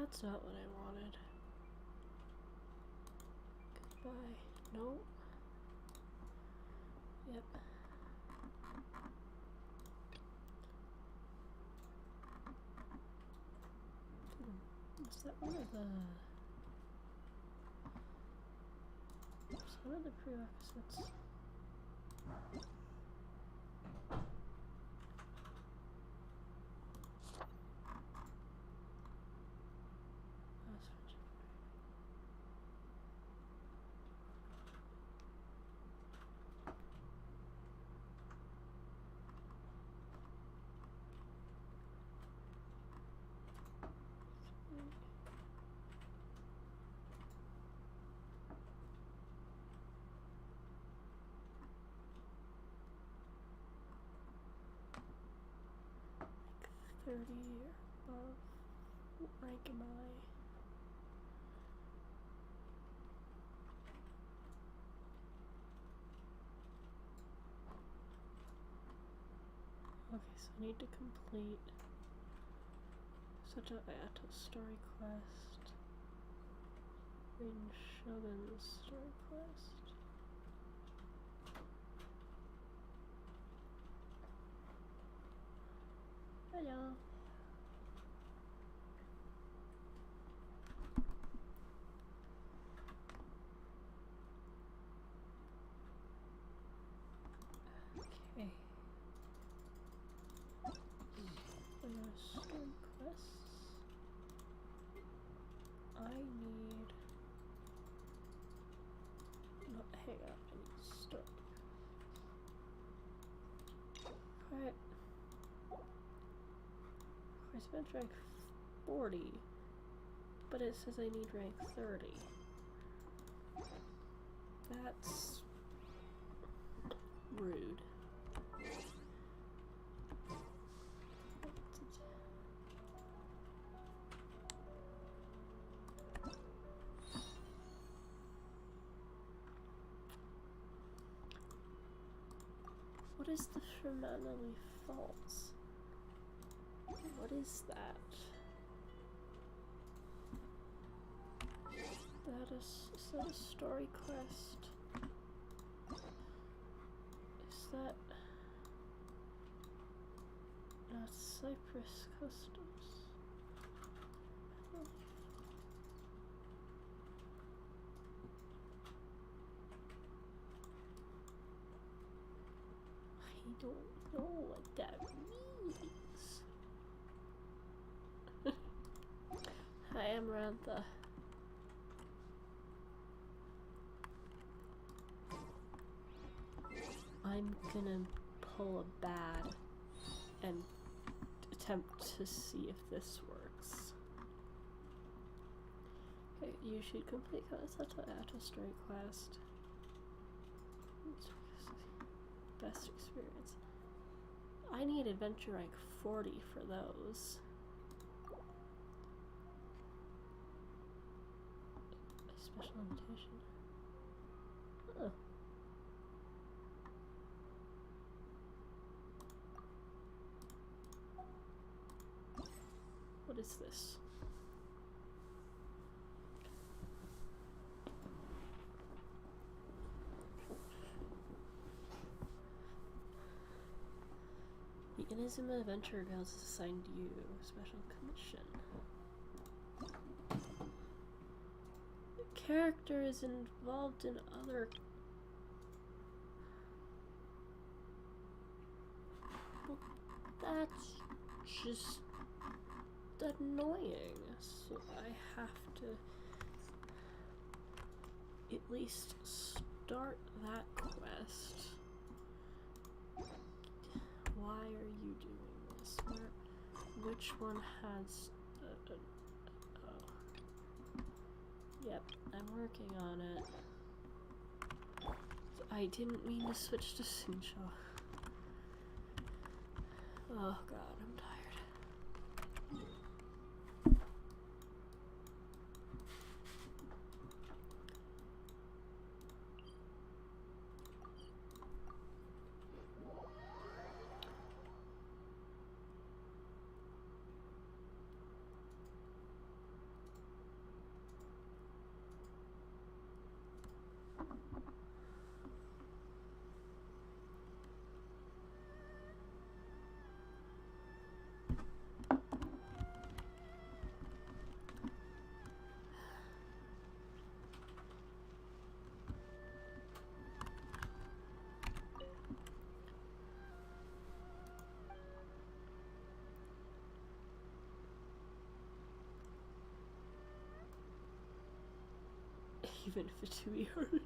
That's not what I wanted. Goodbye. Nope. Yep. Is that one of the... Is one of the prerequisites? Like 30 or above. What rank am I? Okay, so I need to complete such a story quest. Rin Shogun's story quest. Hello. Okay. Story quests. I need... No, hang on, I need story. Alright. I spent rank 40, but it says I need rank 30. That's rude. What is the fundamentally false? What is that? Is that a story quest? Is that not Cypress Customs? I don't know what that means. Hi, I'm Rantha. I'm gonna pull a bad and attempt to see if this works. Okay, you should complete such an Atto story quest. Best experience. I need adventure rank 40 for those. A special invitation. Huh. What is this? The Inazuma Adventure Guild is assigned to you. Special commission. The character is involved in other... Well, that's just annoying. So I have to at least start that quest. Why are you doing this? Which one has... oh. Yep, I'm working on it. I didn't mean to switch to Sunshaw. Oh god, I'm tired. even if it's too hard, even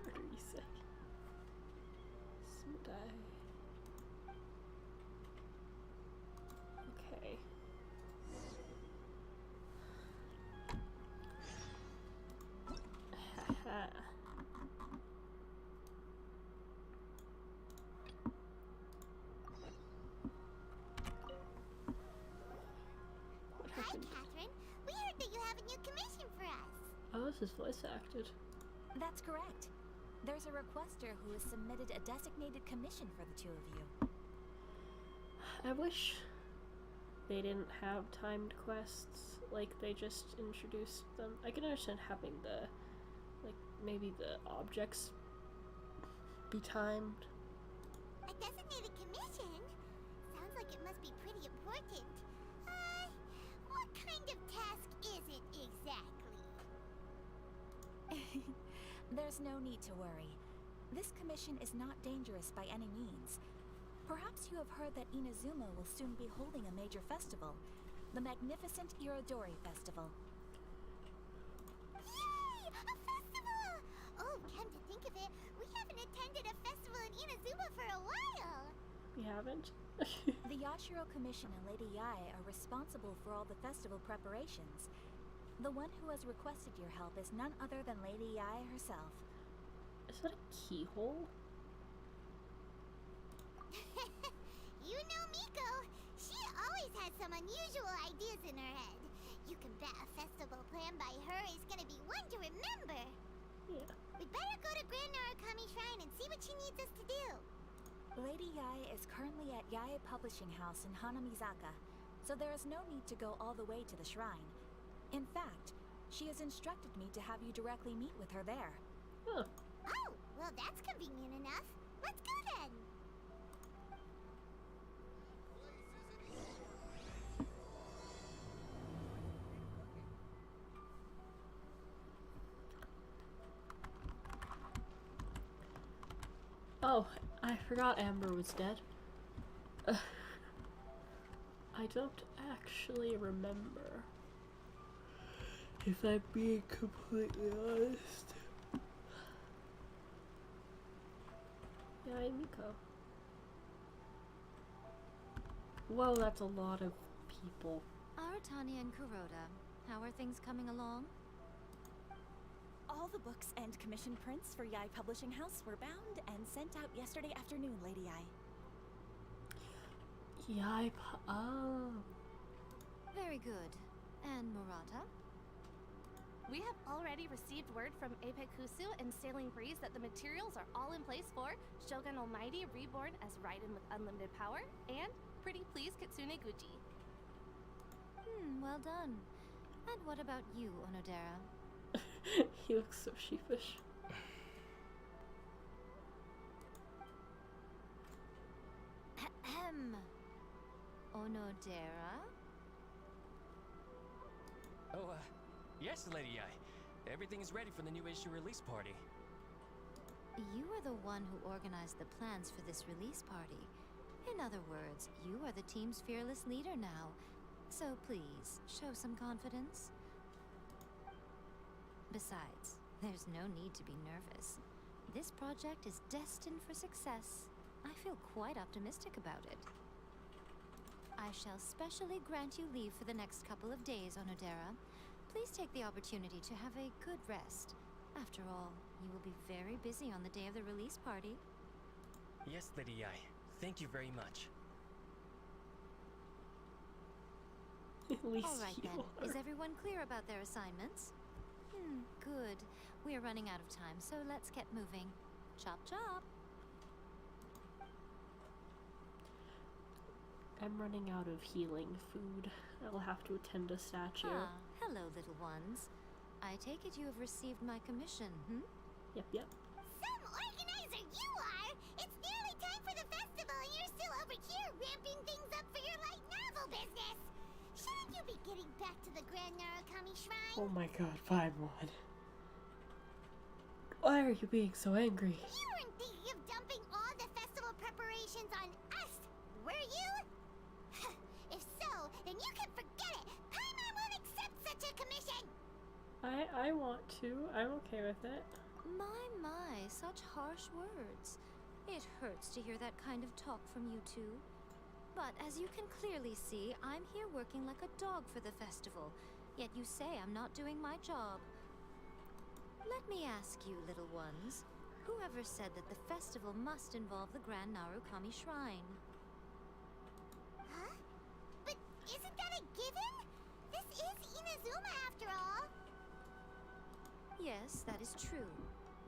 harder, you say. Smudai. Okay. Haha. What Hi, happened? Catherine. We heard that you have a new commission for us. Oh, this is voice acted. That's correct. There's a requester who has submitted a designated commission for the two of you. I wish they didn't have timed quests, like they just introduced them. I can understand having the, like, maybe the objects be timed. A designated commission? Sounds like it must be pretty important. What kind of task is it exactly? There's no need to worry. This commission is not dangerous by any means. Perhaps you have heard that Inazuma will soon be holding a major festival, the magnificent Irodori Festival. Yay! A festival! Oh, come to think of it, we haven't attended a festival in Inazuma for a while. We haven't? The Yashiro Commission and Lady Yae are responsible for all the festival preparations. The one who has requested your help is none other than Lady Yae herself. Is that a keyhole? You know Miko. She always has some unusual ideas in her head. You can bet a festival planned by her is gonna be one to remember. Yeah. We'd better go to Grand Narukami Shrine and see what she needs us to do. Lady Yae is currently at Yae Publishing House in Hanamizaka, so there is no need to go all the way to the shrine. In fact, she has instructed me to have you directly meet with her there. Huh. Oh, well that's convenient enough. Let's go then. Oh, I forgot Amber was dead. I don't actually remember. If I'm being completely honest. Yeah, Miko. Whoa, that's a lot of people. Aratania and Kuroda, how are things coming along? All the books and commission prints for Yae Publishing House were bound and sent out yesterday afternoon, Lady Yae. Oh. Very good. And Murata? We have already received word from Apekusu and Sailing Breeze that the materials are all in place for Shogun Almighty Reborn as Raiden with Unlimited Power and Pretty Please Kitsune Guji. Well done. And what about you, Onodera? He looks so sheepish. Ahem. Onodera? Oh, yes, Lady Yae. Everything is ready for the new issue release party. You are the one who organized the plans for this release party. In other words, you are the team's fearless leader now. So please, show some confidence. Besides, there's no need to be nervous. This project is destined for success. I feel quite optimistic about it. I shall specially grant you leave for the next couple of days, Onodera. Please take the opportunity to have a good rest. After all, you will be very busy on the day of the release party. Yes, Lady Yae. Thank you very much. At least All right you then. are. Is everyone clear about their assignments? Good. We are running out of time, so let's get moving. Chop chop. I'm running out of healing food. I'll have to attend a statue. Hello, little ones. I take it you have received my commission, Yep. Some organizer you are! It's nearly time for the festival and you're still over here ramping things up for your light novel business! Shouldn't you be getting back to the Grand Narukami Shrine? Oh my god, Paimon. Why are you being so angry? You weren't thinking of dumping all the festival preparations on us, were you? If so, then you can forget it! Paimon won't accept such a commission! I want 2. I'm okay with it. My, such harsh words. It hurts to hear that kind of talk from you two. But as you can clearly see, I'm here working like a dog for the festival, yet you say I'm not doing my job. Let me ask you, little ones, whoever said that the festival must involve the Grand Narukami Shrine? Huh? But isn't that a given? This is Inazuma after all. Yes, that is true.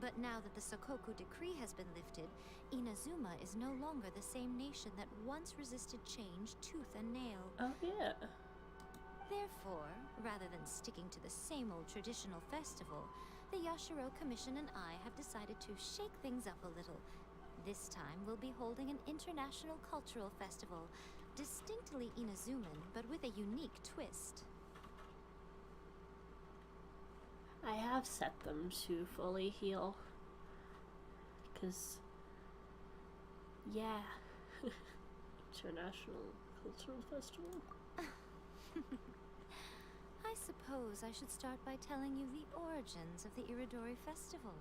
But now that the Sokoku decree has been lifted, Inazuma is no longer the same nation that once resisted change tooth and nail. Oh, yeah. Therefore, rather than sticking to the same old traditional festival, the Yashiro Commission and I have decided to shake things up a little. This time, we'll be holding an international cultural festival, distinctly Inazuman, but with a unique twist. I have set them to fully heal. Because, yeah. International Cultural Festival. I suppose I should start by telling you the origins of the Iridori Festival.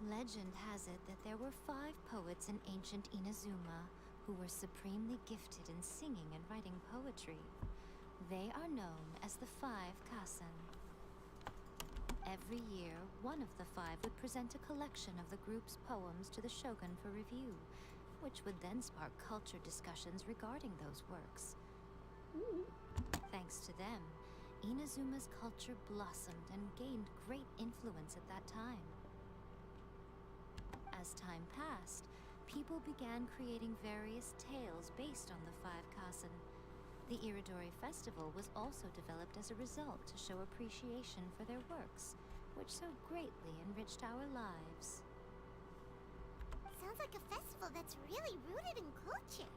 Legend has it that there were 5 poets in ancient Inazuma who were supremely gifted in singing and writing poetry. They are known as the 5 Kasen. Every year, one of the 5 would present a collection of the group's poems to the shogun for review, which would then spark culture discussions regarding those works. Thanks to them, Inazuma's culture blossomed and gained great influence at that time. As time passed, people began creating various tales based on the 5 Kasen. The Iridori Festival was also developed as a result to show appreciation for their works, which so greatly enriched our lives. Sounds like a festival that's really rooted in culture.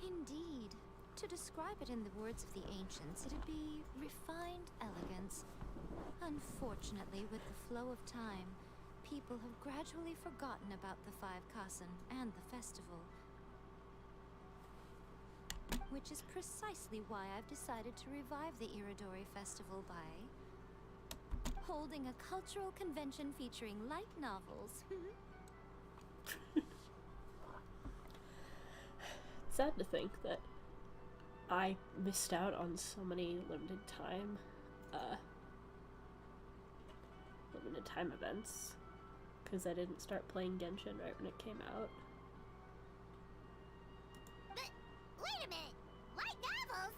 Indeed. To describe it in the words of the ancients, it'd be refined elegance. Unfortunately, with the flow of time, people have gradually forgotten about the 5 Kasen and the festival. Which is precisely why I've decided to revive the Iridori Festival by holding a cultural convention featuring light novels. It's sad to think that I missed out on so many limited time events because I didn't start playing Genshin right when it came out. But wait a minute! Light novels?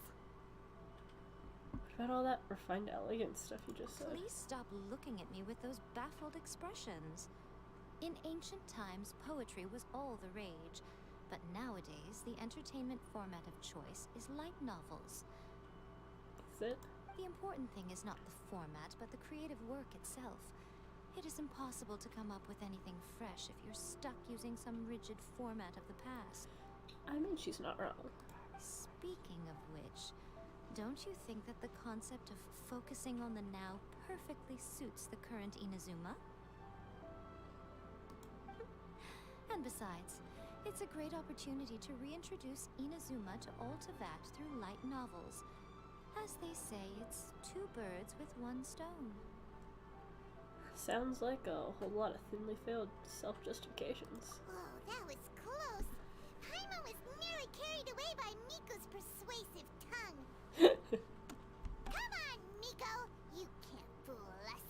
What about all that refined elegance stuff you just said? Please stop looking at me with those baffled expressions. In ancient times, poetry was all the rage, but nowadays, the entertainment format of choice is light novels. Is it? The important thing is not the format, but the creative work itself. It is impossible to come up with anything fresh if you're stuck using some rigid format of the past. I mean, she's not wrong. Speaking of which, don't you think that the concept of focusing on the now perfectly suits the current Inazuma? And besides, it's a great opportunity to reintroduce Inazuma to Ultivat through light novels. As they say, it's 2 birds with 1 stone. Sounds like a whole lot of thinly veiled self-justifications. Whoa, that was close. Paimon was nearly carried away by Miko's persuasive tongue. Come on, Miko! You can't fool us.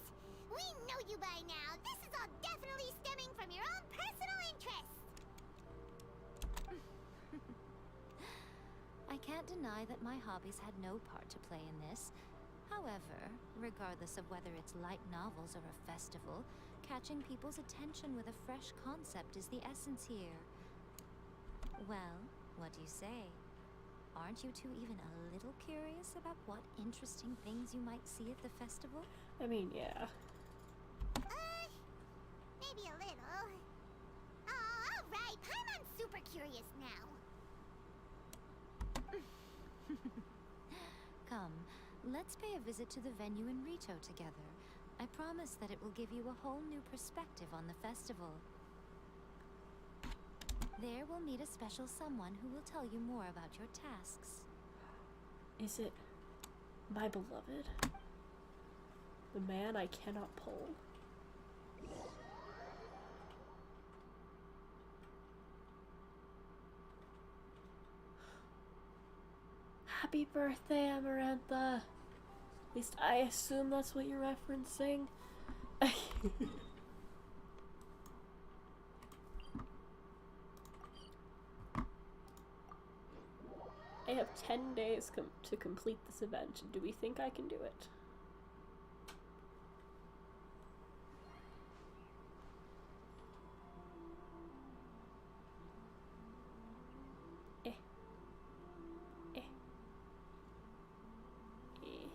We know you by now. This is all definitely stemming from your own personal interests. I can't deny that my hobbies had no part to play in this. However, regardless of whether it's light novels or a festival, catching people's attention with a fresh concept is the essence here. Well, what do you say? Aren't you two even a little curious about what interesting things you might see at the festival? I mean, yeah. Maybe a little. Oh, alright. Paimon's super curious now. Come, let's pay a visit to the venue in Rito together. I promise that it will give you a whole new perspective on the festival. There we'll meet a special someone who will tell you more about your tasks. Is it my beloved? The man I cannot pull? Happy birthday, Amarantha! At least I assume that's what you're referencing. I have 10 days to complete this event. Do we think I can do it? Eh. Eh. Eh.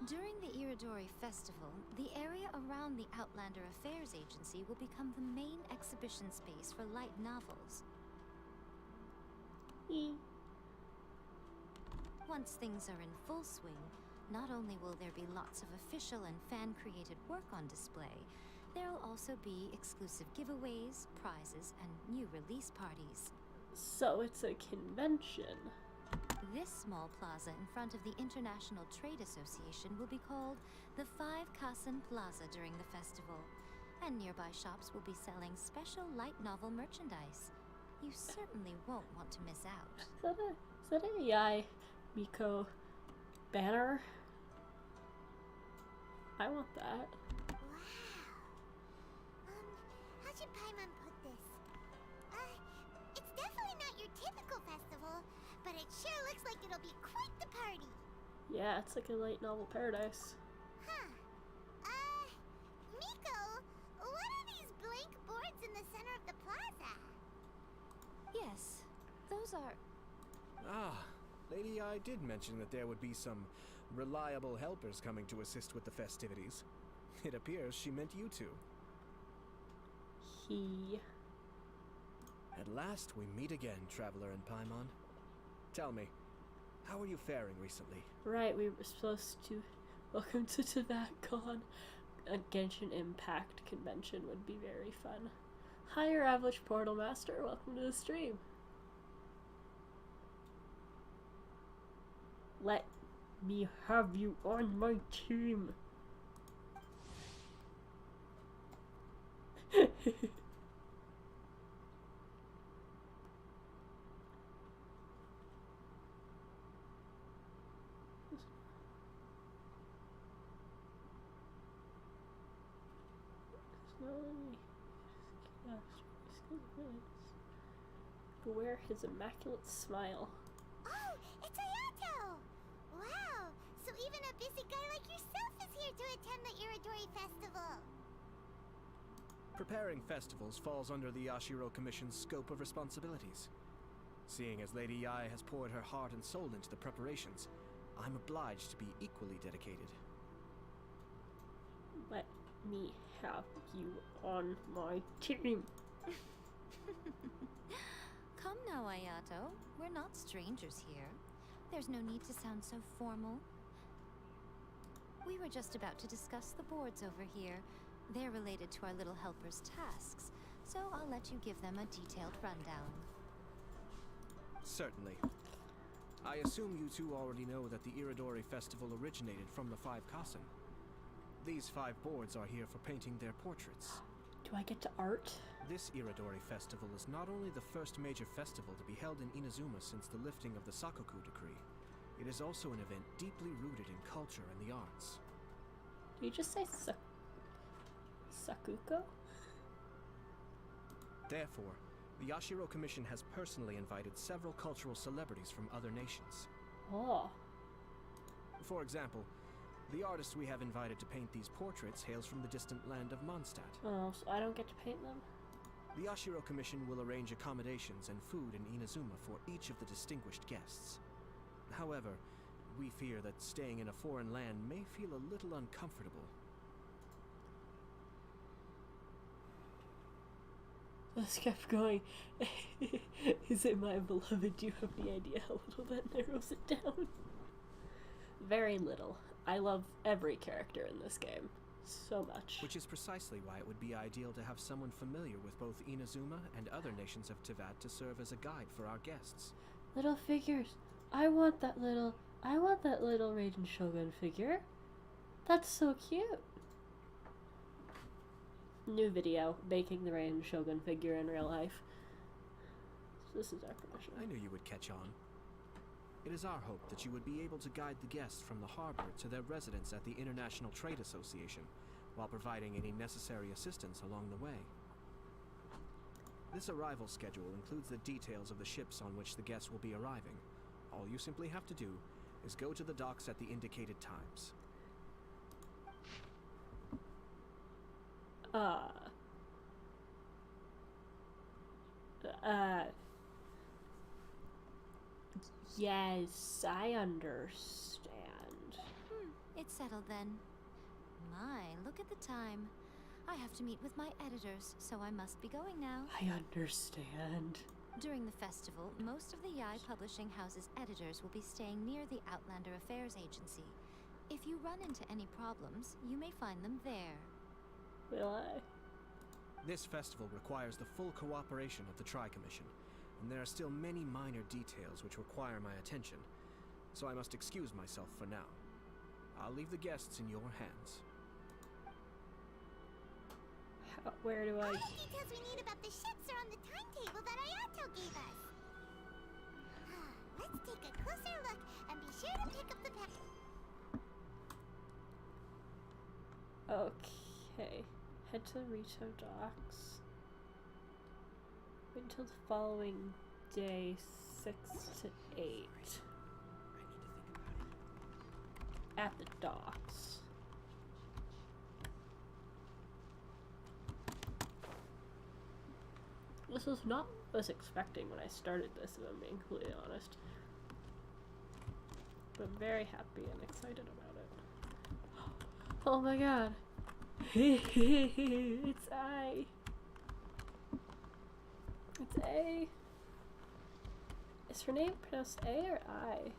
During the Iridori Festival, the area around the Outlander Affairs Agency will become the main exhibition space for light novels. Once things are in full swing, not only will there be lots of official and fan-created work on display, there'll also be exclusive giveaways, prizes, and new release parties. So it's a convention. This small plaza in front of the International Trade Association will be called the Five Kasen Plaza during the festival, and nearby shops will be selling special light novel merchandise. You certainly won't want to miss out. Is that a AI Miko banner? I want that. Wow. How should Paimon put this? It's definitely not your typical festival, but it sure looks like it'll be quite the party. Yeah, it's like a light novel paradise. Huh. Miko, what are these blank boards in the center of the plaza? Yes, those are... Ah, Lady I did mention that there would be some reliable helpers coming to assist with the festivities. It appears she meant you two. At last we meet again, Traveler and Paimon. Tell me, how are you faring recently? Right, we were supposed to... Welcome to TobacCon. A Genshin Impact convention would be very fun. Hi, your average Portal Master. Welcome to the stream. Let me have you on my team. Beware his immaculate smile. Oh, it's Ayato! Wow, so even a busy guy like yourself is here to attend the Iridori Festival. Preparing festivals falls under the Yashiro Commission's scope of responsibilities. Seeing as Lady Ai has poured her heart and soul into the preparations, I'm obliged to be equally dedicated. Let me have you on my team. Come now, Ayato. We're not strangers here. There's no need to sound so formal. We were just about to discuss the boards over here. They're related to our little helper's tasks, so I'll let you give them a detailed rundown. Certainly. I assume you two already know that the Iridori Festival originated from the Five Kasen. These 5 boards are here for painting their portraits. Do I get to art? This Iridori Festival is not only the first major festival to be held in Inazuma since the lifting of the Sakoku decree, it is also an event deeply rooted in culture and the arts. Did you just say Sakuko? Therefore, the Yashiro Commission has personally invited several cultural celebrities from other nations. Oh. For example, the artist we have invited to paint these portraits hails from the distant land of Mondstadt. Oh, so I don't get to paint them? The Yashiro Commission will arrange accommodations and food in Inazuma for each of the distinguished guests. However, we fear that staying in a foreign land may feel a little uncomfortable. Let's keep going. Is it my beloved? Do you have any idea how little that narrows it down? Very little. I love every character in this game so much. Which is precisely why it would be ideal to have someone familiar with both Inazuma and other nations of Teyvat to serve as a guide for our guests. Little figures. I want that little Raiden Shogun figure. That's so cute. New video, making the Raiden Shogun figure in real life. This is our permission. I knew you would catch on. It is our hope that you would be able to guide the guests from the harbor to their residence at the International Trade Association, while providing any necessary assistance along the way. This arrival schedule includes the details of the ships on which the guests will be arriving. All you simply have to do is go to the docks at the indicated times. Yes, I understand. It's settled then. My, look at the time. I have to meet with my editors, so I must be going now. I understand. During the festival, most of the Yai Publishing House's editors will be staying near the Outlander Affairs Agency. If you run into any problems, you may find them there. Will I? This festival requires the full cooperation of the Tri-Commission, and there are still many minor details which require my attention, so I must excuse myself for now. I'll leave the guests in your hands. Where do I... All the details we need about the ships are on the timetable that Ayato gave us. Let's take a closer look and be sure to pick up the Okay. Head to Rito Docks. Wait until the following day, 6 to 8. At the docks. This was not what I was expecting when I started this, if I'm being completely honest. But I'm very happy and excited about it. Oh my god. It's I. It's A. Is her name pronounced A or I?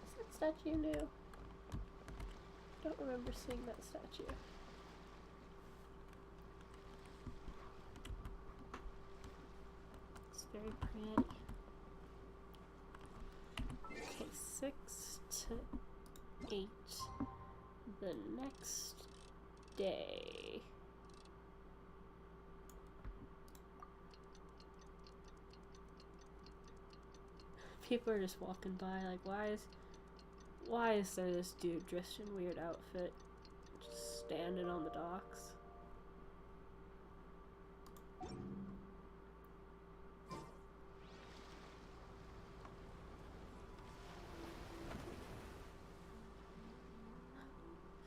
Is that statue new? I don't remember seeing that statue. It's very pretty. Okay, 6 to 8 the next day. People are just walking by like, why is there this dude dressed in weird outfit just standing on the docks?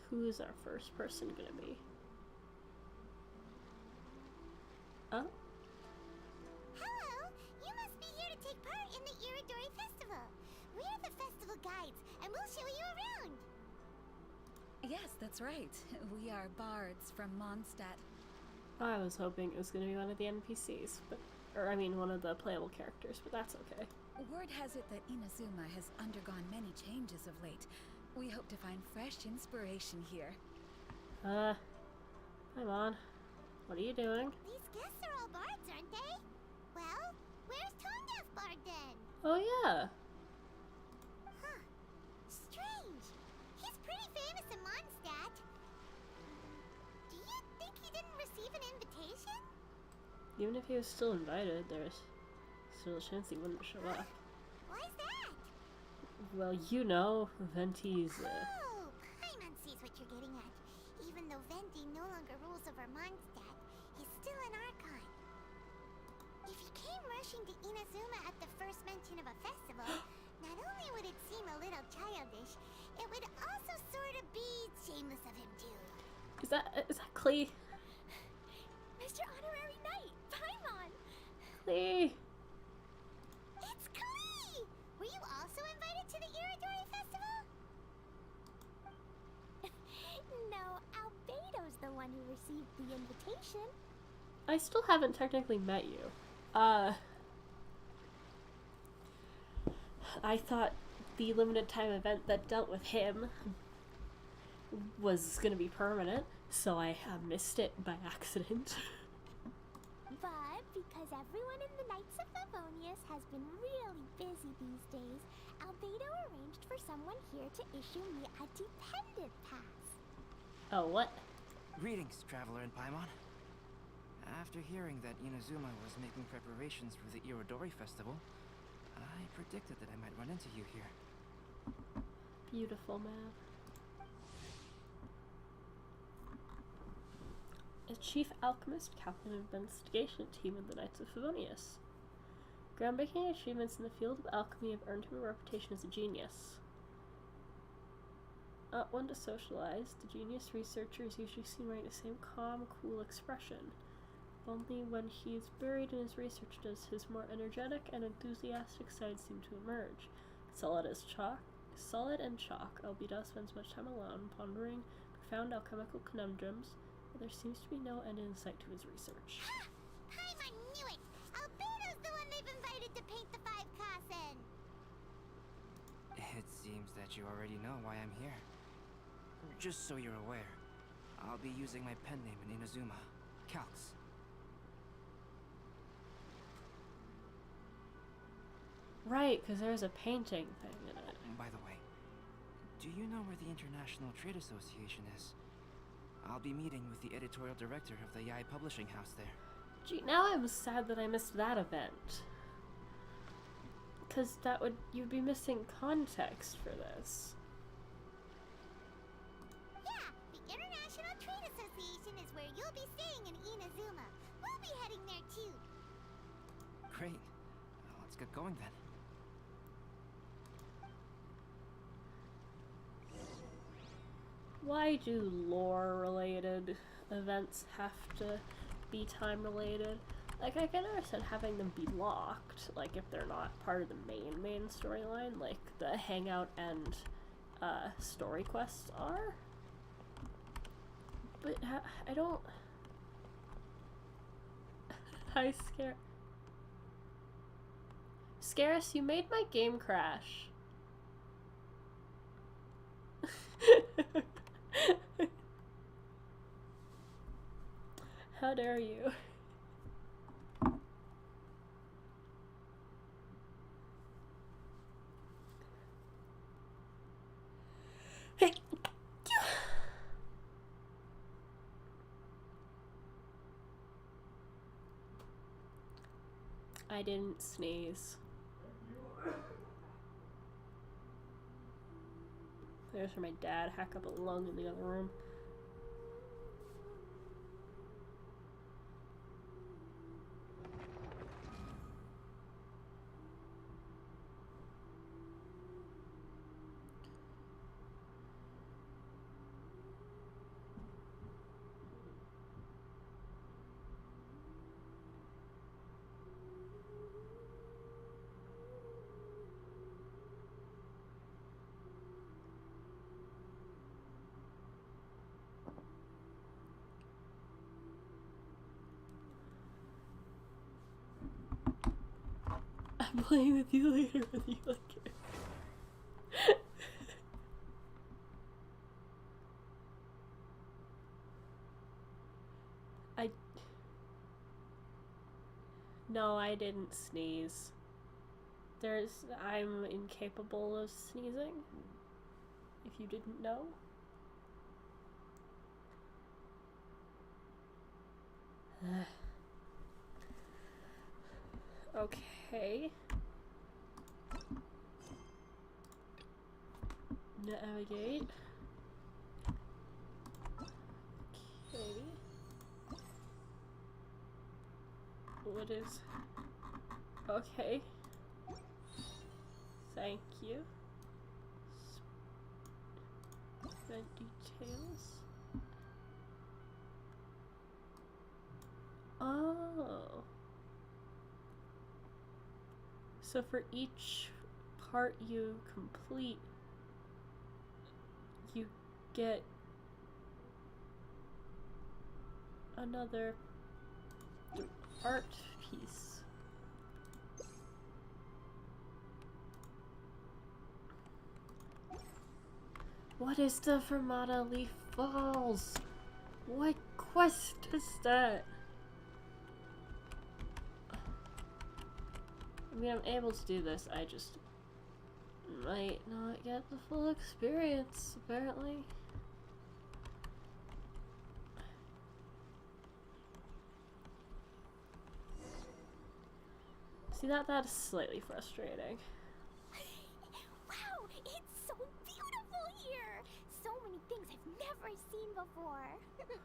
Who's our first person gonna be? Oh? Hello! You must be here to take part in the Iridori Festival. We're the festival guides, and we'll show you around. Yes, that's right. We are bards from Mondstadt. I was hoping it was gonna be one of the NPCs, one of the playable characters, but that's okay. Word has it that Inazuma has undergone many changes of late. We hope to find fresh inspiration here. Hi, Mon. What are you doing? These guests are all bards, aren't they? Well, where's Tonga's bard then? Oh yeah. Huh. Strange. He's pretty famous in Mondstadt. Do you think he didn't receive an invitation? Even if he was still invited, there's still a chance he wouldn't show up. Why's that? Well, you know, Venti's, Oh, Paimon sees what you're getting at. Even though Venti no longer rules over Mondstadt, he's still an Archon. If he came rushing to Inazuma at the first mention of a festival, not only would it seem a little childish, it would also sort of be shameless of him too. is that Klee? Mr. Honorary Knight, Paimon! Klee! It's Klee! Were you also invited to the Iridori Festival? No, Albedo's the one who received the invitation. I still haven't technically met you. I thought the limited time event that dealt with him was gonna be permanent, so I missed it by accident. But because everyone in the Knights of Favonius has been really busy these days, Albedo arranged for someone here to issue me a dependent pass. Oh, what? Greetings, traveler in Paimon. After hearing that Inazuma was making preparations for the Irodori Festival, I predicted that I might run into you here. Beautiful man. A chief alchemist, captain of investigation team in the Knights of Favonius. Groundbreaking achievements in the field of alchemy have earned him a reputation as a genius. Not one to socialize, the genius researcher is usually seen wearing the same calm, cool expression. Only when he's buried in his research does his more energetic and enthusiastic side seem to emerge. Solid and chalk, Albedo spends much time alone, pondering profound alchemical conundrums, but there seems to be no end in sight to his research. Ha! Paimon knew it! Albedo's the one they've invited to paint the 5 Kasen! It seems that you already know why I'm here. Just so you're aware, I'll be using my pen name in Inazuma, Calx. Right, because there's a painting thing in it. By the way, do you know where the International Trade Association is? I'll be meeting with the editorial director of the Yai publishing house there. Gee, now I'm sad that I missed that event. Because you'd be missing context for this. Yeah, the International Trade Association is where you'll be staying in Inazuma. We'll be heading there too. Great. Let's get going then. Why do lore-related events have to be time-related? Like, I can understand having them be locked, like, if they're not part of the main storyline, like the Hangout and, story quests are. But, I don't... Hi, Scarus, you made my game crash. How dare you? I didn't sneeze. There's for my dad hack up a lung in the other room. I'm playing with you later whether you like it. No, I didn't sneeze. I'm incapable of sneezing. If you didn't know. Okay. Navigate. Okay. What is... Okay. Thank you. Spent details. Oh. So for each part you complete, you get another art piece. What is the Fermata Leaf Falls? What quest is that? I mean, I'm able to do this, I just might not get the full experience, apparently. See, that is slightly frustrating. Wow, it's so beautiful here! So many things I've never seen before.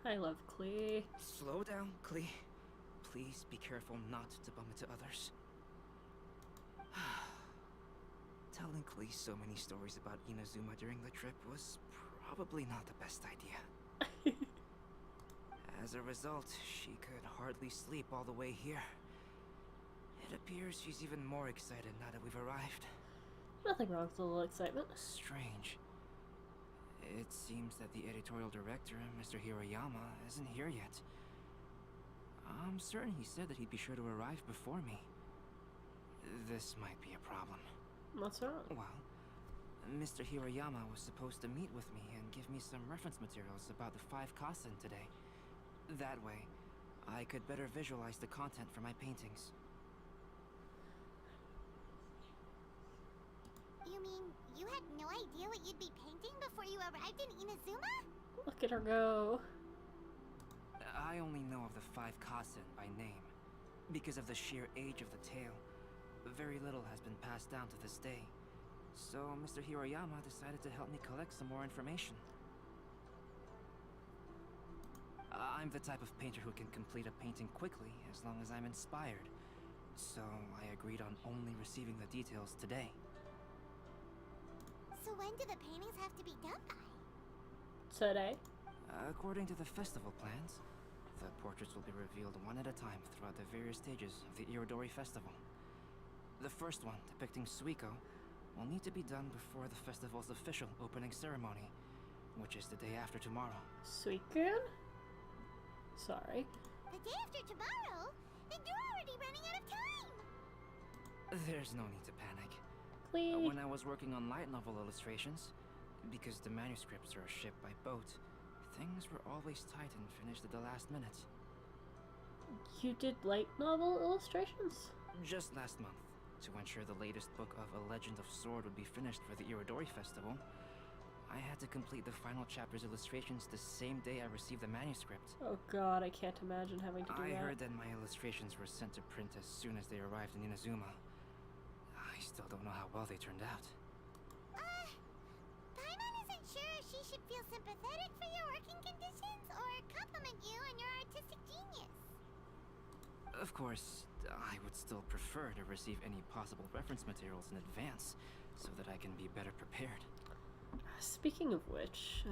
I love Klee. Slow down, Klee. Please be careful not to bump into others. Telling Klee so many stories about Inazuma during the trip was probably not the best idea. As a result, she could hardly sleep all the way here. It appears she's even more excited now that we've arrived. Nothing wrong with a little excitement. Strange. It seems that the editorial director, Mr. Hiroyama, isn't here yet. I'm certain he said that he'd be sure to arrive before me. This might be a problem. What's wrong? Well, Mr. Hiroyama was supposed to meet with me and give me some reference materials about the 5 Kasen today. That way, I could better visualize the content for my paintings. You mean you had no idea what you'd be painting before you arrived in Inazuma? Look at her go. I only know of the 5 Kasen by name. Because of the sheer age of the tale, very little has been passed down to this day. So Mr. Hiroyama decided to help me collect some more information. I'm the type of painter who can complete a painting quickly as long as I'm inspired. So I agreed on only receiving the details today. So when do the paintings have to be done by? Today? According to the festival plans, the portraits will be revealed one at a time throughout the various stages of the Irodori Festival. The first one, depicting Suiko, will need to be done before the festival's official opening ceremony, which is the day after tomorrow. Suikun? Sorry. The day after tomorrow? Then you're already running out of time! There's no need to panic. Klee. When I was working on light novel illustrations, because the manuscripts are shipped by boat, things were always tight and finished at the last minute. You did light novel illustrations? Just last month, to ensure the latest book of A Legend of Sword would be finished for the Irodori Festival, I had to complete the final chapter's illustrations the same day I received the manuscript. Oh god, I can't imagine having to do I that. heard that my illustrations were sent to print as soon as they arrived in Inazuma. I still don't know how well they turned out. Paimon isn't sure if she should feel sympathetic for your working conditions or compliment you on your artistic genius. Of course, I would still prefer to receive any possible reference materials in advance, so that I can be better prepared. Speaking of which,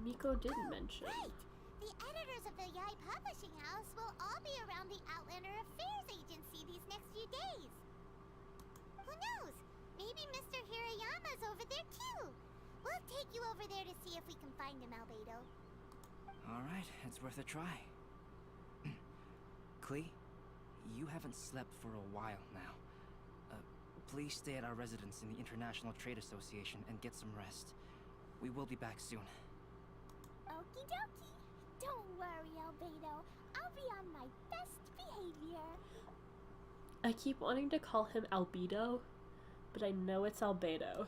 Miko did mention. Right! The editors of the Yai Publishing House will all be around the Outlander Affairs Agency these next few days. Who knows? Maybe Mr. Hirayama's over there too. We'll take you over there to see if we can find him, Albedo. Alright, it's worth a try. Klee, you haven't slept for a while now. Please stay at our residence in the International Trade Association and get some rest. We will be back soon. Okie dokie. Don't worry, Albedo. I'll be on my best behavior. I keep wanting to call him Albedo, but I know it's Albedo.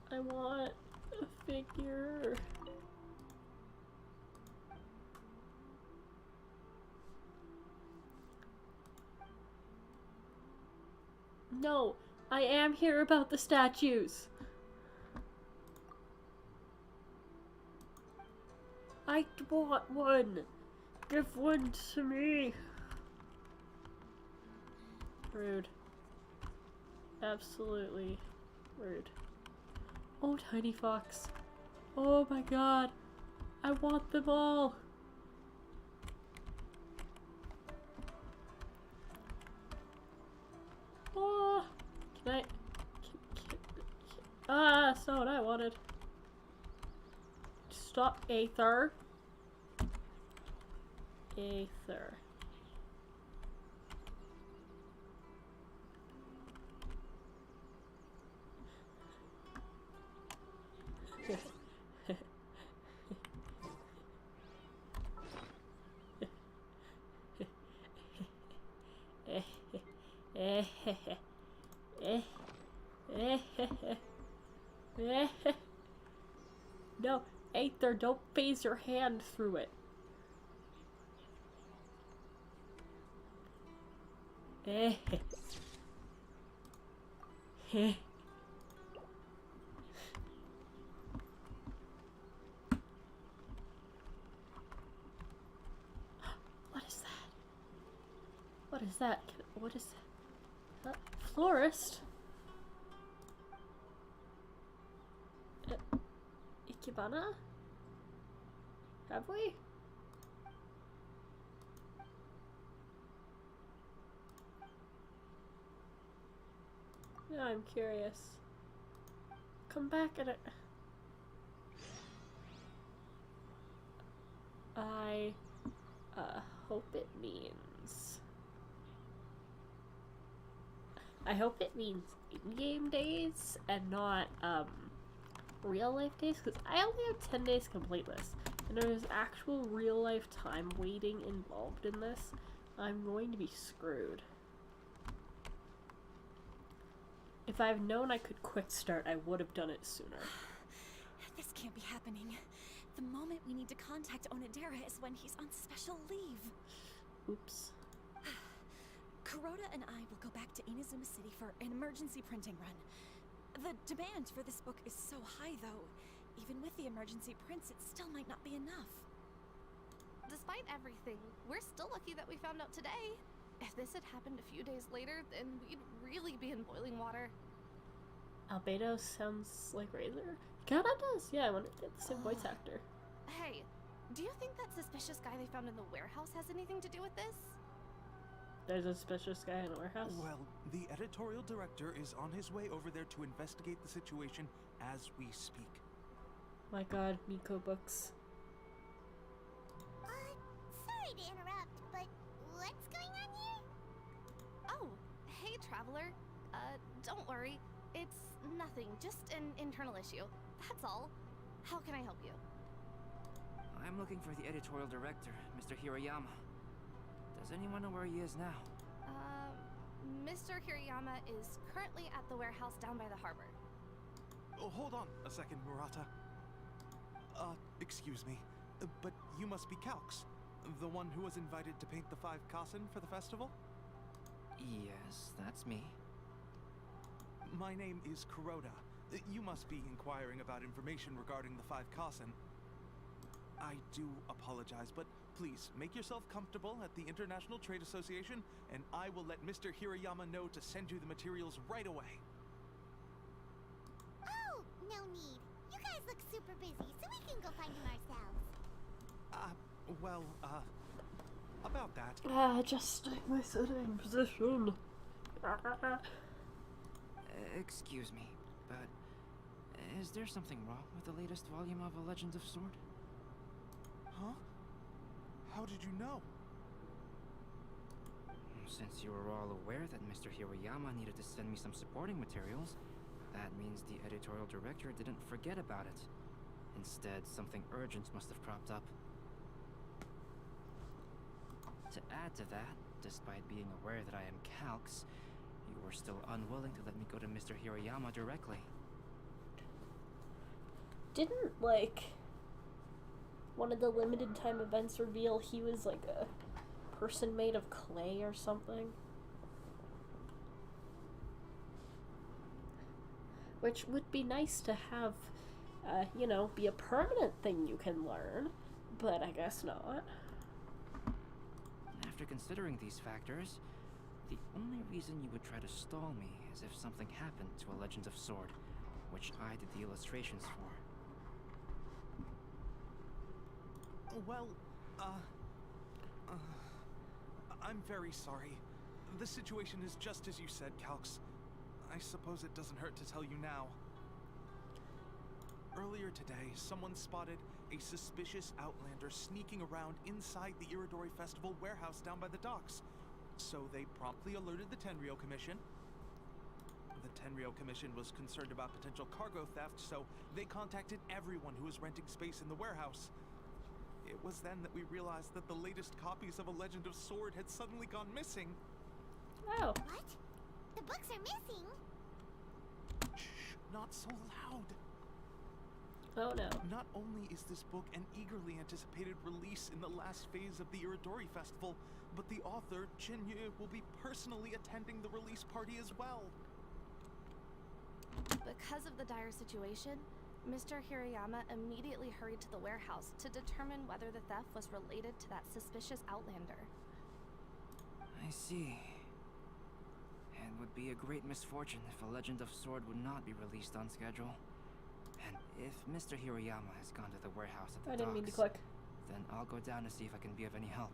I want a figure. No, I am here about the statues. I want one. Give one to me. Rude. Absolutely rude. Oh, Tiny Fox. Oh my god. I want them all. Oh, can I? That's not what I wanted. Stop, Aether. Aether. No, Aether, don't phase your hand through it. What is that? What is that? What is that? Florist? Ikebana? Have we? Yeah, I'm curious. Come back and I hope it means. I hope it means in-game days and not real life days, because I only have 10 days to complete this, and there's actual real life time waiting involved in this. I'm going to be screwed. If I've known I could quick start, I would have done it sooner. This can't be happening. The moment we need to contact Onodera is when he's on special leave. Oops. Kuroda and I will go back to Inazuma City for an emergency printing run. The demand for this book is so high, though. Even with the emergency prints, it still might not be enough. Despite everything, we're still lucky that we found out today. If this had happened a few days later, then we'd really be in boiling water. Albedo sounds like Razor. Kinda does, yeah, I want to get the same voice actor. Hey, do you think that suspicious guy they found in the warehouse has anything to do with this? There's a suspicious guy in the warehouse? Well, the editorial director is on his way over there to investigate the situation as we speak. My god, Miko books. Sorry to interrupt, but what's going on here? Oh, hey, Traveler. Don't worry. It's nothing, just an internal issue. That's all. How can I help you? I'm looking for the editorial director, Mr. Hirayama. Does anyone know where he is now? Mr. Hirayama is currently at the warehouse down by the harbor. Oh, hold on a second, Murata. Excuse me, but you must be Calx, the one who was invited to paint the 5 Kasen for the festival? Yes, that's me. My name is Kuroda. You must be inquiring about information regarding the 5 Kasen. I do apologize, but please make yourself comfortable at the International Trade Association, and I will let Mr. Hirayama know to send you the materials right away. Oh, no need. You guys look super busy, so we can go find him ourselves. About that. Adjusting my sitting position. Excuse me, but is there something wrong with the latest volume of A Legend of Sword? Huh? How did you know? Since you were all aware that Mr. Hirayama needed to send me some supporting materials, that means the editorial director didn't forget about it. Instead, something urgent must have cropped up. To add to that, despite being aware that I am Calx, you were still unwilling to let me go to Mr. Hirayama directly. Didn't, one of the limited time events reveal he was, a person made of clay or something? Which would be nice to have, be a permanent thing you can learn, but I guess not. After considering these factors, the only reason you would try to stall me is if something happened to A Legend of Sword, which I did the illustrations for. Well, I'm very sorry. The situation is just as you said, Calx. I suppose it doesn't hurt to tell you now. Earlier today, someone spotted a suspicious outlander sneaking around inside the Iridori Festival warehouse down by the docks. So they promptly alerted the Tenryo Commission. The Tenryou Commission was concerned about potential cargo theft, so they contacted everyone who was renting space in the warehouse. It was then that we realized that the latest copies of A Legend of Sword had suddenly gone missing. Oh. What? The books are missing? Shh, not so loud. Oh no. Not only is this book an eagerly anticipated release in the last phase of the Iridori Festival, but the author, Jinyu, will be personally attending the release party as well. Because of the dire situation, Mr. Hirayama immediately hurried to the warehouse to determine whether the theft was related to that suspicious outlander. I see. It would be a great misfortune if A Legend of Sword would not be released on schedule. And if Mr. Hirayama has gone to the warehouse at the I didn't mean to docks, click. then I'll go down to see if I can be of any help.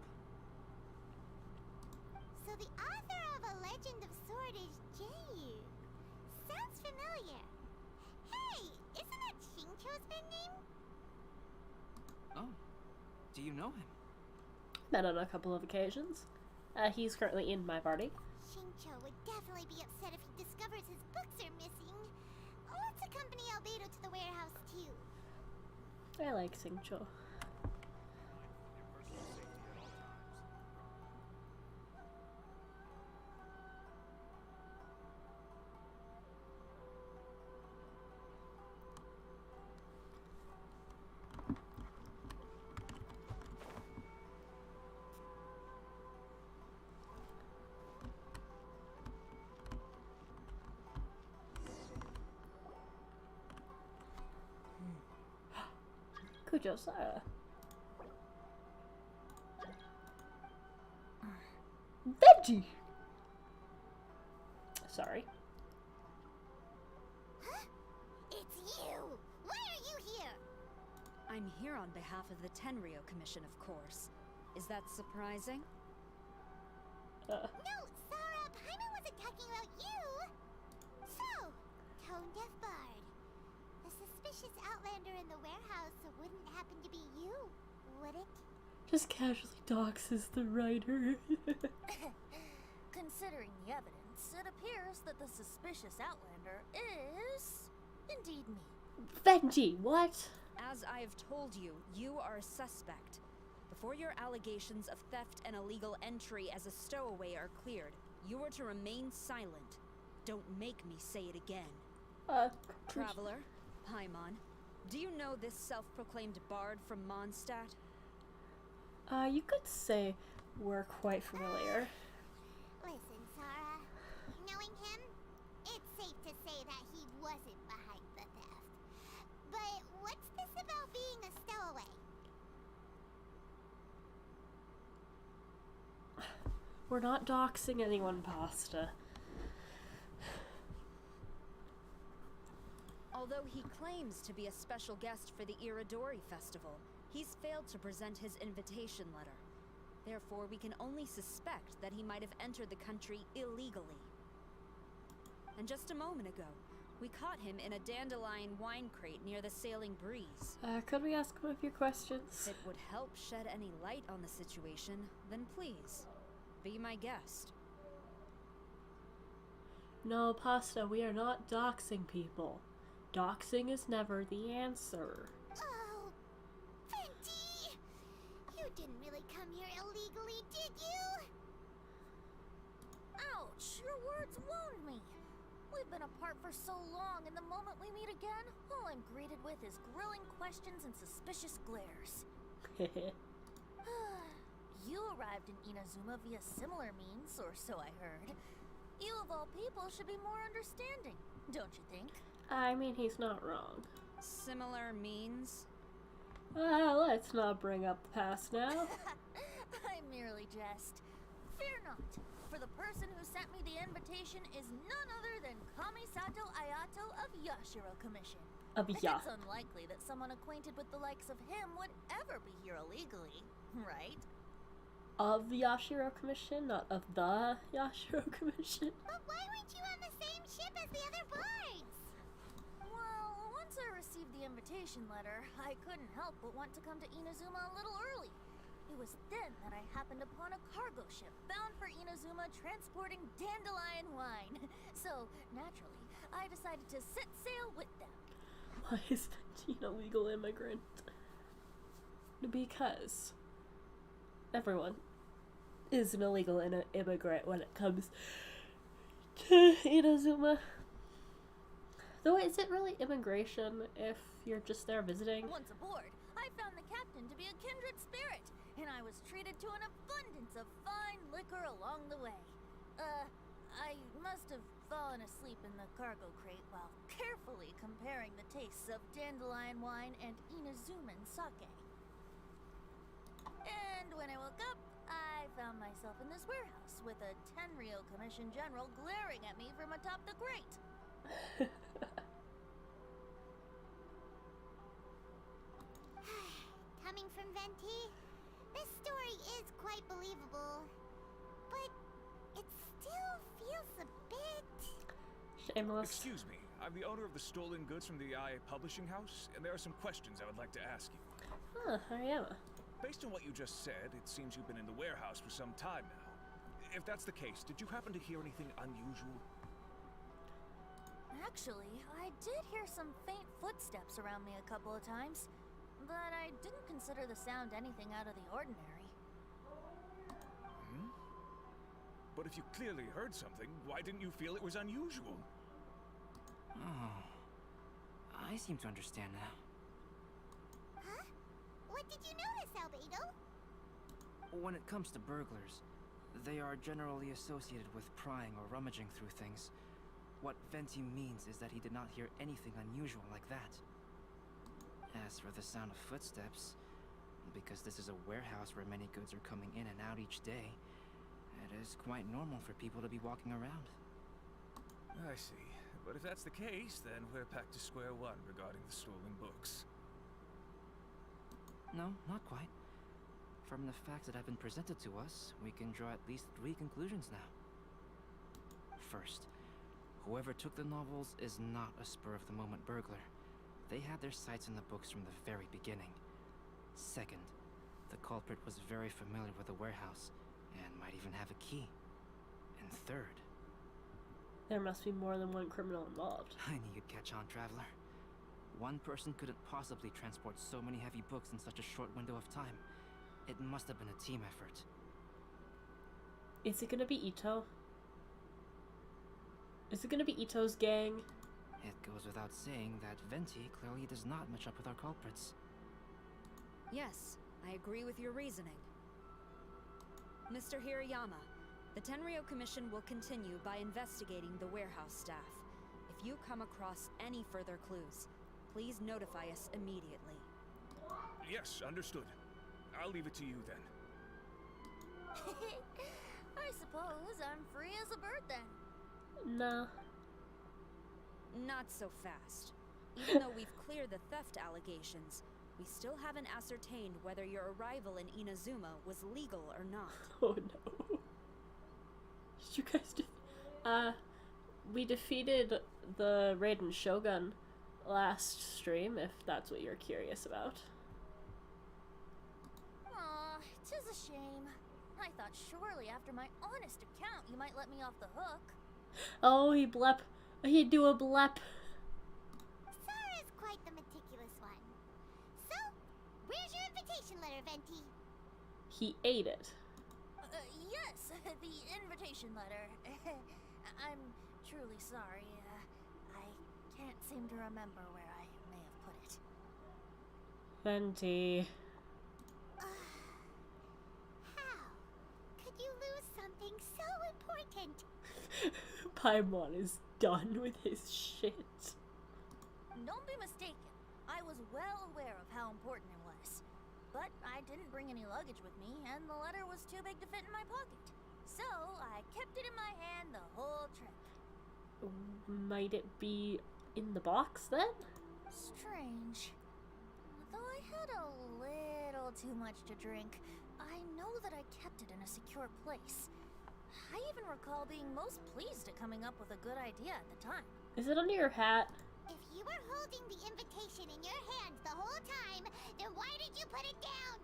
So the author of A Legend of Sword is Jinyu. Sounds familiar. Hey, isn't that Xingqiu's pen name? Oh, do you know him? Met on a couple of occasions. He's currently in my party. Xingqiu would definitely be upset if he discovers his books are missing. Let's accompany Albedo to the warehouse too. I like Xingqiu. Kujo-Sara. Veggie! Sorry. Huh? It's you! Why are you here? I'm here on behalf of the Tenryou Commission, of course. Is that surprising? No, Sara, Paimon wasn't talking about you! So, tone-deaf bard. The suspicious outlander in the warehouse wouldn't happen to be you, would it? Just casually doxes the writer. Considering the evidence, it appears that the suspicious outlander is indeed me. Veggie, what? As I've told you, you are a suspect. Before your allegations of theft and illegal entry as a stowaway are cleared, you are to remain silent. Don't make me say it again. Traveler, Paimon, do you know this self-proclaimed bard from Mondstadt? You could say we're quite familiar. Listen, Sara. Knowing him, it's safe to say that he wasn't behind the theft. But what's this about being a stowaway? We're not doxing anyone, Pasta. Although he claims to be a special guest for the Iridori Festival, he's failed to present his invitation letter. Therefore, we can only suspect that he might have entered the country illegally. And just a moment ago, we caught him in a dandelion wine crate near the Sailing Breeze. Could we ask him a few questions? If it would help shed any light on the situation, then please, be my guest. No, Pasta, we are not doxing people. Doxing is never the answer. Oh, Fenty! You didn't really come here illegally, did you? Ouch, your words wound me. We've been apart for so long, and the moment we meet again, all I'm greeted with is grilling questions and suspicious glares. You arrived in Inazuma via similar means, or so I heard. You of all people should be more understanding, don't you think? I mean, he's not wrong. Similar means? Let's not bring up the past now. I merely jest. Fear not, for the person who sent me the invitation is none other than Kamisato Ayato of Yashiro Commission. It's unlikely that someone acquainted with the likes of him would ever be here illegally, right? Of the Yashiro Commission, not of the Yashiro Commission. But why weren't you on the same ship as the other bards? Well, once I received the invitation letter, I couldn't help but want to come to Inazuma a little early. It was then that I happened upon a cargo ship bound for Inazuma transporting dandelion wine. So, naturally, I decided to set sail with them. Why is Venti an illegal immigrant? Because everyone is an illegal immigrant when it comes to Inazuma. Though, is it really immigration if you're just there visiting? Once aboard, I found the captain to be a kindred spirit, and I was treated to an abundance of fine liquor along the way. I must have fallen asleep in the cargo crate while carefully comparing the tastes of dandelion wine and Inazuman sake. And when I woke up, I found myself in this warehouse with a Tenryou Commission General glaring at me from atop the grate. Coming from Venti, this story is quite believable, but it still feels a bit... Shameless. Excuse me, I'm the owner of the stolen goods from the IA publishing house, and there are some questions I would like to ask you. Huh, Hariyama. Based on what you just said, it seems you've been in the warehouse for some time now. If that's the case, did you happen to hear anything unusual? Actually, I did hear some faint footsteps around me a couple of times, but I didn't consider the sound anything out of the ordinary. Hmm? But if you clearly heard something, why didn't you feel it was unusual? Oh, I seem to understand now. Huh? What did you notice, Albedo? When it comes to burglars, they are generally associated with prying or rummaging through things. What Venti means is that he did not hear anything unusual like that. As for the sound of footsteps, because this is a warehouse where many goods are coming in and out each day, it is quite normal for people to be walking around. I see. But if that's the case, then we're back to square one regarding the stolen books. No, not quite. From the facts that have been presented to us, we can draw at least 3 conclusions now. First, whoever took the novels is not a spur-of-the-moment burglar. They had their sights on the books from the very beginning. Second, the culprit was very familiar with the warehouse, and might even have a key. And third... There must be more than one criminal involved. I knew you'd catch on, Traveler. One person couldn't possibly transport so many heavy books in such a short window of time. It must have been a team effort. Is it gonna be Ito? Is it gonna be Ito's gang? It goes without saying that Venti clearly does not match up with our culprits. Yes, I agree with your reasoning. Mr. Hirayama, the Tenryou Commission will continue by investigating the warehouse staff. If you come across any further clues, please notify us immediately. Yes, understood. I'll leave it to you then. I suppose I'm free as a bird then. Nah. Not so fast. Even though we've cleared the theft allegations, we still haven't ascertained whether your arrival in Inazuma was legal or not. Oh no. Did you guys we defeated the Raiden Shogun last stream, if that's what you're curious about. Aw, 'tis a shame. I thought surely after my honest account you might let me off the hook. Oh, he'd do a blep. Sara's quite the meticulous one. So, where's your invitation letter, Venti? He ate it. Yes, the invitation letter. I'm truly sorry. I can't seem to remember where I may have put it. Venti. How could you lose something so important? Paimon is done with his shit. Don't be mistaken. I was well aware of how important it was. But I didn't bring any luggage with me, and the letter was too big to fit in my pocket. So I kept it in my hand the whole trip. Might it be in the box then? Strange. Though I had a little too much to drink, I know that I kept it in a secure place. I even recall being most pleased at coming up with a good idea at the time. Is it under your hat? If you were holding the invitation in your hands the whole time, then why did you put it down?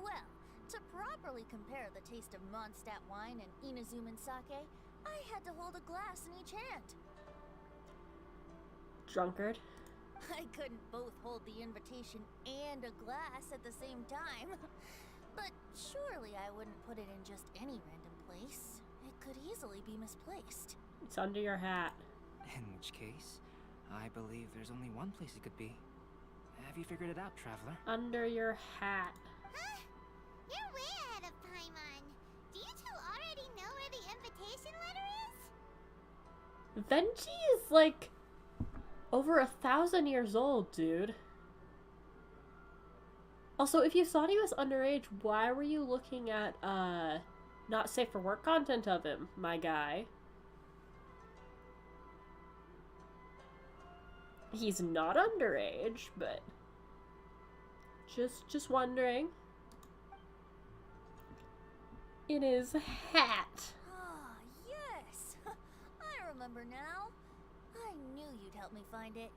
Well, to properly compare the taste of Mondstadt wine and Inazuman sake, I had to hold a glass in each hand. Drunkard. I couldn't both hold the invitation and a glass at the same time. But surely I wouldn't put it in just any random place. It could easily be misplaced. It's under your hat. In which case, I believe there's only one place it could be. Have you figured it out, traveler? Under your hat. Huh? You're way ahead of Paimon. Do you two already know where the invitation letter is? Venti is like over 1,000 years old, dude. Also, if you thought he was underage, why were you looking at not safe for work content of him, my guy? He's not underage, but just wondering. In his hat. Ah, yes. I remember now. I knew you'd help me find it.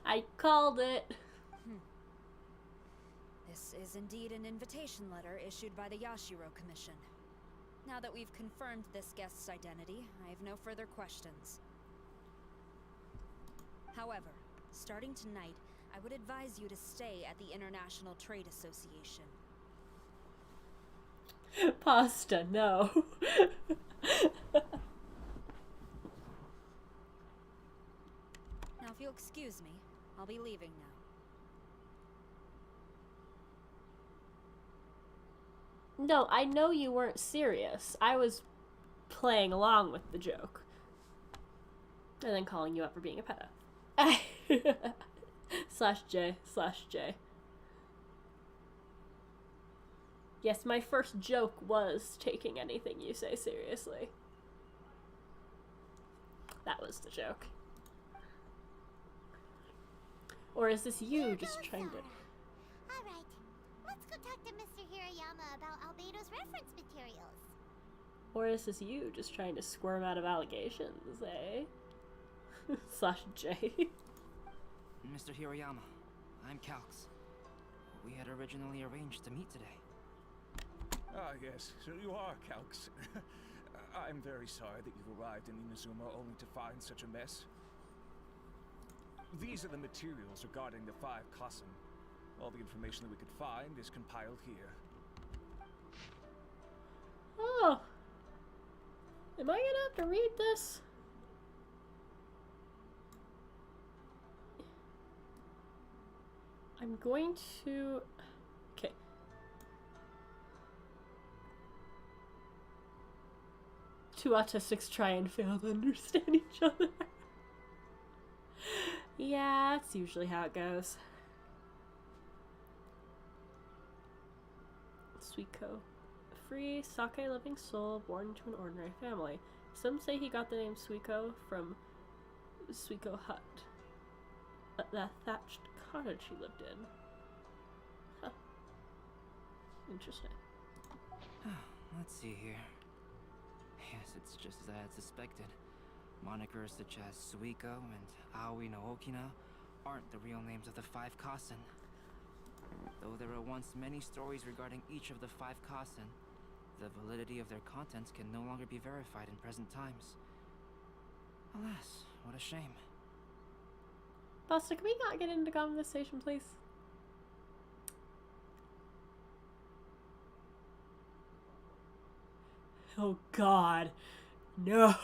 I called it. This is indeed an invitation letter issued by the Yashiro Commission. Now that we've confirmed this guest's identity, I have no further questions. However, starting tonight, I would advise you to stay at the International Trade Association. Pasta, no. Now, if you'll excuse me, I'll be leaving now. No, I know you weren't serious. I was playing along with the joke. And then calling you up for being a pedo. /J. Yes, my first joke was taking anything you say seriously. That was the joke. Or is this you just trying to... Alright, let's go talk to Mr. Hirayama about Albedo's reference materials. Or is this you just trying to squirm out of allegations, eh? /J. Mr. Hirayama, I'm Calx. We had originally arranged to meet today. Ah, yes, so you are Calx. I'm very sorry that you've arrived in Inazuma only to find such a mess. These are the materials regarding the 5 Kasen. All the information that we could find is compiled here. Oh. Am I gonna have to read this? I'm going to... Okay. Two autistics try and fail to understand each other. Yeah, that's usually how it goes. Suiko. A free, sake-loving soul born into an ordinary family. Some say he got the name Suiko from Suiko Hut. That thatched cottage he lived in. Huh. Interesting. Let's see here. Yes, it's just as I had suspected. Monikers such as Suiko and Aoi no Okina aren't the real names of the 5 Kasen. Though there were once many stories regarding each of the 5 Kasen, the validity of their contents can no longer be verified in present times. Alas, what a shame. Buster, can we not get into conversation, please? Oh God, no.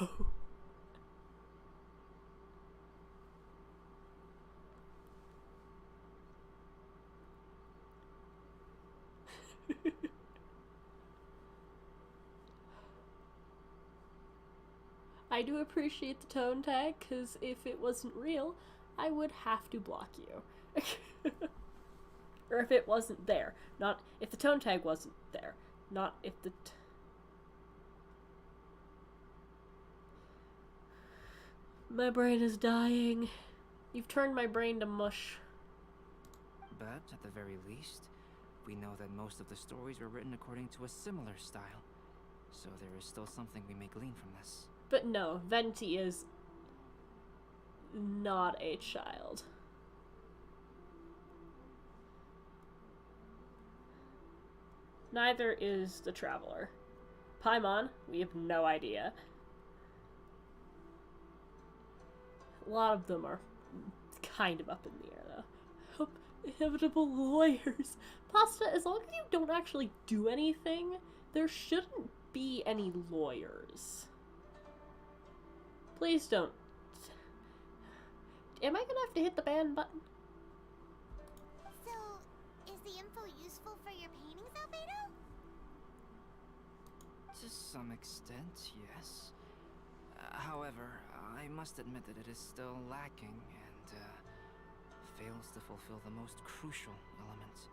I do appreciate the tone tag, because if it wasn't real, I would have to block you. Or if it wasn't there. Not if the tone tag wasn't there. Not if the... My brain is dying. You've turned my brain to mush. But, at the very least, we know that most of the stories were written according to a similar style. So there is still something we may glean from this. But no, Venti is not a child. Neither is the Traveler. Paimon, we have no idea. A lot of them are kind of up in the air, though. Inevitable lawyers. Pasta, as long as you don't actually do anything, there shouldn't be any lawyers. Please don't. Am I gonna have to hit the ban button? So, is the info useful for your paintings, Albedo? To some extent, yes. However, I must admit that it is still lacking and fails to fulfill the most crucial element.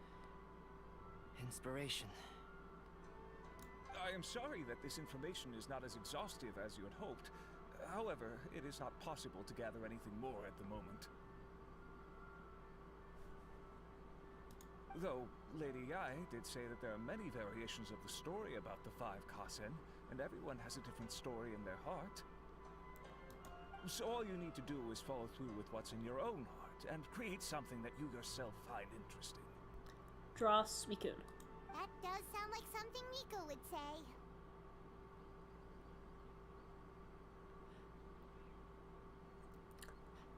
Inspiration. I am sorry that this information is not as exhaustive as you had hoped. However, it is not possible to gather anything more at the moment. Though, Lady Yai did say that there are many variations of the story about the 5 Kasen, and everyone has a different story in their heart. So all you need to do is follow through with what's in your own heart, and create something that you yourself find interesting. Draw Suicune. That does sound like something Miko would say.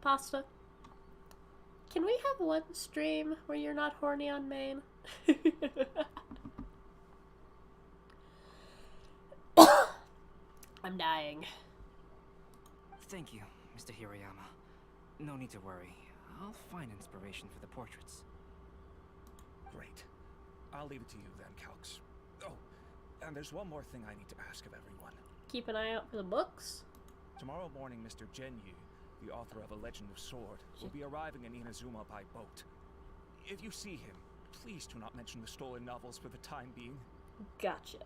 Pasta, can we have one stream where you're not horny on main? I'm dying. Thank you, Mr. Hirayama. No need to worry. I'll find inspiration for the portraits. Great. I'll leave it to you then, Calx. Oh, and there's one more thing I need to ask of everyone. Keep an eye out for the books. Tomorrow morning, Mr. Genyu, the author of A Legend of Sword, will be arriving in Inazuma by boat. If you see him, please do not mention the stolen novels for the time being. Gotcha.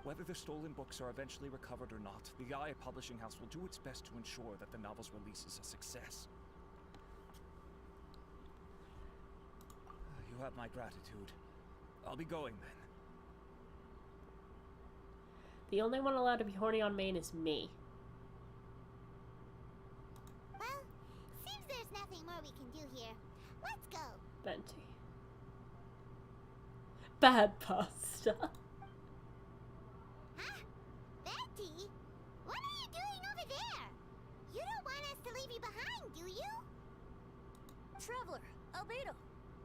Whether the stolen books are eventually recovered or not, the Gaia Publishing House will do its best to ensure that the novel's release is a success. You have my gratitude. I'll be going then. The only one allowed to be horny on main is me. Well, seems there's nothing more we can do here. Let's go. Venti. Bad pasta. Huh? Venti? What are you doing over there? You don't want us to leave you behind, do you? Traveler, Albedo,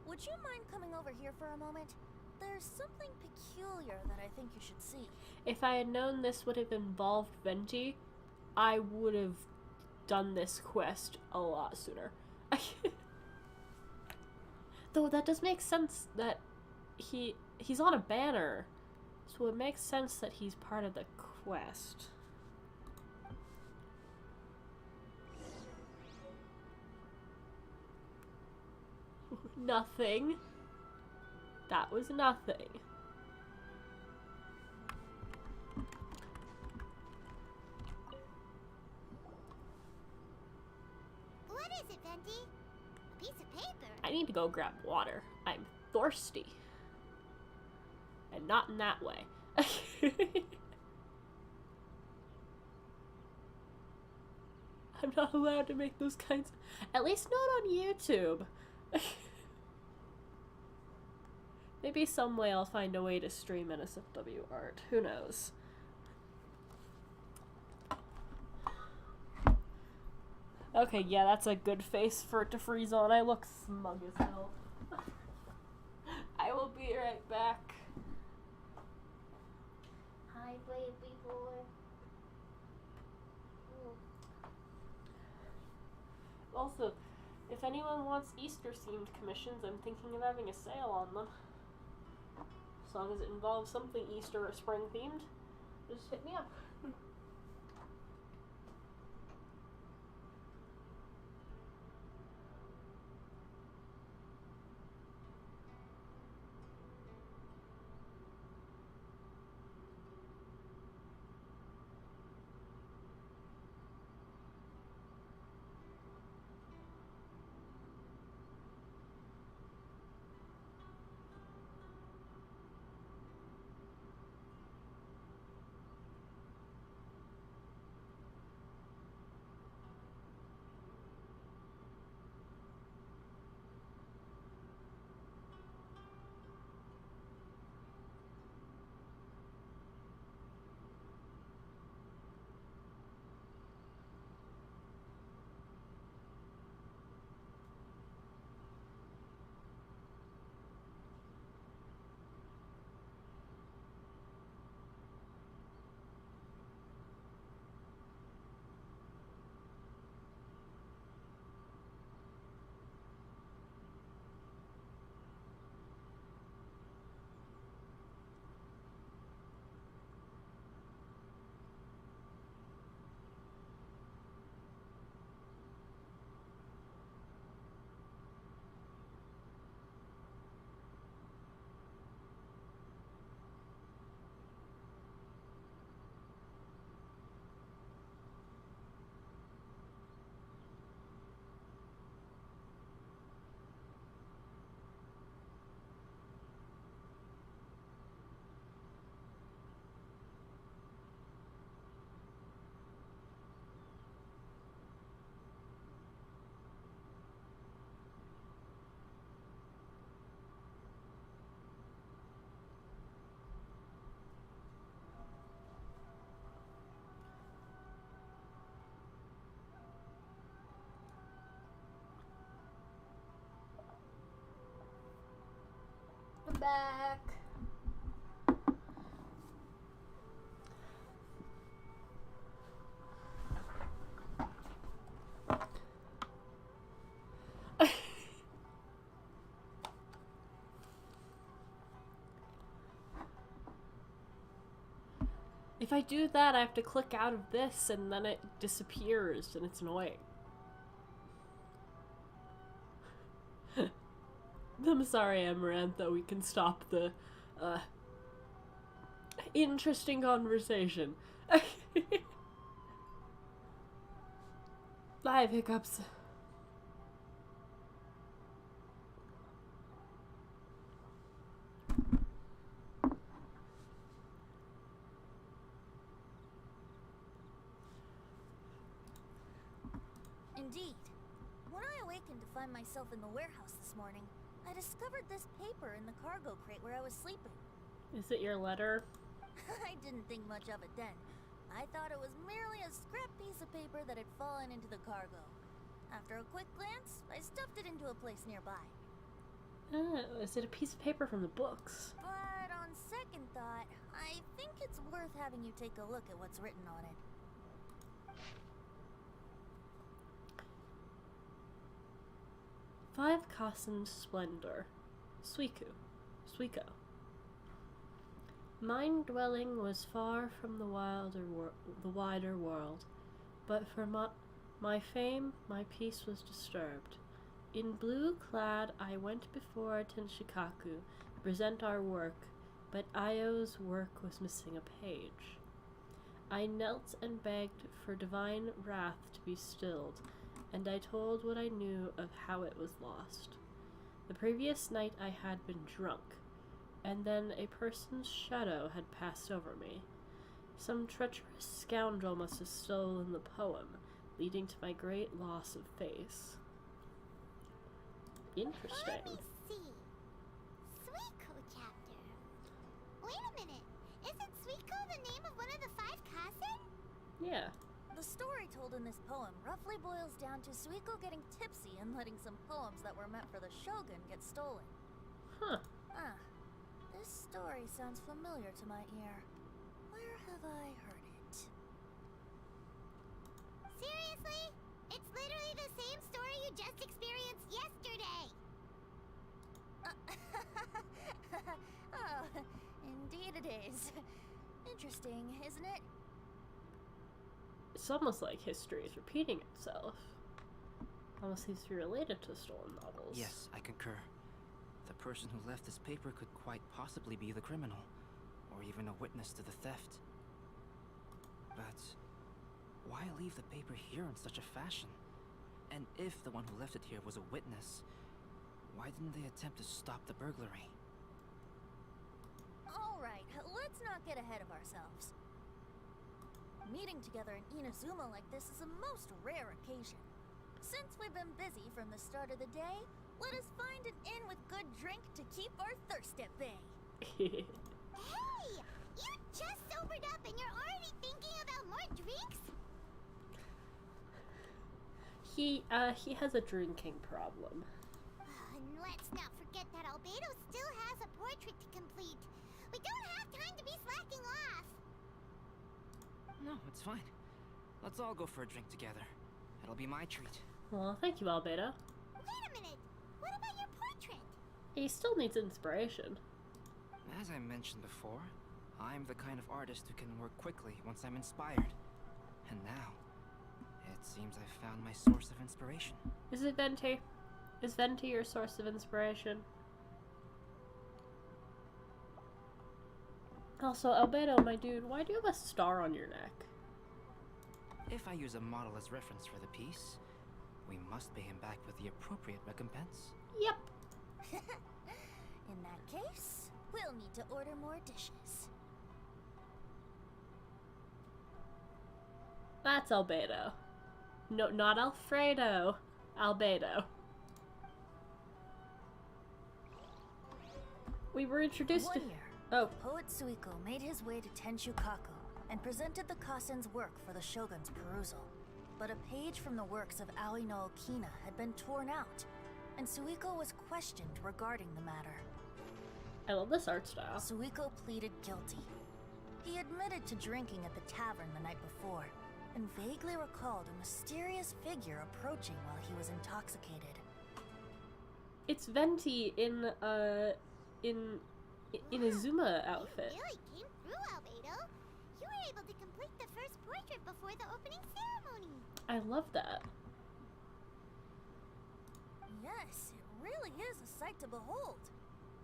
would you mind coming over here for a moment? There's something peculiar that I think you should see. If I had known this would have involved Venti, I would have done this quest a lot sooner. Though that does make sense that he's on a banner, so it makes sense that he's part of the quest. Nothing. That was nothing. What is it, Venti? A piece of paper? I need to go grab water. I'm thirsty. And not in that way. I'm not allowed to make those kinds. At least not on YouTube. Maybe some way I'll find a way to stream NSFW art. Who knows? Okay, yeah, that's a good face for it to freeze on. I look smug as hell. I will be right back. Hi, baby boy. Also, if anyone wants Easter-themed commissions, I'm thinking of having a sale on them. As long as it involves something Easter or spring-themed, just hit me up. back. If I do that, I have to click out of this and then it disappears and it's annoying. I'm sorry, Amarantha, we can stop the, interesting conversation. I have hiccups. Indeed. When I awakened to find myself in the warehouse this morning, I discovered this paper in the cargo crate where I was sleeping. Is it your letter? I didn't think much of it then. I thought it was merely a scrap piece of paper that had fallen into the cargo. After a quick glance, I stuffed it into a place nearby. Oh, is it a piece of paper from the books? But on second thought, I think it's worth having you take a look at what's written on it. Five Kassen Splendor. Suiko. Mine dwelling was far from the wider world, but for my fame, my peace was disturbed. In blue clad, I went before Tenshikaku to present our work, but Io's work was missing a page. I knelt and begged for divine wrath to be stilled, and I told what I knew of how it was lost. The previous night I had been drunk, and then a person's shadow had passed over me. Some treacherous scoundrel must have stolen the poem, leading to my great loss of face. Interesting. Let me see. Suiko chapter. Wait a minute. Isn't Suiko the name of one of the five Kassen? Yeah. The story told in this poem roughly boils down to Suiko getting tipsy and letting some poems that were meant for the shogun get stolen. Huh. Ah. This story sounds familiar to my ear. Where have I heard it? Seriously? It's literally the same story you just experienced yesterday! Oh, indeed it is. Interesting, isn't it? It's almost like history is repeating itself. Almost seems to be related to stolen novels. Yes, I concur. The person who left this paper could quite possibly be the criminal, or even a witness to the theft. But why leave the paper here in such a fashion? And if the one who left it here was a witness, why didn't they attempt to stop the burglary? Alright, let's not get ahead of ourselves. Meeting together in Inazuma like this is a most rare occasion. Since we've been busy from the start of the day, let us find an inn with good drink to keep our thirst at bay. Hey! You just sobered up and you're already thinking about more drinks? He has a drinking problem. And let's not forget that Albedo still has a portrait to complete. We don't have time to be slacking off. No, it's fine. Let's all go for a drink together. It'll be my treat. Well, thank you, Albedo. Wait a minute. What about your portrait? He still needs inspiration. As I mentioned before, I'm the kind of artist who can work quickly once I'm inspired. And now, it seems I've found my source of inspiration. Is it Venti? Is Venti your source of inspiration? Also, Albedo, my dude, why do you have a star on your neck? If I use a model as reference for the piece, we must pay him back with the appropriate recompense. Yep. In that case, we'll need to order more dishes. That's Albedo. No, not Alfredo. Albedo. We were introduced One to... year, Oh. poet Suiko made his way to Tenshukaku and presented the Kassen's work for the shogun's perusal. But a page from the works of Aoi no Okina had been torn out, and Suiko was questioned regarding the matter. I love this art style. Suiko pleaded guilty. He admitted to drinking at the tavern the night before, and vaguely recalled a mysterious figure approaching while he was intoxicated. It's Venti in a Zuma outfit. You really came through, Albedo. You were able to complete the first portrait before the opening ceremony. I love that. Yes, it really is a sight to behold.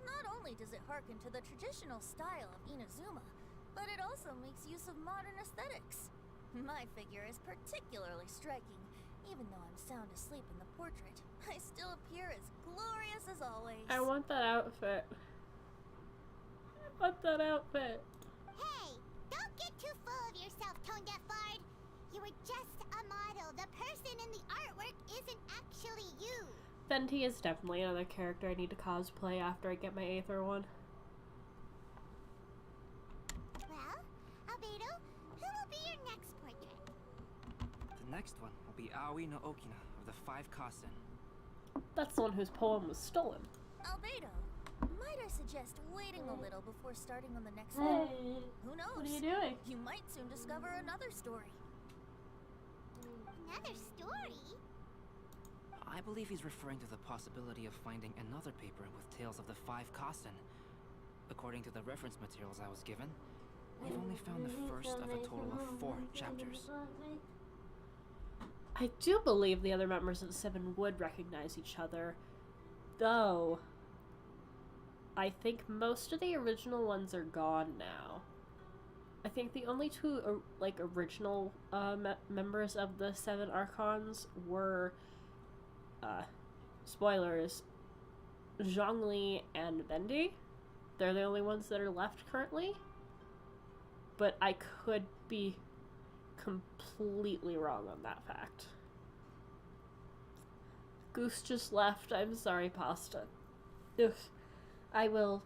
Not only does it harken to the traditional style of Inazuma, but it also makes use of modern aesthetics. My figure is particularly striking. Even though I'm sound asleep in the portrait, I still appear as glorious as always. I want that outfit. I want that outfit. Hey, don't get too full of yourself, Tone-Deaf Bard. You were just a model. The person in the artwork isn't actually you. Venti is definitely another character I need to cosplay after I get my Aether one. Well, Albedo, who will be your next portrait? The next one will be Aoi no Okina of the 5 Kasen. That's the one whose poem was stolen. Albedo, might I suggest waiting a little before starting on the next one? Who knows? What are you doing? You might soon discover another story. Another story? I believe he's referring to the possibility of finding another paper with tales of the 5 Kasen. According to the reference materials I was given, we've only found the first of a total of 4 chapters. I do believe the other members of the 7 would recognize each other, though I think most of the original ones are gone now. I think the only 2 original members of the 7 Archons were spoilers, Zhongli and Vendi. They're the only ones that are left currently, but I could be completely wrong on that fact. Goose just left. I'm sorry, Pasta. Ugh. I will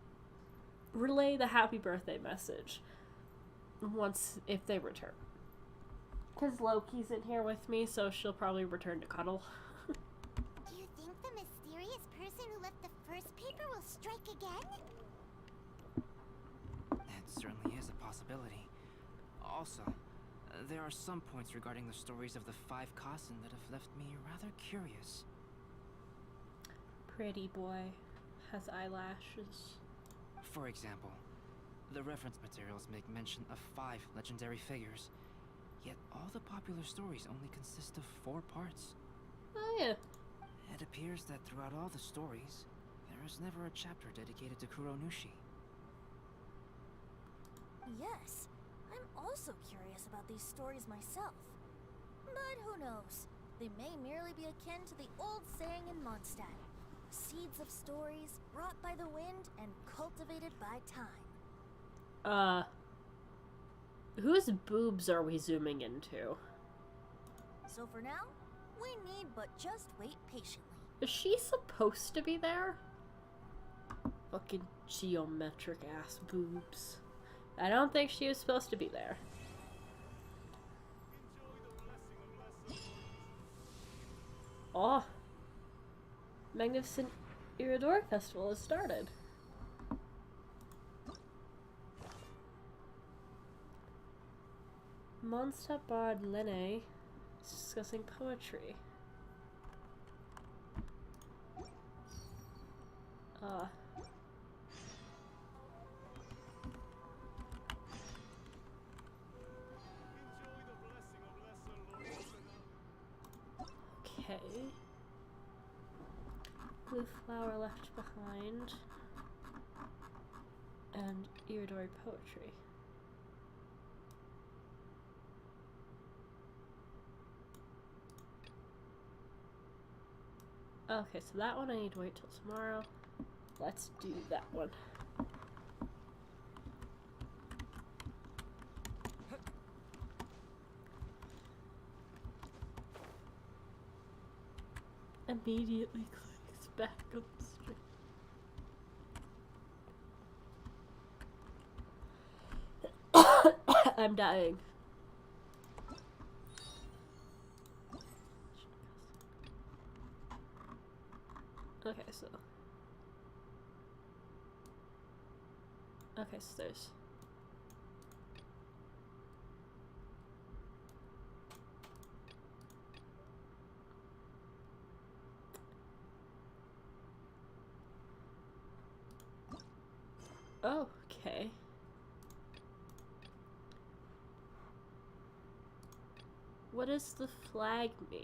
relay the happy birthday message if they return. Because Loki's in here with me, so she'll probably return to cuddle. Do you think the mysterious person who left the first paper will strike again? It certainly is a possibility. Also, there are some points regarding the stories of the 5 Kasen that have left me rather curious. Pretty boy. Has eyelashes. For example, the reference materials make mention of 5 legendary figures, yet all the popular stories only consist of 4 parts. Oh yeah. It appears that throughout all the stories, there is never a chapter dedicated to Kuronushi. Yes, I'm also curious about these stories myself. But who knows? They may merely be akin to the old saying in Mondstadt. Seeds of stories brought by the wind and cultivated by time. Whose boobs are we zooming into? So for now, we need but just wait patiently. Is she supposed to be there? Fucking geometric ass boobs. I don't think she was supposed to be there. Oh. Magnificent Iridori Festival has started. Mondstadt Bard Lene is discussing poetry. Okay. Blue flower left behind. And Iridori poetry. Okay, so that one I need to wait till tomorrow. Let's do that one. Immediately clicks back on the stream. I'm dying. Okay, so nice. There's... Okay. What does the flag mean?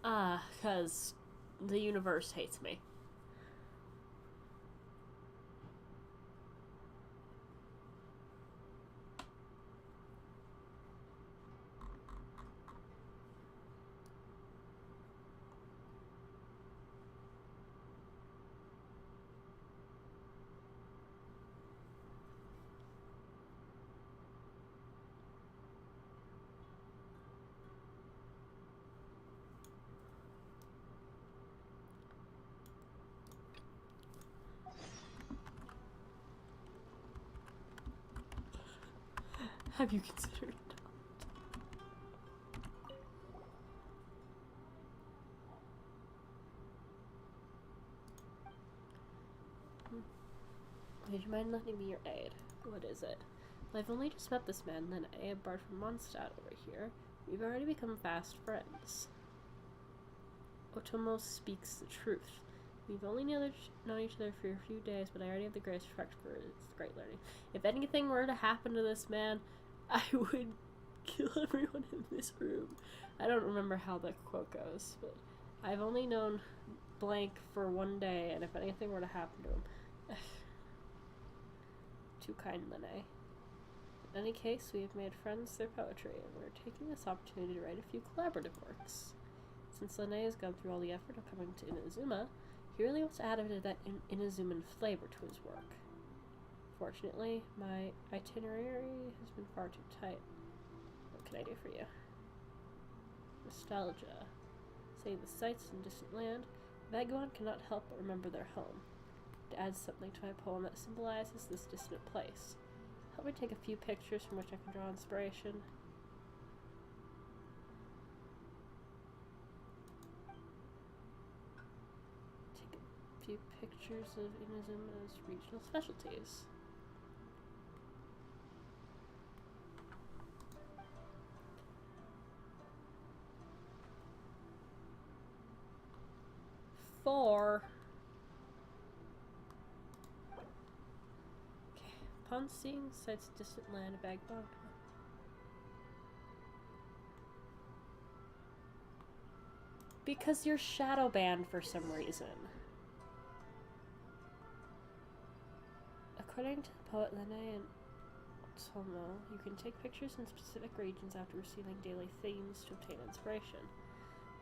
Ah, because the universe hates me. Have you considered Would you mind letting me your aid? What is it? Well, I've only just met this man, then a bard from Mondstadt over here. We've already become fast friends. Otomo speaks the truth. We've only known each other for a few days, but I already have the greatest respect for his great learning. If anything were to happen to this man, I would kill everyone in this room. I don't remember how the quote goes, but I've only known blank for one day, and if anything were to happen to him... Too kind, Lene. In any case, we have made friends through poetry, and we're taking this opportunity to write a few collaborative works. Since Lene has gone through all the effort of coming to Inazuma, he really wants to add a bit of that Inazuman flavor to his work. Fortunately, my itinerary has been far too tight. What can I do for you? Nostalgia. Say the sights in distant land, Vagabond cannot help but remember their home. To add something to my poem that symbolizes this distant place. Help me take a few pictures from which I can draw inspiration. Take a few pictures of Inazuma's regional specialties. Four. Okay. Upon seeing sights of distant land, a vagabond. Because you're shadow banned for some reason. According to the poet Lene and Otomo, you can take pictures in specific regions after receiving daily themes to obtain inspiration.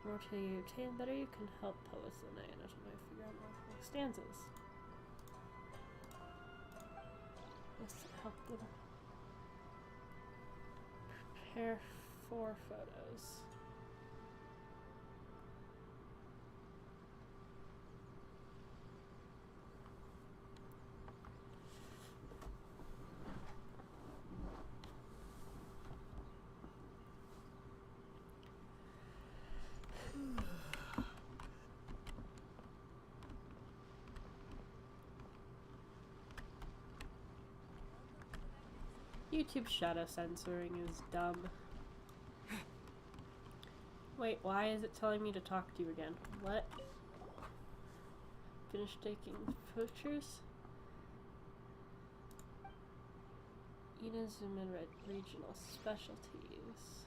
The more you obtain, better you can help poets Lene and Otomo figure out more stanzas. Let's help them prepare 4 photos. YouTube shadow censoring is dumb. Wait, why is it telling me to talk to you again? What? Finish taking pictures? Inazuma regional specialties.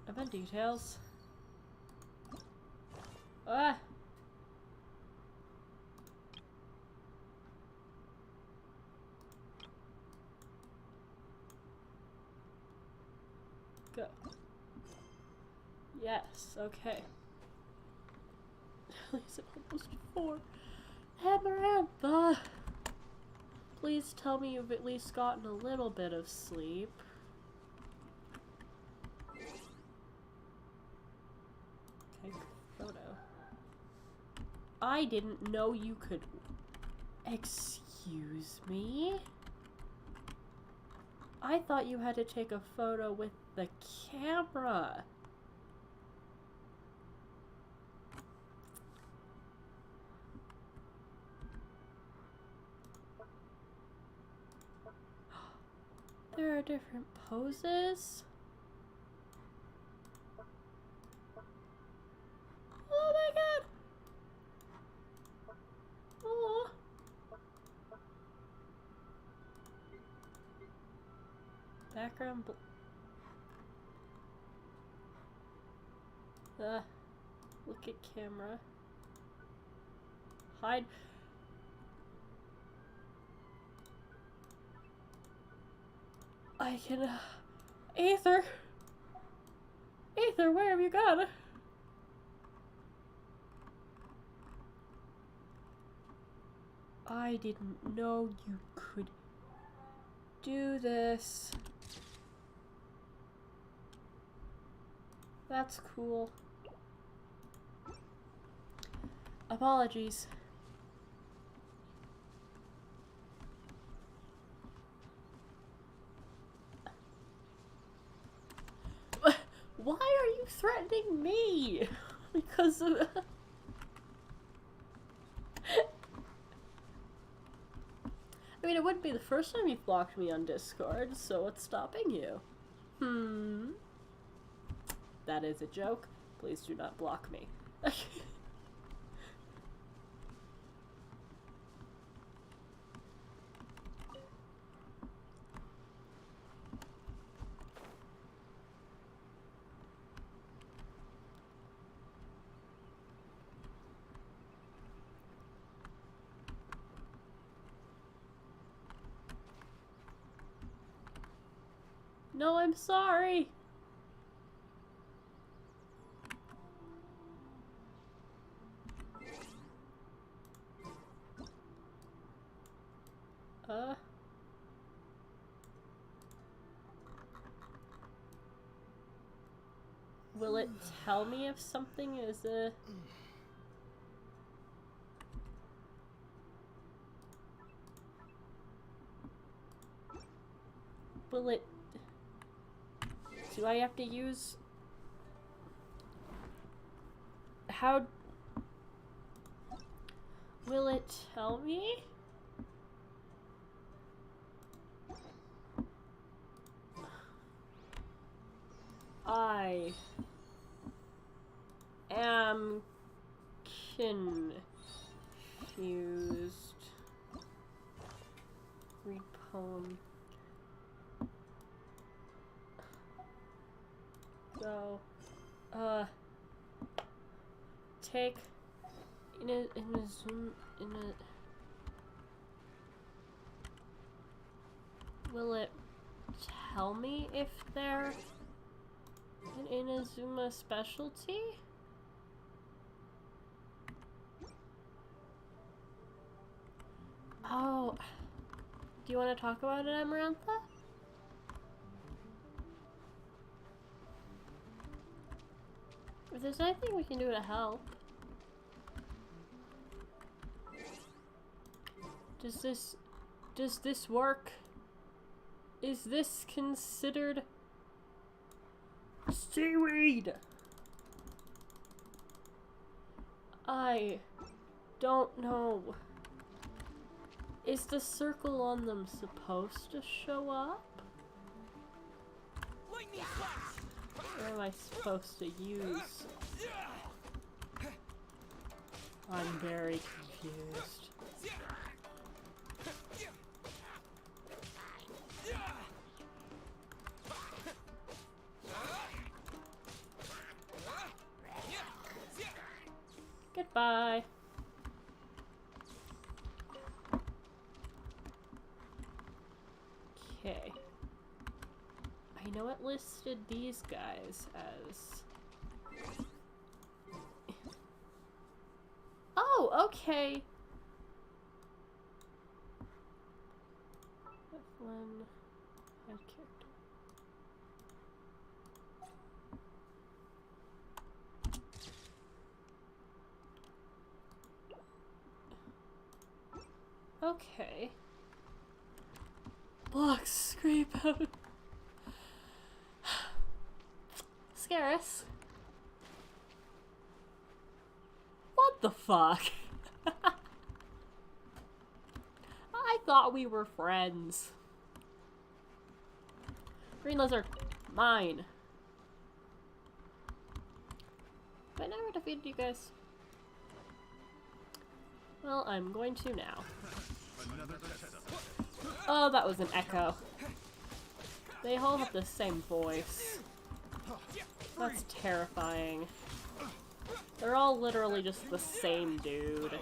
Event details. Ah! Go. Yes, okay. Is it almost 4? Amarantha! Please tell me you've at least gotten a little bit of sleep. Okay, photo. I didn't know you could Excuse me? I thought you had to take a photo with the camera. There are different poses. Oh my god! Oh. Background look at camera. Hide. I can, Aether! Aether, where have you gone? I didn't know you could do this. That's cool. Apologies. Why are you threatening me? Because of... I mean, it wouldn't be the first time you've blocked me on Discord, so what's stopping you? That is a joke. Please do not block me. No, I'm sorry. Will it tell me if something is a... Will it... Do I have to use... How... Will it tell me? I am confused. Read poem. Go. Take in a zoom in a. Will it tell me if they're an Inazuma specialty? Oh, do you want to talk about it, Amarantha? If there's anything we can do to help. Does this work? Is this considered seaweed? I don't know. Is the circle on them supposed to show up? What am I supposed to use? I'm very confused. Goodbye. Okay. I know it listed these guys as... Oh, okay. F1 head character. Okay. Blocks scrape out. Scarce. What the fuck? I thought we were friends. Green lizard. Mine. Have I never defeated you guys? Well, I'm going to now. Oh, that was an echo. They all have the same voice. That's terrifying. They're all literally just the same dude.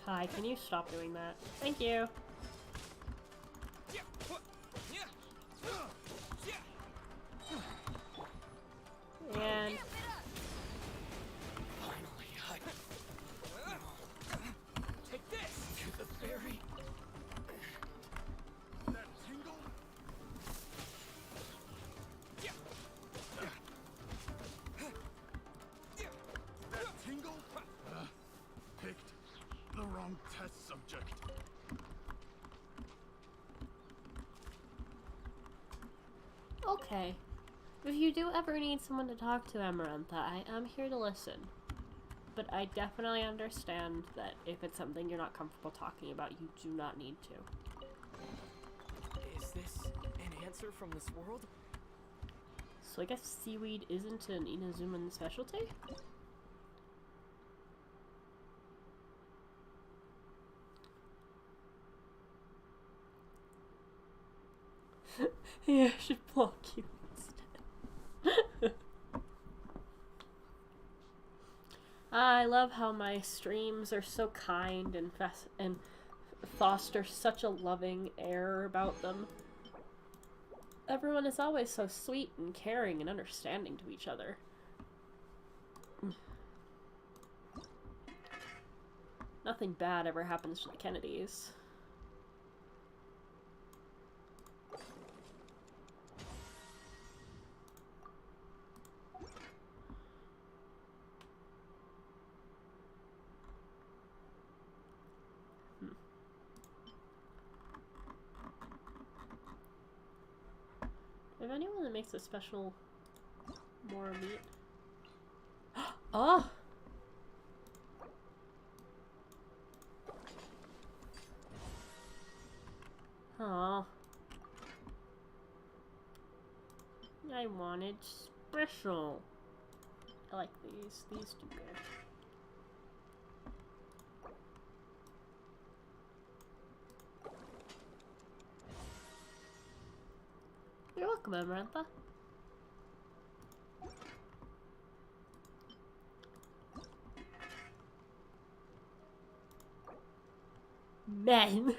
Hi, can you stop doing that? Thank you. And Take this to the fairy. That tingle. That tingle. Picked the wrong test subject. okay. If you do ever need someone to talk to, Amarantha, I am here to listen. But I definitely understand that if it's something you're not comfortable talking about, you do not need to. Is this an answer from this world? So I guess seaweed isn't an Inazuman specialty? Yeah, I should block you instead. I love how my streams are so kind and foster such a loving air about them. Everyone is always so sweet and caring and understanding to each other. Nothing bad ever happens to the Kennedys. If anyone that makes a special more meat. Oh! Aw. I wanted special. I like these. These do good. You're welcome, Amarantha. Men.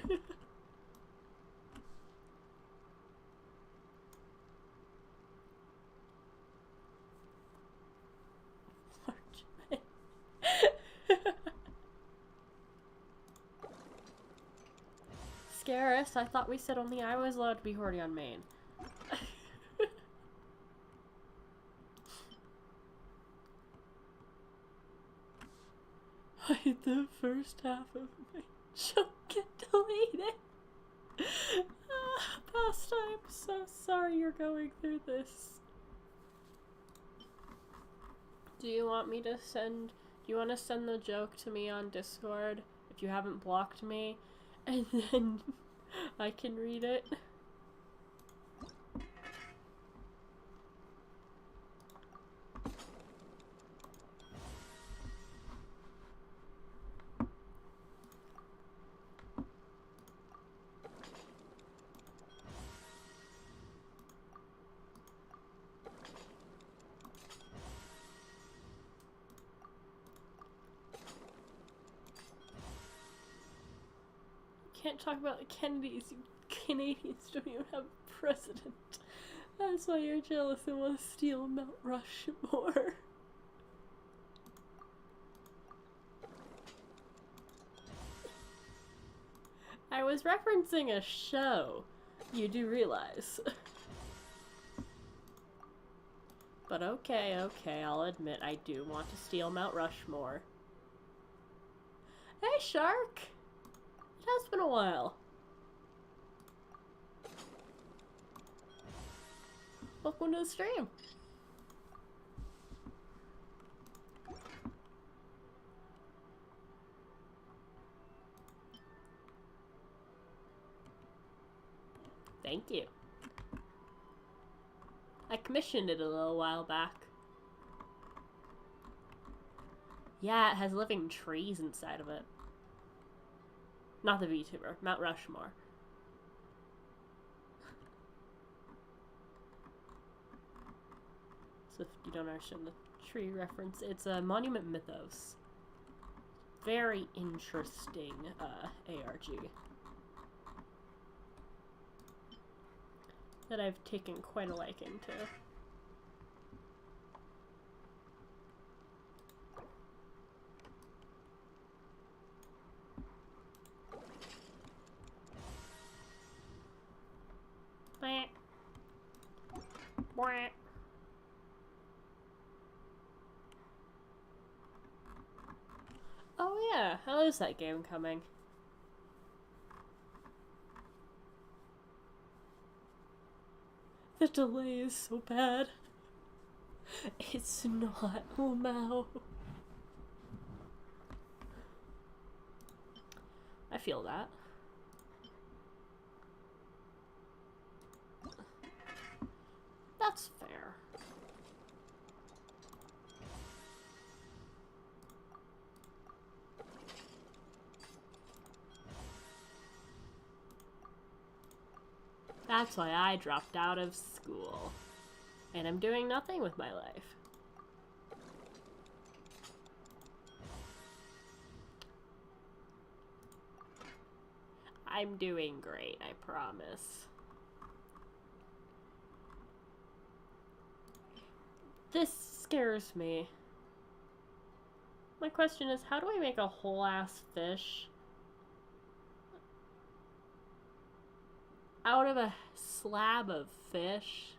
Scarce, I thought we said only I was allowed to be horny on main. Why the first half of my show get deleted? Past, I'm so sorry you're going through this. Do you want me to send... Do you want to send the joke to me on Discord if you haven't blocked me? And then I can read it. Can't talk about the Kennedys, you Canadians don't even have a president. That's why you're jealous and want to steal Mount Rushmore. I was referencing a show. You do realize. But okay, I'll admit I do want to steal Mount Rushmore. Hey, Shark! It has been a while. Welcome to the stream. Thank you. I commissioned it a little while back. Yeah, it has living trees inside of it. Not the VTuber, Mount Rushmore. So if you don't understand the tree reference, it's a Monument Mythos. Very interesting ARG. That I've taken quite a liking to. Oh yeah, how is that game coming? The delay is so bad. It's not. Oh no. I feel that. That's fair. That's why I dropped out of school. And I'm doing nothing with my life. I'm doing great, I promise. This scares me. My question is, how do I make a whole ass fish out of a slab of fish?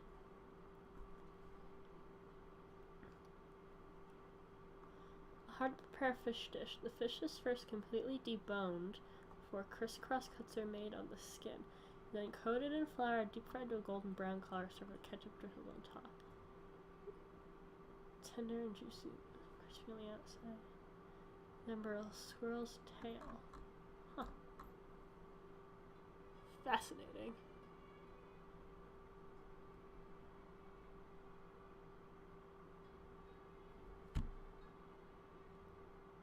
How to prepare a fish dish. The fish is first completely deboned before crisscross cuts are made on the skin. Then coated in flour, deep fried to a golden brown color, served with ketchup drizzled on top. Tender and juicy, crispy on the outside. Remember a squirrel's tail. Huh. Fascinating.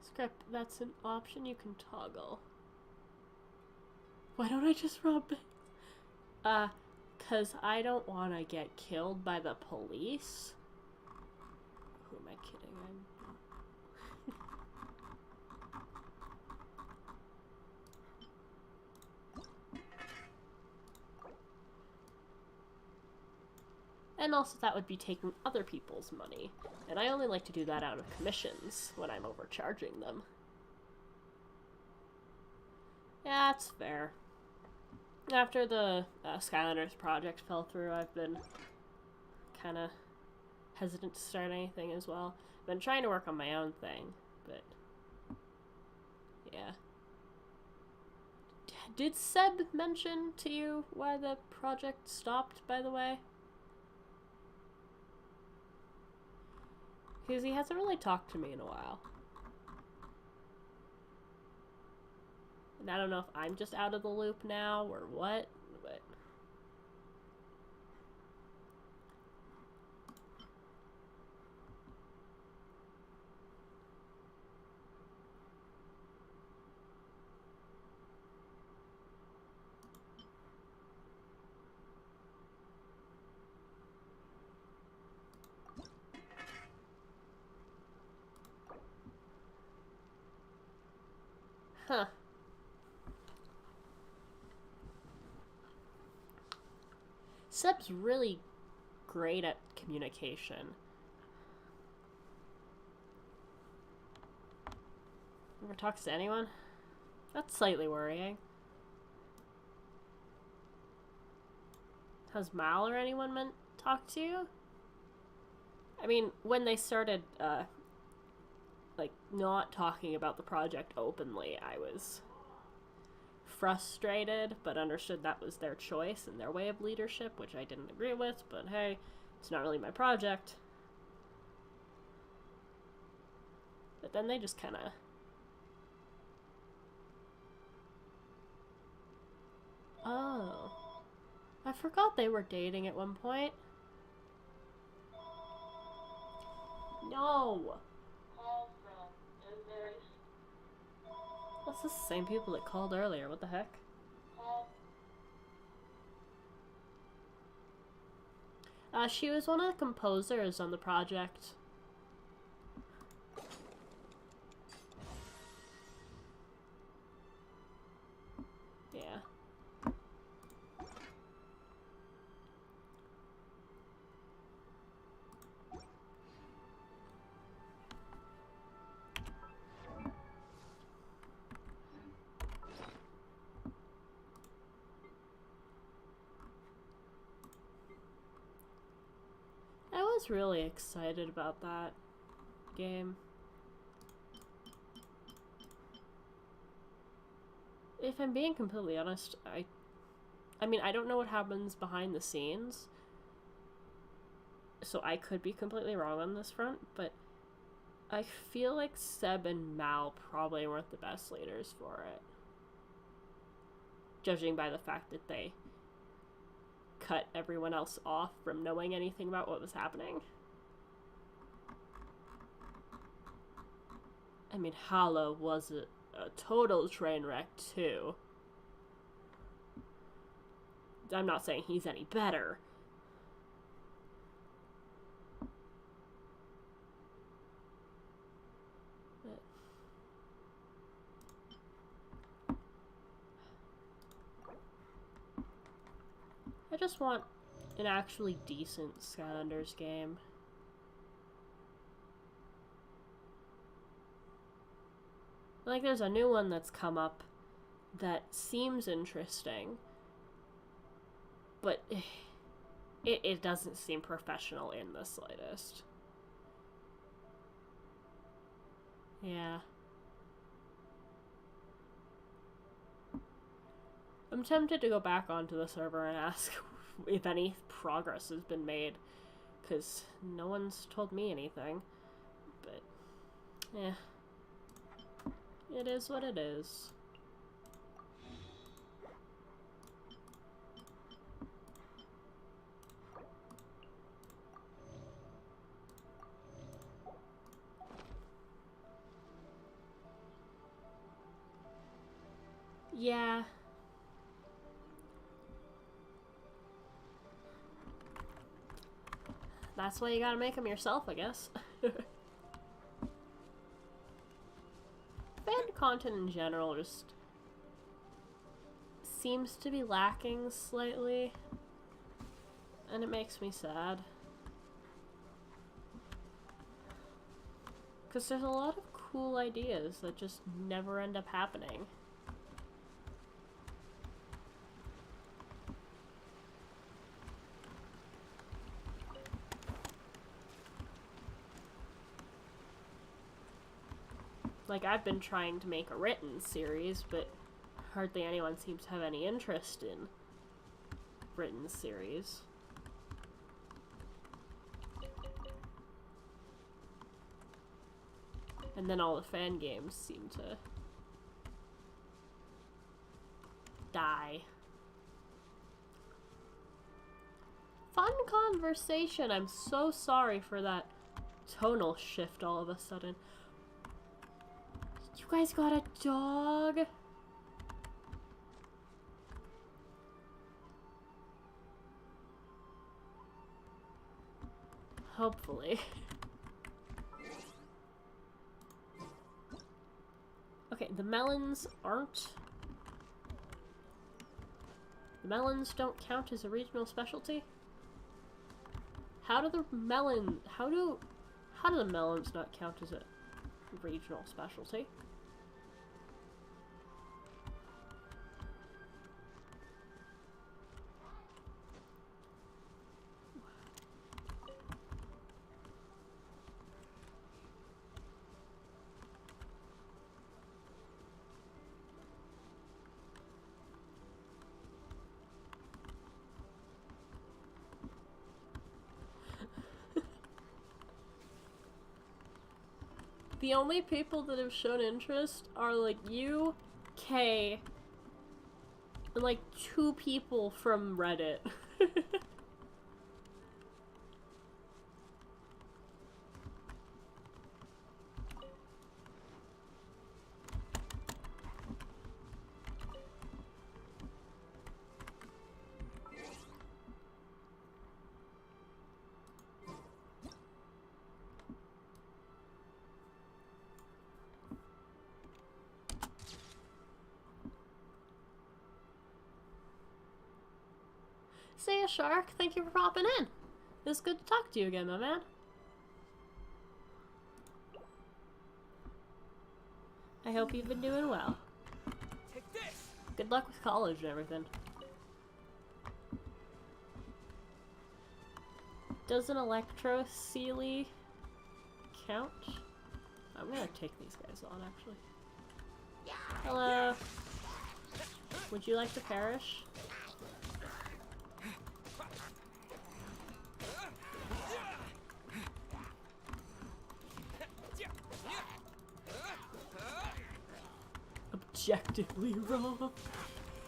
Script, that's an option you can toggle. Why don't I just rob banks? Cause I don't want to get killed by the police. Who am I kidding? And also that would be taking other people's money. And I only like to do that out of commissions when I'm overcharging them. Yeah, that's fair. After the Skylanders project fell through, I've been kind of hesitant to start anything as well. I've been trying to work on my own thing, but yeah. Did Seb mention to you why the project stopped, by the way? Because he hasn't really talked to me in a while. And I don't know if I'm just out of the loop now or what, but... Huh. Seb's really great at communication. Never talks to anyone? That's slightly worrying. Has Mal or anyone talked to you? I mean, when they started, like, not talking about the project openly, I was frustrated, but understood that was their choice and their way of leadership, which I didn't agree with, but hey, it's not really my project. But then they just kind of... Oh. I forgot they were dating at one point. No! That's the same people that called earlier, what the heck? She was one of the composers on the project. Yeah. I was really excited about that game. If I'm being completely honest, I mean, I don't know what happens behind the scenes, so I could be completely wrong on this front, but I feel like Seb and Mal probably weren't the best leaders for it. Judging by the fact that they cut everyone else off from knowing anything about what was happening. I mean, Hollow was a total train wreck too. I'm not saying he's any better. I just want an actually decent Skylanders game. Like, there's a new one that's come up that seems interesting, but it doesn't seem professional in the slightest. Yeah. I'm tempted to go back onto the server and ask if any progress has been made, because no one's told me anything. But, yeah. It is what it is. Yeah. That's why you gotta make them yourself, I guess. Fan content in general just seems to be lacking slightly, and it makes me sad. Because there's a lot of cool ideas that just never end up happening. Like, I've been trying to make a written series, but hardly anyone seems to have any interest in written series. And then all the fan games seem to die. Fun conversation. I'm so sorry for that tonal shift all of a sudden. You guys got a dog? Hopefully. Okay, the melons aren't... The melons don't count as a regional specialty? How do the melons not count as a regional specialty? The only people that have shown interest are like you, Kay, and like 2 people from Reddit. Say a shark, thank you for popping in. It was good to talk to you again, my man. I hope you've been doing well. Take this. Good luck with college and everything. Does an electrosealy count? I'm gonna take these guys on, actually. Hello. Would you like to perish? Objectively wrong.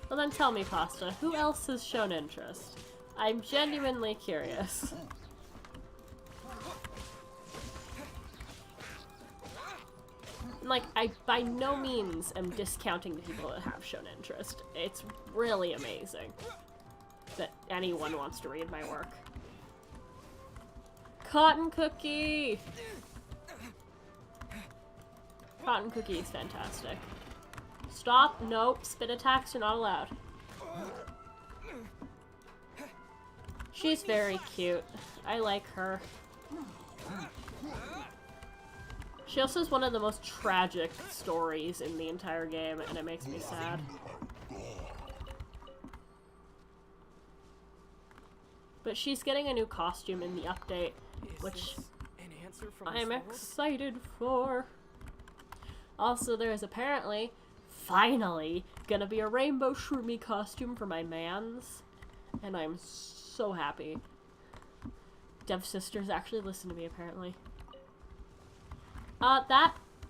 Well then tell me, Pasta, who else has shown interest? I'm genuinely curious. Like, I by no means am discounting the people that have shown interest. It's really amazing that anyone wants to read my work. Cotton Cookie! Cotton Cookie is fantastic. Stop. Nope. Spit attacks are not allowed. She's very cute. I like her. She also has one of the most tragic stories in the entire game, and it makes me sad. But she's getting a new costume in the update, which I'm excited for. Also, there's apparently, finally, gonna be a rainbow shroomy costume for my mans, and I'm so happy. Dev Sisters actually listen to me, apparently.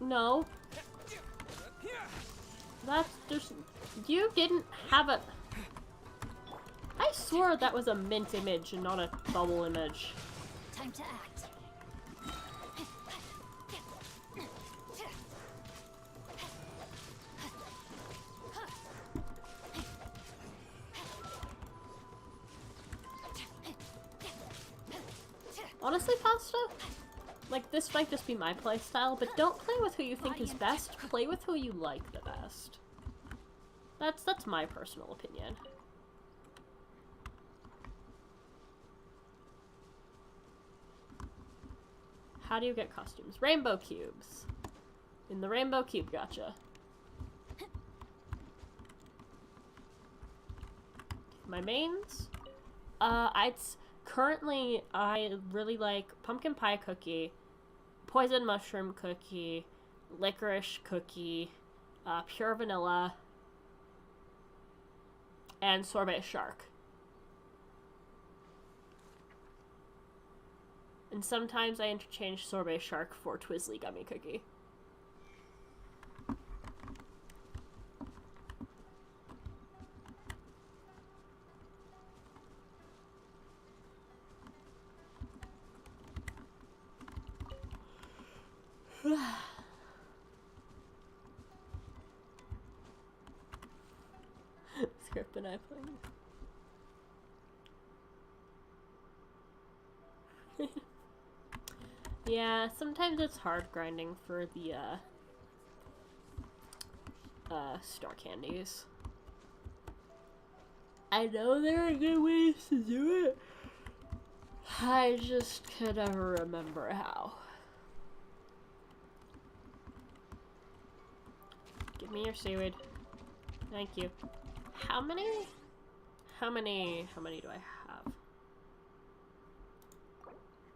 No. That's just, you didn't have a, I swore that was a mint image and not a bubble image. Time to act. Honestly, Pasta, like, this might just be my playstyle, but don't play with who you think is best, play with who you like the best. That's my personal opinion. How do you get costumes? Rainbow cubes. In the rainbow cube, gotcha. My mains? Currently, I really like pumpkin pie cookie, poison mushroom cookie, licorice cookie, pure vanilla, and sorbet shark. And sometimes I interchange sorbet shark for Twizzly gummy cookie. Script and I playing. Yeah, sometimes it's hard grinding for the star candies. I know there are good ways to do it. I just could never remember how. Give me your seaweed. Thank you. How many do I have?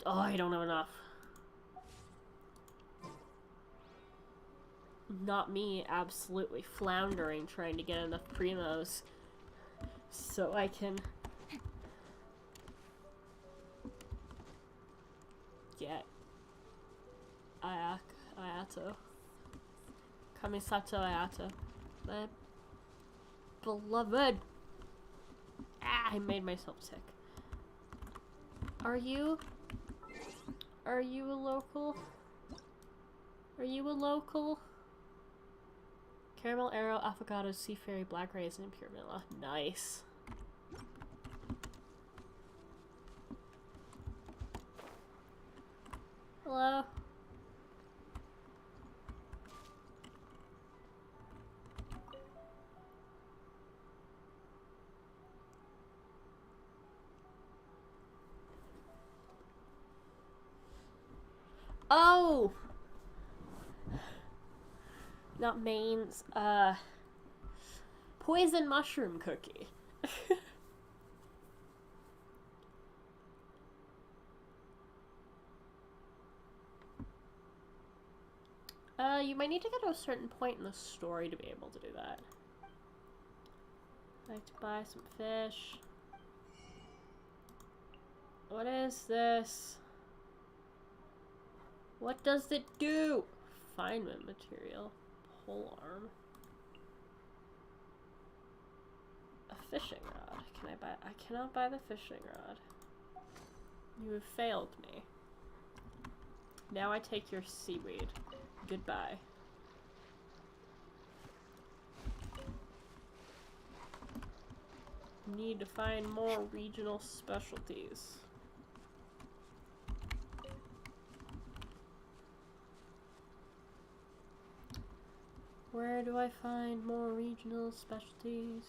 Oh, I don't have enough. Not me absolutely floundering trying to get enough primos so I can get Ayato. Kamisato Ayato. My beloved. Ah, I made myself sick. Are you a local? Are you a local? Caramel arrow, affogato, sea fairy, black raisin, and pure vanilla. Nice. Hello? Oh! Not mains, poison mushroom cookie. You might need to get to a certain point in the story to be able to do that. I'd like to buy some fish. What is this? What does it do? Refinement material. Pole arm. A fishing rod. Can I buy? I cannot buy the fishing rod. You have failed me. Now I take your seaweed. Goodbye. Need to find more regional specialties. Where do I find more regional specialties?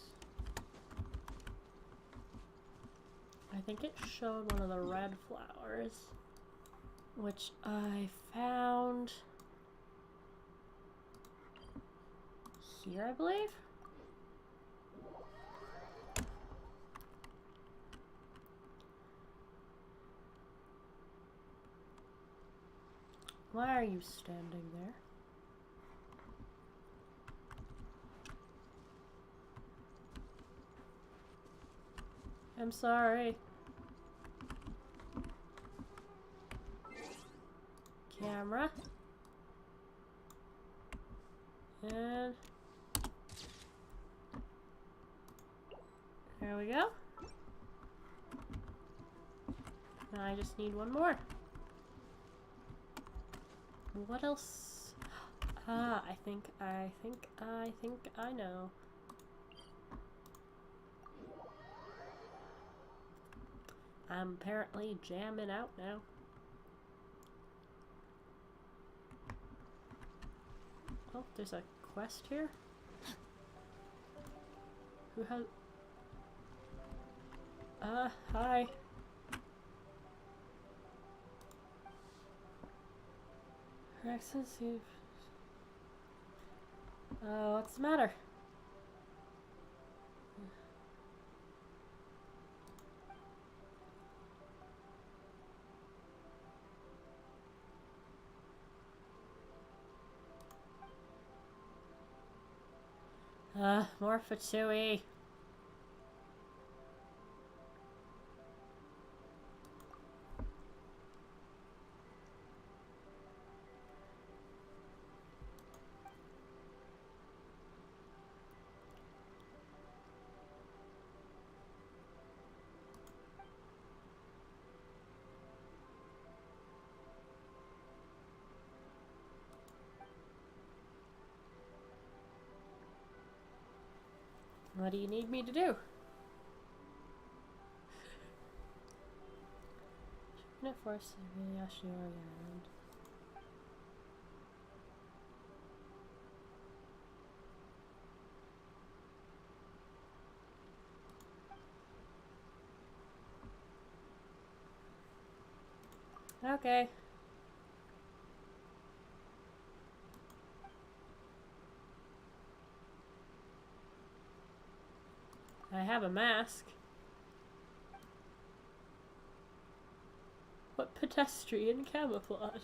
I think it showed one of the red flowers, which I found here, I believe. Why are you standing there? I'm sorry. Camera. And there we go. Now I just need one more. What else? Ah, I think I know. I'm apparently jamming out now. Oh, there's a quest here. Who has... hi. Her Excellency... what's the matter? More Fatui. What do you need me to do? Shipment force in Yashiori Island. Okay. I have a mask. What pedestrian camouflage?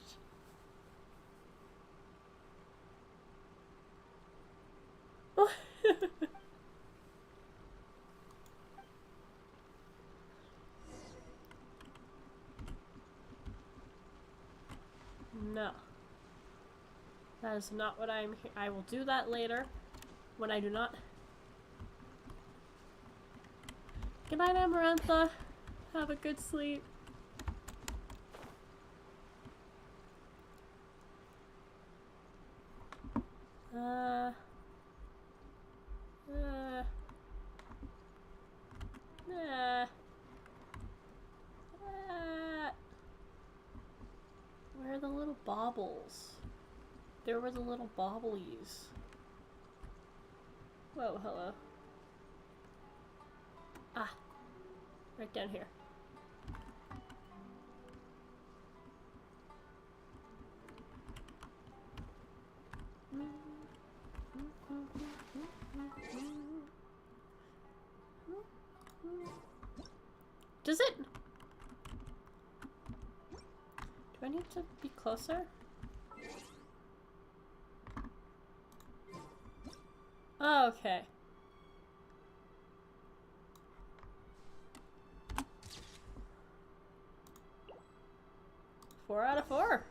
No. That is not what I'm here. I will do that later when I do not. Good night, Amarantha. Have a good sleep. Where are the little baubles? There were the little baublies. Whoa, hello. Ah, right down here. Does it? Do I need to be closer? Oh, okay. Four out of 4.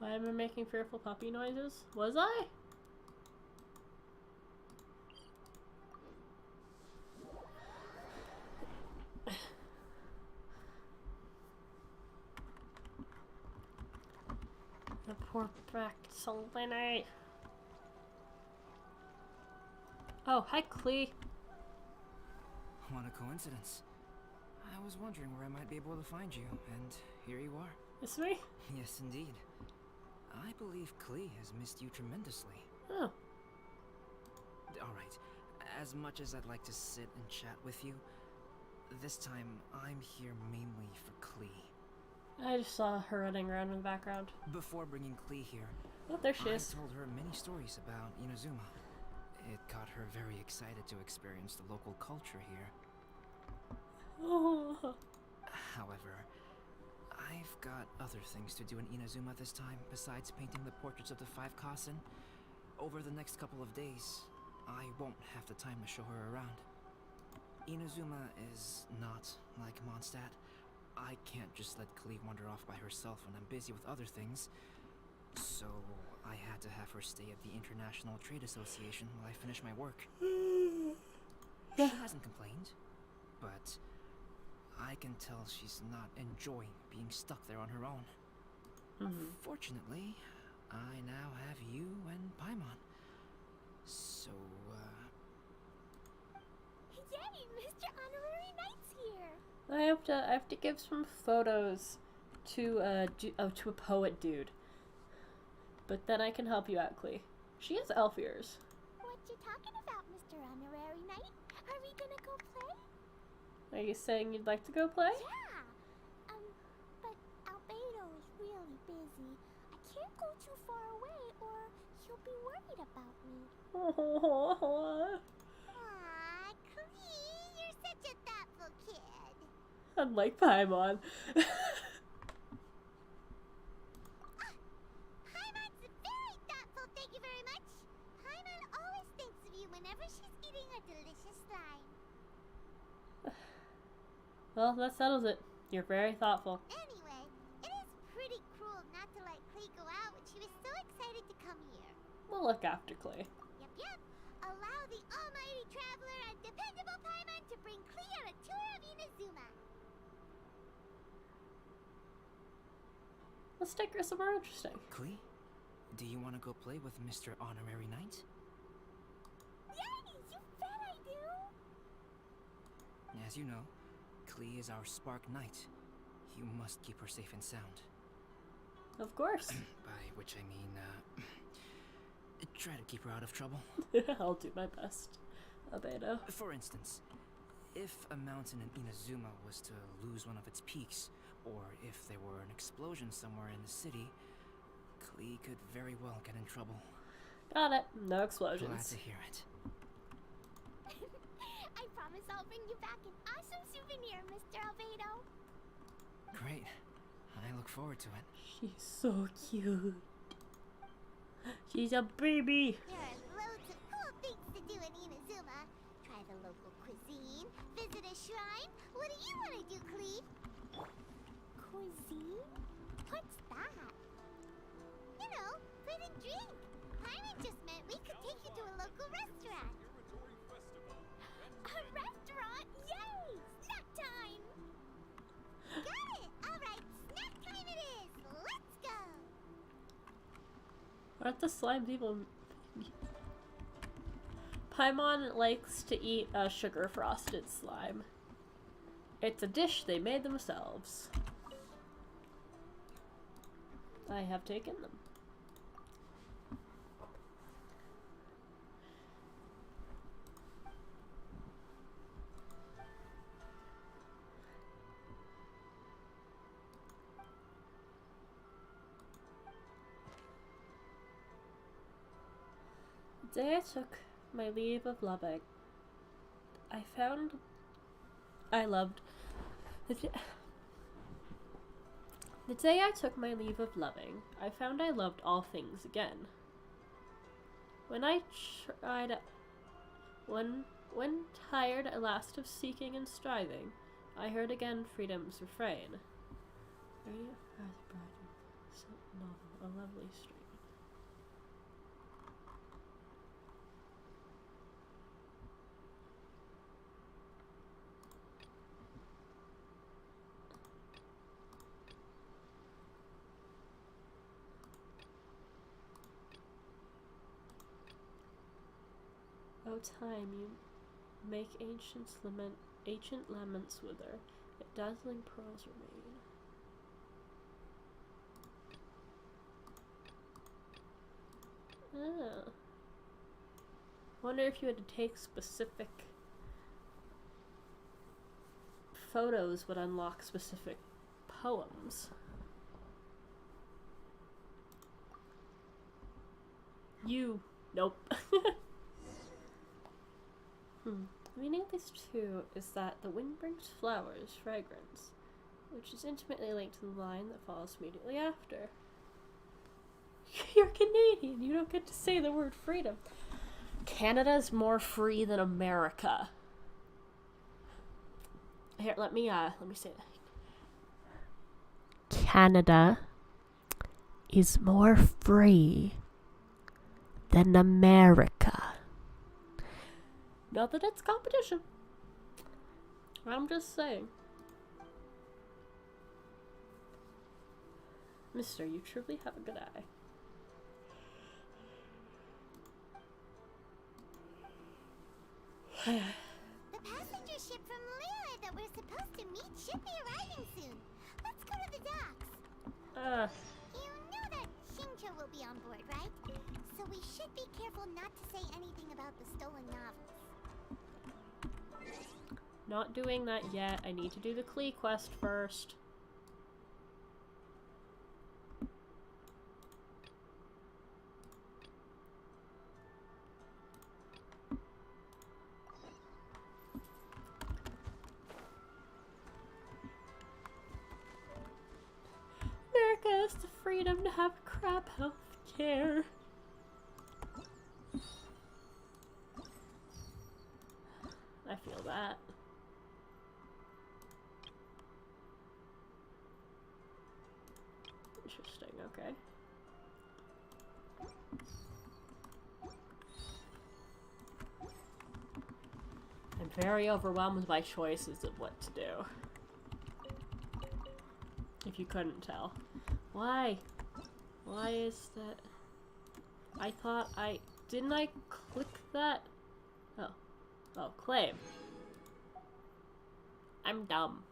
Why am I making fearful puppy noises? Was I? The poor back Selene. Oh, hi, Clee. What a coincidence. I was wondering where I might be able to find you, and here you are. It's me? Yes, indeed. I believe Clee has missed you tremendously. Oh. Alright, as much as I'd like to sit and chat with you, this time I'm here mainly for Clee. I just saw her running around in the background. Before bringing Clee here, oh, there she is. I told her many stories about Inazuma. It got her very excited to experience the local culture here. Oh. However, I've got other things to do in Inazuma this time, besides painting the portraits of the 5 Kasen. Over the next couple of days, I won't have the time to show her around. Inazuma is not like Mondstadt. I can't just let Clee wander off by herself when I'm busy with other things. So I had to have her stay at the International Trade Association while I finish my work. She hasn't complained, but I can tell she's not enjoying being stuck there on her own. Fortunately, I now have you and Paimon. So, Yay, Mr. Honorary Knight's here! I have to give some photos to a poet dude. But then I can help you out, Clee. She has elf ears. What you talking about, Mr. Honorary Knight? Are we gonna go play? Are you saying you'd like to go play? Yeah! But Albedo is really busy. I can't go too far away or he'll be worried about me. Aww, Clee, you're such a thoughtful kid. Unlike Paimon. Paimon's very thoughtful, thank you very much. Paimon always thinks of you whenever she's eating a delicious slime. Well, that settles it. You're very thoughtful. Anyway, it is pretty cruel not to let Clee go out when she was so excited to come here. We'll look after Clee. Yep. Allow the almighty traveler and dependable Paimon to bring Clee on a tour of Inazuma. Let's take her somewhere interesting. Clee, do you want to go play with Mr. Honorary Knight? Yay! You bet I do! As you know, Clee is our Spark Knight. You must keep her safe and sound. Of course. By which I mean, try to keep her out of trouble. I'll do my best, Albedo. For instance, if a mountain in Inazuma was to lose one of its peaks, or if there were an explosion somewhere in the city, Clee could very well get in trouble. Got it. No explosions. Glad to hear it. I promise I'll bring you back an awesome souvenir, Mr. Albedo. Great. I look forward to it. She's so cute. She's a baby. There are loads of cool things to do in Inazuma. Try the local cuisine, visit a shrine. What do you want to do, Clee? cuisine? What's that? You know, food and drink. Paimon just meant we could take you to a local restaurant. A restaurant? Yay! Snack time! Got it! Alright, snack time it is! Let's go! Aren't the slime people... Paimon likes to eat a sugar-frosted slime. It's a dish they made themselves. I have taken them. The day I took my leave of loving, I found I loved the day I took my leave of loving, I found I loved all things again. When tired at last of seeking and striving, I heard again freedom's refrain. A lovely stream. O time, you make ancient laments wither, yet dazzling pearls remain. Ah. Wonder if you had to take specific photos would unlock specific poems. Nope. The meaning of these two is that the wind brings flowers, fragrance, which is intimately linked to the line that follows immediately after. You're Canadian, you don't get to say the word freedom. Canada's more free than America. Here, let me say that. Canada is more free than America. Not that it's competition. I'm just saying. Mister, you truly have a good eye. The passenger ship from Lyra that we're supposed to meet should be arriving soon. Let's go to the docks. You know that Shinjo will be on board, right? So we should be careful not to say anything about the stolen novels. Not doing that yet. I need to do the Klee quest first. America has the freedom to have crap health care. I feel that. Interesting, okay. I'm very overwhelmed with my choices of what to do. If you couldn't tell. Why? Why is that? I thought didn't I click that? Oh, claim. I'm dumb.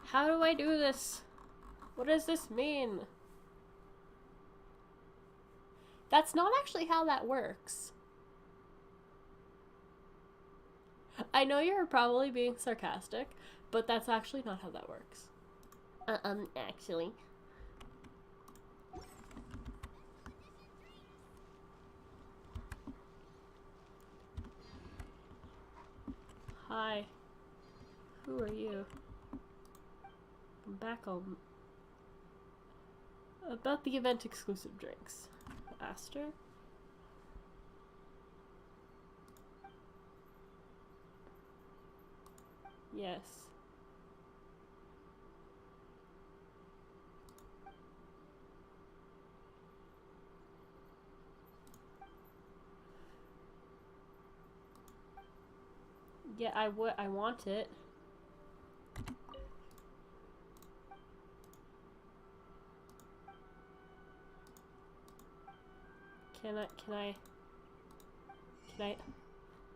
How do I do this? What does this mean? That's not actually how that works. I know you're probably being sarcastic, but that's actually not how that works. Actually. Hi. Who are you? I'm back home. About the event exclusive drinks. Aster? Yes. Yeah, I want it. Can I?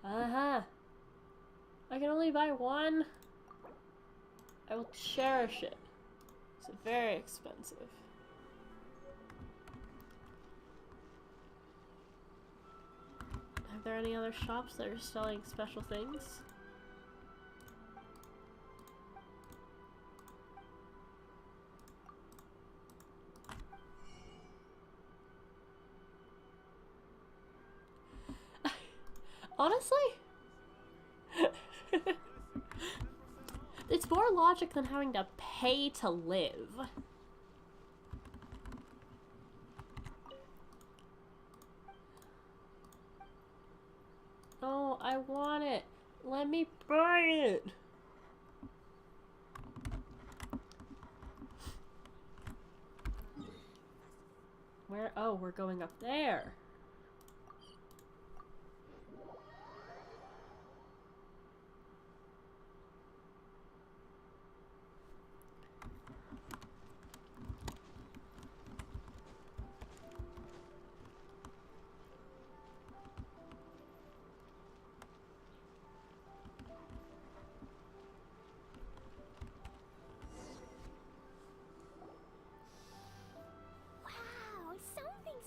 Uh-huh. I can only buy one. I will cherish it. It's very expensive. Are there any other shops that are selling special things? Honestly? It's more logic than having to pay to live. Oh, I want it. Let me buy it. Where? Oh, we're going up there.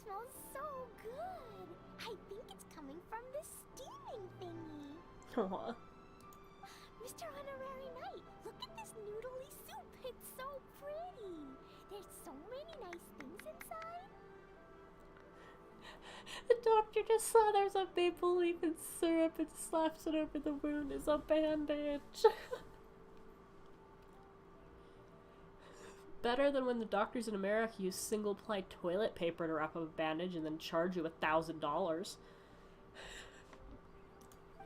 Smells so good. I think it's coming from the steaming thingy. Aww. Mr. Honorary Knight, look at this noodly soup. It's so pretty. There's so many nice things inside. The doctor just saw there's a maple leaf and syrup and slaps it over the wound as a bandage. Better than when the doctors in America use single-ply toilet paper to wrap up a bandage and then charge you $1,000.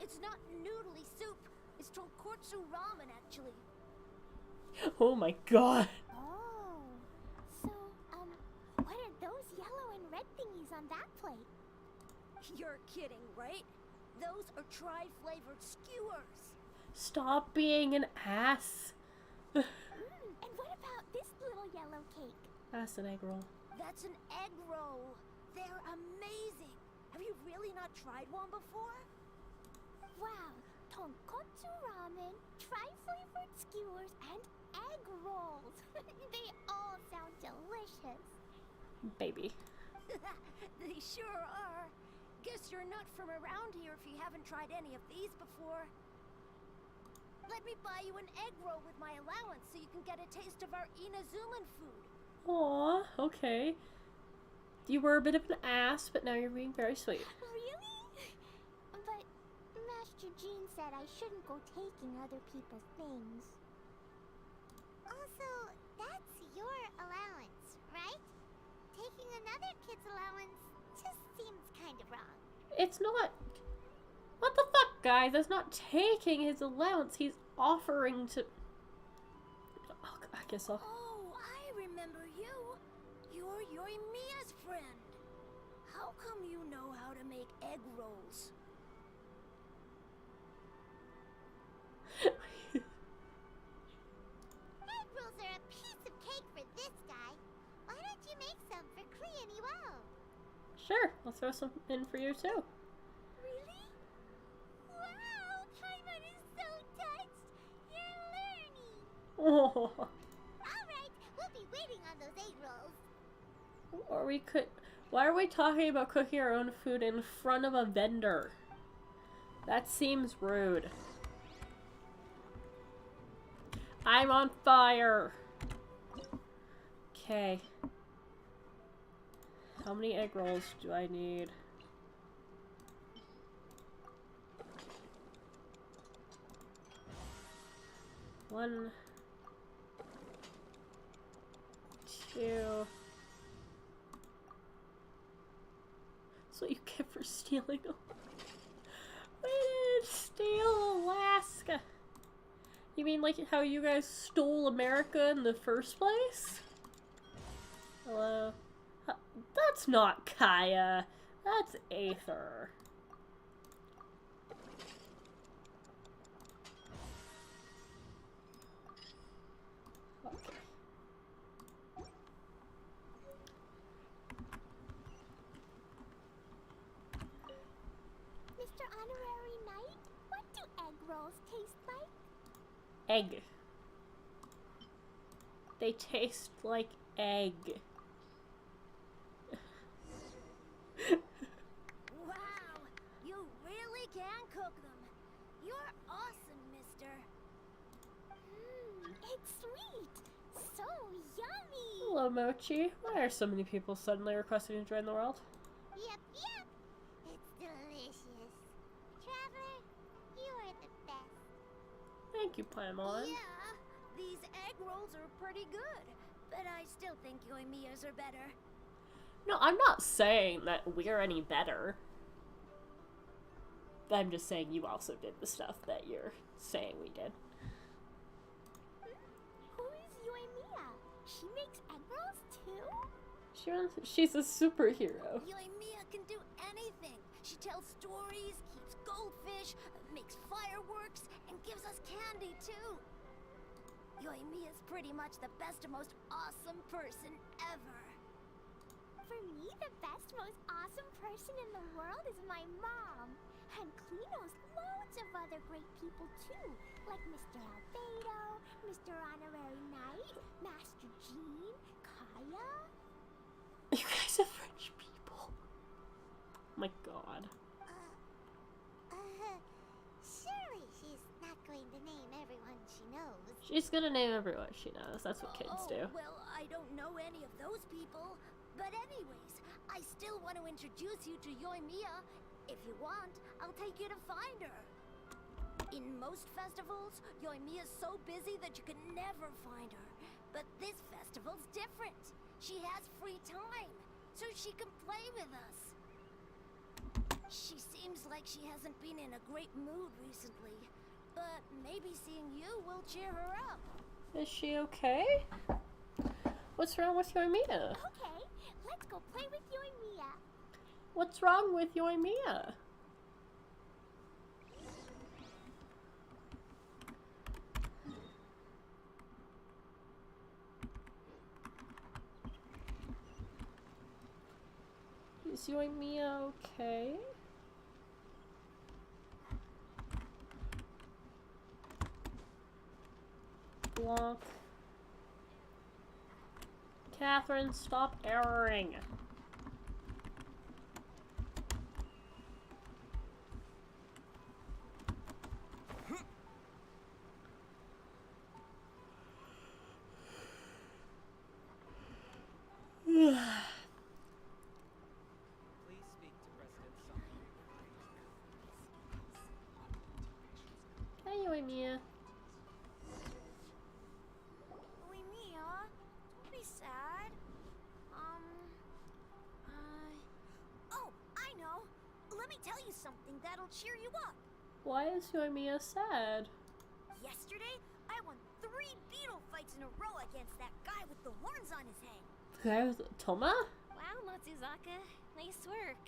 It's not noodly soup. It's tonkotsu ramen, actually. Oh my god. Oh, so, what are those yellow and red thingies on that plate? You're kidding, right? Those are tri-flavored skewers. Stop being an ass. And what about this little yellow cake? That's an egg roll. That's an egg roll. They're amazing. Have you really not tried one before? Wow, tonkotsu ramen, tri-flavored skewers, and egg rolls. They all sound delicious. Baby. They sure are. Guess you're not from around here if you haven't tried any of these before. Let me buy you an egg roll with my allowance so you can get a taste of our Inazuman food. Aw, okay. You were a bit of an ass, but now you're being very sweet. Really? But Master Jean said I shouldn't go taking other people's things. Also, that's your allowance, right? Taking another kid's allowance just seems kind of wrong. It's not... What the fuck, guys? That's not taking his allowance. He's offering to... Oh, I guess I'll... Oh, I remember you. You're Yoimiya's friend. How come you know how to make egg rolls? Egg rolls are a piece of cake for this guy. Why don't you make some for Klee and Iwao? Sure, I'll throw some in for you too. Really? Wow, Paimon is so touched. You're learning. Oh. Alright, we'll be waiting on those egg rolls. Or we could... Why are we talking about cooking our own food in front of a vendor? That seems rude. I'm on fire! Okay. How many egg rolls do I need? One. Ew. That's what you get for stealing. We didn't steal Alaska. You mean like how you guys stole America in the first place? Hello? That's not Kaya. That's Aether. Okay. Mr. Honorary Knight, what do egg rolls taste like? Egg. They taste like egg. Wow, you really can cook them. You're awesome, mister. It's sweet. So yummy. Hello, Mochi. Why are so many people suddenly requesting to join the world? Yep, yep. It's delicious. Traveler, you are the best. Thank you, Paimon. Yeah, these egg rolls are pretty good, but I still think Yoimiya's are better. No, I'm not saying that we're any better. I'm just saying you also did the stuff that you're saying we did. Who is Yoimiya? She makes egg rolls too? She's a superhero. Yoimiya can do anything. She tells stories, keeps goldfish, makes fireworks, and gives us candy too. Yoimiya's pretty much the best and most awesome person ever. For me, the best, most awesome person in the world is my mom. And Klee knows loads of other great people too, like Mr. Albedo, Mr. Honorary Knight, Master Jean, Kaya. You guys are French people. Oh my god. Surely she's not going to name everyone she knows. She's gonna name everyone she knows. That's what kids do. Well, I don't know any of those people. But anyways, I still want to introduce you to Yoimiya. If you want, I'll take you to find her. In most festivals, Yoimiya's so busy that you can never find her. But this festival's different. She has free time, so she can play with us. She seems like she hasn't been in a great mood recently, but maybe seeing you will cheer her up. Is she okay? What's wrong with Yoimiya? Okay, let's go play with Yoimiya. What's wrong with Yoimiya? Is Yoimiya okay? Blanc. Catherine, stop erroring. Please speak to President Song. Hi, Yoimiya. Yoimiya, don't be sad. Oh, I know. Let me tell you something that'll cheer you up. Why is Yoimiya sad? Yesterday, I won 3 beetle fights in a row against that guy with the horns on his head. The guy with Toma? Wow, Motsuzaka. Nice work.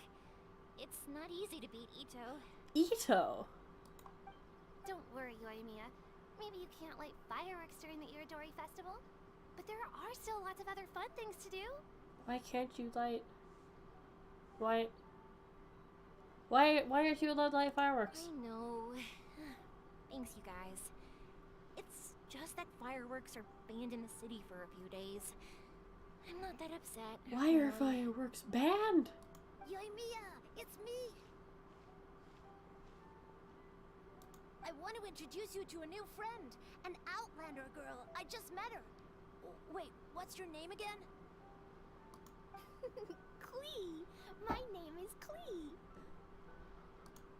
It's not easy to beat Ito. Ito? Don't worry, Yoimiya. Maybe you can't light fireworks during the Iridori Festival, but there are still lots of other fun things to do. Why can't you light... Why aren't you allowed to light fireworks? I know. Thanks, you guys. It's just that fireworks are banned in the city for a few days. I'm not that upset. Why are fireworks banned? Yoimiya, it's me. I want to introduce you to a new friend, an Outlander girl. I just met her. Wait, what's your name again? Klee. My name is Klee.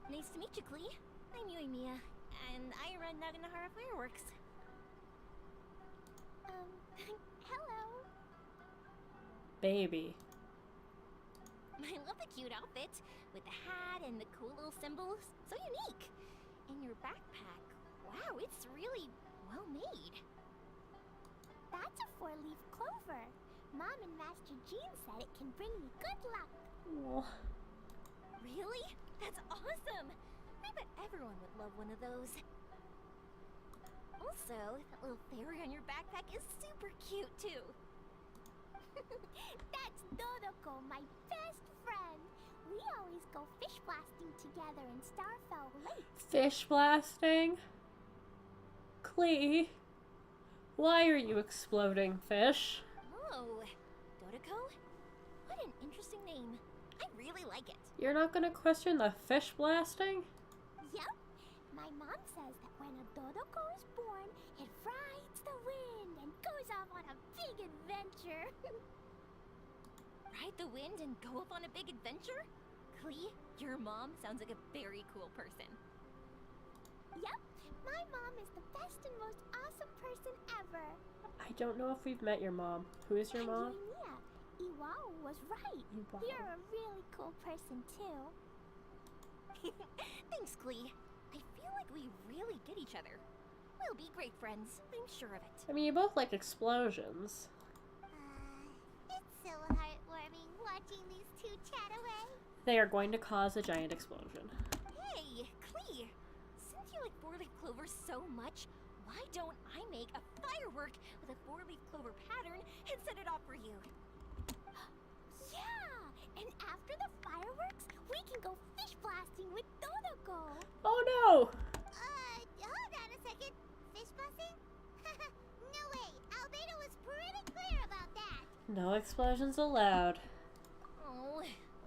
Nice to meet you, Klee. I'm Yoimiya, and I run Naganahara Fireworks. Hello. Baby. I love the cute outfit with the hat and the cool little symbols. So unique. And your backpack. Wow, it's really well made. That's a 4-leaf clover. Mom and Master Jean said it can bring me good luck. Oh. Really? That's awesome! I bet everyone would love one of those. Also, that little fairy on your backpack is super cute too. That's Dodoko, my best friend. We always go fish blasting together in Starfell Lake. Fish blasting? Klee, why are you exploding fish? Oh, Dodoko? What an interesting name. I really like it. You're not gonna question the fish blasting? Yep. My mom says that when a Dodoko is born, it rides the wind and goes off on a big adventure. Ride the wind and go off on a big adventure? Klee, your mom sounds like a very cool person. Yep. My mom is the best and most awesome person ever. I don't know if we've met your mom. Who is your mom? Yeah, Iwao was right. Iwao. You're a really cool person too. Thanks, Klee. I feel like we really get each other. We'll be great friends, I'm sure of it. I mean, you both like explosions. It's so heartwarming watching these two chat away. They are going to cause a giant explosion. Hey, Klee! Since you like 4-leaf clover so much, why don't I make a firework with a 4-leaf clover pattern and set it off for you? Yeah! And after the fireworks, we can go fish blasting with Dodoko. Oh no! Hold on a second. Fish blasting? No way. Albedo was pretty clear about that. No explosions allowed. Oh,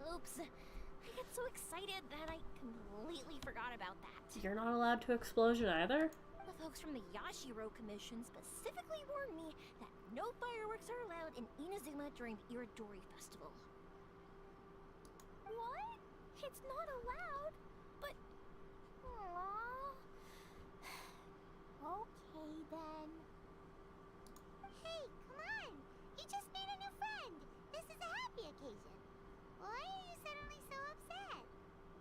oops. I got so excited that I completely forgot about that. You're not allowed to explosion either? The folks from the Yashiro Commission specifically warned me that no fireworks are allowed in Inazuma during the Iridori Festival. What? It's not allowed? But... Aww. Okay then. Hey, come on! You just made a new friend! This is a happy occasion. Why are you suddenly so upset?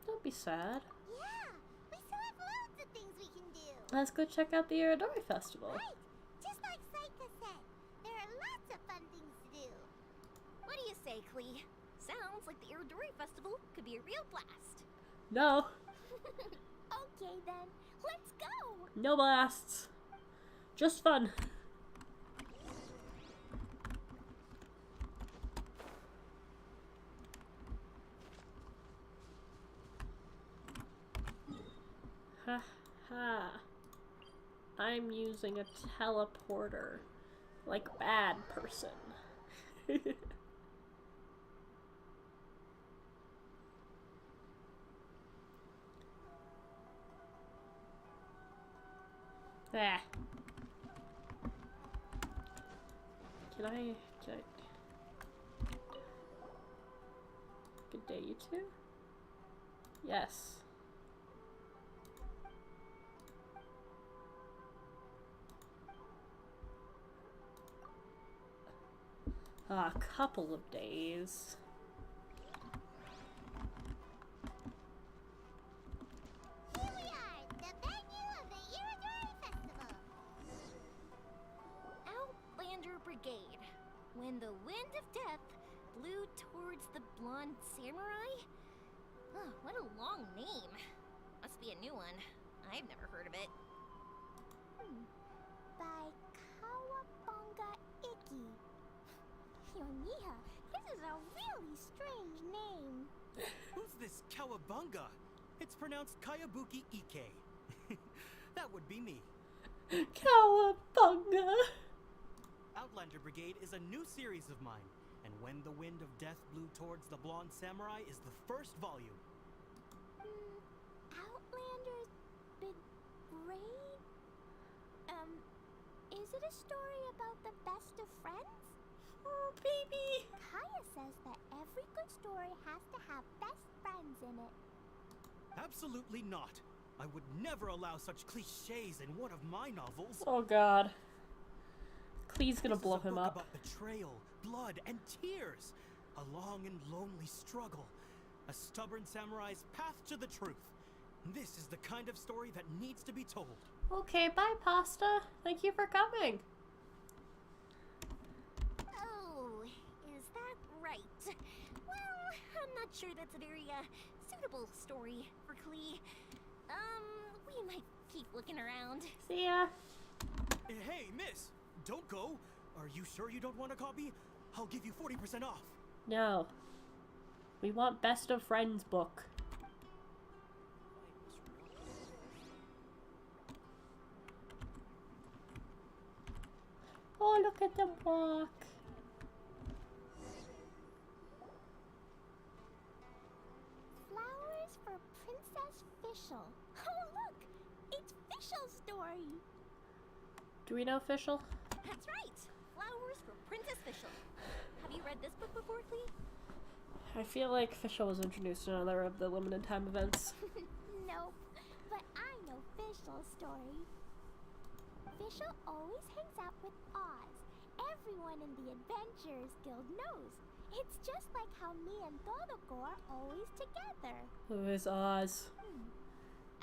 Don't be sad. Yeah, we still have loads of things we can do. Let's go check out the Iridori Festival. Right, just like Saika said. There are lots of fun things to do. What do you say, Klee? Sounds like the Iridori Festival could be a real blast. No. Okay then, let's go! No blasts. Just fun. Ha ha. I'm using a teleporter. Like bad person. Ah. Can I... Good day, you two? Yes. A couple of days. Here we are, the venue of the Iridori Festival. Outlander Brigade. When the wind of death blew towards the blonde samurai? Oh, what a long name. Must be a new one. I've never heard of it. By Kawabunga Iki. Yomiya, this is a really strange name. Who's this Kawabunga? It's pronounced Kayabuki Ike. That would be me. Cowabunga! Outlander Brigade is a new series of mine, and When the Wind of Death Blew Towards the Blonde Samurai is the first volume. Outlander's Brigade? Is it a story about the best of friends? Oh, baby! Kaya says that every good story has to have best friends in it. Absolutely not. I would never allow such cliches in one of my novels. Oh god. Klee's gonna blow him up. About betrayal, blood and tears. A long and lonely struggle. A stubborn samurai's path to the truth. This is the kind of story that needs to be told. Okay, bye, Pasta. Thank you for coming. Oh, is that right? Well, I'm not sure that's a very, suitable story for Klee. We might keep looking around. See ya. Hey, miss! Don't go! Are you sure you don't want a copy? I'll give you 40% off. No. We want Best of Friends book. Oh, look at them walk. Flowers for Princess Fischl. Oh, look! It's Fischl's story. Do we know Fischl? That's right! Flowers for Princess Fischl. Have you read this book before, Klee? I feel like Fischl was introduced in another of the limited time events. Nope, but I know Fischl's story. Fischl always hangs out with Oz. Everyone in the Adventurers Guild knows. It's just like how me and Dodoko are always together. Who is Oz?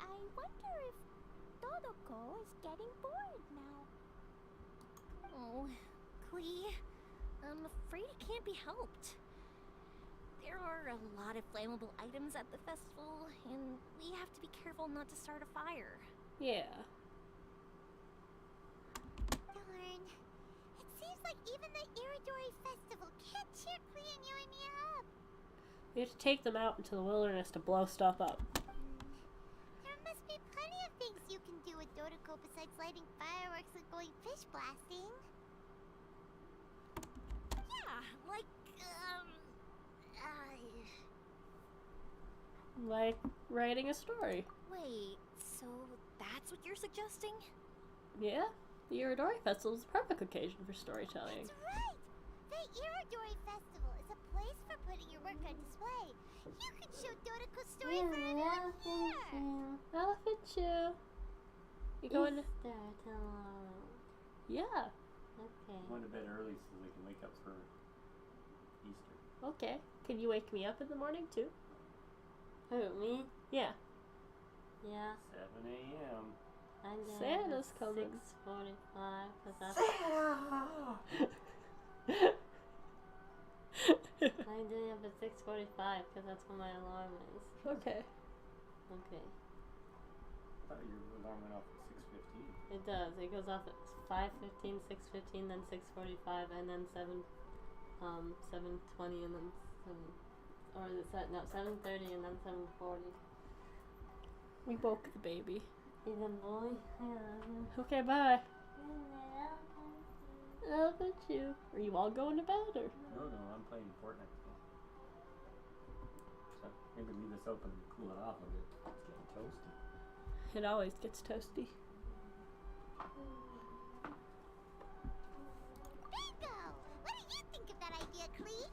I wonder if Dodoko is getting bored now. Oh, Klee, I'm afraid it can't be helped. There are a lot of flammable items at the festival, and we have to be careful not to start a fire. Yeah. Darn. It seems like even the Iridori Festival can't cheer Klee and you and me up. We have to take them out into the wilderness to blow stuff up. There must be plenty of things you can do with Dodoko besides lighting fireworks and going fish blasting. Yeah, like, Like writing a story. Wait, so that's what you're suggesting? Yeah? The Iridori Festival is the perfect occasion for storytelling. That's right! The Iridori Festival is a place for putting your work on display. You can show Dodoko's story for everyone here! Elephant Chew. You going? Yeah. Okay. I'm going to bed early so they can wake up for Easter. Okay. Can you wake me up in the morning too? Who, me? Yeah. Yeah. 7 a.m. I'm doing Santa's coming. 6:45 because that's. I'm doing it at 6:45 because that's when my alarm is. Okay. Okay. I thought your alarm went off at 6:15. It does. It goes off at 5:15, 6:15, then 6:45, and then 7:20, and then 7. Or is it 7:30 and then 7:40? We woke the baby. He's a boy. Yeah. Okay, bye. Elephant Chew. Are you all going to bed or? No, I'm playing Fortnite. So maybe leave this open and cool it off a bit. It's getting toasty. It always gets toasty. Bingo! What do you think of that idea, Klee?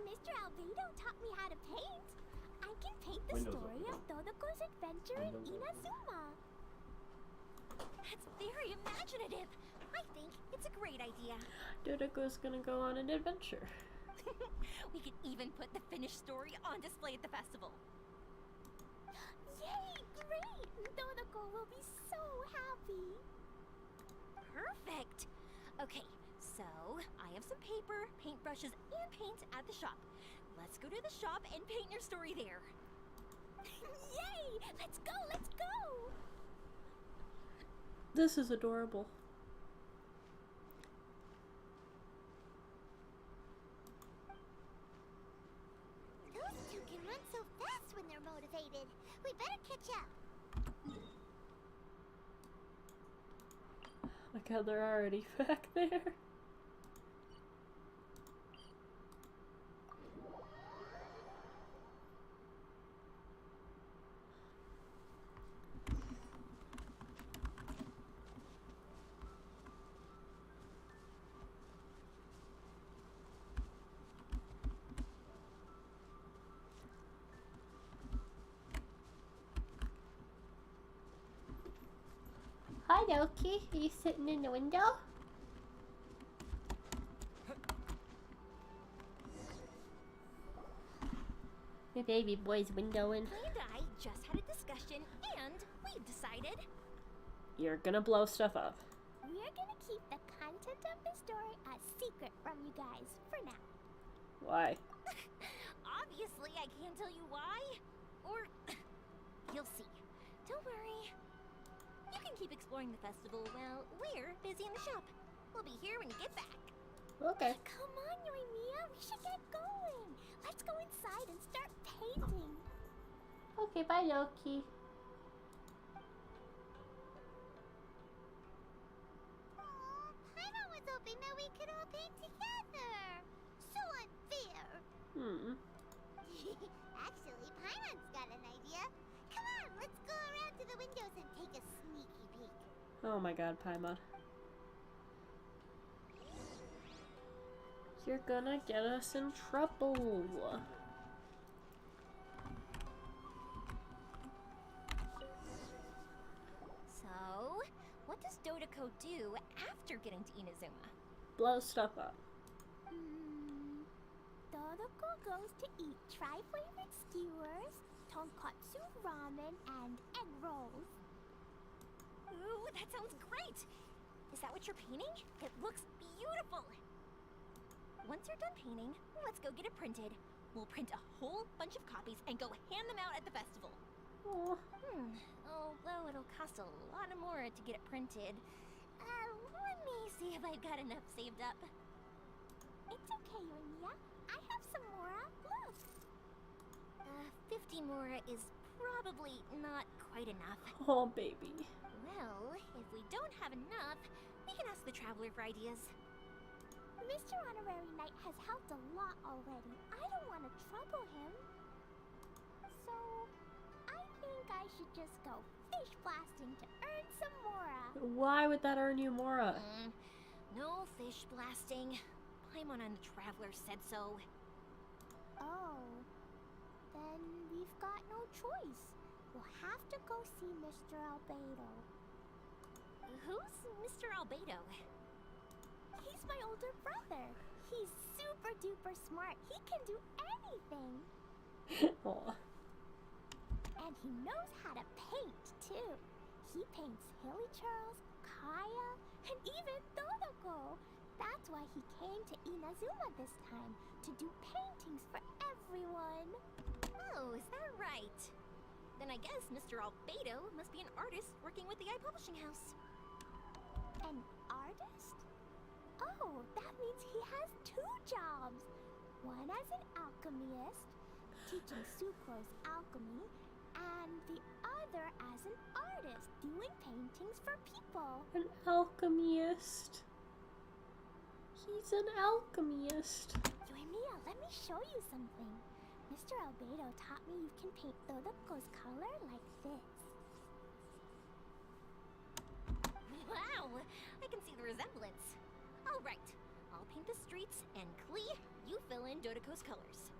Mr. Albedo taught me how to paint. I can paint the story of Dodoko's adventure in Inazuma. That's very imaginative. I think it's a great idea. Dodoko's gonna go on an adventure. We could even put the finished story on display at the festival. Yay! Great! Dodoko will be so happy. Perfect. Okay, so I have some paper, paintbrushes, and paint at the shop. Let's go to the shop and paint your story there. Yay! Let's go! Let's go! This is adorable. Those two can run so fast when they're motivated. We better catch up. Look how they're already back there. Hi, Loki. Are you sitting in the window? baby boy's windowing. And I just had a discussion, and we've decided You're gonna blow stuff up. We're gonna keep the content of the story a secret from you guys for now. Why? obviously I can't tell you why. Or you'll see. Don't worry. You can keep exploring the festival while we're busy in the shop. We'll be here when you get back. Okay. Come on, Yoimiya, we should get going. Let's go inside and start painting. Okay, bye, Loki. Paimon was hoping that we could all paint together. So unfair. Actually, Paimon's got an idea. Come on, let's go around to the windows and take a sneaky peek. Oh my god, Paimon. You're gonna get us in trouble. So, what does Dodeko do after getting to Inazuma? Blow stuff up. Dodeko goes to eat tri-flavored skewers, tonkatsu ramen, and egg rolls. Ooh, that sounds great! Is that what you're painting? It looks beautiful! Once you're done painting, let's go get it printed. We'll print a whole bunch of copies and go hand them out at the festival. Oh. Although it'll cost a lot more to get it printed. Let me see if I've got enough saved up. It's okay, Yoimiya. I have some Mora. Look. 50 Mora is probably not quite enough. Oh, baby. Well, if we don't have enough, we can ask the Traveler for ideas. Mr. Honorary Knight has helped a lot already. I don't want to trouble him. So, I think I should just go fish blasting to earn some Mora. Why would that earn you Mora? No fish blasting. Paimon and the Traveler said so. Oh, then we've got no choice. We'll have to go see Mr. Albedo. Who's Mr. Albedo? He's my older brother. He's super duper smart. He can do anything. Aw. And he knows how to paint, too. He paints Hilly Charles, Kaya, and even Dodeko. That's why he came to Inazuma this time, to do paintings for everyone. Oh, is that right? Then I guess Mr. Albedo must be an artist working with the iPublishing house. An artist? Oh, that means he has 2 jobs. One as an alchemist, teaching sucrose alchemy, and the other as an artist, doing paintings for people. An alchemist. He's an alchemist. Yoimiya, let me show you something. Mr. Albedo taught me you can paint Dodoko's color like this. Wow, I can see the resemblance. All right, I'll paint the streets, and Klee, you fill in Dodoko's colors.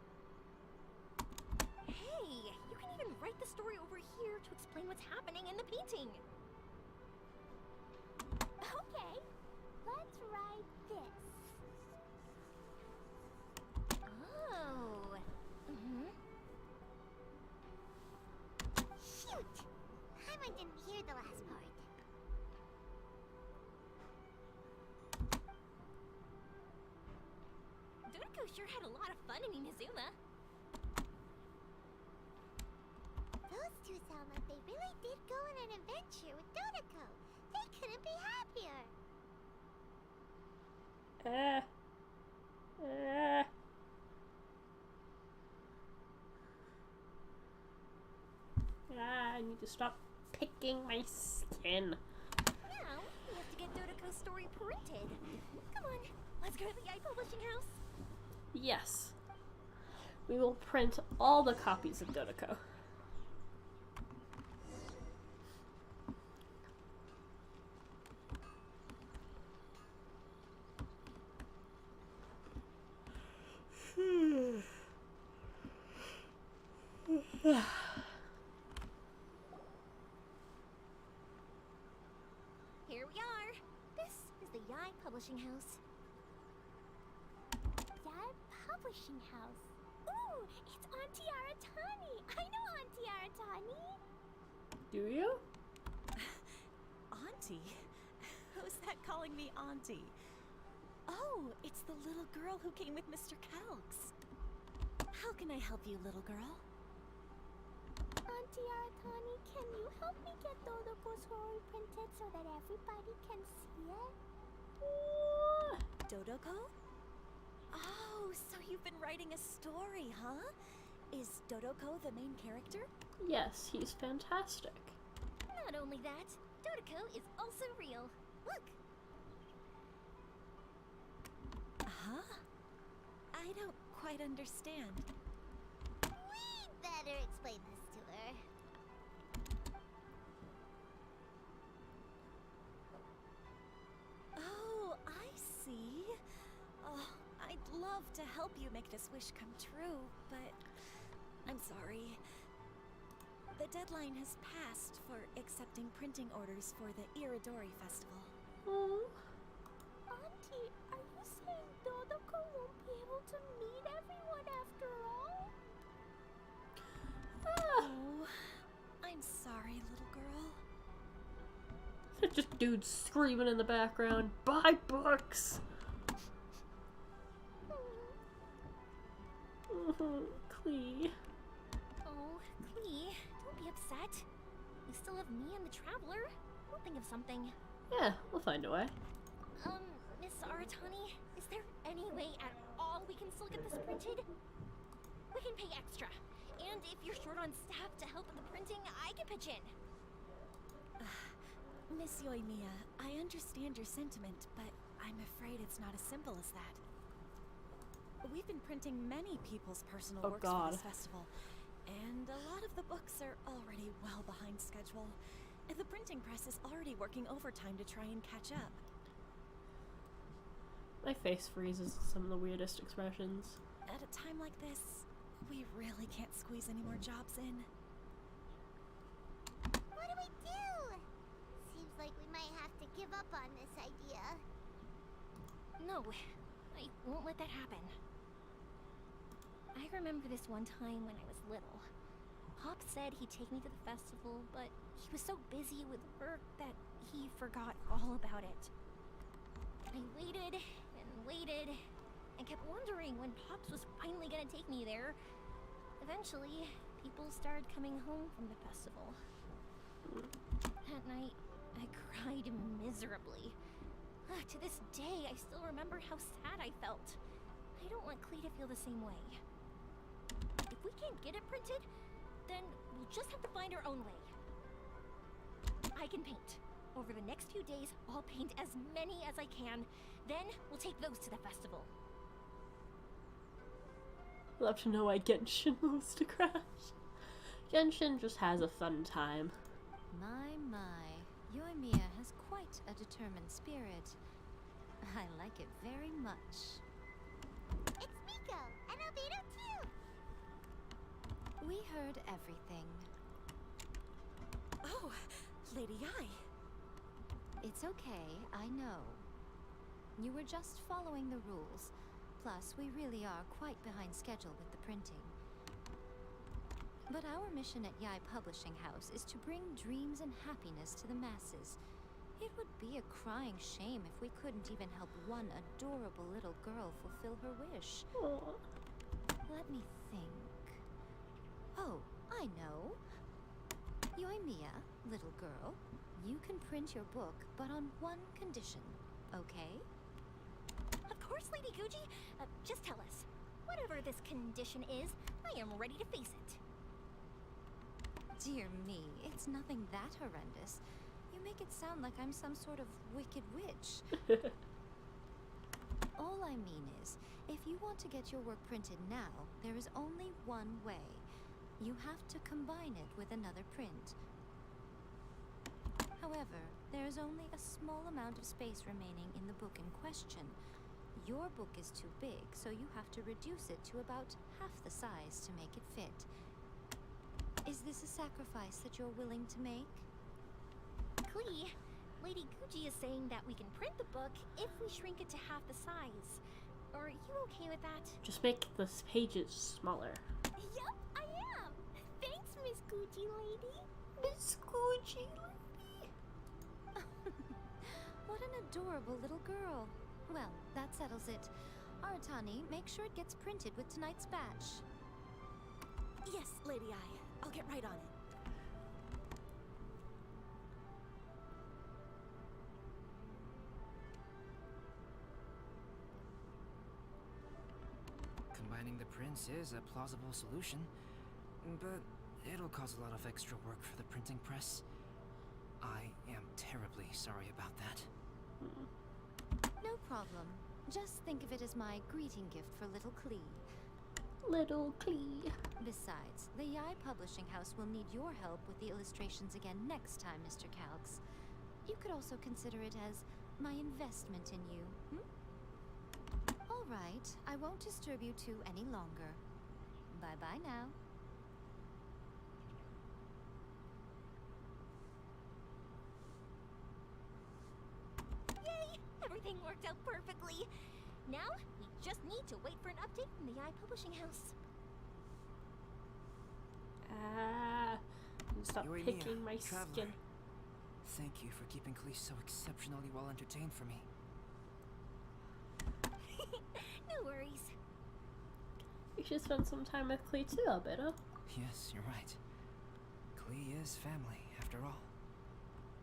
Hey, you can even write the story over here to explain what's happening in the painting. Okay, let's write this. Oh. Shoot! Paimon didn't hear the last part. Dodeko sure had a lot of fun in Inazuma. Those 2 sound like they really did go on an adventure with Dodeko. They couldn't be happier. I need to stop picking my skin. Now, we have to get Dodoko's story printed. Come on, let's go to the iPublishing house. Yes. We will print all the copies of Dodeko. Here we are. This is the Yai Publishing House. Yai Publishing House. Ooh, it's Auntie Aratani. I know Auntie Aratani. Do you? Auntie? Who's that calling me Auntie? Oh, it's the little girl who came with Mr. Kelks. How can I help you, little girl? Auntie Aratani, can you help me get Dodoko's story printed so that everybody can see it? Dodoko? Oh, so you've been writing a story, huh? Is Dodoko the main character? Yes, he's fantastic. Not only that, Dodoko is also real. Look! Huh? I don't quite understand. We'd better explain this to her. Oh, I see. Oh, I'd love to help you make this wish come true, but I'm sorry. The deadline has passed for accepting printing orders for the Iridori Festival. Oh. Auntie, are you saying Dodoko won't be able to meet everyone after all? Oh, I'm sorry, little girl. Just dudes screaming in the background. Buy books! Clee. Oh, Clee, don't be upset. You still have me and the Traveler. We'll think of something. Yeah, we'll find a way. Miss Aratani, is there any way at all we can still get this printed? We can pay extra. And if you're short on staff to help with the printing, I can pitch in. Miss Yoimiya, I understand your sentiment, but I'm afraid it's not as simple as that. We've been printing many people's personal works for this festival, and a lot of the books are already well behind schedule. The printing press is already working overtime to try and catch up. My face freezes at some of the weirdest expressions. At a time like this, we really can't squeeze any more jobs in. What do we do? Seems like we might have to give up on this idea. No, I won't let that happen. I remember this one time when I was little. Pop said he'd take me to the festival, but he was so busy with work that he forgot all about it. I waited and waited and kept wondering when Pops was finally gonna take me there. Eventually, people started coming home from the festival. That night, I cried miserably. To this day, I still remember how sad I felt. I don't want Clee to feel the same way. If we can't get it printed, then we'll just have to find our own way. I can paint. Over the next few days, I'll paint as many as I can. Then we'll take those to the festival. Love to know why Genshin moves to crash. Genshin just has a fun time. My. Yoimiya has quite a determined spirit. I like it very much. It's Miko, and Albedo too! We heard everything. Oh, Lady Ai. It's okay, I know. You were just following the rules. Plus, we really are quite behind schedule with the printing. But our mission at Yai Publishing House is to bring dreams and happiness to the masses. It would be a crying shame if we couldn't even help one adorable little girl fulfill her wish. Aww. Let me think. Oh, I know. Yoimiya, little girl, you can print your book, but on one condition, okay? Of course, Lady Guji. Just tell us. Whatever this condition is, I am ready to face it. Dear me, it's nothing that horrendous. You make it sound like I'm some sort of wicked witch. All I mean is, if you want to get your work printed now, there is only one way. You have to combine it with another print. However, there is only a small amount of space remaining in the book in question. Your book is too big, so you have to reduce it to about half the size to make it fit. Is this a sacrifice that you're willing to make? Clee, Lady Guji is saying that we can print the book if we shrink it to half the size. Are you okay with that? Just make the pages smaller. Yup, I am. Thanks, Miss Gucci Lady. Miss Gucci Lady. What an adorable little girl. Well, that settles it. Aratani, make sure it gets printed with tonight's batch. Yes, Lady I. I'll get right on it. Combining the prints is a plausible solution, but it'll cause a lot of extra work for the printing press. I am terribly sorry about that. No problem. Just think of it as my greeting gift for little Klee. Little Klee. Besides, the Yai Publishing House will need your help with the illustrations again next time, Mr. Calx. You could also consider it as my investment in you, All right, I won't disturb you two any longer. Bye-bye now. Yay! Everything worked out perfectly. Now, we just need to wait for an update from the Yai Publishing House. Stop Yoimiya, picking my traveler. skin. Thank you for keeping Klee so exceptionally well entertained for me. No worries. You should spend some time with Klee too, Albedo. Yes, you're right. Klee is family, after all.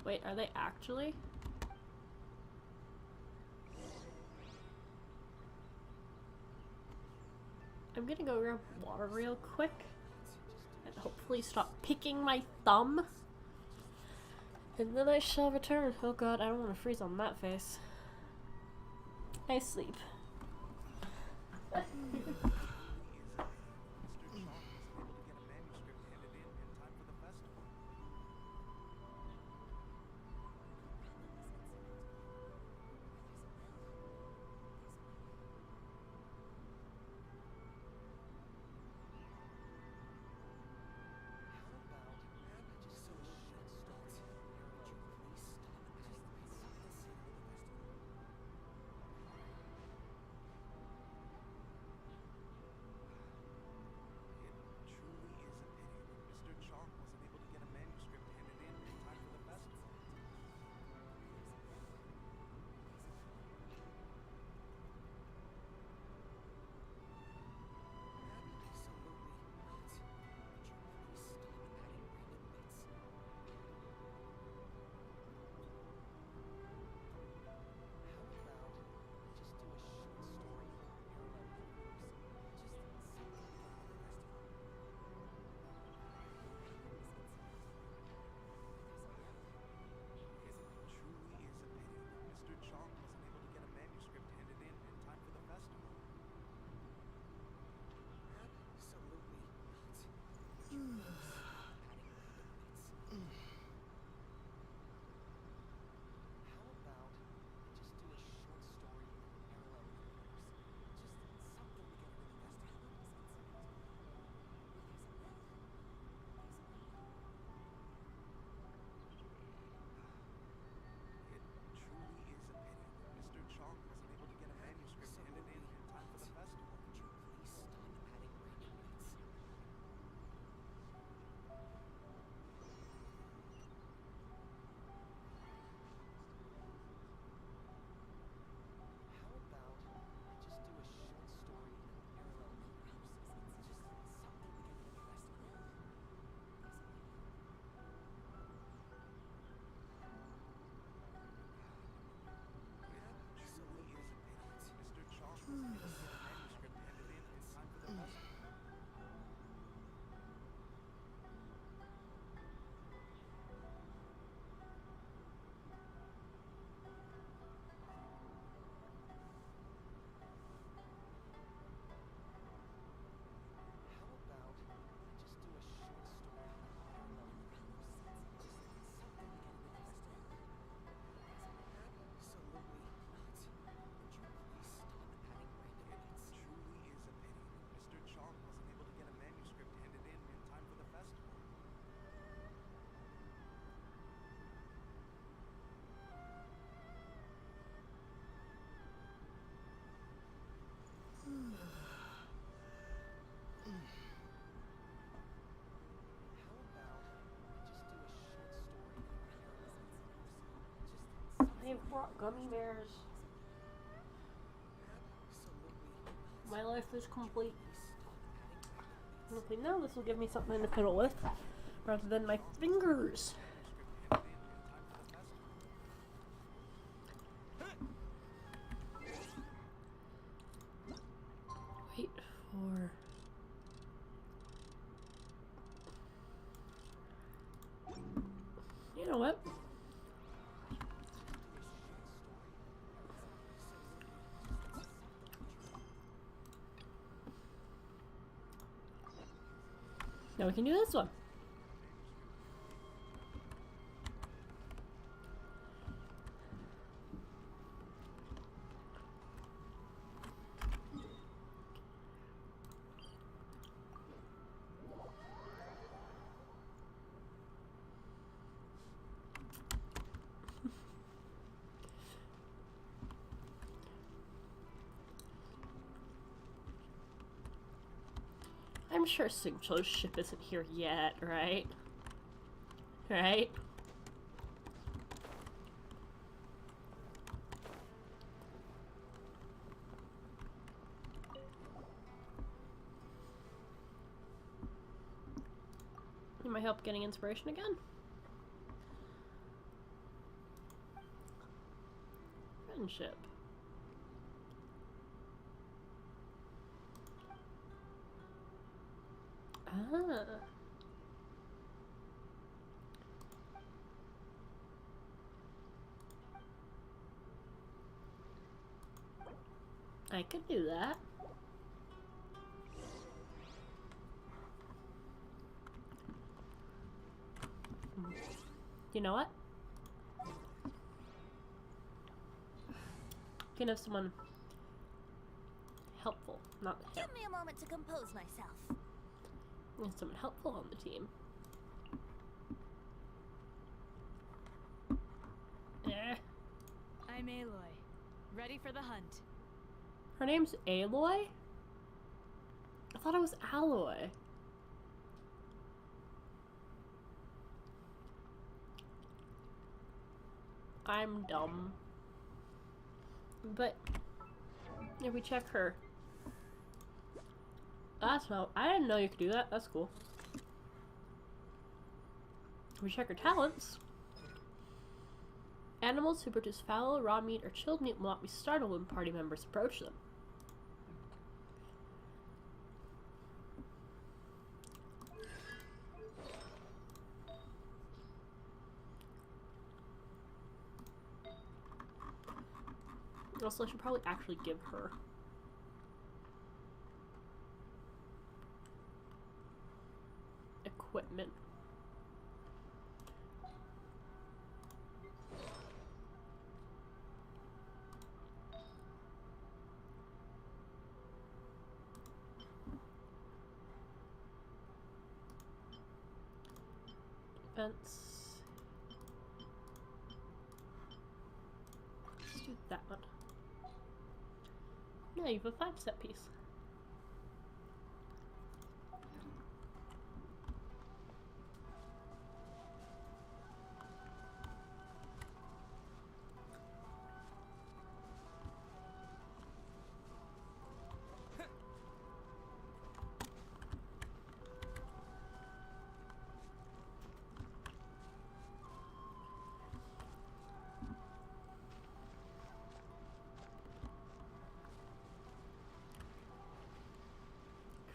Wait, are they actually? I'm gonna go grab water real quick and hopefully stop picking my thumb. And then I shall return. Oh god, I don't want to freeze on that face. I sleep. brought gummy bears. My life is complete. Okay, now this will give me something to fiddle with, rather than my fingers. Wait for... You know what? Now we can do this one. I'm sure Singcho's ship isn't here yet, right? Right? Need my help getting inspiration again? Friendship. Ah. I could do that. You know what? You can have someone helpful, not Give me a moment to compose myself. and someone helpful on the team. I'm Aloy. Ready for the hunt. Her name's Aloy? I thought it was Alloy. I'm dumb. But if we check her... That's not... I didn't know you could do that. That's cool. If we check her talents... Animals who produce foul, raw meat, or chilled meat will not be startled when party members approach them. Also, I should probably actually give her equipment. Defense. Let's do that one. Yeah, you have a 5-step piece.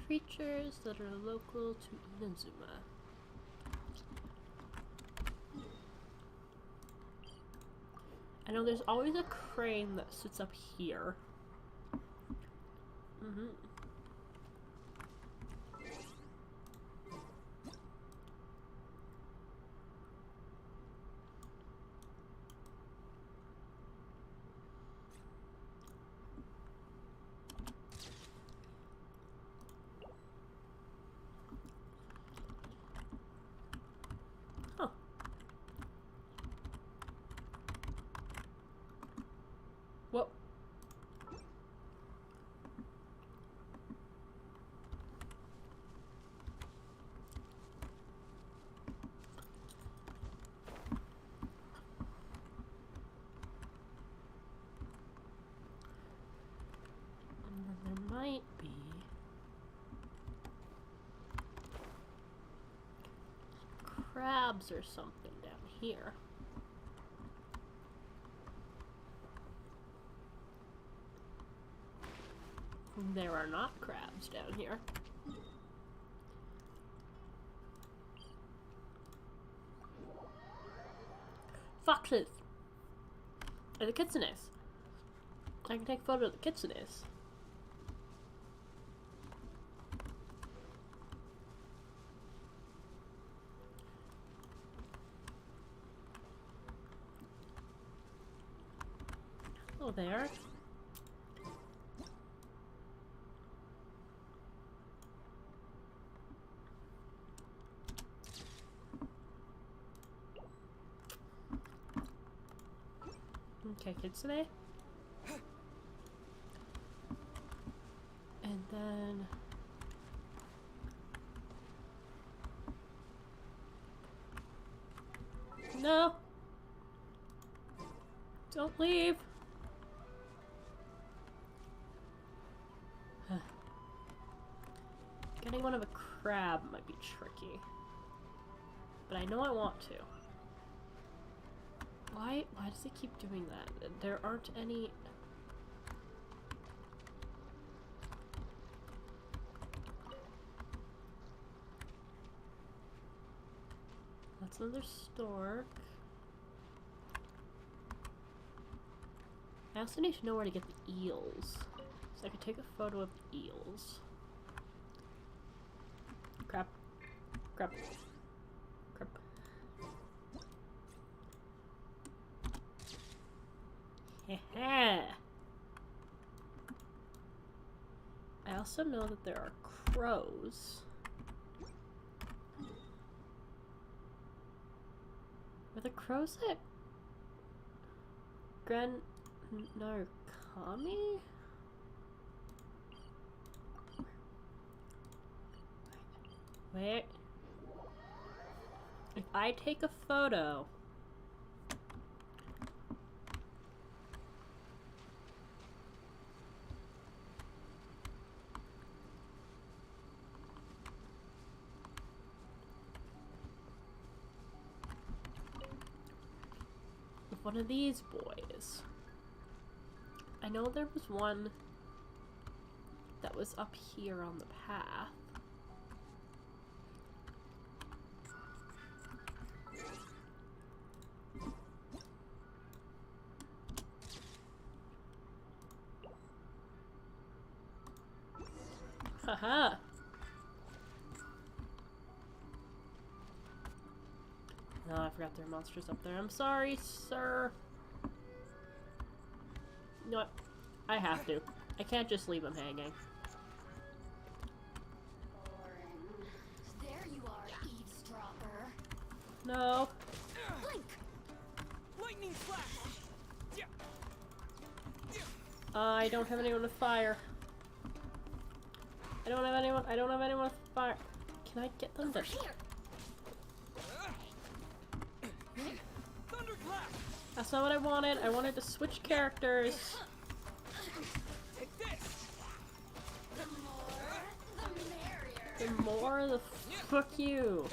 Creatures that are local to Inazuma. I know there's always a crane that sits up here. Mm-hmm. crabs or something down here. There are not crabs down here. Foxes! And the kitsunes. I can take a photo of the kitsunes. Oh, there. Okay, kitsune. And then no. Don't leave. Getting one of a crab might be tricky. But I know I want to. Why does it keep doing that? There aren't any... That's another stork. I also need to know where to get the eels. So I could take a photo of the eels. Crap. Crap. Crap. Heh. I also know that there are crows. Are the crows at Gran Narukami? Wait. If I take a photo of one of these boys. I know there was one that was up here on the path. Haha. No, I forgot there are monsters up there. I'm sorry, sir. You know what? I have to. I can't just leave him hanging. There you are, eavesdropper. No. Blink. Lightning flash. I don't have anyone to fire. I don't have anyone to fire. Can I get them to... That's not what I wanted. I wanted to switch characters. Take this. The more, the fuck you.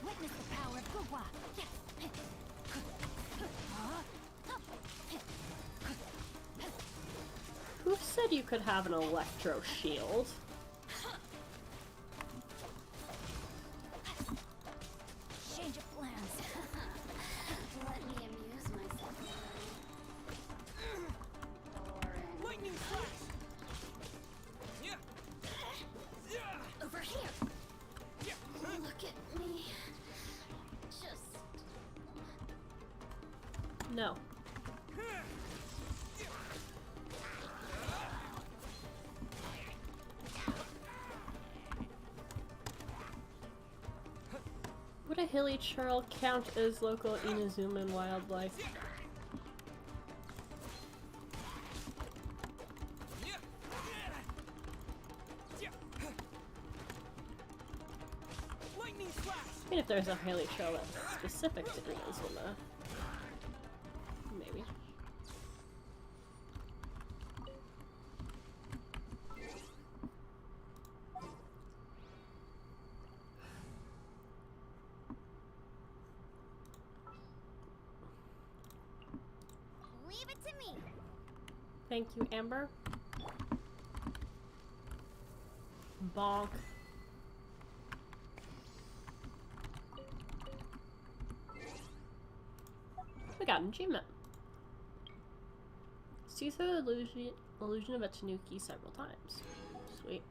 Witness the power of Gugwa. Who said you could have an electro shield? Change of plans. Let me amuse myself. Lightning flash. Over here. Look at me. Just No. Would a hilly churl count as local Inazuman wildlife? I mean, if there's a hilly churl that's specific to Inazuma. Thank you, Amber. Bonk. We got an achievement. See through the illusion of a tanuki several times. Sweet.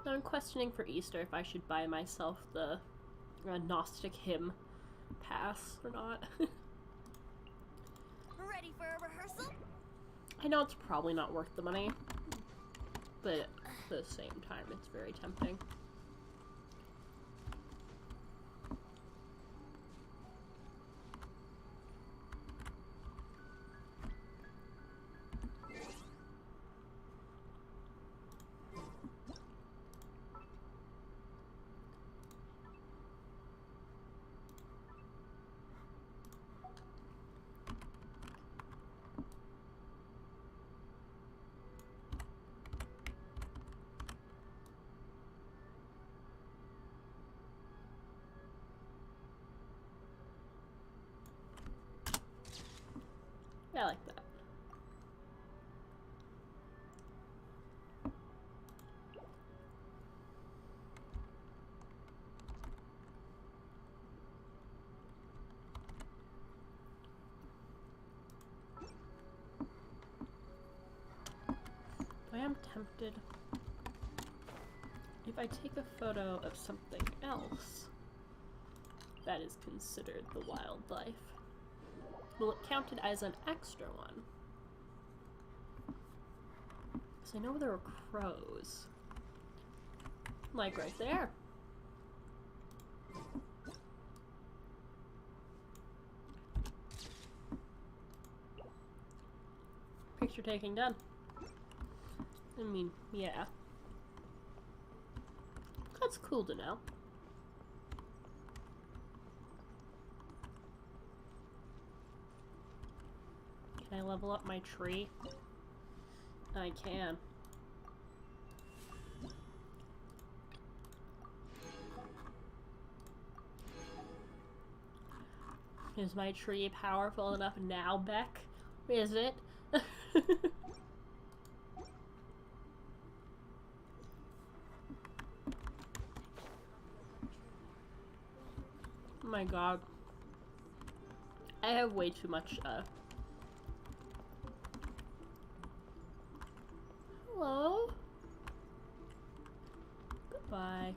Now I'm questioning for Easter if I should buy myself the Gnostic hymn pass or not. Ready for a rehearsal? I know it's probably not worth the money, but at the same time, it's very tempting. I like that. I am tempted. If I take a photo of something else that is considered the wildlife, will it count it as an extra one? Because I know there are crows. Like right there. Picture taking done. I mean, yeah. That's cool to know. Can I level up my tree? I can. Is my tree powerful enough now, Beck? Is it? Oh my god. I have way too much, Hello? Goodbye.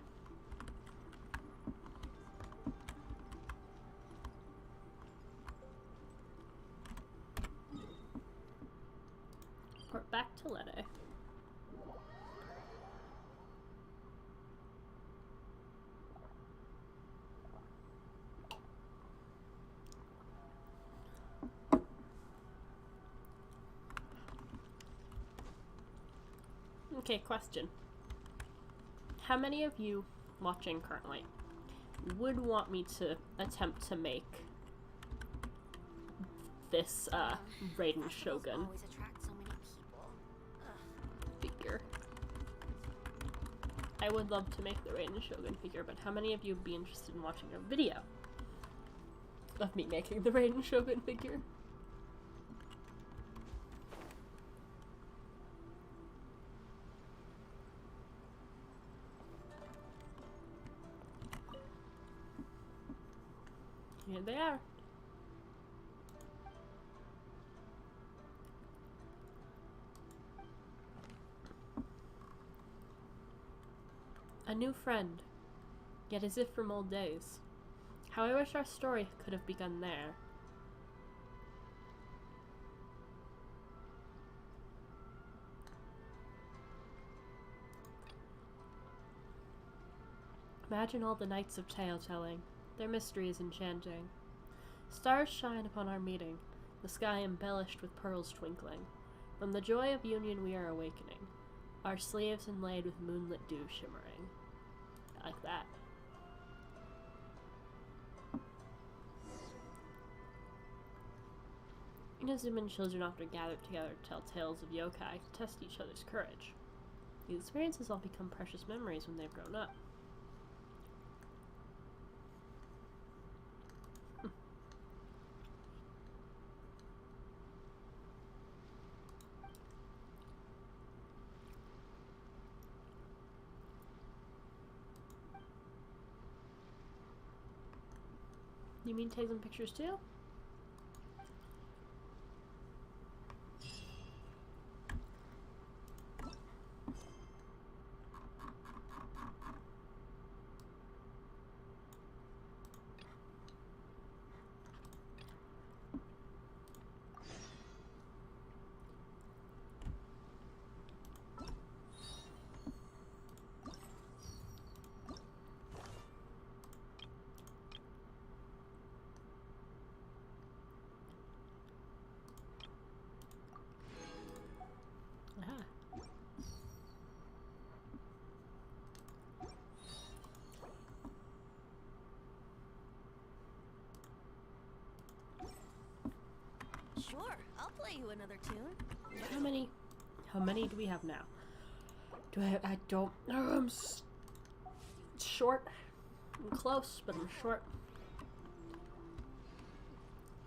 Report back to Lede. Okay, question. How many of you watching currently would want me to attempt to make this Raiden Shogun always attract so many people. figure? I would love to make the Raiden Shogun figure, but how many of you would be interested in watching a video of me making the Raiden Shogun figure? Here they are. A new friend, yet as if from old days. How I wish our story could have begun there. Imagine all the nights of tale-telling. Their mystery is enchanting. Stars shine upon our meeting, the sky embellished with pearls twinkling. From the joy of union we are awakening, our sleeves inlaid with moonlit dew shimmering. I like that. Inazuman children often gather together to tell tales of yokai to test each other's courage. These experiences all become precious memories when they've grown up. You mean take some pictures too? Sure, I'll play you another tune. How many do we have now? I don't, I'm short. I'm close, but I'm short.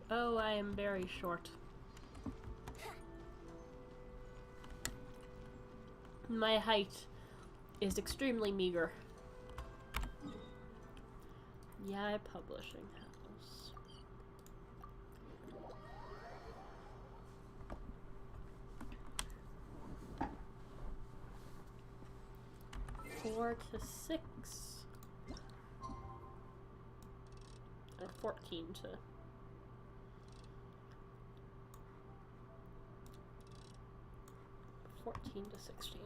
Oh, I am very short. My height is extremely meager. Yeah, publishing house. Four to 6. Or 14 to... to 16.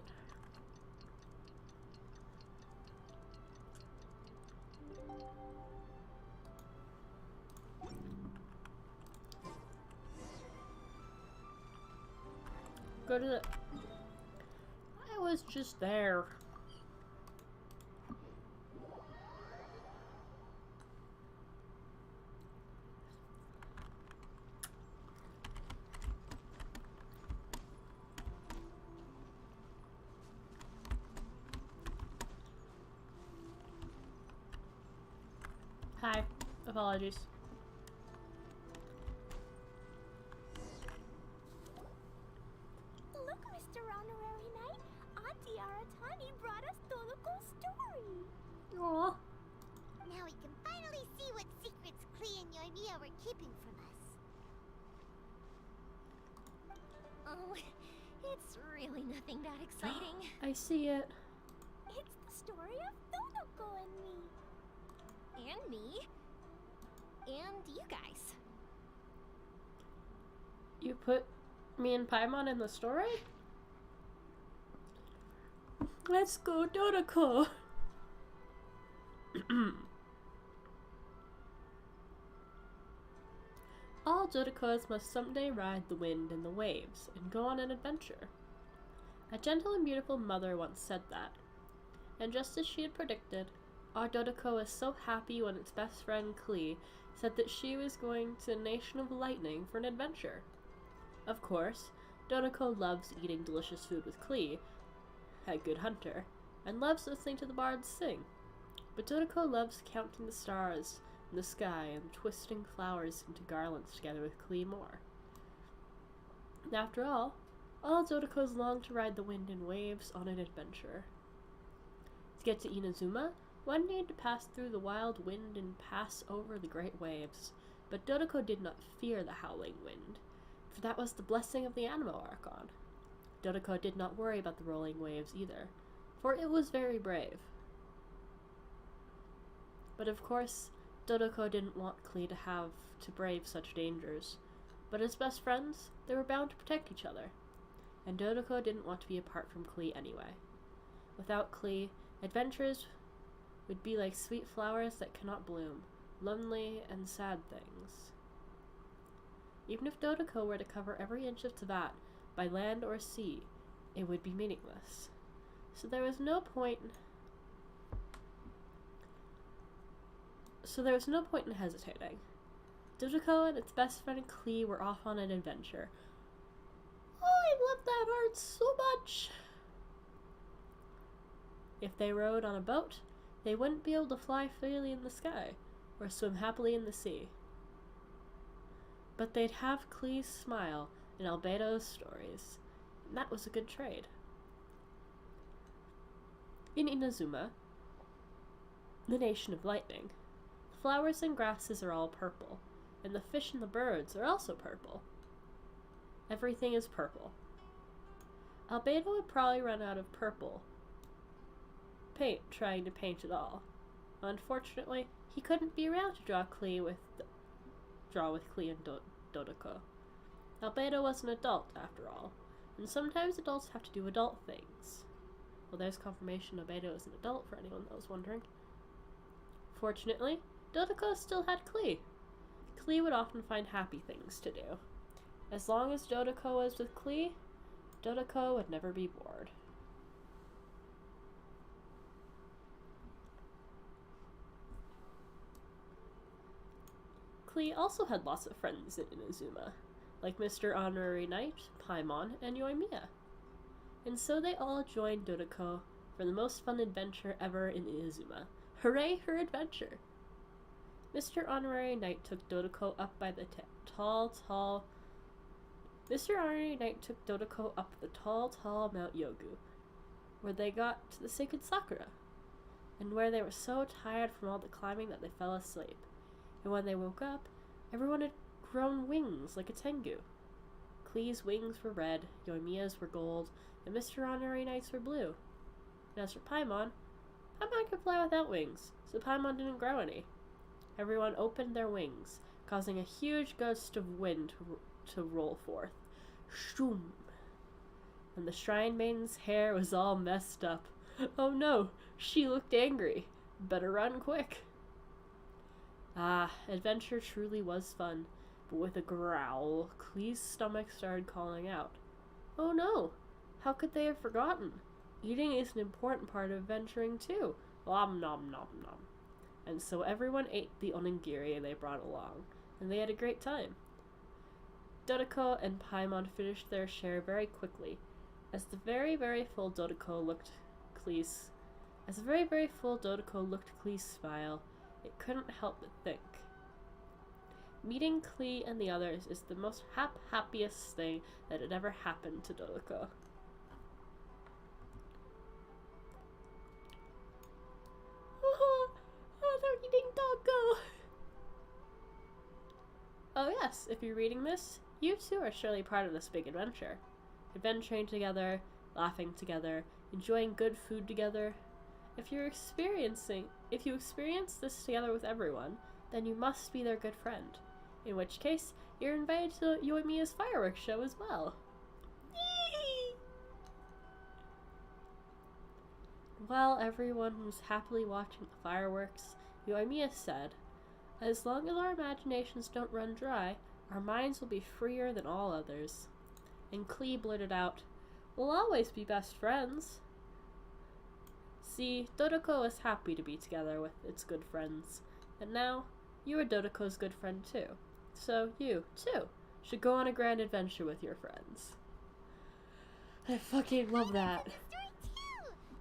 Go to the... I was just there. Hi. Apologies. Look, Mr. Honorary Knight, Auntie Aratani brought us Doloco's story. Aww. Now we can finally see what secrets Klee and Yoimiya were keeping from us. Oh, it's really nothing that exciting. I see it. It's the story of Doloco and me. And me. And you guys. You put me and Paimon in the story? Let's go, Dodoko! All Dodokos must someday ride the wind and the waves and go on an adventure. A gentle and beautiful mother once said that. And just as she had predicted, our Dodoko was so happy when its best friend Klee said that she was going to the Nation of Lightning for an adventure. Of course, Dodoko loves eating delicious food with Klee, a good hunter, and loves listening to the bards sing. But Dodoko loves counting the stars in the sky and twisting flowers into garlands together with Klee more. After all Dodokos long to ride the wind and waves on an adventure. To get to Inazuma, one needed to pass through the wild wind and pass over the great waves, but Dodoko did not fear the howling wind, for that was the blessing of the Animo Archon. Dodoko did not worry about the rolling waves either, for it was very brave. But of course, Dodoko didn't want Klee to have to brave such dangers, but as best friends, they were bound to protect each other, and Dodoko didn't want to be apart from Klee anyway. Without Klee, adventures would be like sweet flowers that cannot bloom, lonely and sad things. Even if Dodoko were to cover every inch of Teyvat, by land or sea, it would be meaningless. So there was no point in hesitating. Dodoko and its best friend Klee were off on an adventure. Oh, I love that art so much! If they rode on a boat, they wouldn't be able to fly freely in the sky, or swim happily in the sea. But they'd have Klee's smile and Albedo's stories, and that was a good trade. In Inazuma, the Nation of Lightning, flowers and grasses are all purple, and the fish and the birds are also purple. Everything is purple. Albedo would probably run out of purple paint trying to paint it all. Unfortunately, he couldn't be around to draw with Klee and Dodoko. Albedo was an adult, after all, and sometimes adults have to do adult things. Well, there's confirmation Albedo is an adult for anyone that was wondering. Fortunately, Dodoko still had Klee. Klee would often find happy things to do. As long as Dodoko was with Klee, Dodoko would never be bored. Klee also had lots of friends in Inazuma, like Mr. Honorary Knight, Paimon, and Yoimiya. And so they all joined Dodoko for the most fun adventure ever in Inazuma. Hooray for adventure! Mr. Honorary Knight took Dodoko up by the Mr. Honorary Knight took Dodoko up the tall Mount Yogu, where they got to the sacred Sakura, and where they were so tired from all the climbing that they fell asleep. And when they woke up, everyone had grown wings like a tengu. Klee's wings were red, Yoimiya's were gold, and Mr. Honorary Knight's were blue. And as for Paimon could fly without wings, so Paimon didn't grow any. Everyone opened their wings, causing a huge gust of wind to roll forth. Shoom! And the Shrine Maiden's hair was all messed up. Oh no, she looked angry. Better run quick. Ah, adventure truly was fun, but with a growl, Klee's stomach started calling out. Oh no, how could they have forgotten? Eating is an important part of venturing too. Nom nom nom nom. And so everyone ate the onigiri they brought along, and they had a great time. Dodoko and Paimon finished their share very quickly, as the very full Dodoko looked Klee's smile. It couldn't help but think. Meeting Klee and the others is the most happiest thing that had ever happened to Dodoko. They're eating Dodoko! Oh yes, if you're reading this, you too are surely part of this big adventure. Adventuring together, laughing together, enjoying good food together. If you experience this together with everyone, then you must be their good friend. In which case, you're invited to Yoimiya's fireworks show as well. Yay! While everyone was happily watching the fireworks, Yoimiya said, "As long as our imaginations don't run dry, our minds will be freer than all others." And Klee blurted out, "We'll always be best friends." See, Dodoko is happy to be together with its good friends, and now you are Dodoko's good friend too. So you, too, should go on a grand adventure with your friends. I fucking love that.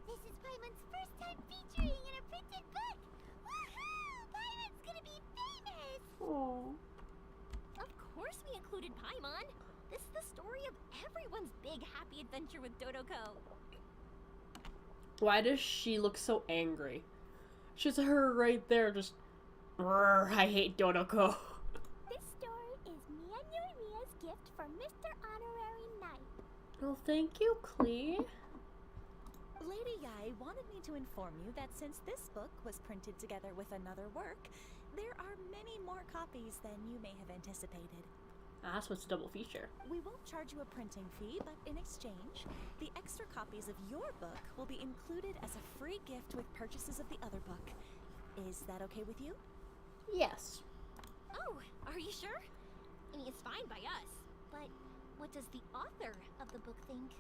This is Paimon's first time featuring in a printed book. Woohoo! Paimon's gonna be famous. Oh. Of course we included Paimon. This is the story of everyone's big happy adventure with Dodoko. Why does she look so angry? She's her right there, just, I hate Dodoko. This story is me and Yoimiya's gift for Mr. Honorary Knight. Well, thank you, Klee. Lady Yai wanted me to inform you that since this book was printed together with another work, there are many more copies than you may have anticipated. That's what's a double feature. We won't charge you a printing fee, but in exchange, the extra copies of your book will be included as a free gift with purchases of the other book. Is that okay with you? Yes. Oh, are you sure? I mean, it's fine by us. But what does the author of the book think?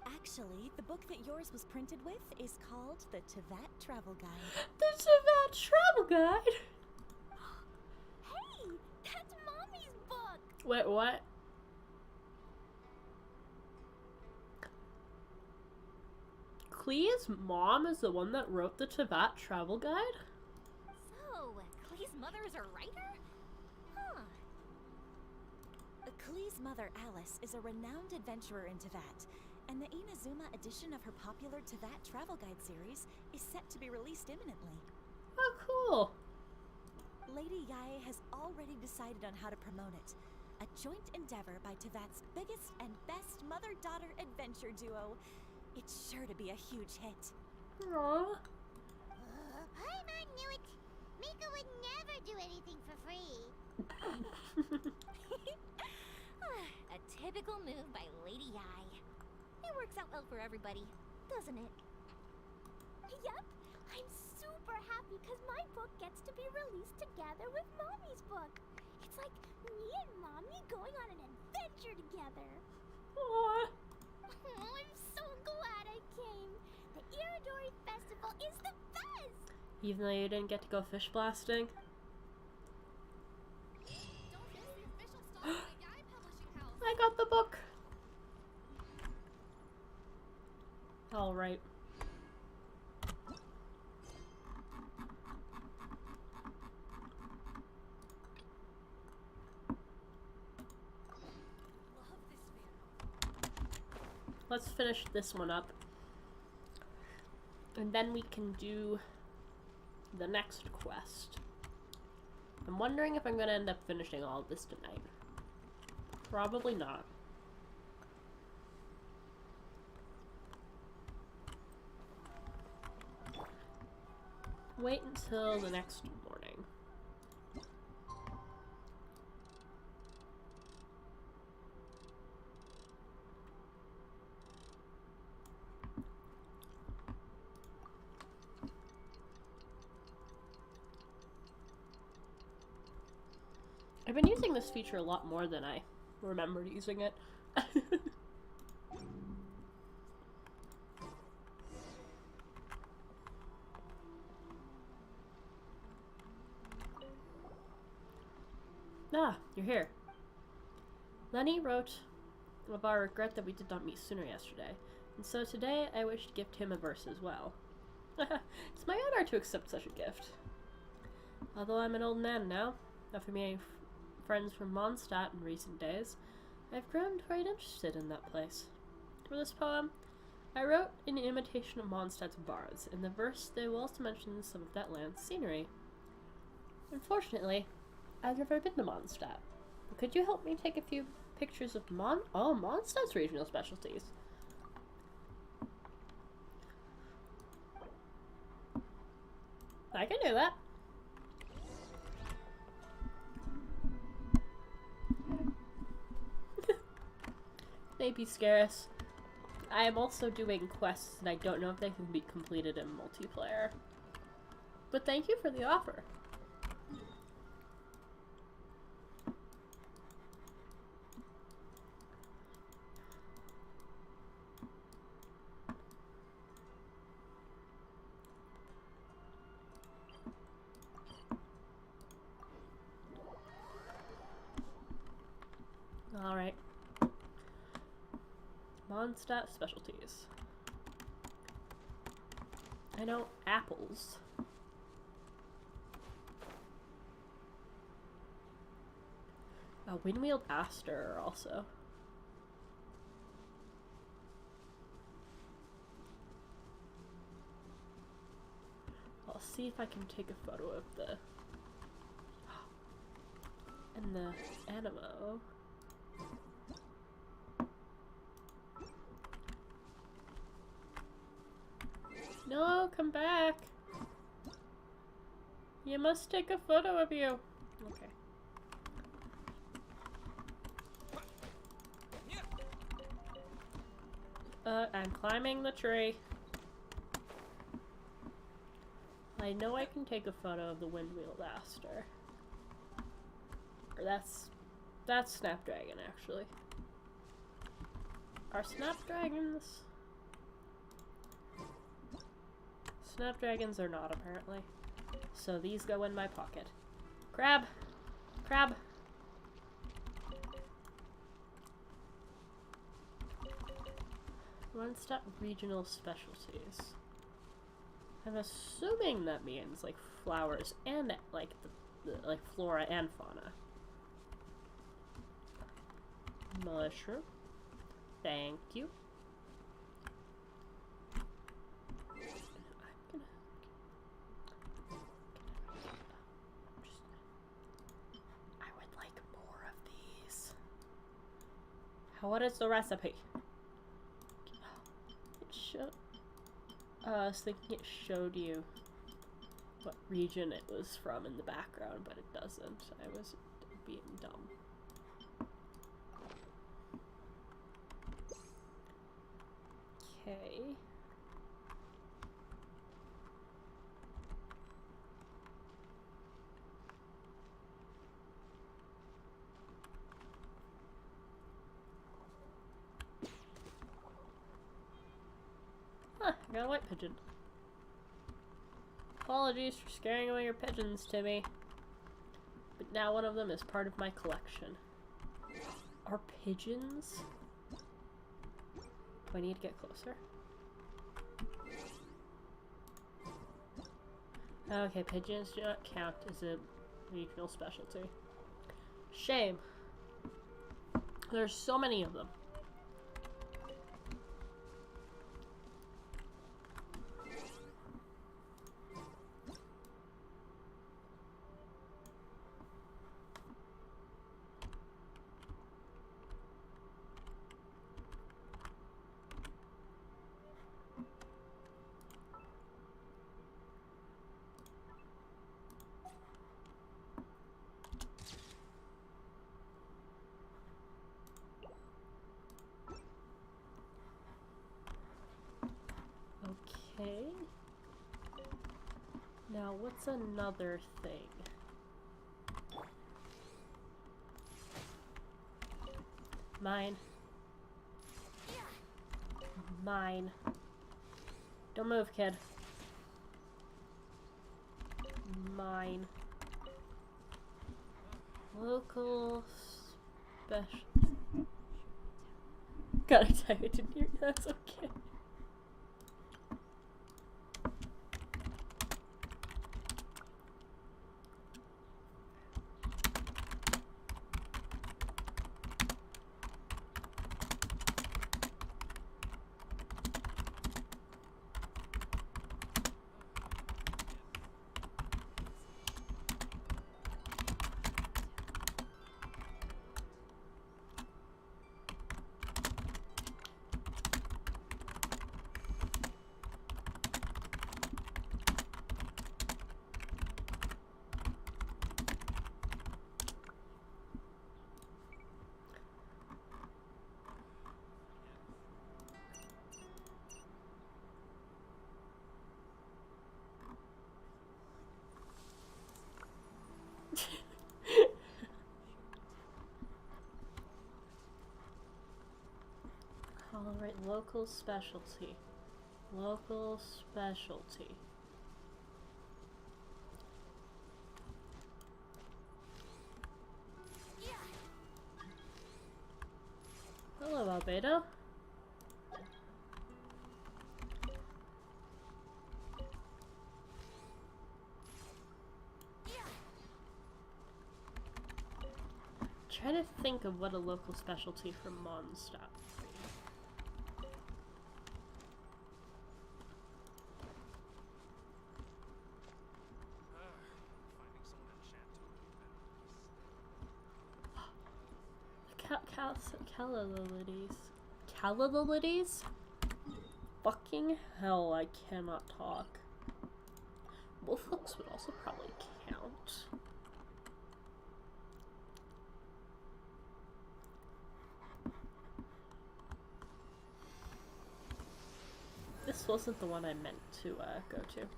Actually, the book that yours was printed with is called the Teyvat Travel Guide. The Teyvat Travel Guide? Hey, that's Mommy's book. Wait, what? Klee's mom is the one that wrote the Teyvat Travel Guide? So, Klee's mother is a writer? Huh. Klee's mother, Alice, is a renowned adventurer in Teyvat, and the Inazuma edition of her popular Teyvat Travel Guide series is set to be released imminently. Oh, cool. Lady Yae has already decided on how to promote it. A joint endeavor by Tevat's biggest and best mother-daughter adventure duo. It's sure to be a huge hit. Aww. Paimon knew it. Mika would never do anything for free. A typical move by Lady Yae. It works out well for everybody, doesn't it? Yep. I'm super happy because my book gets to be released together with Mommy's book. It's like me and Mommy going on an adventure together. Aww. Oh, I'm so glad I came. The Iridori Festival is the best! Even though you didn't get to go fish blasting? I got the book! Alright. Let's finish this one up. And then we can do the next quest. I'm wondering if I'm gonna end up finishing all of this tonight. Probably not. Wait until the next morning. I've been using this feature a lot more than I remembered using it. Ah, you're here. Lenny wrote of our regret that we did not meet sooner yesterday, and so today I wish to gift him a verse as well. It's my honor to accept such a gift. Although I'm an old man now, after meeting friends from Mondstadt in recent days, I've grown quite interested in that place. For this poem, I wrote in imitation of Mondstadt's bards. In the verse, they will also mention some of that land's scenery. Unfortunately, I've never been to Mondstadt. But could you help me take a few pictures of Mondstadt's regional specialties? I can do that. Maybe scarce. I am also doing quests and I don't know if they can be completed in multiplayer. But thank you for the offer. Alright. Mondstadt specialties. I know apples. A windwheeled aster also. I'll see if I can take a photo of the and the animo. No, come back. You must take a photo of you. Okay. I'm climbing the tree. I know I can take a photo of the windwheeled aster. Or that's Snapdragon, actually. Are Snapdragons... Snapdragons are not, apparently. So these go in my pocket. Crab! Crab! One-step regional specialties. I'm assuming that means, like, flowers and, like, like, flora and fauna. Mushroom. Thank you. What is the recipe? It showed. I was thinking it showed you what region it was from in the background, but it doesn't. I was being dumb. Okay. Huh, I got a white pigeon. Apologies for scaring away your pigeons, Timmy. But now one of them is part of my collection. Are pigeons? Do I need to get closer? Okay, pigeons do not count as a regional specialty. Shame. There's so many of them. Okay. Now, what's another thing? Mine. Mine. Don't move, kid. Mine. Local special. Gotta type it in here. That's okay. Alright, local specialty. Local specialty. Hello, Albedo. Try to think of what a local specialty for Mondstadt would be. Callabilities? Fucking hell, I cannot talk. Wolfhooks would also probably count. This wasn't the one I meant to go to.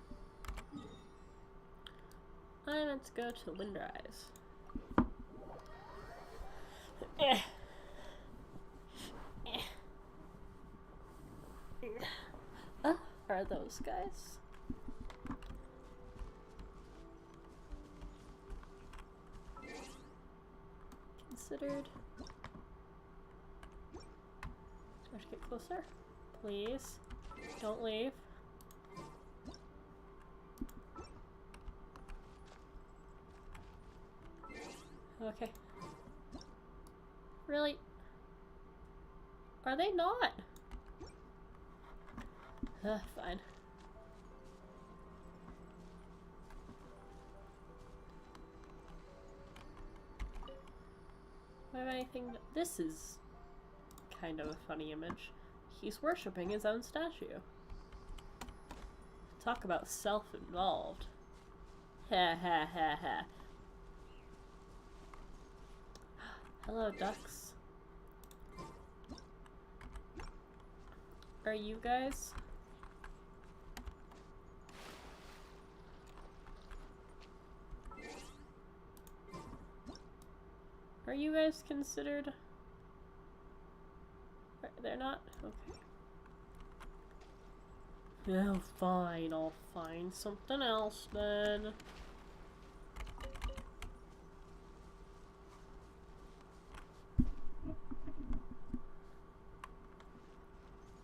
I meant to go to Windrise. Are those guys? Considered. Do I have to get closer? Please. Don't leave. Okay. Really? Are they not? Fine. What have anything? This is kind of a funny image. He's worshipping his own statue. Talk about self-involved. Ha ha ha ha. Hello, ducks. Are you guys? Are you guys considered? They're not? Okay. Oh, fine. I'll find something else then.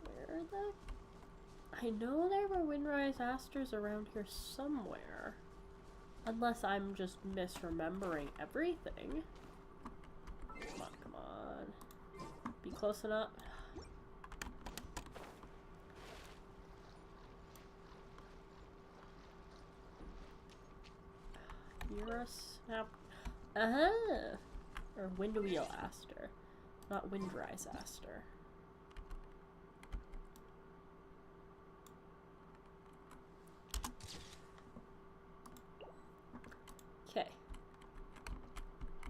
Where are the... I know there were Windrise Asters around here somewhere. Unless I'm just misremembering everything. Come on, come on. Be close enough. You're a snap. Uh-huh! Or Windwheel Aster. Not Windrise Aster. Okay.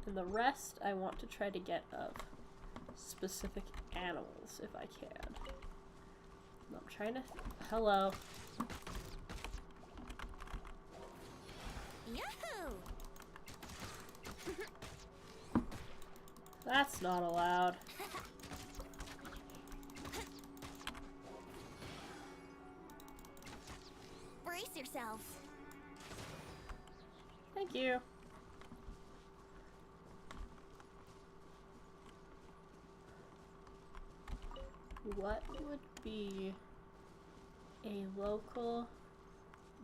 And the rest I want to try to get of specific animals if I can. I'm trying to... Hello. Yahoo! That's not allowed. Brace yourselves. Thank you. What would be a local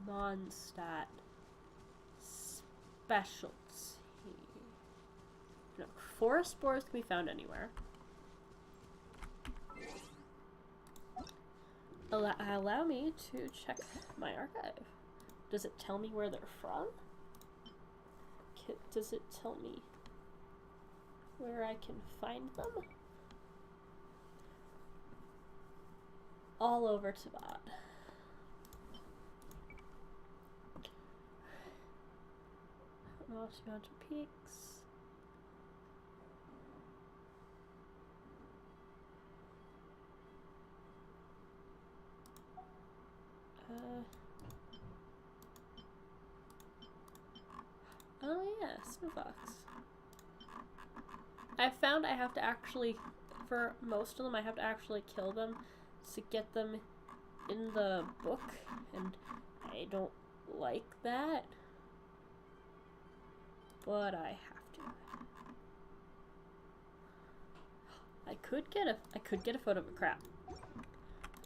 Mondstadt specialty? No, forest spores can be found anywhere. Allow me to check my archive. Does it tell me where they're from? Does it tell me where I can find them? All over Tibet. Mountain Peaks. Oh yeah, Snowfox. I found I have to actually, for most of them, I have to actually kill them to get them in the book, and I don't like that, but I have to. I could get a photo of a crab.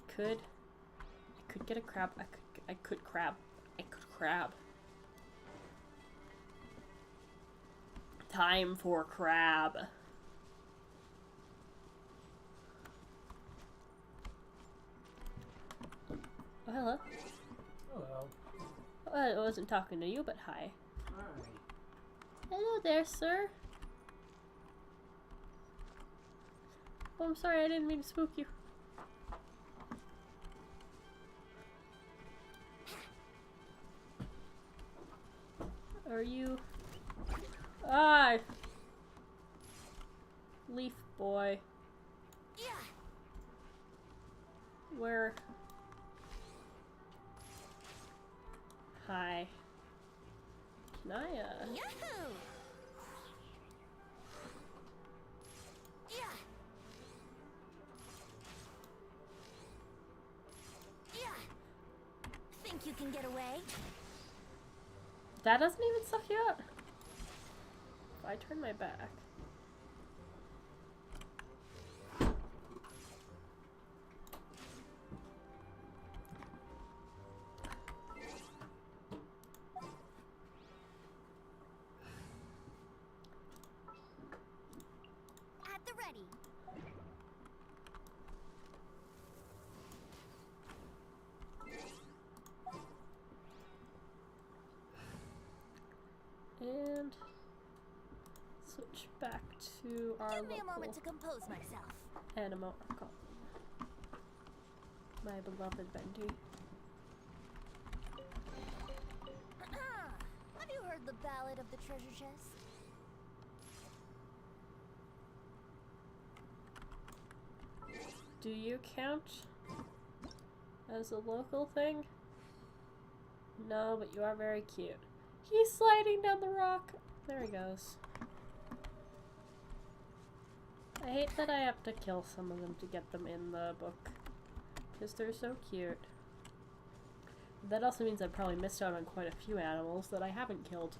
I could get a crab. I could crab. Time for crab. Oh, hello. Hello. I wasn't talking to you, but hi. Hi. Hello there, sir. Oh, I'm sorry, I didn't mean to spook you. Are you... Ah! Leaf boy. Yeah. Where... Hi. Can I, Yahoo! Yeah. Yeah. Think you can get away? That doesn't even suck you out. If I turn my back. At the ready. And switch back to our Give me a local. moment to compose myself. Animo Archon. My beloved Venti. Have you heard the ballad of the treasure chest? Do you count as a local thing? No, but you are very cute. He's sliding down the rock. There he goes. I hate that I have to kill some of them to get them in the book. Because they're so cute. That also means I've probably missed out on quite a few animals that I haven't killed.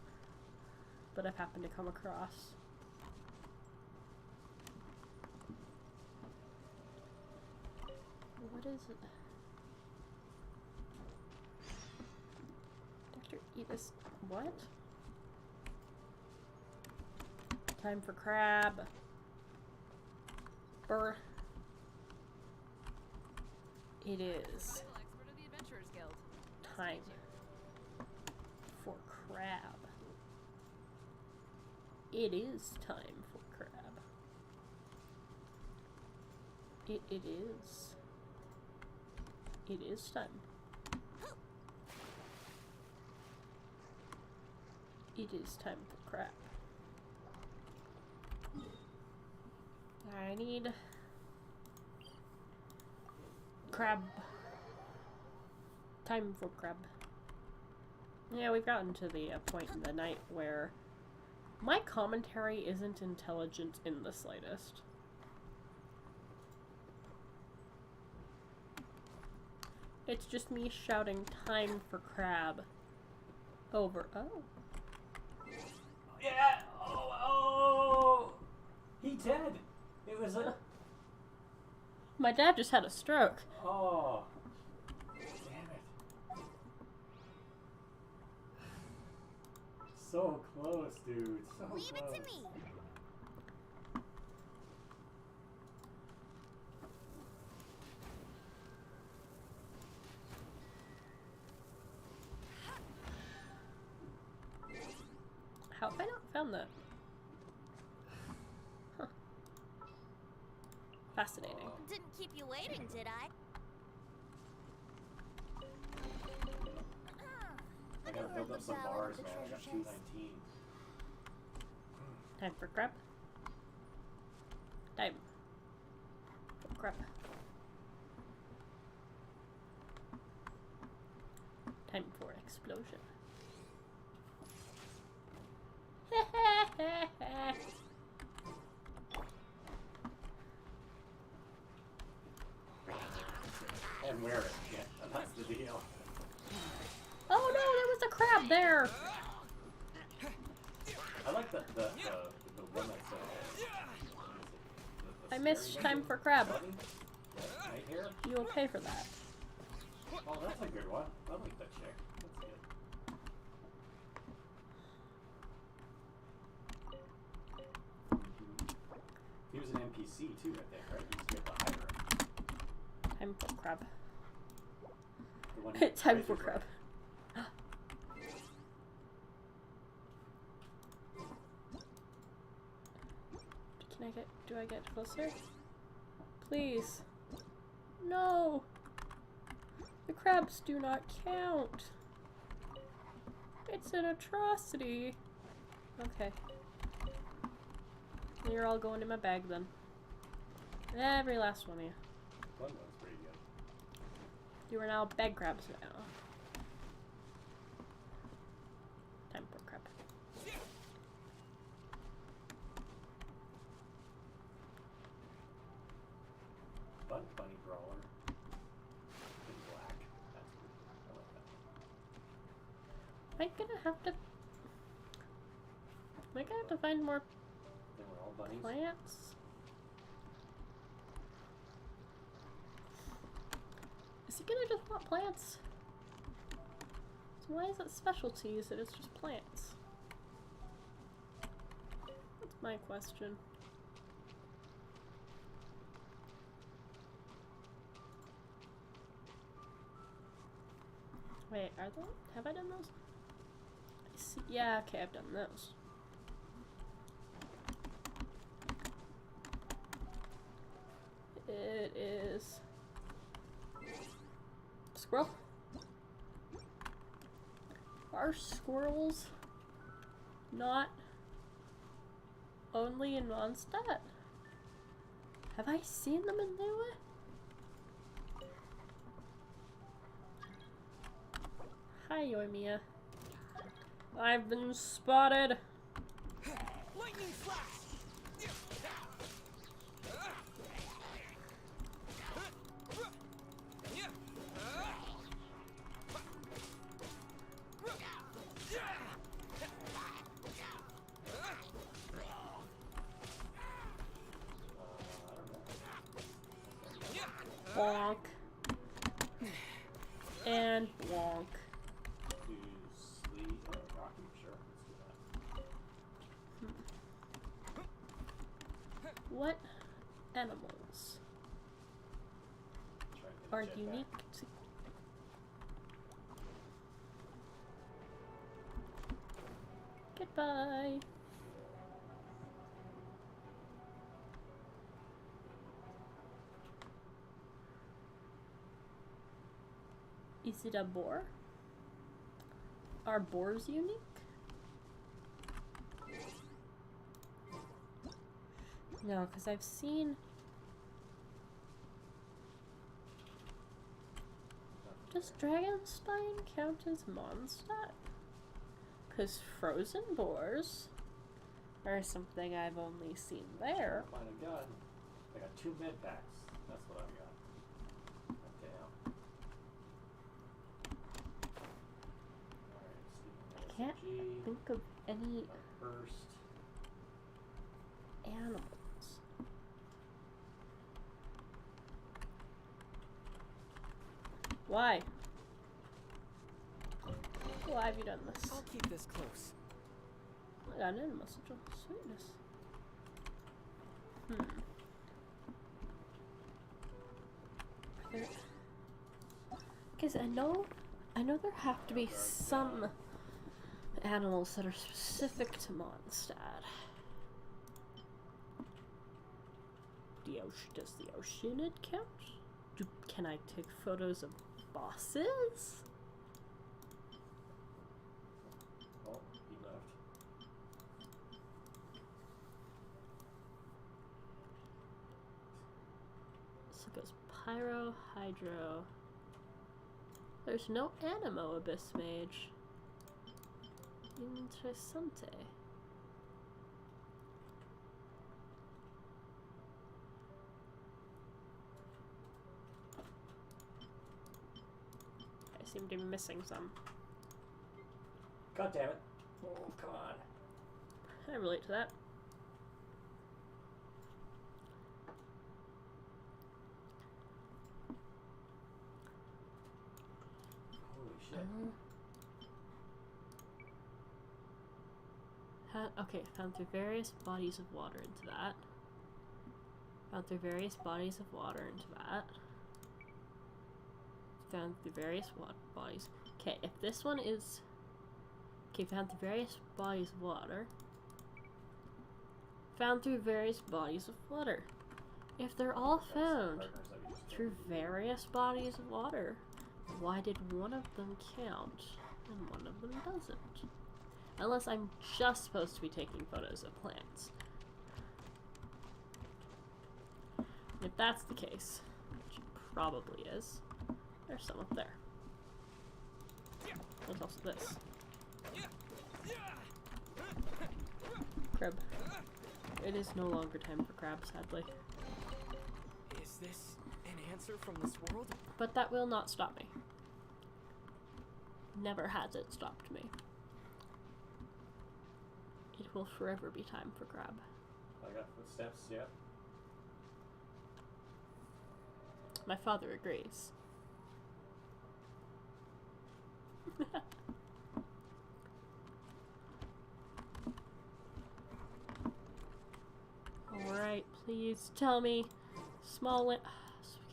But I've happened to come across. What is it? Dr. Edith, what? Time for crab. Burr. It is time for crab. It is time for crab. It is. It is time. It is time for crab. I need crab. Time for crab. Yeah, we've gotten to the point in the night where my commentary isn't intelligent in the slightest. It's just me shouting time for crab over. Oh. Yeah! Oh! He dead! It was a... My dad just had a stroke. Oh. Damn it. So close, dude. So close. Leave it to me. How have I not found that? Huh. Fascinating. Didn't keep you waiting, did I? I gotta build up some bars, man. I got 219. Time for crab. Time for crab. Time for explosion. And wear it. Yeah, that's the deal. Oh no, there was a crab there. I like the one that's I missed time for crab. Right here? You will pay for that. Oh, that's a good one. I like that chick. That's good. He was an NPC too, I think, right? He used to be able to hire him. Time for crab. The one Time for crab. Can I get, do I get closer? Please. No! The crabs do not count. It's an atrocity. Okay. You're all going in my bag then. Every last one of you. One was pretty good. You are now bag crabs now. Time for crab. Bunny brawler. In black. That's pretty good. I like that. Am I gonna have to... Am I gonna have to find more They were all bunnies. plants? Is he gonna just want plants? So why is it specialties that it's just plants? That's my question. Wait, are they? Have I done those? I see, yeah, okay, I've done those. It is squirrel. Are squirrels not only in Mondstadt? Have I seen them in Lua? Hi, Yoimiya. I've been spotted. Lightning flash! Bonk. And bonk. Do sleep or rocky? Sure, let's do that. What animals Try are and get a jetpack. unique to... Goodbye. Is it a boar? Are boars unique? No, because I've seen... Does Dragonstein count as Mondstadt? Because frozen boars are something I've only seen there. Find a gun. I got 2 med packs. That's what I've got. Damn. Alright, I can't SMG, think of any a burst. animals. Why? Why have you done this? I'll keep this close. I got an animal sigil. Sweetness. Because I know there have to be some animals that are specific to Mondstadt. Does the Oceanid count? Can I take photos of bosses? Oh, he left. So it goes Pyro, Hydro. There's no Animo Abyss Mage. Interessante. I seem to be missing some. God damn it. Oh, come on. I relate to that. Holy shit. Okay, found through various bodies of water into that. Found through various bodies of water into that. Found through various bodies. Okay, if this one is... Okay, found through various bodies of water. Found through various bodies of water. If they're all found through various bodies of water, why did one of them count and one of them doesn't? Unless I'm just supposed to be taking photos of plants. If that's the case, which it probably is, there's some up there. There's also this. Crab. It is no longer time for crab, sadly. Is this an answer from this world? But that will not stop me. Never has it stopped me. It will forever be time for crab. I got footsteps, yep. My father agrees. Alright, please tell me small lamp.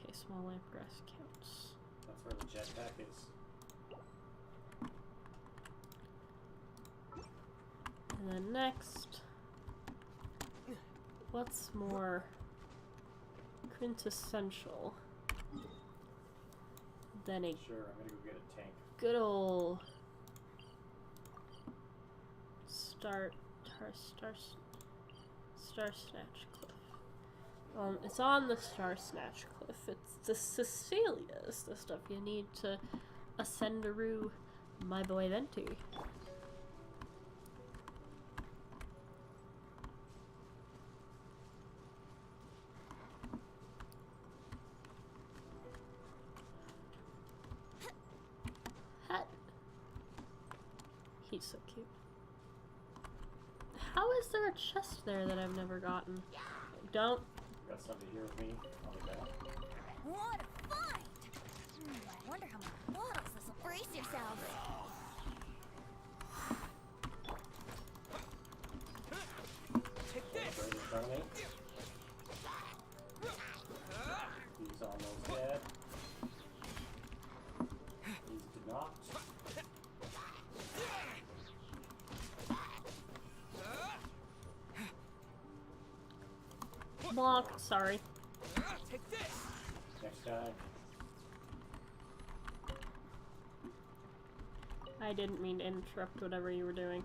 Okay, small lamp grass counts. That's where the jetpack is. And then next, what's more quintessential than a Sure, I'm gonna go get a tank. good ol' Star Snatch Cliff. It's on the Star Snatch Cliff. It's the Cecilia's, the stuff you need to ascendaroo my boy Venti. He's so cute. How is there a chest there that I've never gotten? Don't. Got somebody here with me. I'll be back. What a find! I wonder how many bottles this will brace yourself. Take this! Right in front of me. He's almost dead. He's not. Blocked, sorry. Take this! Next guy. I didn't mean to interrupt whatever you were doing.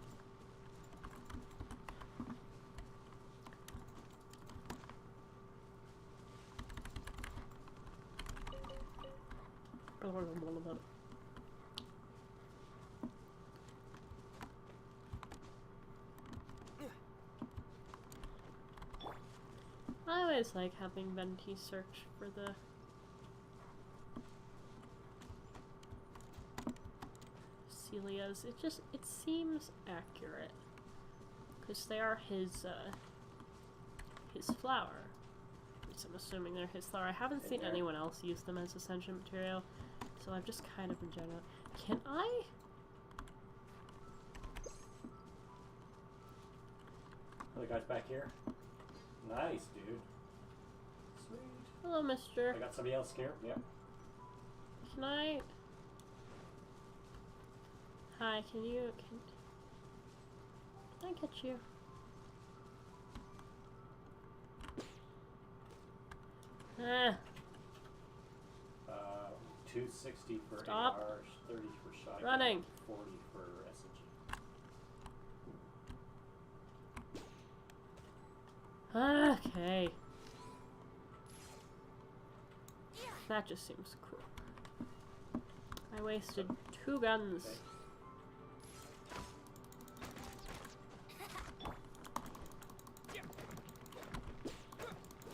I always like having Venti search for the Celia's. It seems accurate because they are his flower. At least I'm assuming they're his flower. I haven't seen anyone else use them as ascension material, so I've just kind of in general. Can I? Other guy's back here. Nice, dude. Sweet. Hello, mister. I got somebody else here. Yep. Can I? Hi, can I get you? Ah. 260 for Stop. AR, 30 for shotgun, Running. 40 for SMG. Okay. That just seems cruel. I wasted 2 guns.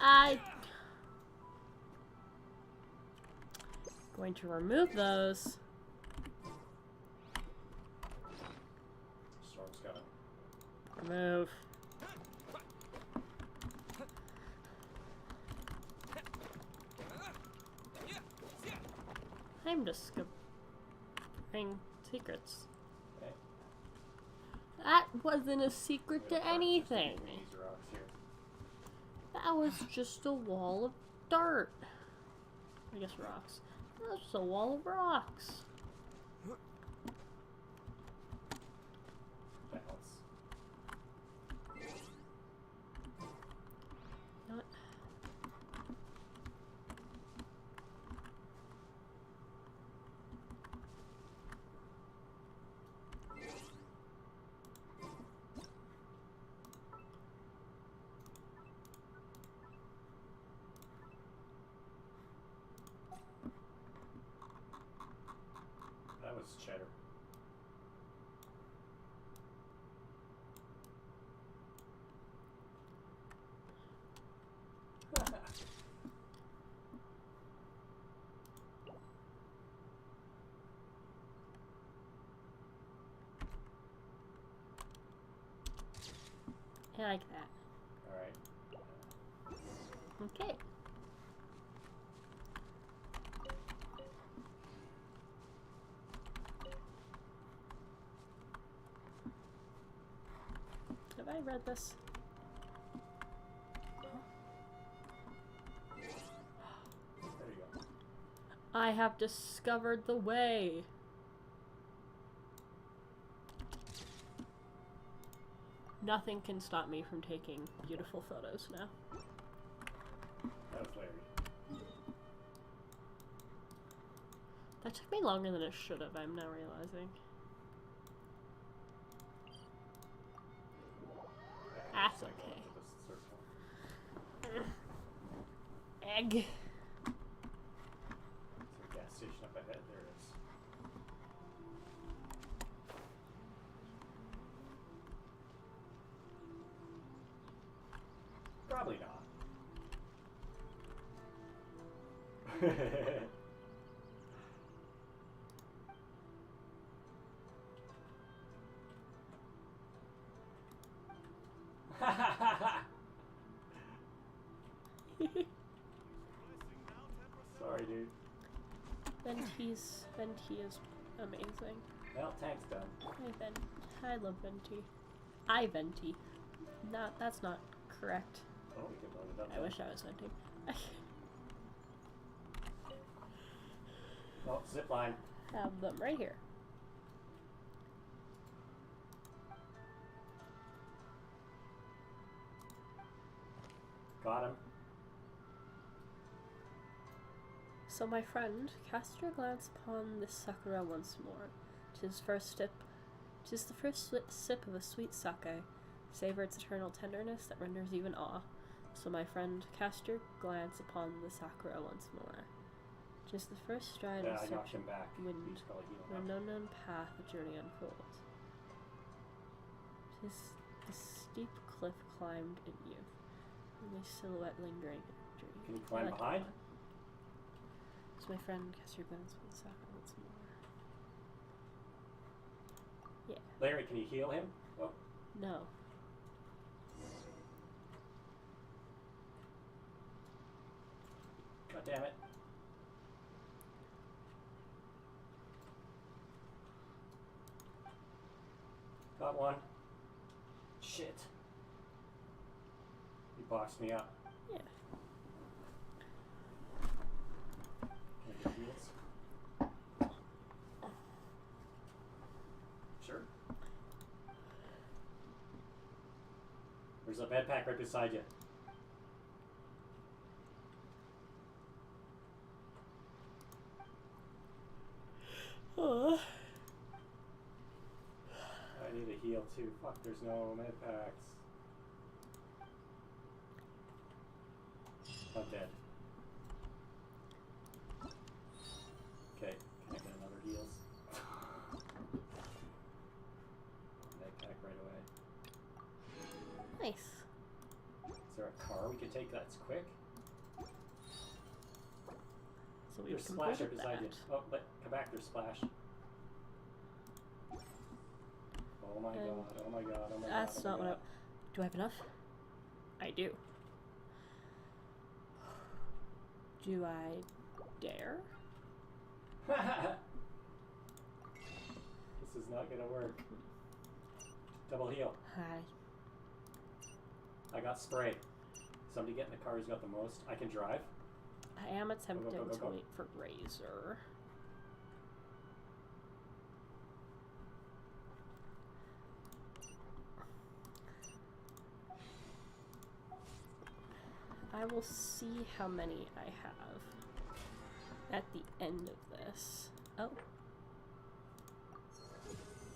Okay. Going to remove those. Storm's coming. Remove. I'm discovering secrets. Okay. That wasn't a secret to anything. These rocks here. That was just a wall of dirt. I guess rocks. That was just a wall of rocks. Balance. Not. That was cheddar. I like that. Alright. Okay. Have I read this? There you go. I have discovered the way. Nothing can stop me from taking beautiful photos now. That was Larry. That took me longer than it should have, I'm now realizing. That's okay. Egg. There's a gas station up ahead. There it is. Probably not. Sorry, dude. Venti is amazing. Well, tank's done. I love Venti. I Venti. That's not correct. Oh, we can load it up. I wish I was venting. Oh, zip line. Have them right here. Got him. So my friend, cast your glance upon this sakura once more. 'Tis the first sip of a sweet sake. Savor its eternal tenderness that renders you in awe. So my friend, cast your glance upon the sakura once more. 'Tis the first stride of such wind, where no known path a journey unfolds. 'Tis the steep cliff climbed in youth, only silhouette lingering in dream. Can you climb behind? So my friend, cast your glance upon the sakura once more. Yeah. Larry, can you heal him? Oh. No. God damn it. Got one. Shit. He boxed me up. Yeah. Can I get heals? Sure. There's a bed pack right beside you. Oh. I need a heal too. Fuck, there's no med packs. I'm dead. Okay, can I get another heals? Med pack right away. Nice. Is there a car we could take that's quick? So we've There's Splash right completed beside you. that. Oh, come back, there's Splash. Oh my god, oh my god, oh my god. That's oh my not what god. do I have enough? I do. Do I dare? This is not gonna work. Double heal. Hi. I got spray. Somebody get in the car who's got the most. I can drive. I am attempting go, to go. wait for Razor. I will see how many I have at the end of this. Oh.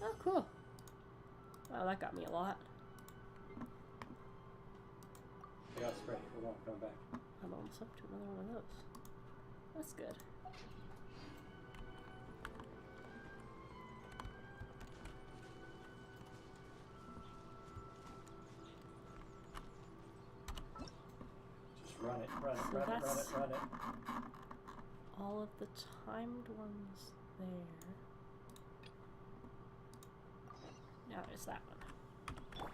Oh, cool. Wow, that got me a lot. I got spray. Hold on, coming back. I'm almost up to another one of those. That's good. Just run it, run it, So run it, run that's it, run it. all of the timed ones there. Now there's that one.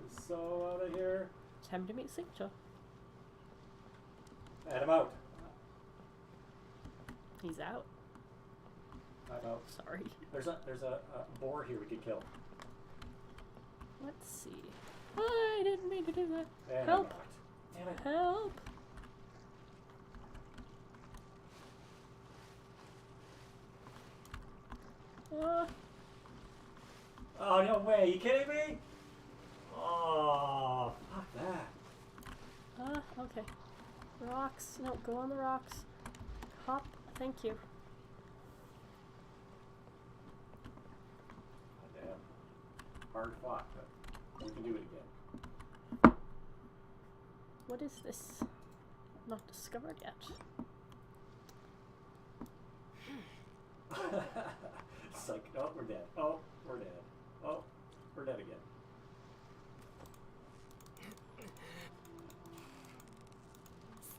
I'm so out of here. Time to meet Sigcho. Add him out. He's out. I'm out. Sorry. There's a boar here we could kill. Let's see. I didn't mean to do that. And Help! Damn it. Help! Oh, no way. You kidding me? Oh, fuck that. Okay. Rocks. No, go on the rocks. Hop, thank you. Oh, damn. Hard fought, but we can do it again. What is this? Not discovered yet. It's like, oh, we're dead. Oh, we're dead. Oh, we're dead again.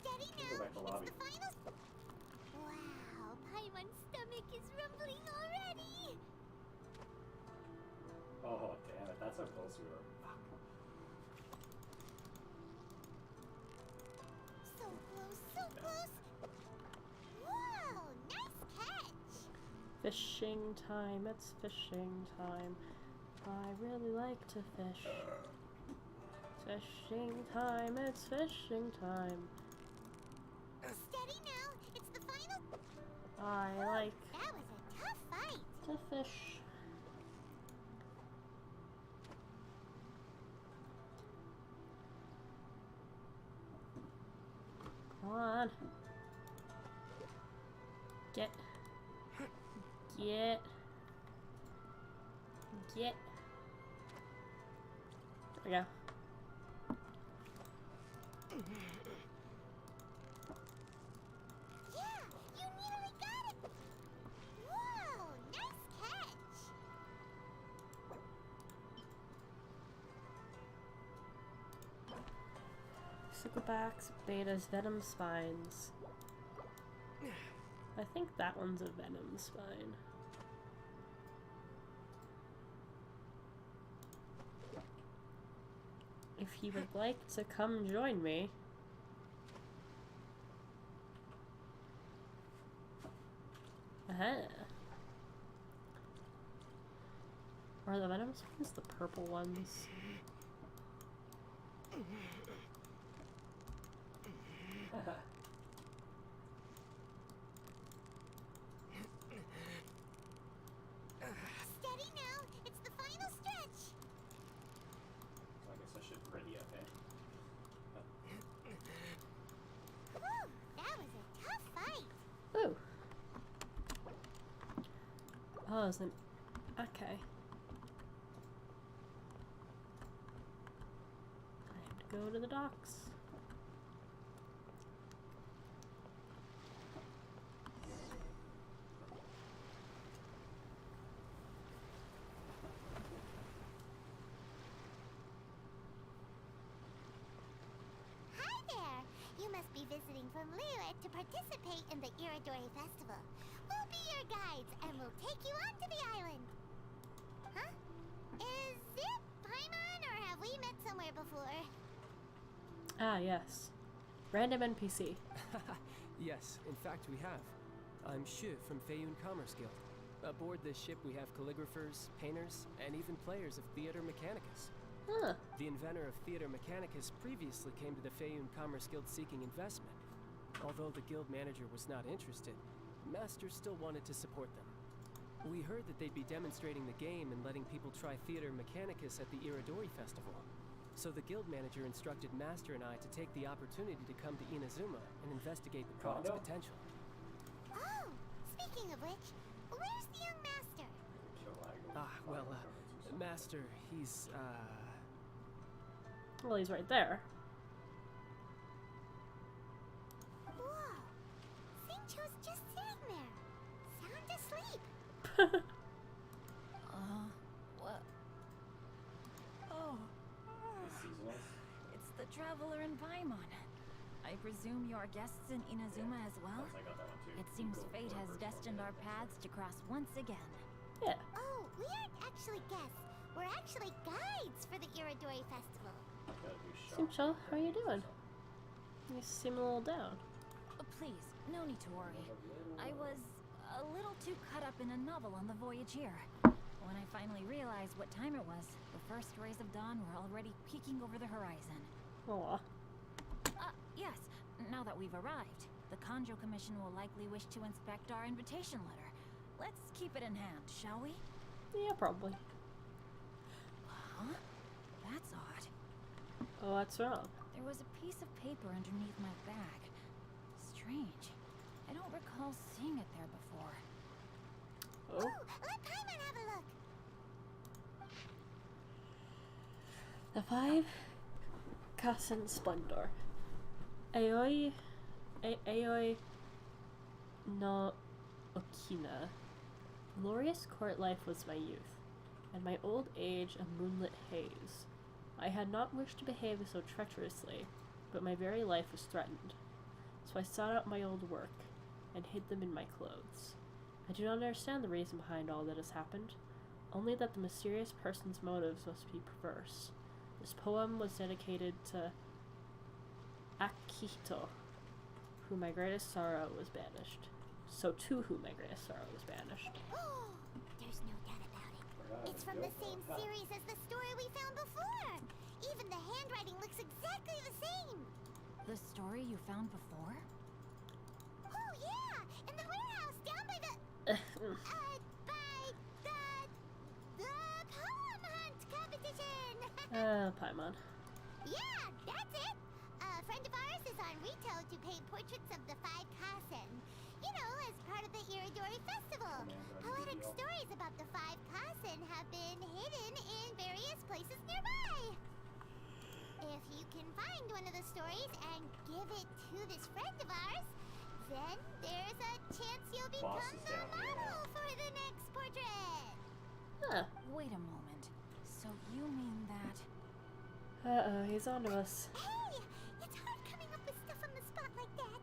Steady Go now. back to lobby. It's the final. Wow, Paimon's stomach is rumbling already. Oh, damn it. That's how close we were. Fuck. So close, so close. Whoa, nice catch. Fishing time, it's fishing time. I really like to fish. Fishing time, it's fishing time. Steady now. It's the final. I like That was a tough fight. to fish. Come on. Get. There we go. Yeah, you nearly got it. Whoa, nice catch. Sicklebacks, betas, venom spines. I think that one's a venom spine. If he would like to come join me. Are the venom spines the purple ones? Steady now. It's the final stretch. So I guess I should ready up, eh? Whew, that was a tough fight. Ooh. Oh, is an okay. I have to go to the docks. Hi there. You must be visiting from Liyue to participate in the Iridori Festival. We'll be your guides and we'll take you onto the island. Huh? Is it Paimon or have we met somewhere before? Ah, yes. Random NPC. Yes, in fact we have. I'm Hue from Feiyun Commerce Guild. Aboard this ship we have calligraphers, painters, and even players of Theater Mechanicus. Huh. The inventor of Theater Mechanicus previously came to the Feiyun Commerce Guild seeking investment. Although the guild manager was not interested, Master still wanted to support them. We heard that they'd be demonstrating the game and letting people try Theater Mechanicus at the Iridori Festival. So the guild manager instructed Master and I to take the opportunity to come to Inazuma and investigate the product's potential. Oh, speaking of which, where's the young master? Master, he's, Well, he's right there. Whoa, Xingqiu's just sitting there, sound asleep. What? Oh. It's the traveler in Paimon. I presume you are guests in Inazuma as well? It seems fate has destined our paths to cross once again. Yeah. Oh, we aren't actually guests. We're actually guides for the Iridori Festival. Seem chill. How are you doing? You seem a little down. Please, no need to worry. I was a little too caught up in a novel on the voyage here. When I finally realized what time it was, the first rays of dawn were already peeking over the horizon. Aw. Yes, now that we've arrived, the Kanjo Commission will likely wish to inspect our invitation letter. Let's keep it in hand, shall we? Yeah, probably. Huh? That's odd. Oh, what's wrong? There was a piece of paper underneath my bag. Strange. I don't recall seeing it there before. Oh, let Paimon have a look. The 5 Kasen Splendor. Aoi no Okina. Glorious court life was my youth, and my old age a moonlit haze. I had not wished to behave so treacherously, but my very life was threatened. So I sought out my old work, and hid them in my clothes. I do not understand the reason behind all that has happened, only that the mysterious person's motives must be perverse. This poem was dedicated to Akihito, whom my greatest sorrow was banished. So to whom my greatest sorrow was banished. There's no doubt about it. It's from the same series as the story we found before. Even the handwriting looks exactly the same. The story you found before? Oh yeah, in the warehouse down by the poem hunt competition. Paimon. Yeah, that's it. A friend of ours is on Rito to paint portraits of the 5 Kasen. You know, as part of the Iridori Festival. Poetic stories about the 5 Kasen have been hidden in various places nearby. If you can find one of the stories and give it to this friend of ours, then there's a chance you'll become the model for the next portrait. Huh. Wait a moment. So you mean that... Uh-oh, he's onto us. Hey, it's hard coming up with stuff on the spot like that.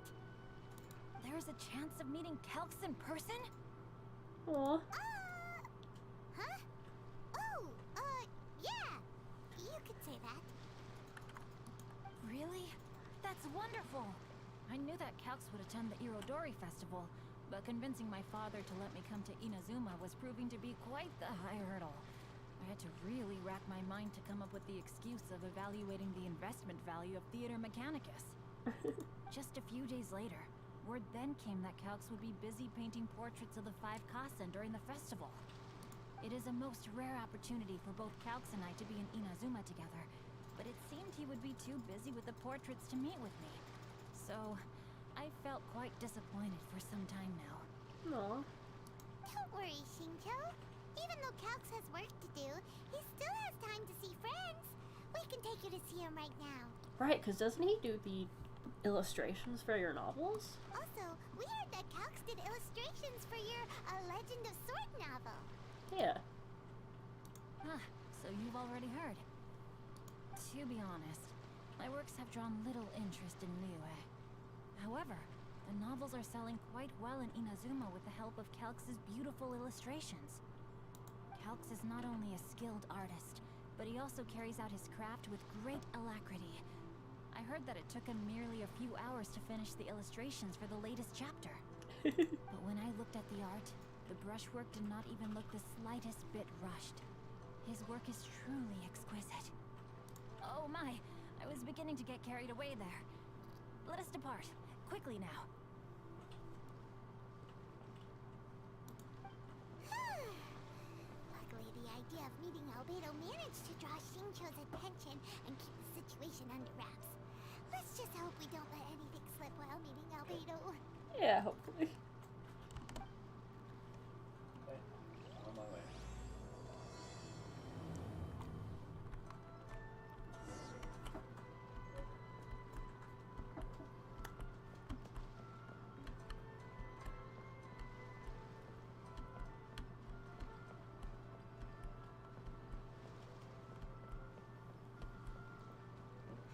There's a chance of meeting Calx in person? Aw. Huh? Oh, yeah. You could say that. Really? That's wonderful! I knew that Calx would attend the Irodori Festival, but convincing my father to let me come to Inazuma was proving to be quite the high hurdle. I had to really rack my mind to come up with the excuse of evaluating the investment value of Theater Mechanicus. Just a few days later, word then came that Calx would be busy painting portraits of the 5 Kasen during the festival. It is a most rare opportunity for both Calx and I to be in Inazuma together, but it seemed he would be too busy with the portraits to meet with me. So, I felt quite disappointed for some time now. Aw. Don't worry, Shincho. Even though Calx has work to do, he still has time to see friends. We can take you to see him right now. Right, because doesn't he do the illustrations for your novels? Also, we heard that Calx did illustrations for your A Legend of Sword novel. Yeah. Ah, so you've already heard. To be honest, my works have drawn little interest in Liyue. However, the novels are selling quite well in Inazuma with the help of Calx's beautiful illustrations. Calx is not only a skilled artist, but he also carries out his craft with great alacrity. I heard that it took him merely a few hours to finish the illustrations for the latest chapter. But when I looked at the art, the brushwork did not even look the slightest bit rushed. His work is truly exquisite. Oh my, I was beginning to get carried away there. Let us depart, quickly now. Luckily, the idea of meeting Albedo managed to draw Shincho's attention and keep the situation under wraps. Let's just hope we don't let anything slip while meeting Albedo. Yeah, hopefully. Okay, on my way.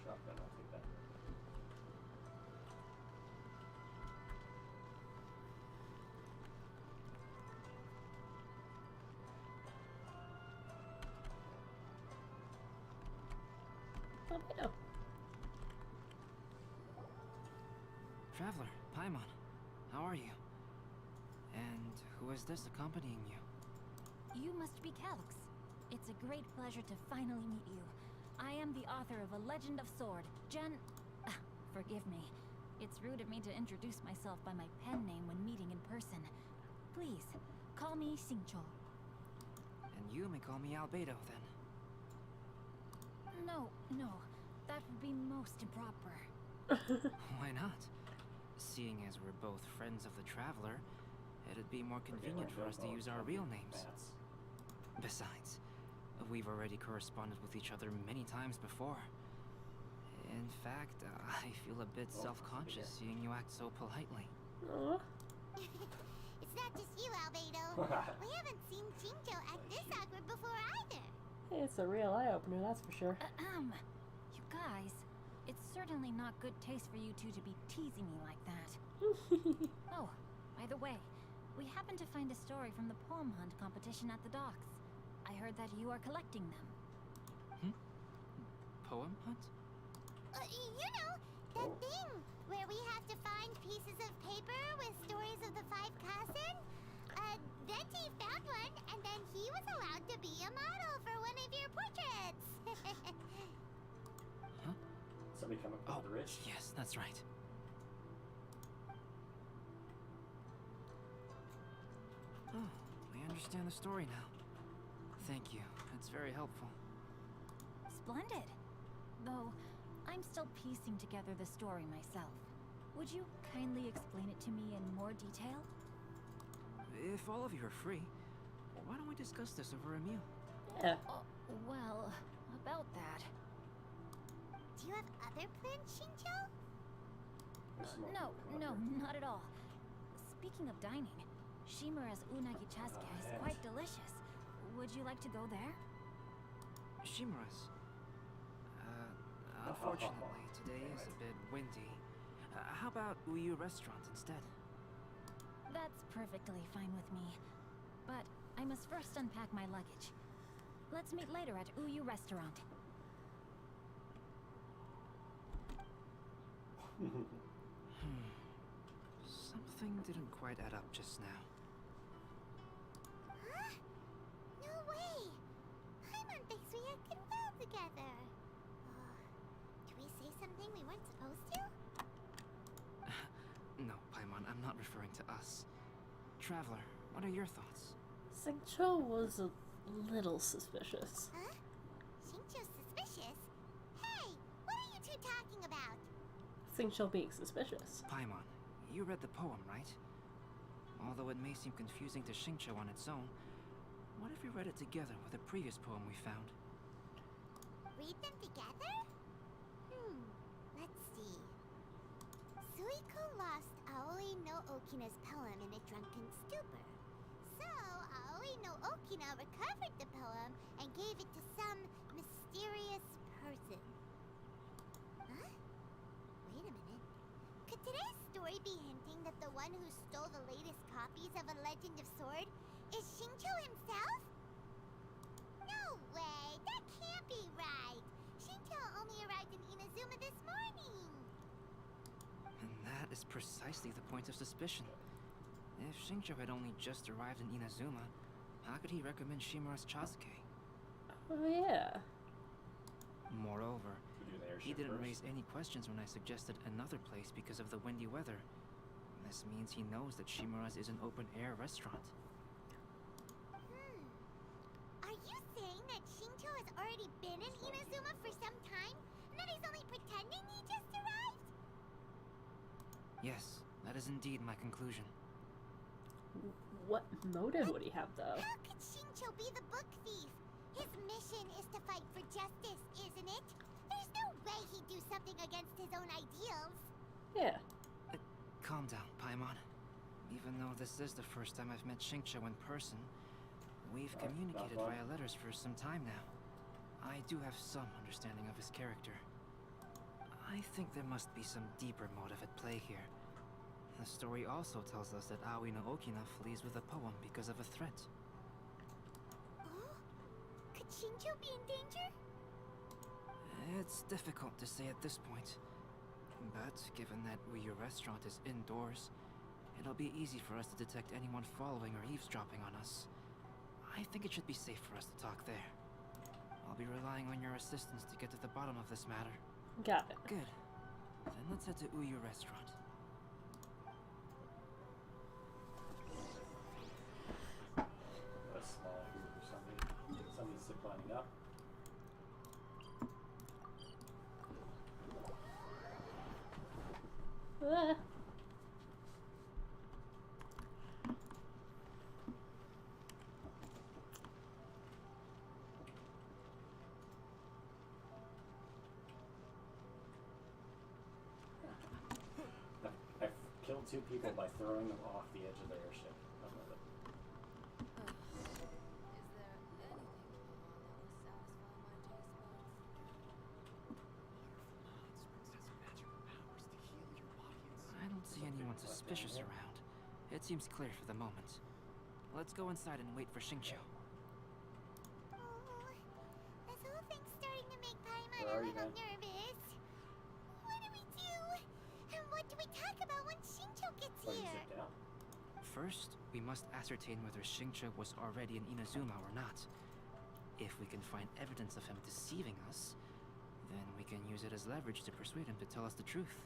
Shotgun, I'll take that. Albedo. Traveler, Paimon, how are you? And who is this accompanying you? You must be Calx. It's a great pleasure to finally meet you. I am the author of A Legend of Sword, forgive me. It's rude of me to introduce myself by my pen name when meeting in person. Please, call me Shincho. And you may call me Albedo, then. No, that would be most improper. Why not? Seeing as we're both friends of the Traveler, it'd be more convenient for us to use our real names. Besides, we've already corresponded with each other many times before. In fact, I feel a bit self-conscious seeing you act so politely. Aww. It's not just you, Albedo. We haven't seen Shinjo act this awkward before either. Hey, it's a real eye-opener, that's for sure. You guys, it's certainly not good taste for you two to be teasing me like that. Oh, by the way, we happened to find a story from the poem hunt competition at the docks. I heard that you are collecting them. Poem hunt? You know, that thing where we have to find pieces of paper with stories of the 5 Kasen. Venti found one, and then he was allowed to be a model for one of your portraits. Huh? Somebody coming from the ridge? Yes, that's right. Oh, I understand the story now. Thank you. It's very helpful. Splendid. Though, I'm still piecing together the story myself. Would you kindly explain it to me in more detail? If all of you are free, why don't we discuss this over a meal? Yeah. Well, about that. Do you have other plans, Shinjo? No, not at all. Speaking of dining, Shimura's unagi chasuke is quite delicious. Would you like to go there? Shimura's? Unfortunately, today is a bit windy. How about Uyu Restaurant instead? That's perfectly fine with me. But I must first unpack my luggage. Let's meet later at Uyu Restaurant. Something didn't quite add up just now. Huh? No way! Paimon thinks we acted well together. Did we say something we weren't supposed to? No, Paimon, I'm not referring to us. Traveler, what are your thoughts? Singcho was a little suspicious. Huh? Shinjo's suspicious? Hey, what are you two talking about? Singcho being suspicious. Paimon, you read the poem, right? Although it may seem confusing to Shincho on its own, what if we read it together with a previous poem we found? Read them together? Let's see. Suiko lost Aoi no Okina's poem in a drunken stupor. So, Aoi no Okina recovered the poem and gave it to some mysterious person. Huh? Wait a minute. Could today's story be hinting that the one who stole the latest copies of A Legend of Sword is Shincho himself? No way! That can't be right! Shincho only arrived in Inazuma this morning! And that is precisely the point of suspicion. If Shincho had only just arrived in Inazuma, how could he recommend Shimura's chasuke? Oh yeah. Moreover, he didn't raise any questions when I suggested another place because of the windy weather. This means he knows that Shimura's is an open-air restaurant. Are you saying that Shincho has already been in Inazuma for some time, and that he's only pretending he just arrived? Yes, that is indeed my conclusion. What motive would he have, though? How could Shincho be the book thief? His mission is to fight for justice, isn't it? There's no way he'd do something against his own ideals. Yeah. Calm down, Paimon. Even though this is the first time I've met Shincho in person, we've communicated via letters for some time now. I do have some understanding of his character. I think there must be some deeper motive at play here. The story also tells us that Aoi no Okina flees with a poem because of a threat. Oh? Could Shincho be in danger? It's difficult to say at this point. But given that Uyu Restaurant is indoors, it'll be easy for us to detect anyone following or eavesdropping on us. I think it should be safe for us to talk there. I'll be relying on your assistance to get to the bottom of this matter. Got it. Good. Then let's head to Uyu Restaurant. That's small here for somebody. Somebody's ziplining up. 2 people by throwing them off the edge of the airship. I love it. I don't see anyone suspicious around. It seems clear for the moment. Let's go inside and wait for Xingqiu. Oh, this whole thing's starting to make Paimon Where a are you, little man? nervous. What do we do? And what do we talk about when Xingqiu gets Oh, you here? sit down. First, we must ascertain whether Xingqiu was already in Inazuma or not. If we can find evidence of him deceiving us, then we can use it as leverage to persuade him to tell us the truth.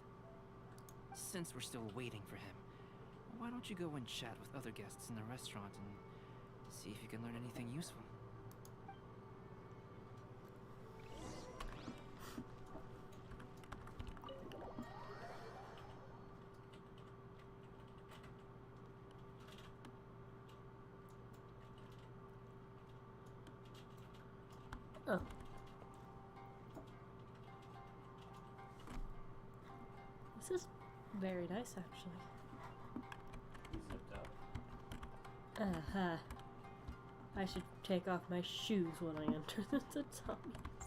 Since we're still waiting for him, why don't you go and chat with other guests in the restaurant and see if you can learn anything useful? Oh. This is very nice, actually. You zipped up. Uh-huh. I should take off my shoes when I enter the zombies.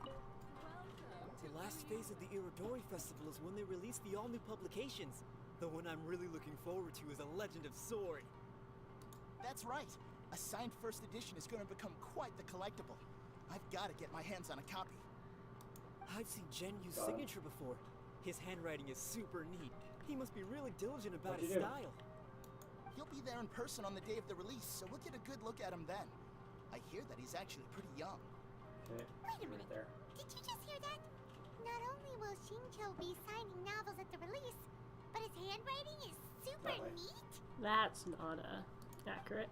The last phase of the Irodori Festival is when they release the all-new publications. The one I'm really looking forward to is A Legend of Sword. That's right. A signed first edition is going to become quite the collectible. I've got to get my hands on a copy. I've seen Genyu's signature before. His handwriting is super neat. He must be really diligent about his style. He'll be there in person on the day of the release, so we'll get a good look at him then. I hear that he's actually pretty young. Okay. Wait a minute. There. Did you just hear that? Not only will Xingqiu be signing novels at the release, but his handwriting is super neat. That's not accurate.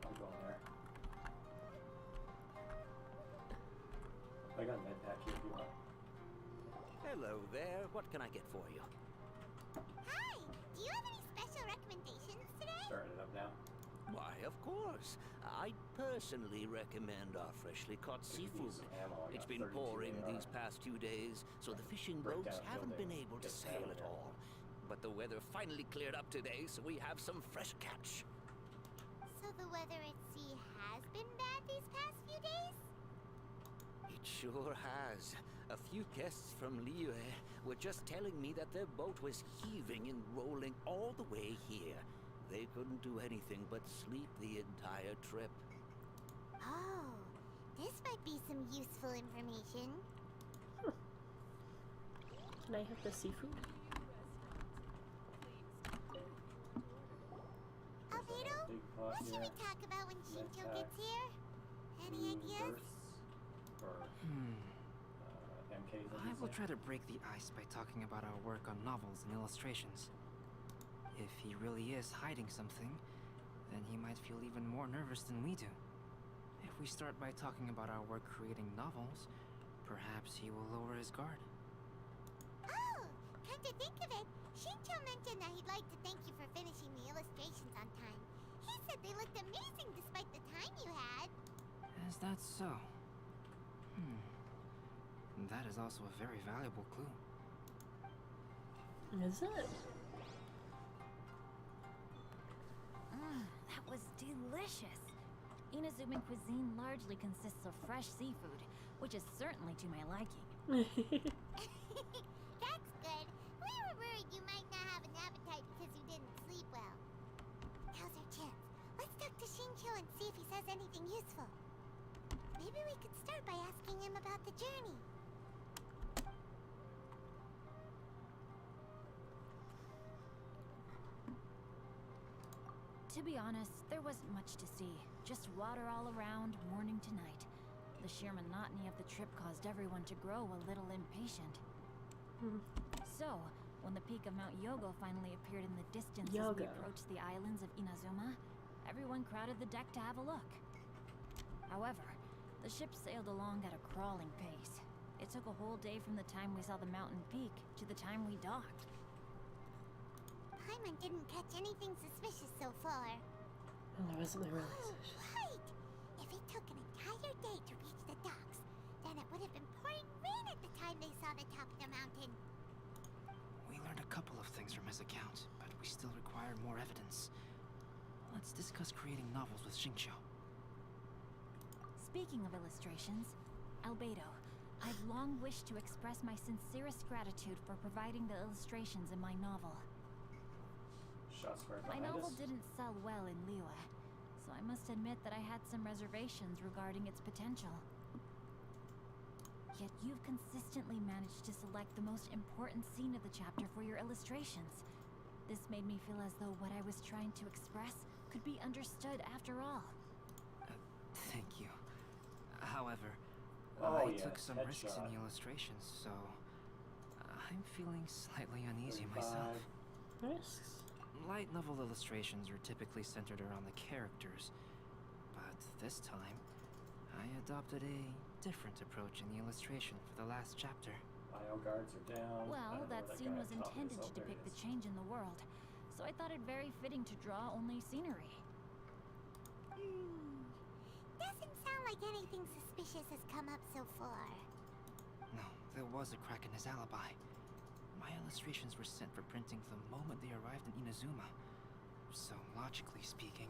I'm going there. I got a med pack here if you want. Hello there. What can I get for you? Hi! Do you have any special recommendations today? Starting it up now. Why, of course. I personally recommend our freshly caught seafood. It's been pouring these past few days, so the fishing boats haven't been able to sail at all. But the weather finally cleared up today, so we have some fresh catch. So the weather at sea has been bad these past few days? It sure has. A few guests from Liyue were just telling me that their boat was heaving and rolling all the way here. They couldn't do anything but sleep the entire trip. Oh, this might be some useful information. Can I have the seafood? Albedo, what should we talk about when Xingqiu gets here? Any ideas? MKs I will try to break the ice by talking about our work on novels and illustrations. If he really is hiding something, then he might feel even more nervous than we do. If we start by talking about our work creating novels, perhaps he will lower his guard. Oh, come to think of it, Xingqiu mentioned that he'd like to thank you for finishing the illustrations on time. He said they looked amazing despite the time you had. Is that so? That is also a very valuable clue. Is it? That was delicious. Inazuman cuisine largely consists of fresh seafood, which is certainly to my liking. That's good. We were worried you might not have an appetite because you didn't sleep well. Now's our chance. Let's talk to Xingqiu and see if he says anything useful. Maybe we could start by asking him about the journey. To be honest, there wasn't much to see. Just water all around, morning to night. The sheer monotony of the trip caused everyone to grow a little impatient. So, when the peak of Mount Yogo finally appeared in the distance as we approached the islands of Inazuma, everyone crowded the deck to have a look. However, the ship sailed along at a crawling pace. It took a whole day from the time we saw the mountain peak to the time we docked. Paimon didn't catch anything suspicious so far. Well, there wasn't really Wait! If it took an entire entire day to reach the docks. Then it would have been pouring rain at the time they saw the top of the mountain. We learned a couple of things from his account, but we still require more evidence. Let's discuss creating novels with Xingqiu. Speaking of illustrations, Albedo, I've long wished to express my sincerest gratitude for providing the illustrations in my novel. Shots fired My behind novel us. didn't sell well in Liyue, so I must admit that I had some reservations regarding its potential. Yet you've consistently managed to select the most important scene of the chapter for your illustrations. This made me feel as though what I was trying to express could be understood after all. Thank you. However, Oh, I yeah, took some risks in headshot. the illustrations, so I'm feeling slightly uneasy myself. Risks? Light novel illustrations are typically centered around the characters, but this time, I adopted a different approach in the illustration for the last chapter. Bio guards are down. Well, that scene was intended to Oh, there he depict the is. change in the world, so I thought it very fitting to draw only scenery. Doesn't sound like anything suspicious has come up so far. No, there was a crack in his alibi. My illustrations were sent for printing the moment they arrived in Inazuma. So, logically speaking,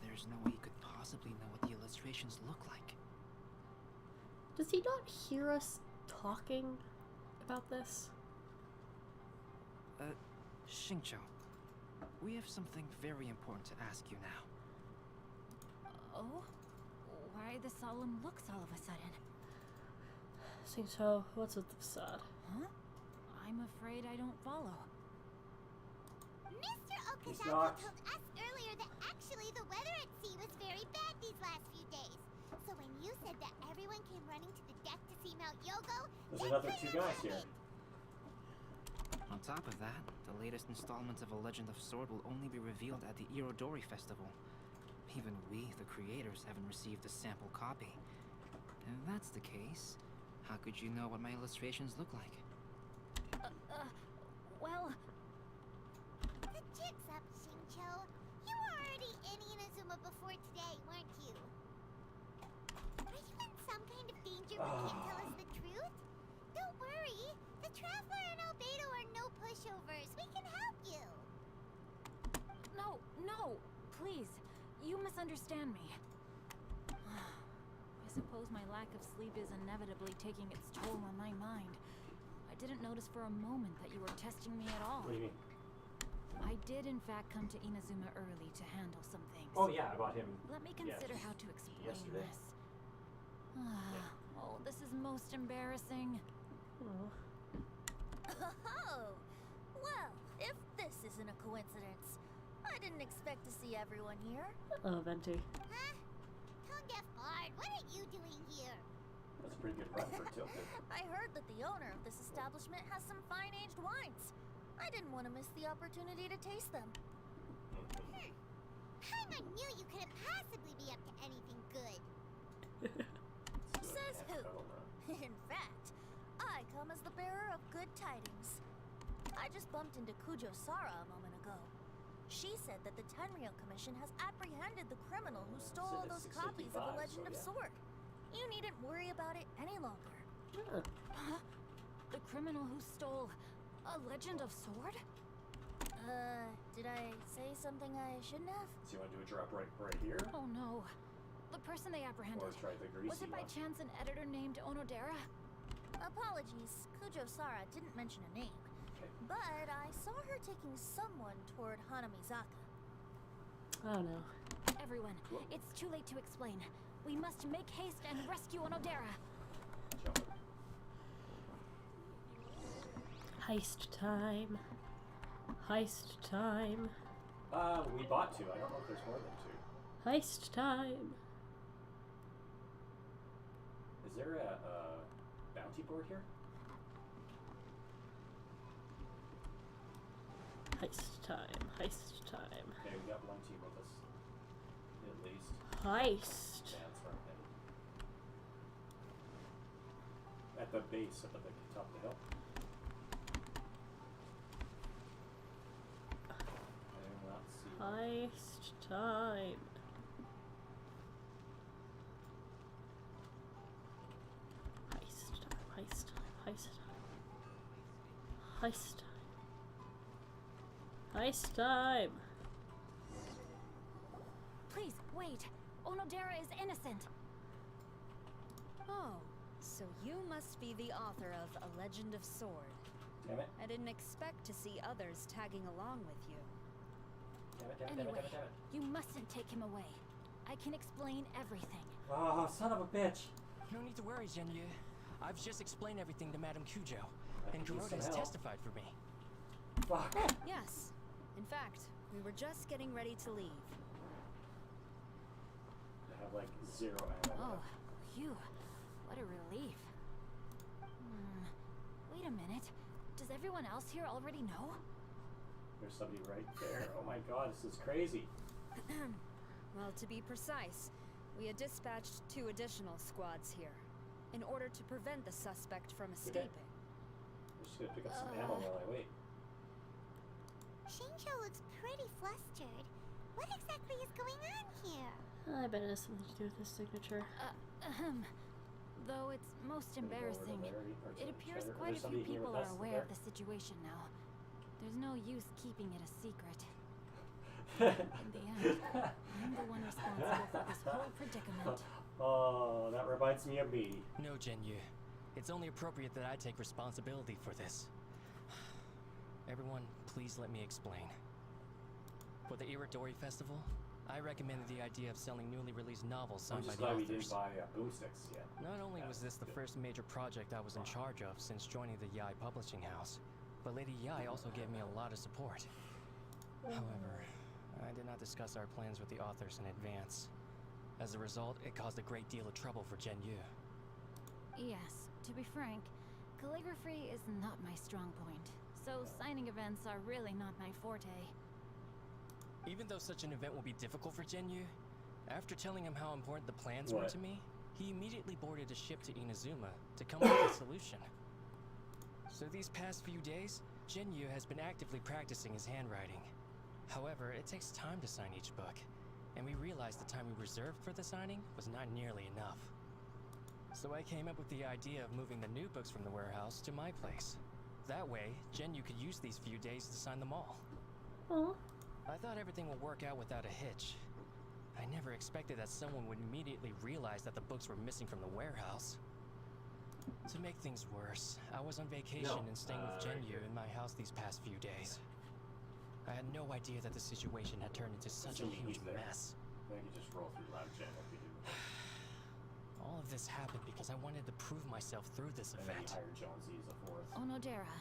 there's no way he could possibly know what the illustrations look like. Does he not hear us talking about this? Xingqiu, we have something very important to ask you now. Oh? Why the solemn looks all of a sudden? So, what's with the facade? Huh? I'm afraid I don't follow. Mr. Okazawa not. told us earlier that actually the weather at sea was very bad these last few days. So when you said that everyone came running to the deck to see Mount Yogo, There's they another couldn't two guys have here. it. On top of that, the latest installment of A Legend of Sword will only be revealed at the Irodori Festival. Even we, the creators, haven't received a sample copy. If that's the case, how could you know what my illustrations look like? Well... The jig's up, Xingqiu. You were already in Inazuma before today, weren't you? Are you in some kind of danger but can't tell us the truth? Don't worry. The Traveler and Albedo are no pushovers. We can help you. No, please. You misunderstand me. I suppose my lack of sleep is inevitably taking its toll on my mind. I didn't notice for a moment that you were testing me at all. What do you mean? I did in fact come to Inazuma early to handle some things. Oh yeah, I bought him. Let me consider how to explain yesterday. this. Oh, this is most embarrassing. Oh. Oh, well, if this isn't a coincidence, I didn't expect to see everyone here. Oh, Venti. Huh? Tone-deaf bard, what are you doing here? That's a pretty good run for Tilted. I heard that the owner of this establishment has some fine-aged wines. I didn't want to miss the opportunity to taste them. Paimon knew you couldn't possibly be up to anything good. Says who? In fact, I come as the bearer of good tidings. I just bumped into Kujo Sara a moment ago. She said that the Tenryou Commission has apprehended the criminal who stole all those copies of The Legend of Sword. You needn't worry about it any longer. Huh? The criminal who stole A Legend of Sword? Did I say something I shouldn't have? So you want to do a drop right here? Oh no. The person they apprehended. Or try the greasy Was it by one? chance an editor named Onodera? Apologies, Kujo Sara didn't mention a name. But I saw her taking someone toward Hanamizaka. Oh no. Everyone, it's too late to explain. We must make haste and rescue Onodera. Heist time. Heist time. We bought two. I don't know if there's more than two. Heist time. Is there a bounty board here? Heist time. Heist time. Okay, we got one team with us. At least. Heist. That's right. At the base, up at the top of the hill. Heist time. Heist. Heist time. Heist time! Please, wait. Onodera is innocent. Oh, so you must be the author of A Legend of Sword. Damn it. I didn't expect to see others tagging along with you. Damn it, damn it, Anyway, damn it, damn it, you mustn't take him away. I can explain everything. Oh, son of a bitch. No need to worry, Genyu. I've just explained everything to Madame Kujo, and Kuroda has testified for me. Fuck. Yes. In fact, we were just getting ready to leave. I have like 0 ammo. Oh, phew. What a relief. Wait a minute. Does everyone else here already know? There's somebody right there. Oh my god, this is crazy. Well, to be precise, we had dispatched 2 additional squads here in order to prevent the suspect from escaping. I'm just gonna pick up some ammo while I wait. Shinjo looks pretty flustered. What exactly is going on here? I bet it has something to do with his signature. Though it's most embarrassing, it appears quite a few people are aware of the situation now. There's no use keeping it a secret. In the end, I'm the one responsible for this whole predicament. Oh, that reminds me of me. No, Genyu. It's only appropriate that I take responsibility for this. Everyone, please let me explain. For the Iridori Festival, I recommended the idea of selling newly released novels signed by the authors. We didn't buy boomsticks yet. Not only was this the first major project I was in charge of since joining the Yai publishing house, but Lady Yai also gave me a lot of support. However, I did not discuss our plans with the authors in advance. As a result, it caused a great deal of trouble for Genyu. Yes, to be frank, calligraphy is not my strong point, so signing events are really not my forte. Even though such an event will be difficult for Genyu, after telling him how important the plans were to me, he immediately boarded a ship to Inazuma to come up with a solution. So these past few days, Genyu has been actively practicing his handwriting. However, it takes time to sign each book, and we realized the time we reserved for the signing was not nearly enough. So I came up with the idea of moving the new books from the warehouse to my place. That way, Genyu could use these few days to sign them all. I thought everything would work out without a hitch. I never expected that someone would immediately realize that the books were missing from the warehouse. To make things worse, I was on vacation and staying with Genyu in my house these past few days. I had no idea that the situation had turned into such a huge mess. I think you just roll through live chat like we do. All of this happened because I wanted to prove myself through this event. And then you hired Jonesy as a 4th. Onodera,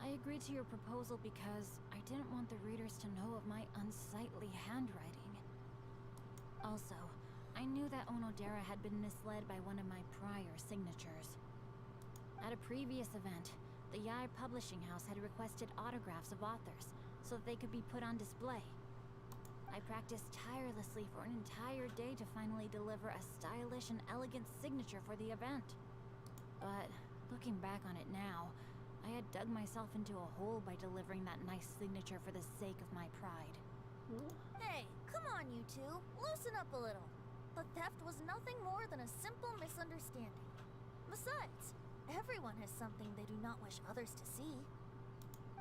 I agreed to your proposal because I didn't want the readers to know of my unsightly handwriting. Also, I knew that Onodera had been misled by one of my prior signatures. At a previous event, the Yai publishing house had requested autographs of authors so that they could be put on display. I practiced tirelessly for an entire day to finally deliver a stylish and elegant signature for the event. But looking back on it now, I had dug myself into a hole by delivering that nice signature for the sake of my pride. Hey, come on you two, loosen up a little. The theft was nothing more than a simple misunderstanding. Besides, everyone has something they do not wish others to see.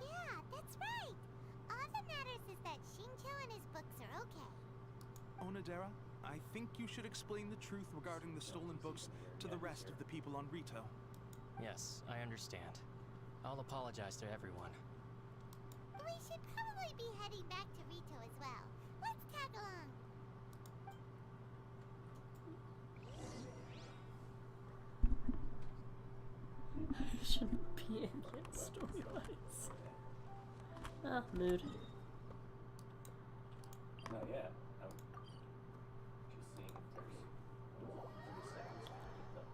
Yeah, that's right. All that matters is that Shinjo and his books are okay. Onodera, I think you should explain the truth regarding the stolen books to the rest of the people on Rito. Yes, I understand. I'll apologize to everyone. We should probably be heading back to Rito as well. Let's tag along. I shouldn't be in yet story-wise. Ah, mood. Not yet. I'm just seeing if there's 30 seconds to get them.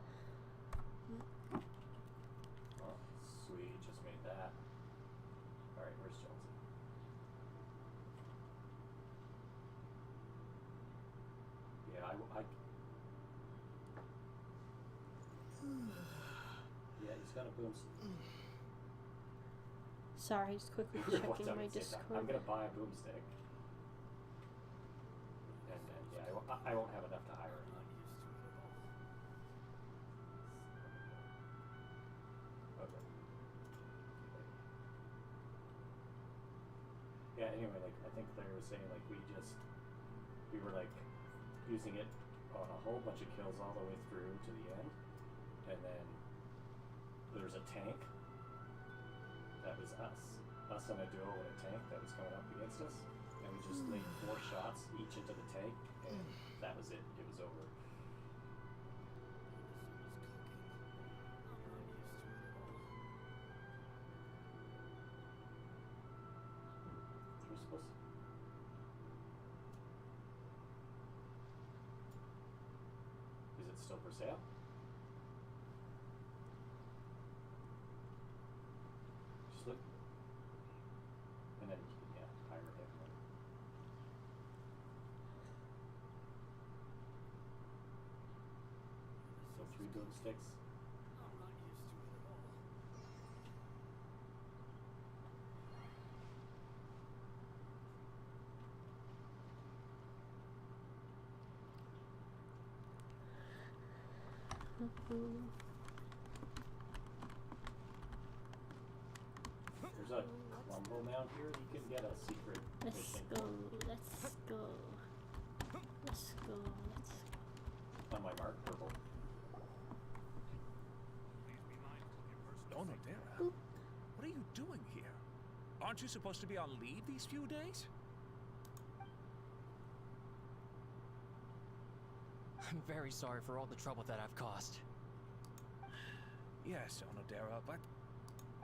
Oh, sweet, just made that. Alright, where's Jonesy? Yeah, yeah, he's got a boomstick. Sorry, just quickly checking my Discord. I'm gonna buy a boomstick. And yeah, I won't have enough to hire him. Okay. Yeah, anyway, like, I think they were saying, like, we were, like, using it on a whole bunch of kills all the way through to the end, and then there's a tank, that was us on a duo with a tank that was coming up against us, and we just laid 4 shots each into the tank, and that was it, it was over. Is it still for sale? Just look. And then, yeah, hire him. So 3 boomsticks. There's a Columbo mound here. You can get a secret Let's mission. go. Let's go. Let's go. Let's go. On my mark, purple. Onodera, what are you doing here? Aren't you supposed to be on leave these few days? I'm very sorry for all the trouble that I've caused. Yes, Onodera, but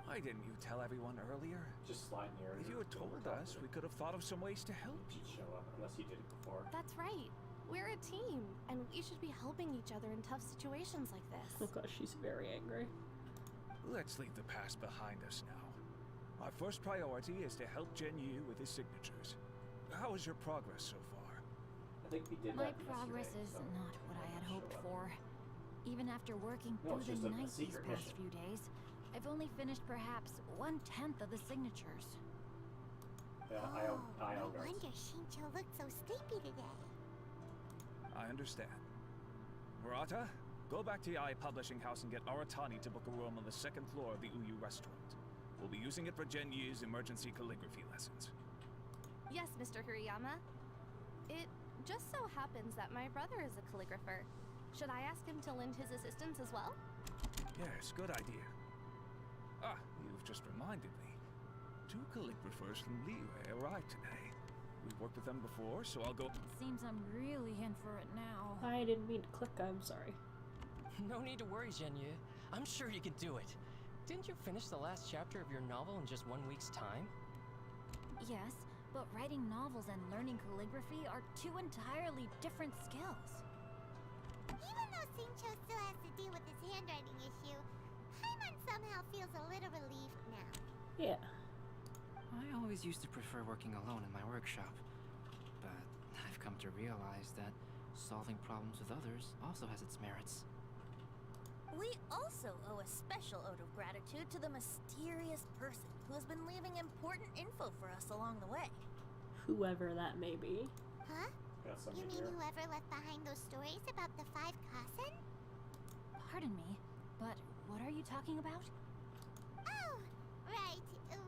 why didn't you tell everyone earlier? Just slide near. If you had told us, we could have thought of some ways to help you. Show up unless you did it before. That's right. We're a team, and we should be helping each other in tough situations like this. Oh gosh, she's very angry. Let's leave the past behind us now. Our first priority is to help Gen Yu with his signatures. How is your progress so far? I think we did My that progress yesterday, is so not what I had hoped for. Even after working No, through it's the just a night these secret past mission. few days, I've only finished perhaps 1/10 of the signatures. Yeah, No wonder Shincho looked so sleepy today. I understand. Murata, go back to Yae Publishing House and get Aratani to book a room on the 2nd floor of the Uyu restaurant. We'll be using it for Gen Yu's emergency calligraphy lessons. Yes, Mr. Hirayama. It just so happens that my brother is a calligrapher. Should I ask him to lend his assistance as well? Yes, good idea. Ah, you've just reminded me. 2 calligraphers from Liyue arrived today. We've worked with them before, so I'll go. It seems I'm really in for it now. I didn't mean to click, I'm sorry. No need to worry, Genyu. I'm sure you can do it. Didn't you finish the last chapter of your novel in just 1 week's time? Yes, but writing novels and learning calligraphy are 2 entirely different skills. Even though Shincho still has to deal with his handwriting issue, Paimon somehow feels a little relieved now. Yeah. I always used to prefer working alone in my workshop, but I've come to realize that solving problems with others also has its merits. We also owe a special ode of gratitude to the mysterious person who has been leaving important info for us along the way. Whoever that may be. Huh? Got You something mean here. whoever left behind those stories about the 5 Kasen? Pardon me, but what are you talking about? Oh, right.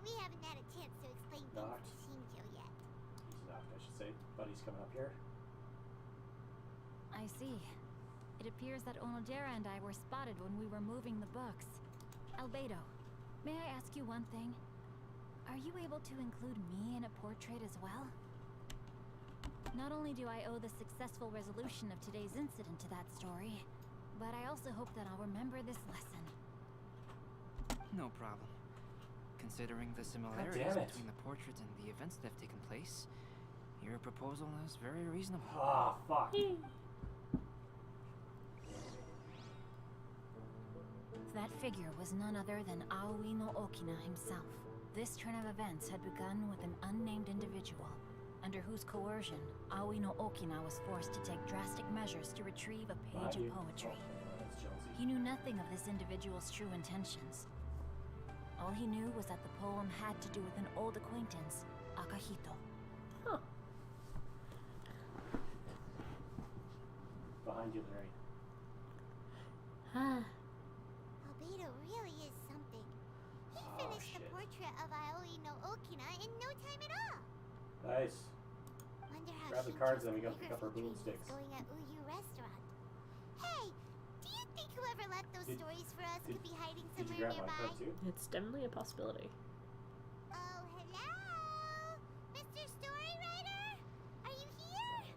We haven't had a chance to explain things Knocked. to Shinjo yet. He's knocked, I should say. Buddy's coming up here. I see. It appears that Onodera and I were spotted when we were moving the books. Albedo, may I ask you one thing? Are you able to include me in a portrait as well? Not only do I owe the successful resolution of today's incident to that story, but I also hope that I'll remember this lesson. No problem. Considering the similarities damn it. between the portraits and the events that have taken place, your proposal is very reasonable. Ah, fuck. That figure was none other than Aoi no Okina himself. This turn of events had begun with an unnamed individual, under whose coercion, Aoi no Okina was forced to take drastic measures to retrieve a page of poetry. That's Jonesy. He knew nothing of this individual's true intentions. All he knew was that the poem had to do with an old acquaintance, Akahito. Huh. Behind you, Larry. Ah. Albedo really is something. He Oh, finished the shit. portrait of Aoi no Okina in no time at all. Nice. Wonder how Grab the she cards, chose then we gotta bigger pick up our features boomsticks. Going at Uyu restaurant. Hey, do you think whoever left those stories for us could be hiding Did you somewhere grab my nearby? card too? It's definitely a possibility. Oh, hello, Mr. Storywriter. Are you here?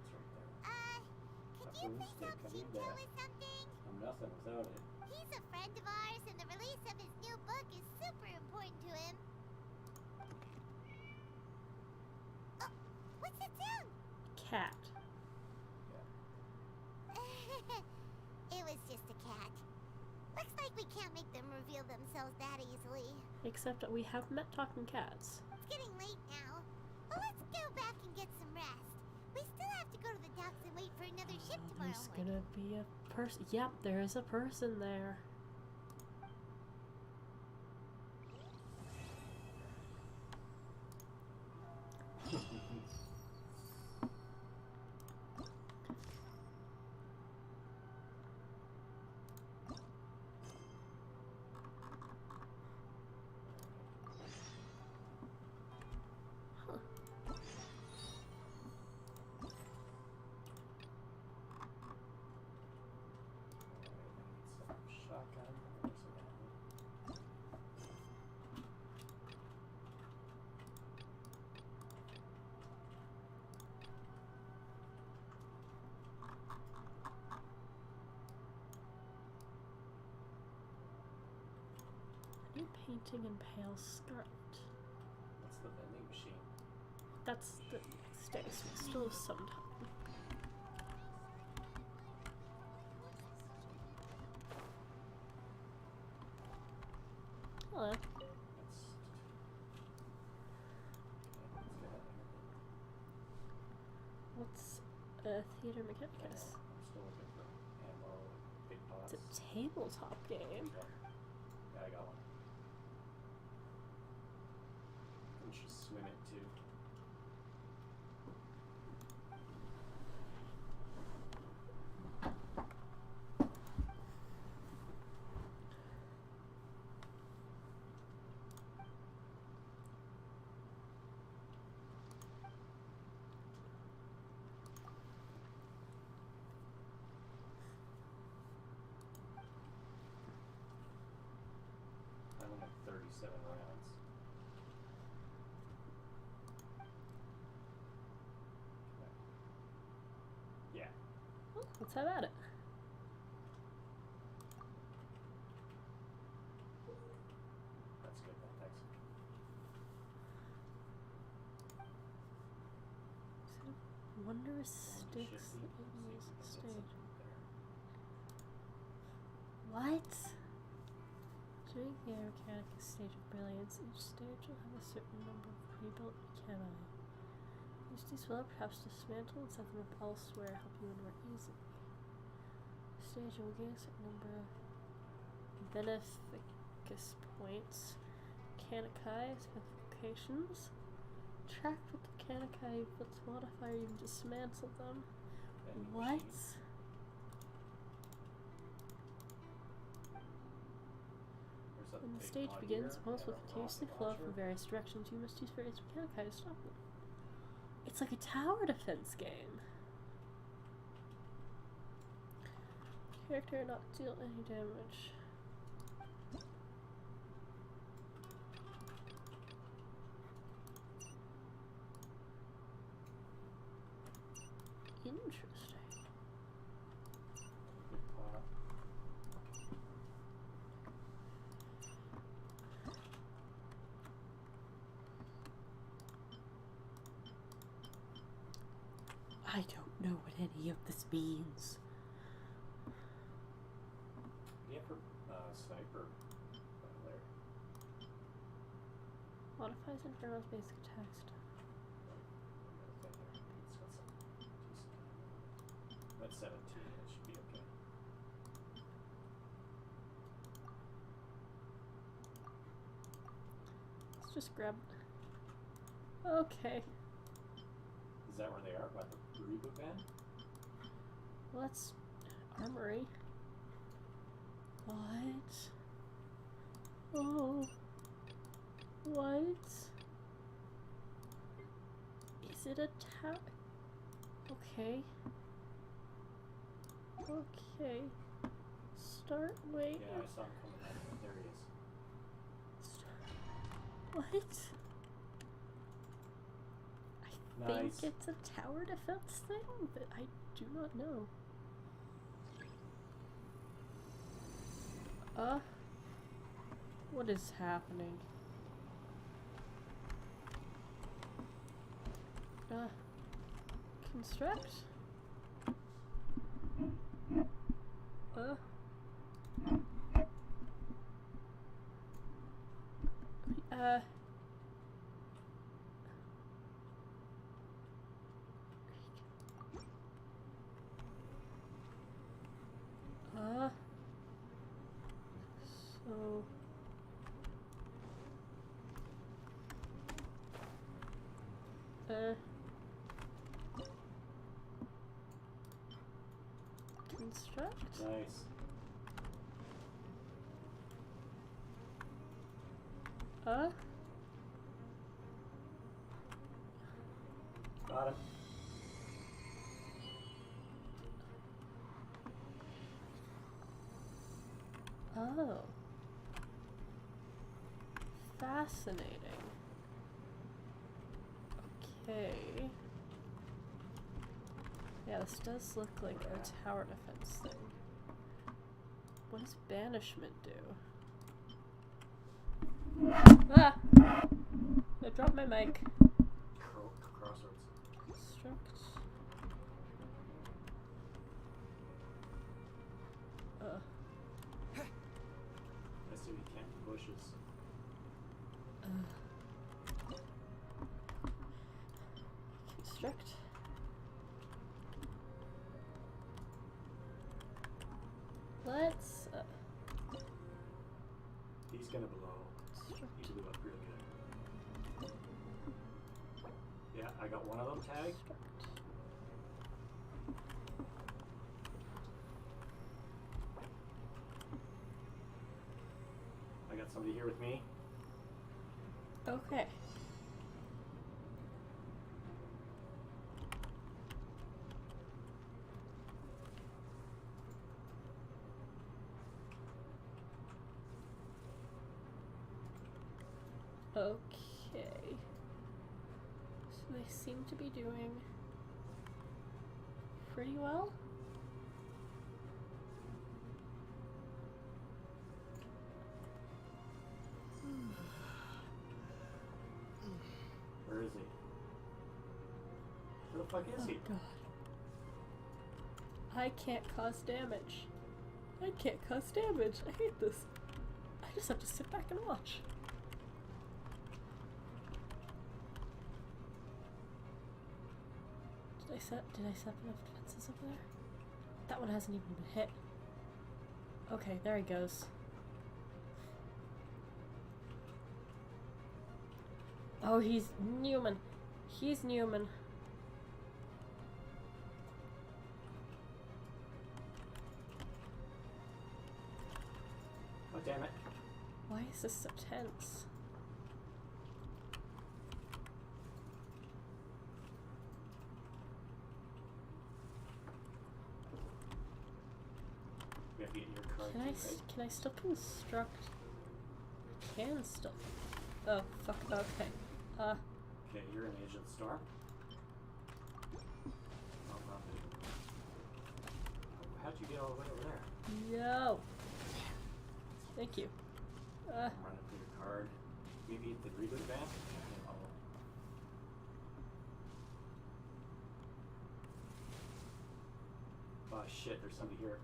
Could you please help Chief tell us something? I'm nothing without it. He's a friend of ours, and the release of his new book is super important to him. Oh, what's that sound? Cat. It was just a cat. Looks like we can't make them reveal themselves that easily. Except that we have met talking cats. It's getting late now. Well, let's go back and get some rest. We still have to go to the docks and wait for another ship tomorrow There's morning. gonna be a person. Yep, there is a person there. Shotgun. New painting in pale scarlet. What's the vending machine? That's the next day, so we still have some time. Hello. What's a theater mechanicus? I'm still looking for ammo and big pots. It's a tabletop game. Yeah, I got one. We should swim it too. I only have 37 rounds. Yeah. Well, let's have at it. That's good then, thanks. Wondrous sticks that enemies on stage. What? During the Mechanicus stage of brilliance, each stage will have a certain number of pre-built mechani. Use these will perhaps dismantle and set them up elsewhere, help you win more easily. Stage will gain a certain number of beneficus points, mechanici, specifications. Track with the mechanici, but to modify or even dismantle them. What? When the stage begins, opponents will continuously flow from various directions. You must use various mechanici to stop them. It's like a tower defense game. Character not deal any damage. Interesting. I don't know what any of this means. Yeah, for sniper there. Modifies Inferno's basic attack stuff. That's 17, it should be okay. Let's just grab. Okay. Is that where they are? By the reboot van? Well, that's armory. What? Oh. What? Is it a tower? Okay. Okay. Start, wait. Yeah, I saw him coming up. There he is. What? I think Nice. it's a tower defense thing, but I do not know. What is happening? Construct? So... Construct? Nice. Got him. Oh. Fascinating. Okay. Yeah, this does look like a tower defense thing. What does banishment do? Ah! I dropped my mic. Crossroads. Construct. I see we can't do bushes. Construct. Let's. He's gonna blow. He blew up real good. Yeah, I got one of them tagged. I got somebody here with me. Okay. Okay. So they seem to be doing pretty well. Where is he? Where the fuck is he? Oh god. I can't cause damage. I can't cause damage. I hate this. I just have to sit back and watch. Did I set enough defenses over there? That one hasn't even been hit. Okay, there he goes. Oh, he's Newman. He's Newman. Oh, damn it. Why is this so tense? We have to get your card too, right? Can I still construct? I can still. Oh, fuck. Okay. Okay, you're an Agent Storm. Oh, not me. How'd you get all the way over there? No. Thank you. I'm running for your card. We beat the reboot van? Oh shit, there's somebody here.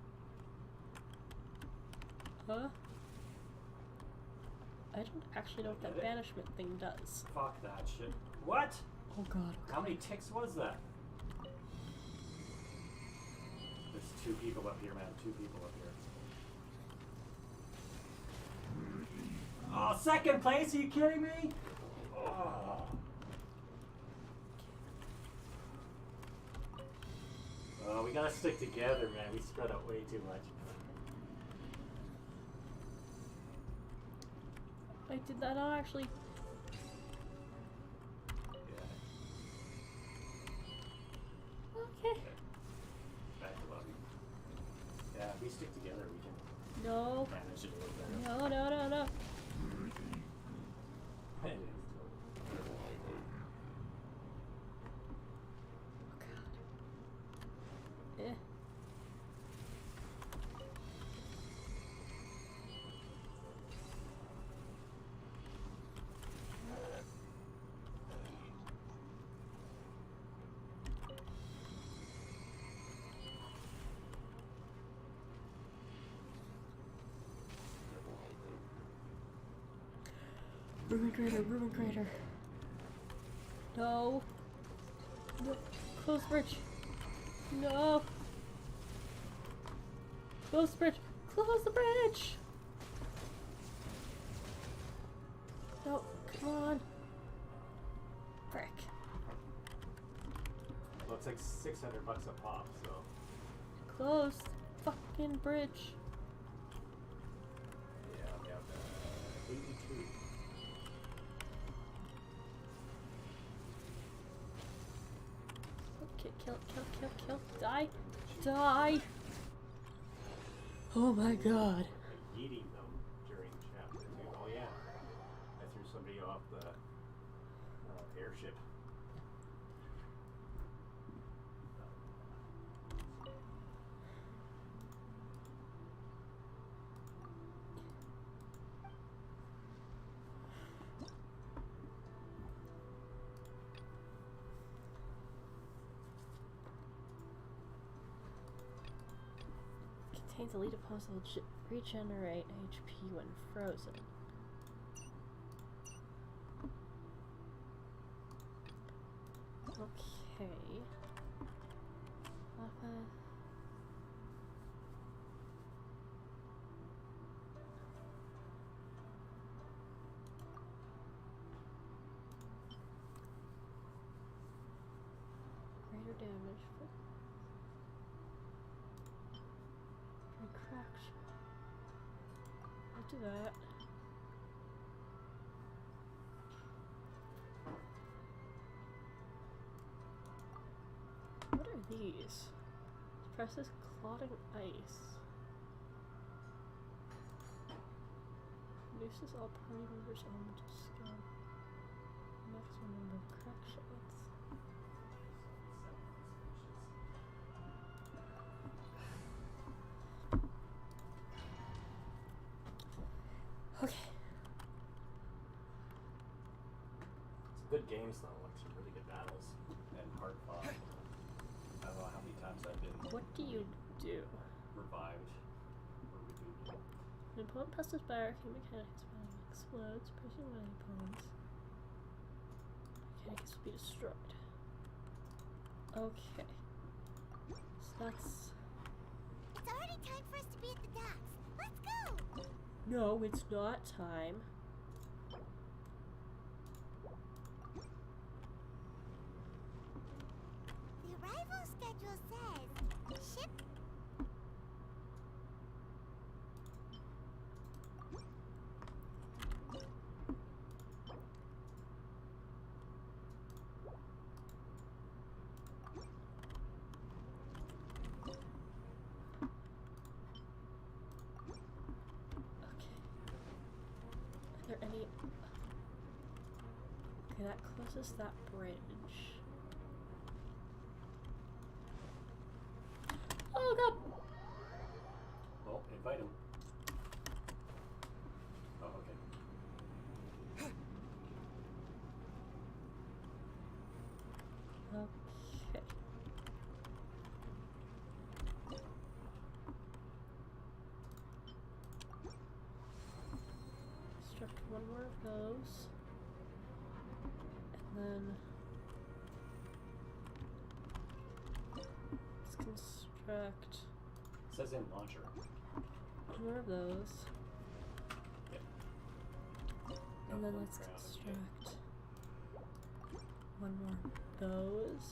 I don't actually know what that banishment thing does. Fuck that shit. What? Oh god. How many ticks was that? There's two people up here, man. Two people up here. Oh, second place? Are you kidding me? Oh. Oh, we gotta stick together, man. We spread out way too much. I did that not actually. Back to lobby. Yeah, if we stick together, we can No. manage it a little better. No, no, no, no. It is. Eh. Ruin crater, ruin crater. No. No. Close bridge. No. Close the bridge. Close the bridge. No, come on. Frick. Well, it's like $600 a pop, so. Close the fucking bridge. Yeah, I'm down to 82. Okay, kill. Die. Die. Oh my god. Yeeting them during chapter 2. Oh yeah. I threw somebody off the airship. Contains elite opponents will regenerate HP when frozen. Okay. Greater damage for retraction. I'll do that. What are these? Suppresses clotting ice. Reduces all party members' elemental skill. Maximum number of crack shots. Okay. Some good games though, like some really good battles and hard fought. I don't know how many times I've been. What do you do? Revived or rebooted. An opponent passes by arcane mechanics when it explodes, pressing one of the opponents. Mechanics will be destroyed. Okay. So that's. It's already time for us to be at the docks. Let's go! No, it's not time. The arrival schedule says ship. Are there any? Okay, that closes that bridge. Oh god! Well, invite him. Oh, okay. Okay. Construct one more of those. And then let's construct It says in launcher. one more of those. Yep. And then One let's crown, construct one more of those.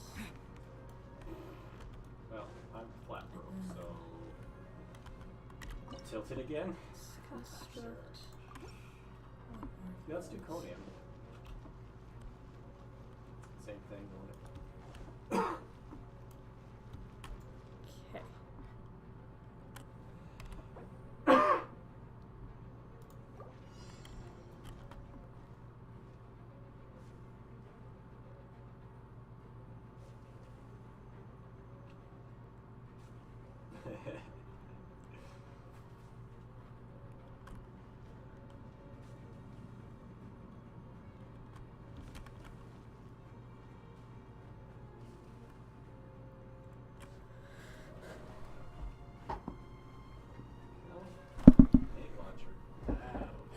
Well, I'm flat broke, so tilt it again. Let's construct one more of Yeah, let's do those. Codium. Same thing, won't it? Okay.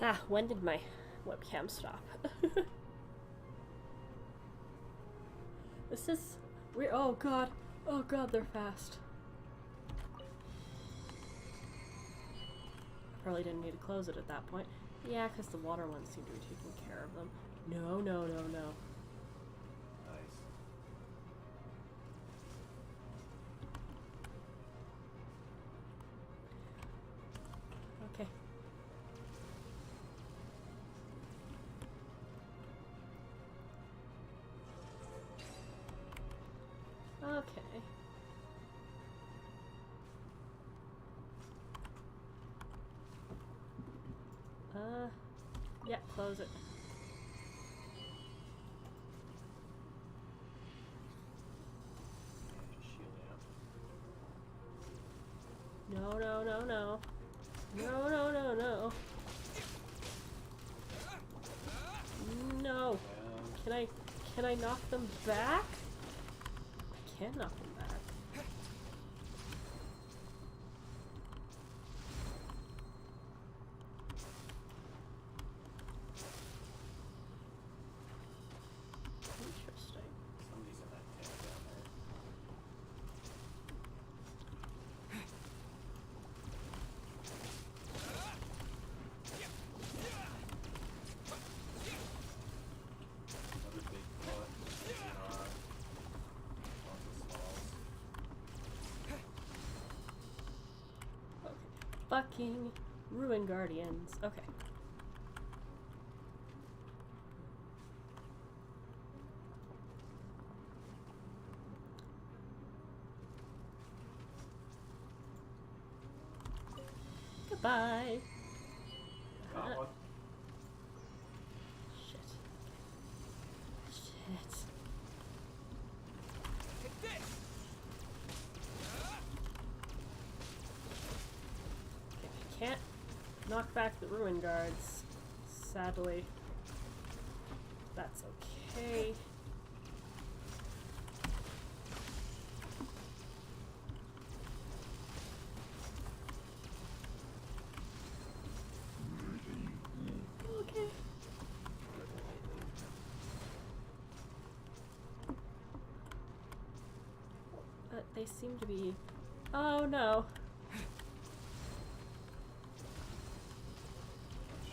Ah, when did my webcam stop? This is weird. Oh god, they're fast. Probably didn't need to close it at that point. Yeah, because the water ones seem to be taking care of them. No, no, no, no. Nice. Okay. Okay. Yeah, close it. No, no, no, no. No, no, no, no. No. Can I knock them back? I can knock them back. Interesting. Somebody's in that tank down there. Another big pot. Lots of smalls. Okay. Fucking Ruin Guardians. Okay. Goodbye. Got one. Shit. Shit. Okay, I can't knock back the Ruin Guards, sadly. That's okay. Okay. They seem to be... Oh no.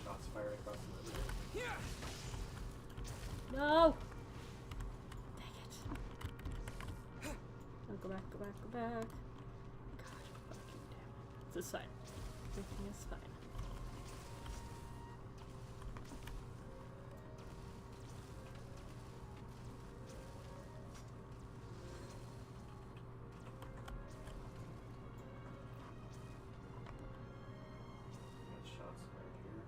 Shots fired across the river. No! Dang it. Oh, go back, go back, go back. God fucking damn it. This is fine. Everything is fine. Got shots right here.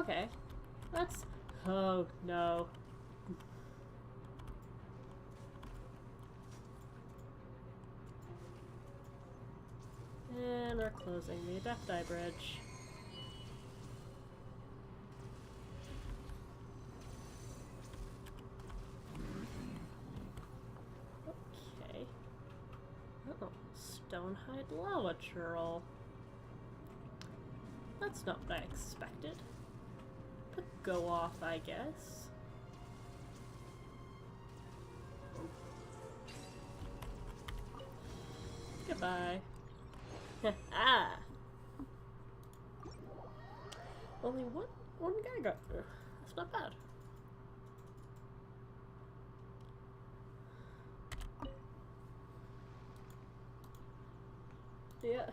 Okay. That's... Oh, no. And we're closing the Death Die Bridge. Okay. Oh, Stonehide Lava Churl. That's not what I expected. But go off, I guess. Goodbye. Ah! Only one guy got through. That's not bad. Yeah.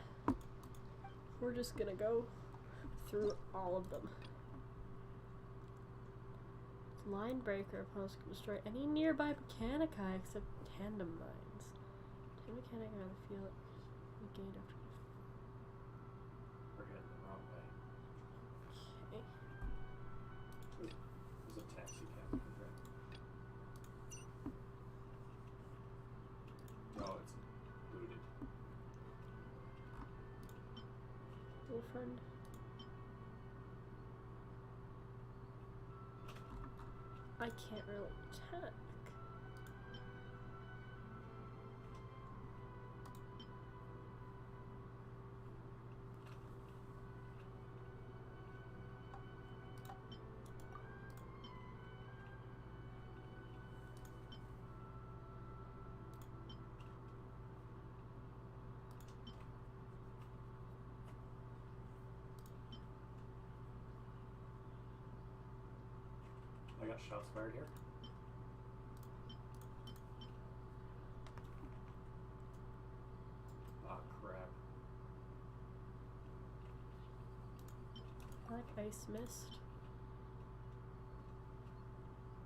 We're just gonna go through all of them. Line breaker opponents can destroy any nearby Mechanica except tandem mines. Tandem Mechanica on the field regained after. We're heading the wrong way. Okay. There's a taxi cab over there. No, it's looted. Little friend. I can't really attack. I got shots fired here. Ah, crap. I like ice mist.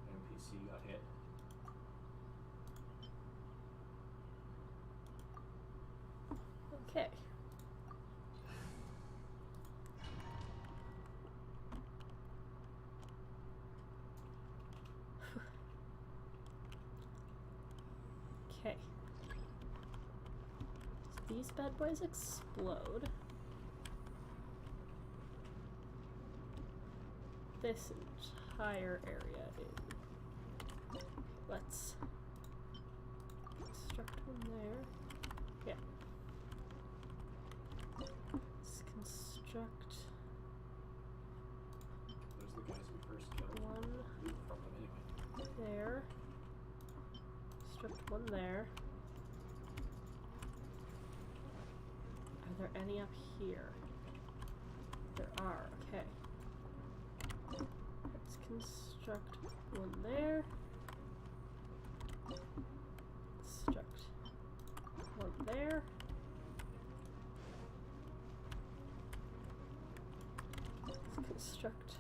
NPC got hit. Okay. Okay. So these bad boys explode. This entire area is. Let's construct one there. Yeah. Let's construct Those are the guys we first killed. one Loot from them anyway. there. Construct one there. Are there any up here? There are, okay. Let's construct one there. Construct one there. Let's construct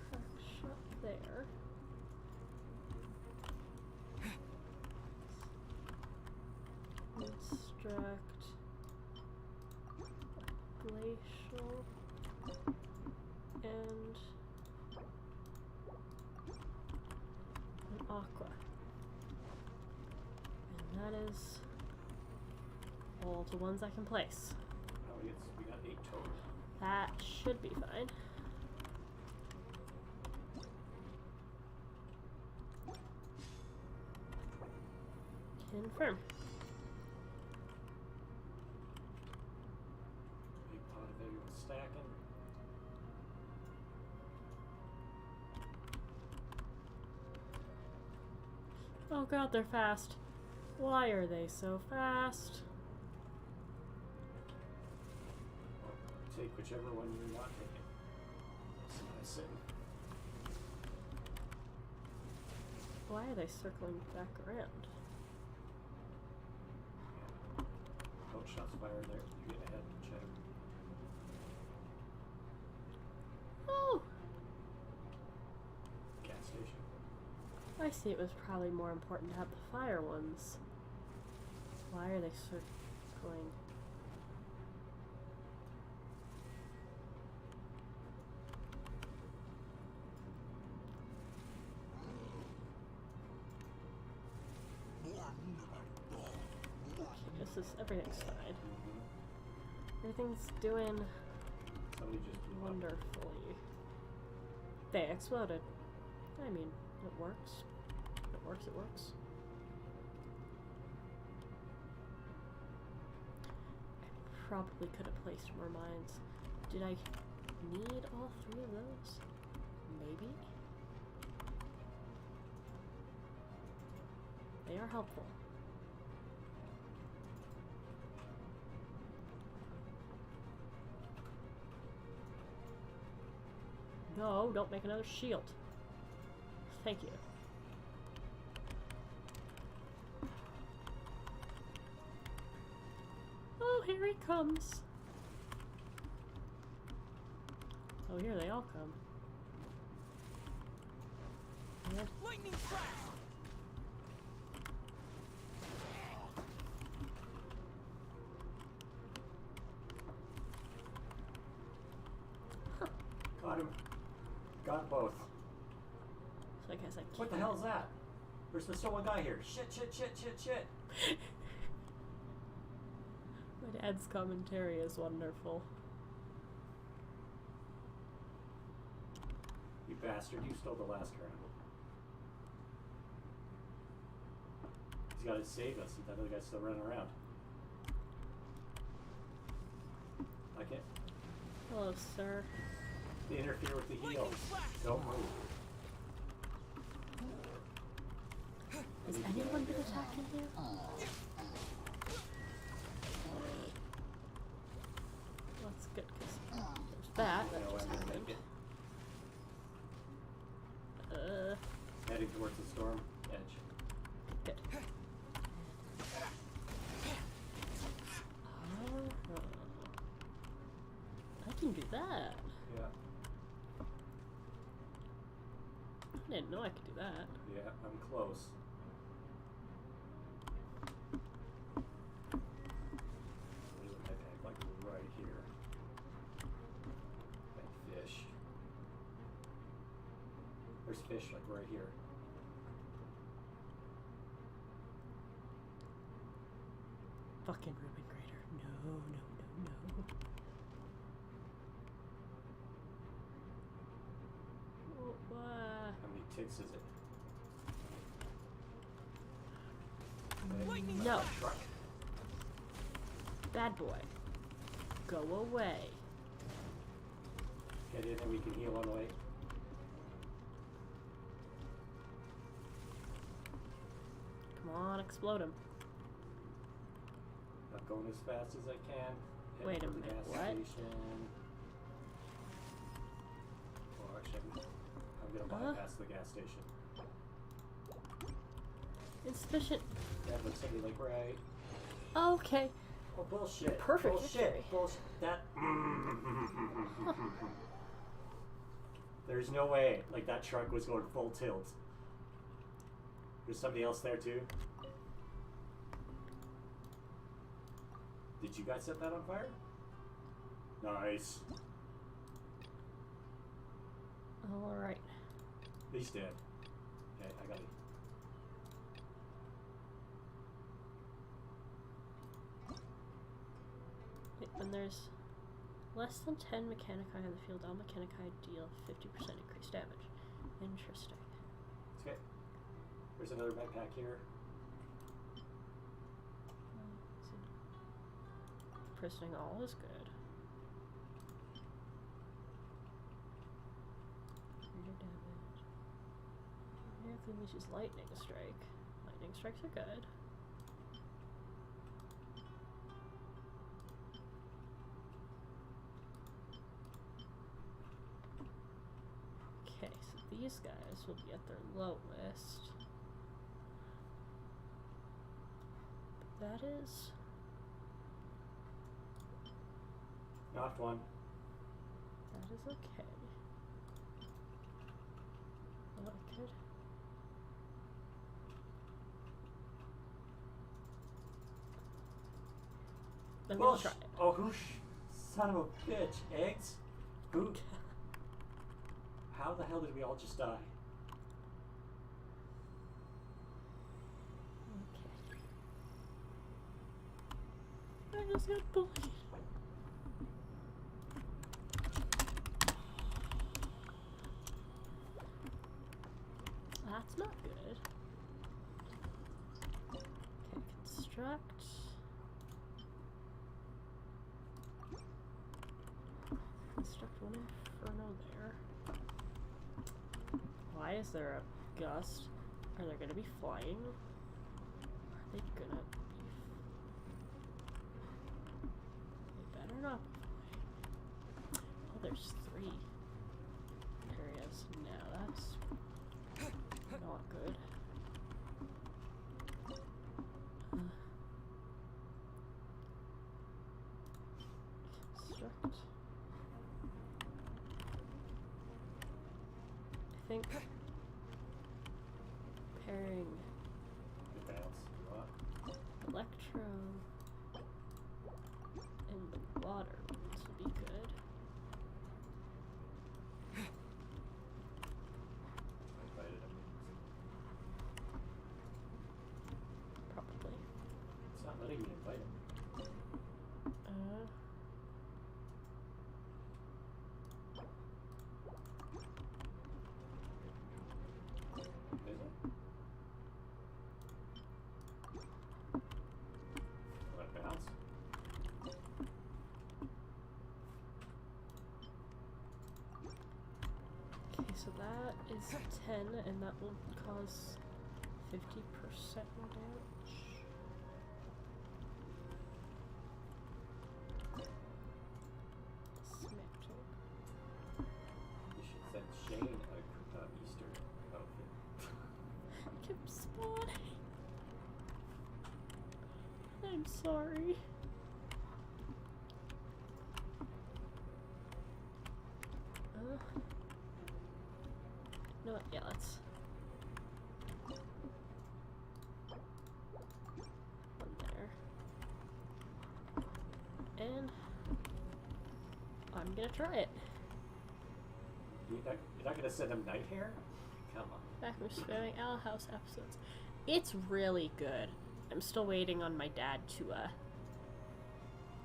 crack shot there. Construct glacial and an aqua. And that is all the ones I can place. Oh, we got 8 total. That should be fine. Confirm. Big pot of everyone stacking. Oh god, they're fast. Why are they so fast? Well, take whichever one you're not taking. That's nice and Why are they circling back around? oh, shots fired there. You get ahead and check. Oh! Gas station. I see, it was probably more important to have the fire ones. Why are they circling? Okay, everything's fine. Everything's doing Somebody just blew up. wonderfully. They exploded. I mean, it works. It works, it works. I probably could have placed more mines. Did I need all 3 of those? Maybe? They are helpful. No, don't make another shield. Thank you. Oh, here he comes. Oh, here they all come. Lightning flash! Got him. Got both. So I guess I can't. What the hell is that? There's still one guy here. Shit, shit, shit, shit, shit. My dad's commentary is wonderful. You bastard, you stole the last round. He's got to save us, and that other guy's still running around. I can't. Hello, sir. They interfere with the heals. Don't move. Has anyone been attacked in here? That's good, because there's that just happened. Heading towards the storm edge. Good. I can do that. Yeah. I didn't know I could do that. Yeah, I'm close. There's a pet tank like right here. Like fish. There's fish like right here. Fucking Ruben Grader. No, no, no, no. How many ticks is it? No. Bad boy. Go away. Get in and we can heal on the way. Come on, explode him. I'm going as fast as I can. Wait a Heading to the minute, gas what? station. Oh, actually, I'm gonna bypass the gas station. Insufficient. Yeah, but somebody like right. Okay. Oh, bullshit. Perfect Bullshit. victory. Bullshit. That. There's no way. Like, that truck was going full tilt. There's somebody else there, too. Did you guys set that on fire? Nice. Alright. He's dead. Okay, I got it. When there's less than 10 Mechanici in the field, all Mechanici deal 50% increased damage. Interesting. Okay. There's another med pack here. Prisoning all is good. Greater damage. Here if we use lightning strike. Lightning strikes are good. Okay, so these guys will be at their lowest. But that is... Knocked one. That is okay. Oh, I could... I'm gonna try it. Oh, who son of a bitch. Eggs? Who? How the hell did we all just die? Okay. I just got bullied. That's not good. Okay, construct. Construct one inferno there. Why is there a gust? Are they gonna be flying? Are they gonna be... They better not be flying. Oh, there's 3 areas. Now that's not good. Construct. I think Pairing Advance. What? Electro and the water ones would be good. I invited him. Probably. It's not letting me invite him. Is it? Will it bounce? Okay, so that is 10, and that will cause 50% more damage. Smashing. You should send Shane a Easter outfit. I kept spawning. I'm sorry. No, yeah, let's. One there. And I'm gonna try it. You're not gonna send him night hair? Come on. Back from spamming Owl House episodes. It's really good. I'm still waiting on my dad to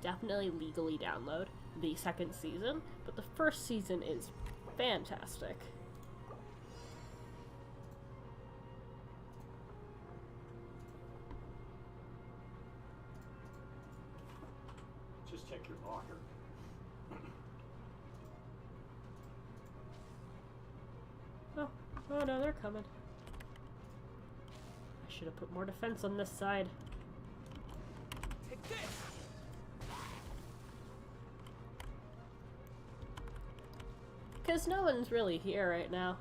definitely legally download the second season, but the first season is fantastic. Just check your locker. Oh no, they're coming. I should have put more defense on this side. Take this. Because no one's really here right now.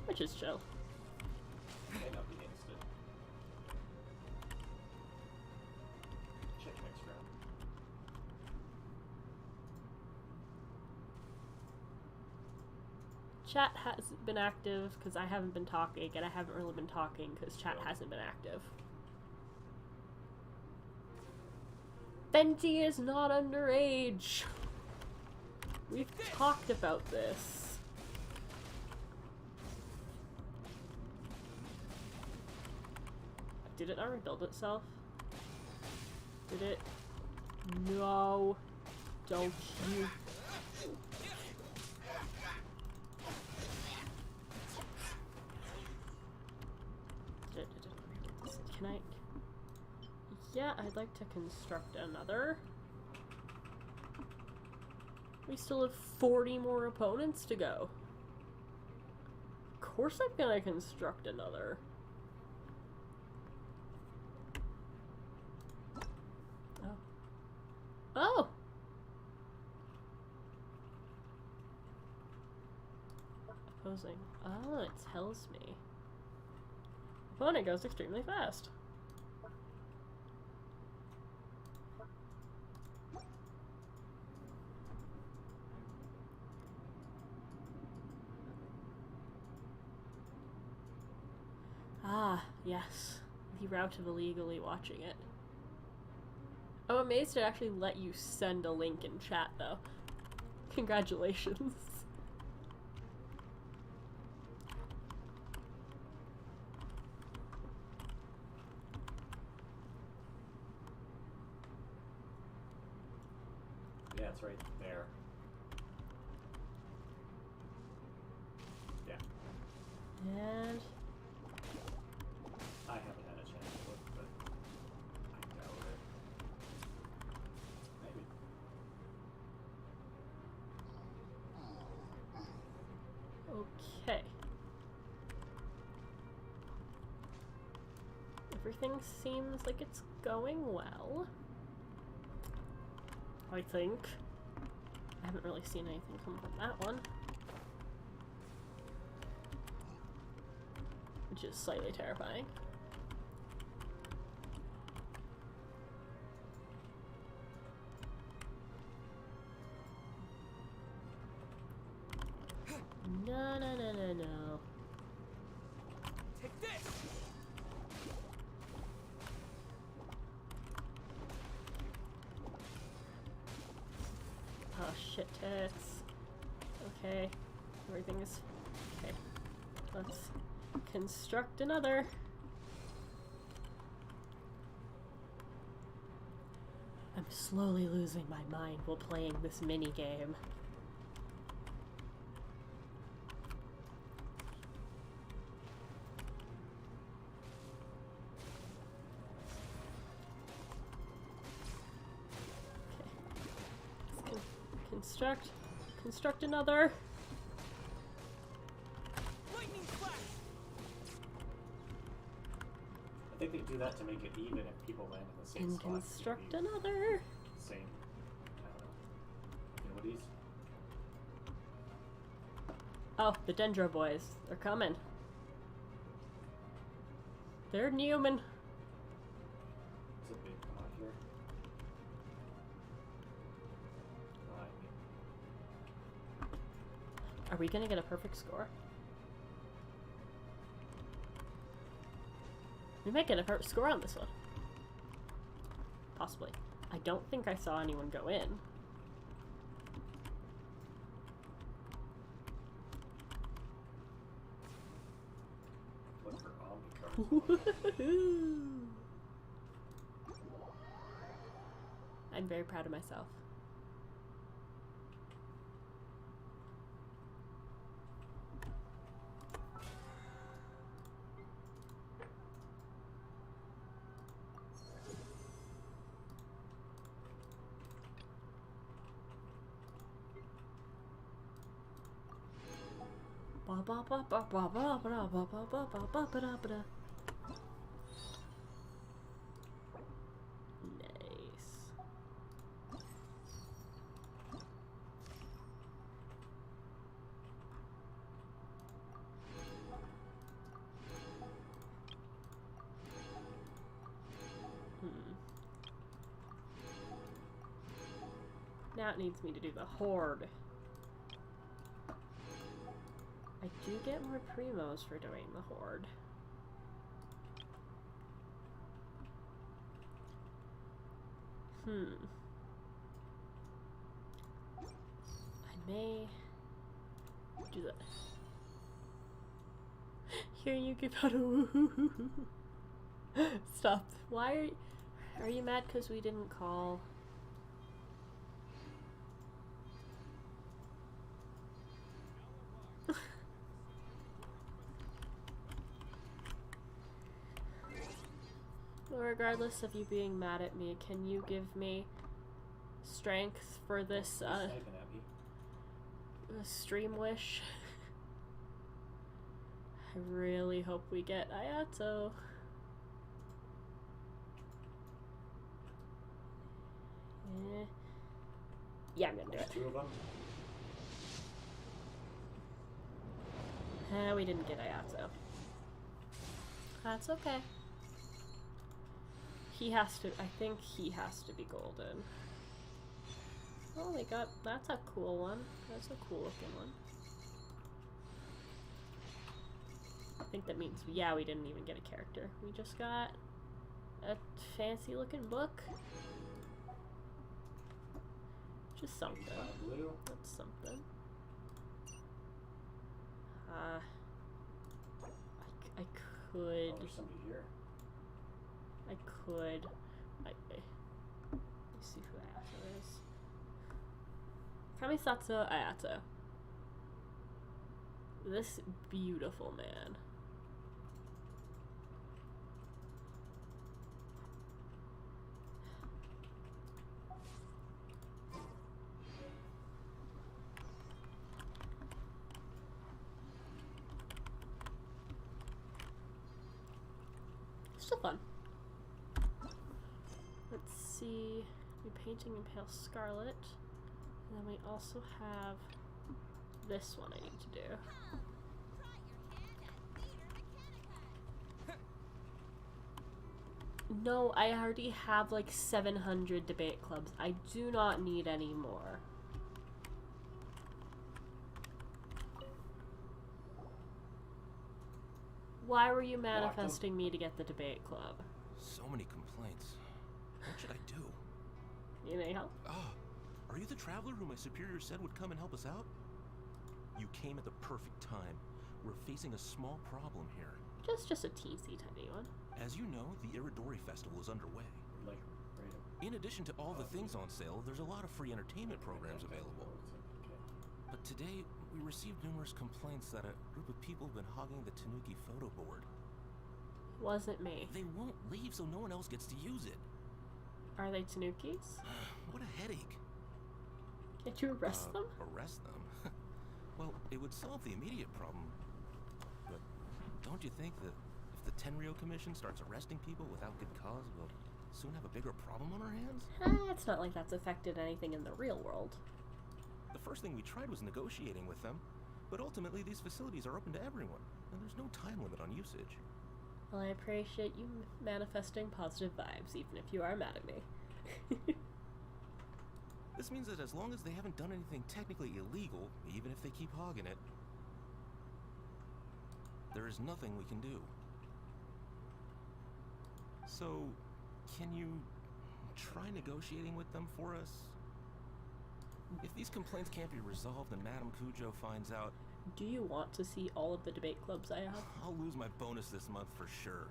Which is chill. May not be instant. Check next round. Chat hasn't been active because I haven't been talking, and I haven't really been talking because chat hasn't been active. Fenty is not underage! We've talked about this. Did it not rebuild itself? Did it? No. Don't you. Can I? Yeah, I'd like to construct another. We still have 40 more opponents to go. Of course I'm gonna construct another. Oh. Oh! Opposing. Oh, it tells me. Opponent goes extremely fast. Ah, yes. The route of illegally watching it. I'm amazed it actually let you send a link in chat, though. Congratulations. Yeah, it's right there. Yeah. And I haven't had a chance to look, but I doubt it. Maybe. okay. Everything seems like it's going well. I think. I haven't really seen anything come from that one. Which is slightly terrifying. No, no, no, no, no. Take this! Oh shit tits. Okay. Everything is okay. Let's construct another. I'm slowly losing my mind while playing this mini game. Okay. Let's construct another. Lightning flash! I think they do that to make it even if people land in the same And spot. construct another. Same, I don't know, abilities. Oh, the Dendro boys. They're coming. They're Newman. It's a big one out here. Are we gonna get a perfect score? We might get a perfect score on this one. Possibly. I don't think I saw anyone go in. Look for Woohoo! I'm very proud of myself. Nice. Now it needs me to do the horde. I do get more primos for doing the horde. I may do that. Hearing you give out a woohoo. Stop. Why are you mad because we didn't call? Regardless of you being mad at me, can you give me strength for this stream wish? I really hope we get Ayato. Yeah, I'm gonna do it. Two of them. We didn't get Ayato. That's okay. He has to, I think he has to be golden. Oh, they got, that's a cool one. That's a cool looking one. I think that means, yeah, we didn't even get a character. We just got a fancy looking book. Just something. That's something. I could. Oh, there's somebody here. I could. Let me see who Ayato is. Kamisatsu Ayato. This beautiful man. Still fun. Let's see. We're painting in pale scarlet. And then we also have this one I need to do. No, I already have like 700 debate clubs. I do not need any more. Why were you manifesting me to get the debate club? So many complaints. What should I do? You need help? Are you the traveler who my superior said would come and help us out? You came at the perfect time. We're facing a small problem here. Just a teensy tiny one. As you know, the Iridori Festival is underway. In addition to all the things on sale, there's a lot of free entertainment programs available. But today, we received numerous complaints that a group of people have been hogging the Tanuki photo board. Wasn't me. They won't leave so no one else gets to use it. Are they Tanukis? What a headache. Can't you arrest them? Arrest them? Well, it would solve the immediate problem. But don't you think that if the Tenryo Commission starts arresting people without good cause, we'll soon have a bigger problem on our hands? It's not like that's affected anything in the real world. The first thing we tried was negotiating with them, but ultimately these facilities are open to everyone, and there's no time limit on usage. Well, I appreciate you manifesting positive vibes, even if you are mad at me. This means that as long as they haven't done anything technically illegal, even if they keep hogging it, there is nothing we can do. So, can you try negotiating with them for us? If these complaints can't be resolved and Madame Cujo finds out... Do you want to see all of the debate clubs I have? I'll lose my bonus this month for sure.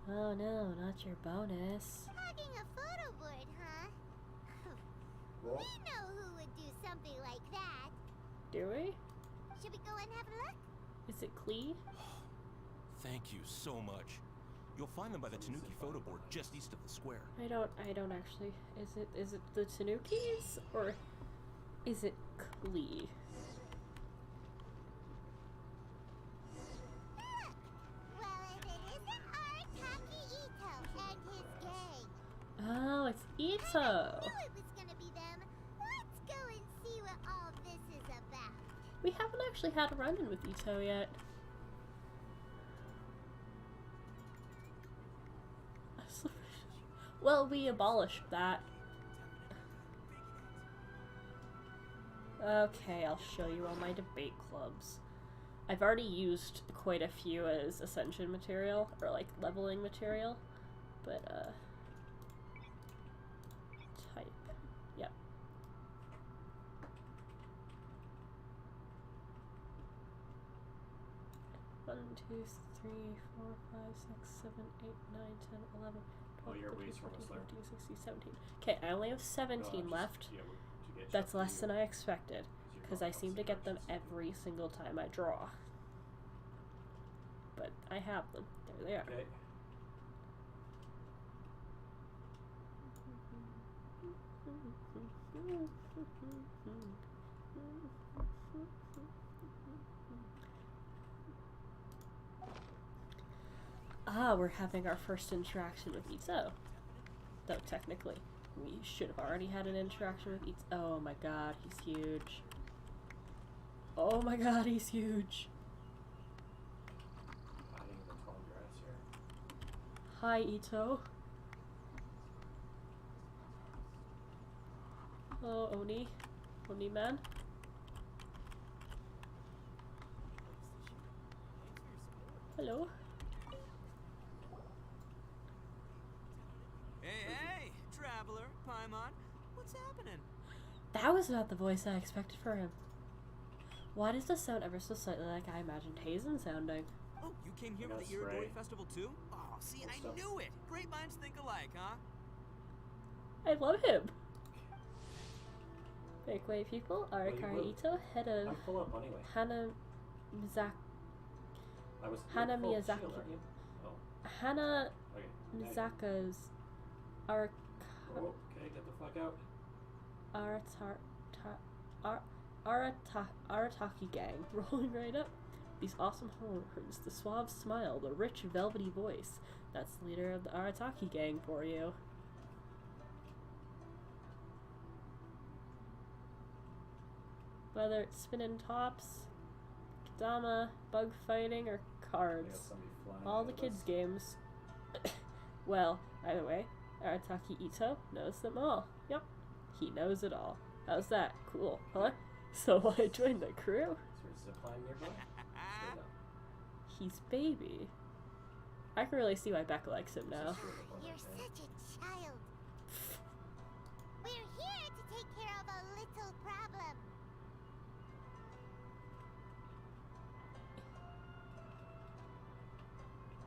Oh no, not your bonus. Hogging a photo board, huh? We know who would do something like that. Do we? Should we go and have a look? Is it Klee? Thank you so much. You'll find them by the Tanuki photo board just east of the square. I don't actually. Is it the Tanukis or is it Klee? Well, if it isn't Arataki Ito and his gang. Oh, it's Ito. I knew it was gonna be them. Let's go and see what all this is about. We haven't actually had a run-in with Ito yet. Well, we abolished that. Okay, I'll show you all my debate clubs. I've already used quite a few as ascension material, or like leveling material, but type, yep. One, 2, 3, 4, 5, 6, 7, 8, 9, 10, 11, 12, 13, 14, 15, 16, 17. Okay, I only have 17 left. That's less than I expected, because I seem to get them every single time I draw. But I have them. There they are. Okay. Ah, we're having our first interaction with Ito. Though technically, we should have already had an interaction with Ito. Oh my god, he's huge. Oh my god, he's huge. Hi, Ito. Oh, Oni. Oni man. Hello. Hey, traveler, Paimon, what's happening? That was not the voice I expected for him. Why does this sound ever so slightly like I imagined Hazen sounding? Oh, you came here for the Iridori Festival too? Oh, see, I knew it! Great minds think alike, huh? I love him. Breakaway people, Arakari Ito, head of Hana Miyazaki. Hana Mizaka's Okay, get the fuck out. Arataki gang, rolling right up. These awesome horns, the suave smile, the rich velvety voice. That's the leader of the Arataki gang for you. Whether it's spinning tops, Kadama, bug fighting, or cards. All the kids' games. Well, either way, Arataki Ito knows them all. Yep, he knows it all. How's that? Cool, huh? So I joined the crew? Araki's baby. I can really see why Becca likes him now. You're such a child. We're here to take care of a little problem.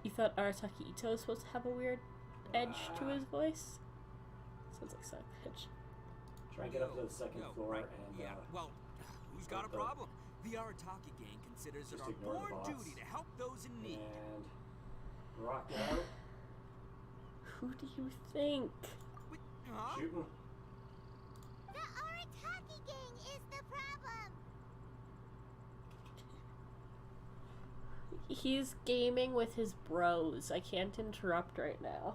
You thought Arataki Ito was supposed to have a weird edge to his voice? Sounds like side pitch. Try and get up to the second floor and yeah, well, who's got a problem? The Arataki gang considers it our born duty to help those in need. And rock it out. Who do you think? Shoot him. The Arataki gang is the problem. He's gaming with his bros. I can't interrupt right now.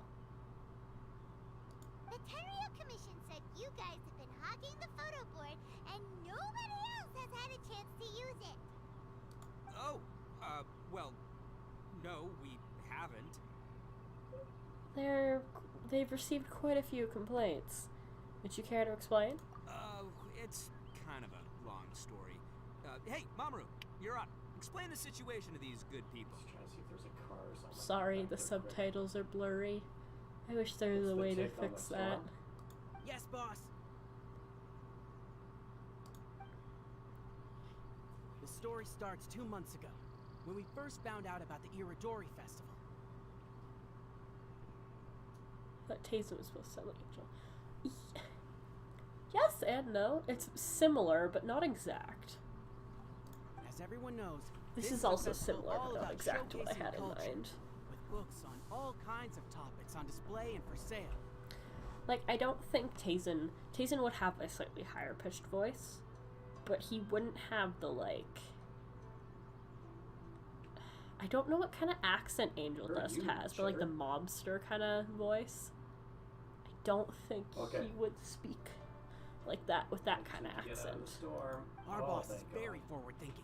The Tenryo Commission said you guys have been hogging the photo board and nobody else has had a chance to use it. Oh, well, no, we haven't. They've received quite a few complaints. Would you care to explain? It's kind of a long story. Hey, Mamoru, you're up. Explain the situation to these good people. Just trying to see if there's a car or something. Sorry, the subtitles are blurry. I wish there was a way to fix that. Yes, boss. The story starts 2 months ago, when we first found out about the Iridori Festival. But Tazen was supposed to sound like Angel. Yes and no. It's similar, but not exact. As everyone knows, this is also similar, but not exact to what I had in mind. With books on all kinds of topics on display and for sale. Like, I don't think Tazen would have a slightly higher pitched voice, but he wouldn't have the, like, I don't know what kind of accent Angel Dust has, but like the mobster kind of voice. I don't think he would speak like that with that kind of accent. Our boss is very forward-thinking.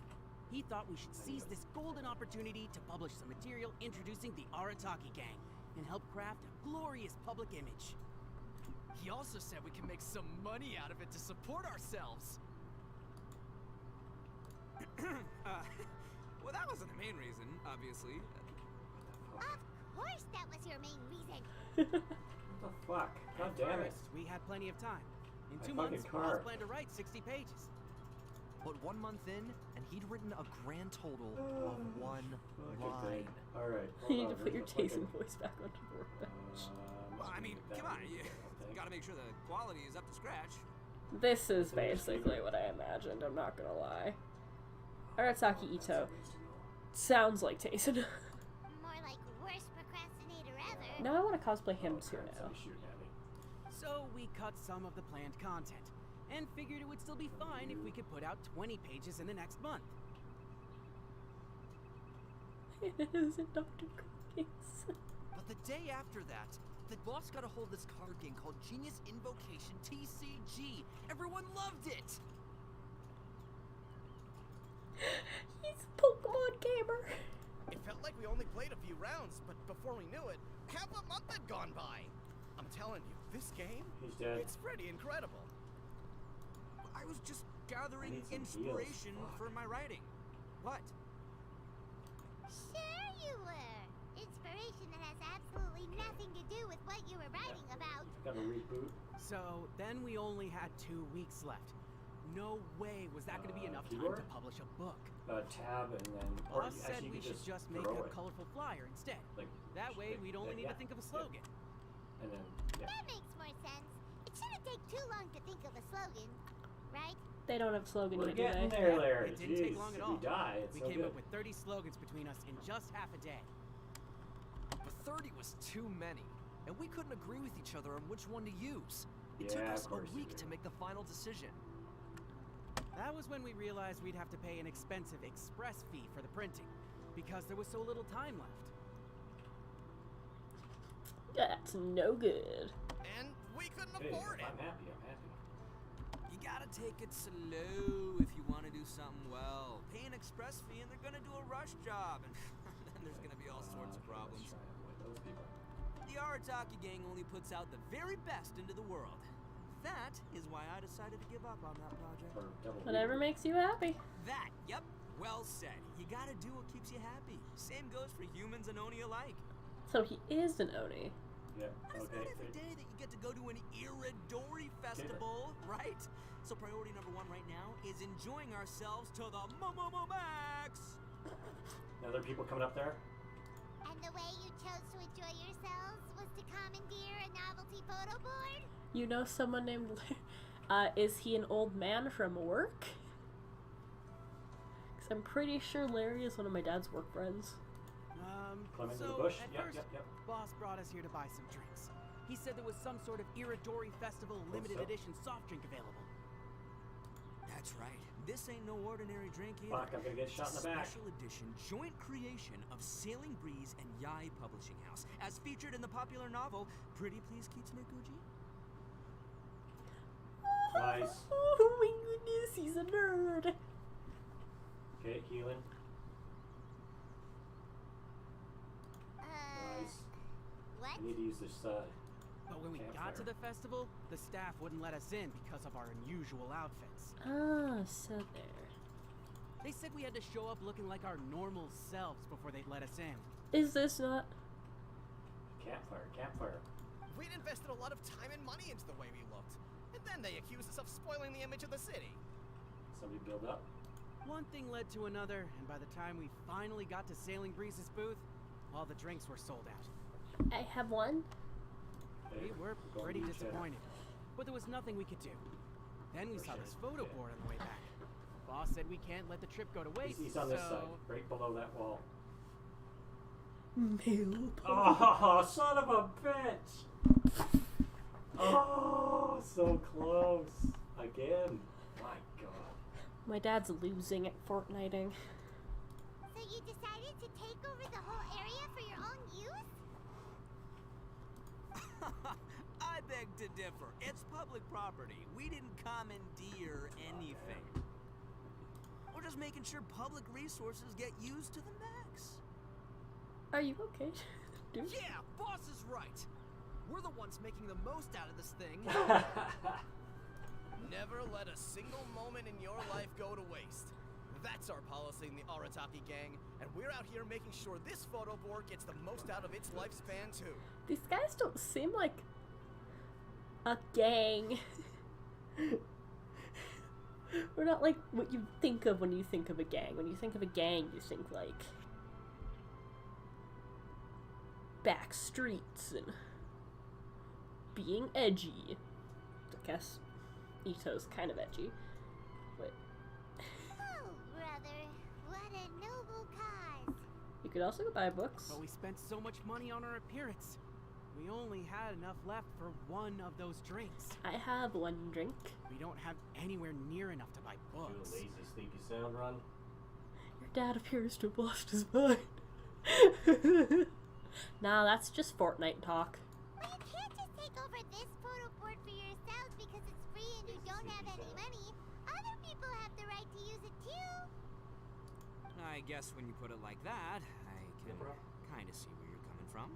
He thought we should seize this golden opportunity to publish some material introducing the Arataki gang and help craft a glorious public image. He also said we can make some money out of it to support ourselves. Well, that wasn't the main reason, obviously. Of course that was your main reason. What the fuck? God damn it. We had plenty of time. In My 2 months, fucking Boss car. planned to write 60 pages. But 1 month in, and he'd written a grand total of 1 Okay, line. Alright. You need to put your Tazen voice back onto the workbench. Well, I mean, come on, you gotta make sure the quality is up to scratch. This is basically what I imagined, I'm not gonna lie. Arataki Ito sounds like Tazen. More like worst procrastinator ever. Now I want to cosplay him too now. So we cut some of the planned content, and figured it would still be fine if we could put out 20 pages in the next month. It isn't Dr. Cookies. But the day after that, the boss got a hold of this card game called Genius Invocation TCG. Everyone loved it! He's a Pokemon gamer. It felt like we only played a few rounds, but before we knew it, half a month had gone by. I'm telling you, this game, it's pretty incredible. I was just gathering inspiration for my writing. What? Sure you were. Inspiration that has absolutely nothing to do with what you were writing about. Got a reboot. So then we only had 2 weeks left. No way was that going to be enough time to publish a book. Tab and then... Boss said we should just make a colorful flyer instead. That way we'd only need to think of a slogan. And then, That makes more sense. It shouldn't take too long to think of a slogan, right? They don't have slogan We're yet, do getting they? there, Larry. It didn't take Jeez, long at if all. we die, it's we so came good. up with 30 slogans between us in just half a day. But 30 was too many, and we couldn't agree with each other on which one to use. It took Yeah, us of a course you week did. to make the final decision. That was when we realized we'd have to pay an expensive express fee for the printing, because there was so little time left. That's no good. And we couldn't Hey, afford it. I'm happy. You gotta take it slow if you want to do something well. Pay an express fee and they're gonna do a rush job, and then there's gonna be all sorts of problems. The Arataki gang only puts out the very best into the world. That is why I decided to give up on that project. Whatever makes you happy. That, yep. Well said. You gotta do what keeps you happy. Same goes for humans and Oni alike. So he is an Oni. Yeah. It's not every day that you get to go to an Iridori festival, right? So priority number 1 right now is enjoying ourselves to the max. Now there are people coming up there. And the way you chose to enjoy yourselves was to commandeer a novelty photo board? You know someone named... is he an old man from work? Because I'm pretty sure Larry is one of my dad's work friends. Climb into So, the bush. at Yep, first, yep, yep. Boss brought us here to buy some drinks. He said there was some sort of Iridori Festival limited so? edition soft drink available. That's right. This ain't no ordinary drink either. Fuck, I'm gonna get shot in the back. Special edition joint creation of Sailing Breeze and Yai Publishing House, as featured in the popular novel Pretty Please Kitsune Guji. Nice. Oh my goodness, he's a nerd. Okay, healing. Nice. What? I need to use this, But when we got to the festival, the staff wouldn't let us in because of our unusual outfits. Ah, so there. They said we had to show up looking like our normal selves before they'd let us in. Is this not... Campfire, campfire. We'd invested a lot of time and money into the way we looked. And then they accused us of spoiling the image of the city. Somebody build up. One thing led to another, and by the time we finally got to Sailing Breeze's booth, all the drinks were sold out. I have one. We were pretty disappointed, but there was nothing we could do. Then we saw this photo board on the way back. Boss said we can't let the trip go to waste, He's on this side, right below that wall. Oh, son of a bitch! Oh, so close. Again. My god. My dad's losing at Fortniting. So you decided to take over the whole area for your own use? I beg to differ. It's public property. We didn't commandeer anything. We're just making sure public resources get used to the max. Are you okay, dude? Yeah, boss is right. We're the ones making the most out of this thing. Never let a single moment in your life go to waste. That's our policy in the Arataki gang, and we're out here making sure this photo board gets the most out of its lifespan too. These guys don't seem like a gang. We're not like what you think of when you think of a gang. When you think of a gang, you think like back streets and being edgy. I guess Ito's kind of edgy, but Oh, brother, what a noble cause. you could also go buy books. But we spent so much money on our appearance. We only had enough left for one of those drinks. I have one drink. We don't have anywhere near enough to buy Do books. a lazy, sleepy sound run. Your dad appears to have lost his mind. Nah, that's just Fortnite talk. Well, you can't just take over this photo board for yourselves because it's free and you don't have any money. Other people have the right to use it too. I guess when you put it like that, I can kind of see where you're coming from.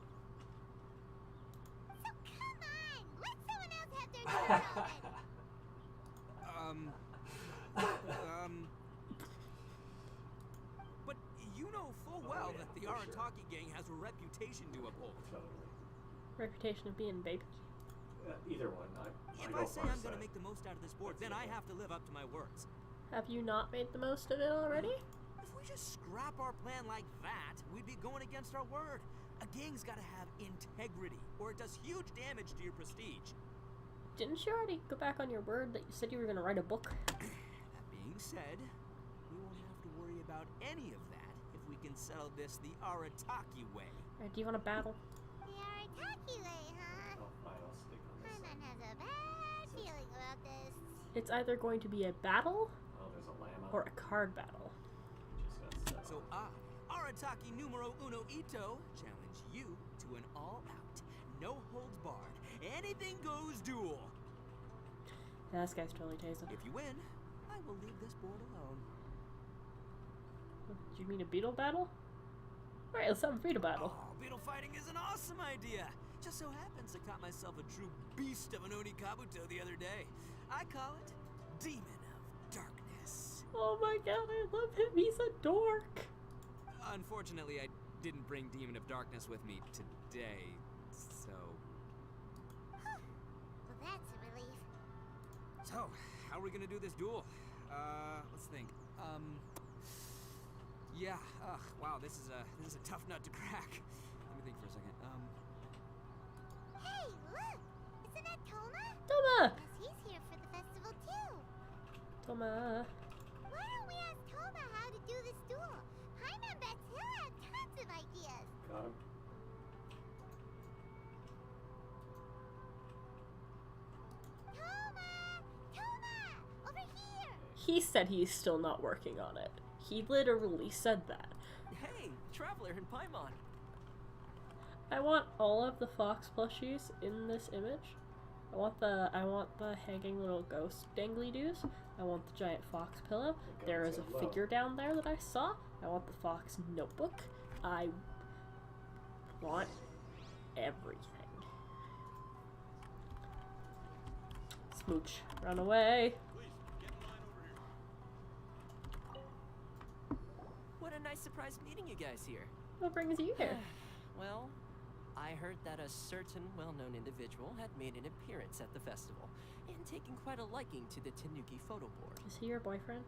So come on, let someone else have their turn moment. But you know full well that the Arataki gang has a reputation to uphold. Reputation of being babies. Either one. If I say I'm gonna make the most out of this board, then I have to live up to my words. Have you not made the most of it already? If we just scrap our plan like that, we'd be going against our word. A gang's gotta have integrity, or it does huge damage to your prestige. Didn't you already go back on your word that you said you were going to write a book? That being said, we won't have to worry about any of that if we can settle this the Arataki way. Alright, do you want to battle? The Arataki way, huh? Oh, fine, I'll stick on this. My man has a bad feeling about this. It's either going to be a battle Oh, there's a llama. or a card battle. Just got So I, Arataki numero uno Ito, challenge you to an all-out, no-holds-barred, anything-goes duel. Yeah, this guy's totally tasting. If you win, I will leave this board alone. Do you mean a beetle battle? Alright, let's have a beetle battle. Oh, beetle fighting is an awesome idea. Just so happens I caught myself a true beast of an Oni Kabuto the other day. I call it Demon of Darkness. Oh my god, I love him. He's a dork. Unfortunately, I didn't bring Demon of Darkness with me today, so... Well, that's a relief. So, how are we gonna do this duel? Let's think. Yeah, wow, this is a tough nut to crack. Let me think for a second. Hey, look! Isn't that Toma? Toma! Guess he's here for the festival too. Toma. Why don't we ask Toma how to do this duel? Paimon bets he'll have tons of ideas. Got him. Toma! Over here! He said he's still not working on it. He literally said that. Hey, Traveler and Paimon. I want all of the fox plushies in this image. I want the hanging little ghost dangly doos. I want the giant fox pillow. There is a figure down there that I saw. I want the fox notebook. I want everything. Smooch, run away. What a nice surprise meeting you guys here. What brings you here? Well, I heard that a certain well-known individual had made an appearance at the festival and taken quite a liking to the Tanuki photo board. Is he your boyfriend?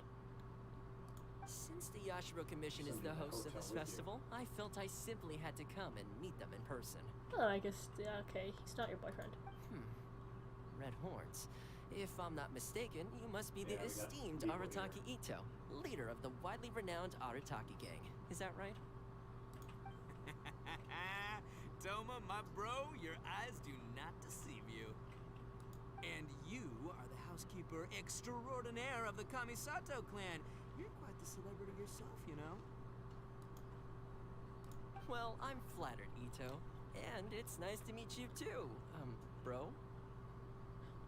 Since the Yashiro Commission is the host of this festival, I felt I simply had to come and meet them in person. Oh, I guess, yeah, okay, he's not your boyfriend. Red horns. If I'm not mistaken, you must be the esteemed Arataki Ito, leader of the widely renowned Arataki gang. Is that right? Toma, my bro, your eyes do not deceive you. And you are the housekeeper extraordinaire of the Kamisato clan. You're quite the celebrity yourself, you know. Well, I'm flattered, Ito. And it's nice to meet you too, bro.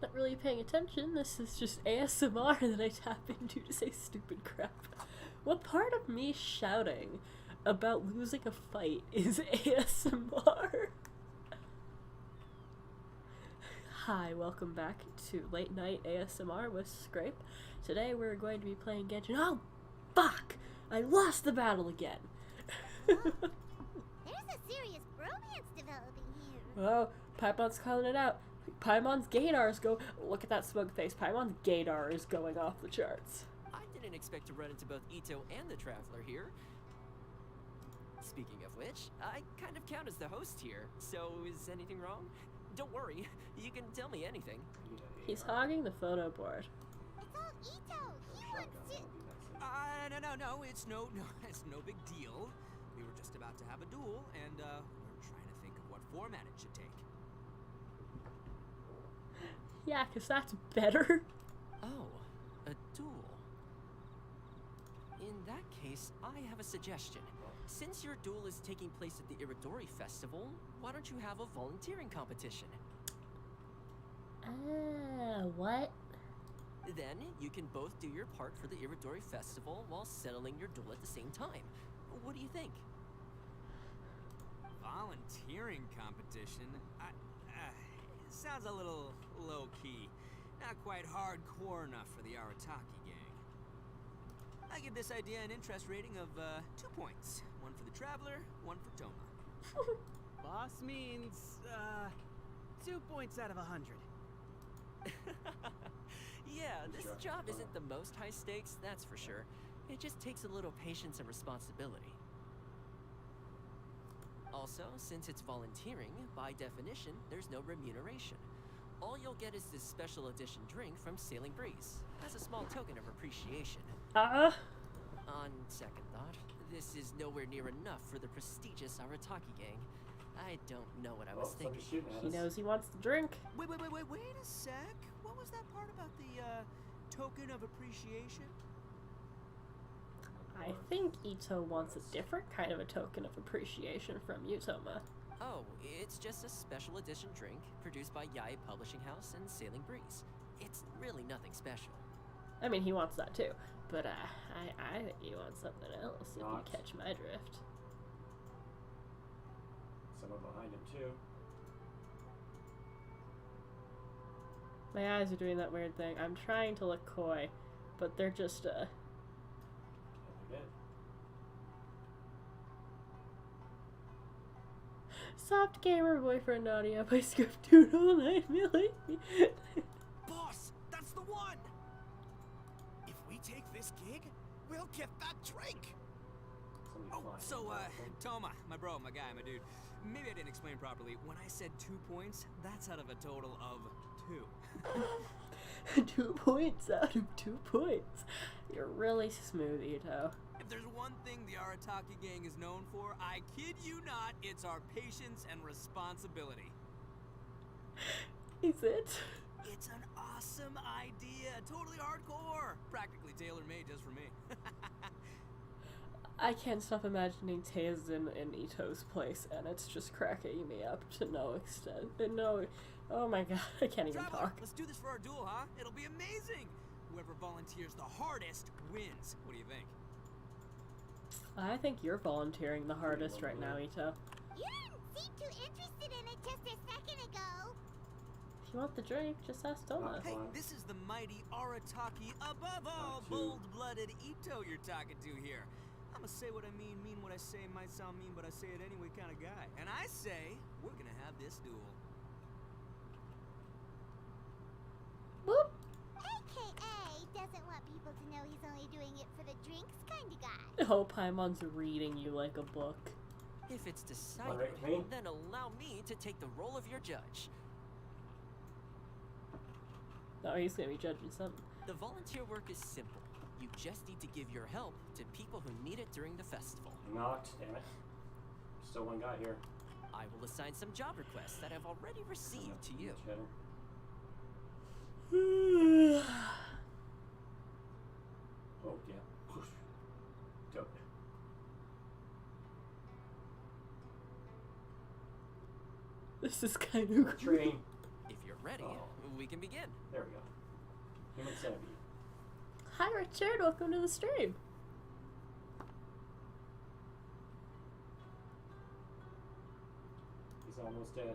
Not really paying attention. This is just ASMR that I tap into to say stupid crap. What part of me shouting about losing a fight is ASMR? Hi, welcome back to Late Night ASMR with Scrape. Today we're going to be playing Genshin. Oh, fuck! I lost the battle again! There's a serious bromance developing here. Oh, Paimon's calling it out. Paimon's gaydar is go. Look at that smug face. Paimon's gaydar is going off the charts. I didn't expect to run into both Ito and the Traveler here. Speaking of which, I kind of count as the host here, so is anything wrong? Don't worry, you can tell me anything. He's hogging the photo board. It's all Ito. He wants to... No, it's no big deal. We were just about to have a duel, and we're trying to think of what format it should take. Yeah, 'cause that's better. Oh, a duel. In that case, I have a suggestion. Since your duel is taking place at the Iridori Festival, why don't you have a volunteering competition? What? Then you can both do your part for the Iridori Festival while settling your duel at the same time. What do you think? Volunteering competition? It sounds a little low-key. Not quite hardcore enough for the Arataki gang. I give this idea an interest rating of 2 points. One for the Traveler, one for Toma. Boss means, 2 points out of 100. Yeah, this job isn't the most high stakes, that's for sure. It just takes a little patience and responsibility. Also, since it's volunteering, by definition, there's no remuneration. All you'll get is this special edition drink from Sailing Breeze, as a small token of appreciation. On second thought, this is nowhere near enough for the prestigious Arataki gang. I don't know what I was thinking. He knows he wants the drink. Wait a sec. What was that part about the, token of appreciation? I think Ito wants a different kind of a token of appreciation from you, Toma. Oh, it's just a special edition drink produced by Yae Publishing House and Sailing Breeze. It's really nothing special. I mean, he wants that too, but I think he wants something else, if you catch my drift. Someone behind him too. My eyes are doing that weird thing. I'm trying to look coy, but they're just, Soft gamer boyfriend Nadia by script dude all night. Boss, that's the one! If we take this gig, we'll get that drink! Oh, so, Toma, my bro, my guy, my dude. Maybe I didn't explain properly. When I said 2 points, that's out of a total of 2. 2 points out of 2 points. You're really smooth, Ito. If there's one thing the Arataki gang is known for, I kid you not, it's our patience and responsibility. Is it? It's an awesome idea. Totally hardcore. Practically tailor-made just for me. I can't stop imagining Teizin in Ito's place, and it's just cracking me up to no extent. No, oh my god, I can't even Traveler, talk. let's do this for our duel, huh? It'll be amazing. Whoever volunteers the hardest wins. What do you think? I think you're volunteering the hardest right now, Ito. You didn't seem too interested in it just a second ago. If you want the drink, just ask Toma. Hey, this is the mighty Arataki, above all bold-blooded Ito you're talking to here. I'ma say what I mean what I say, might sound mean, but I say it anyway kind of guy. And I say, we're gonna have this duel. Whoop. AKA doesn't want people to know he's only doing it for the drinks kind of guy. Oh, Paimon's reading you like a book. If it's decided, then allow me to take the role of your judge. Oh, he's gonna be judging something. The volunteer work is simple. You just need to give your help to people who need it during the festival. Knocked, damn it. Still one guy here. I will assign some job requests that I've already received to you. Oh, yeah. Dope. This is kind of cool. Train. If you're ready, we can begin. There we go. Human centipede. Hi Richard, welcome to the stream. He's almost dead.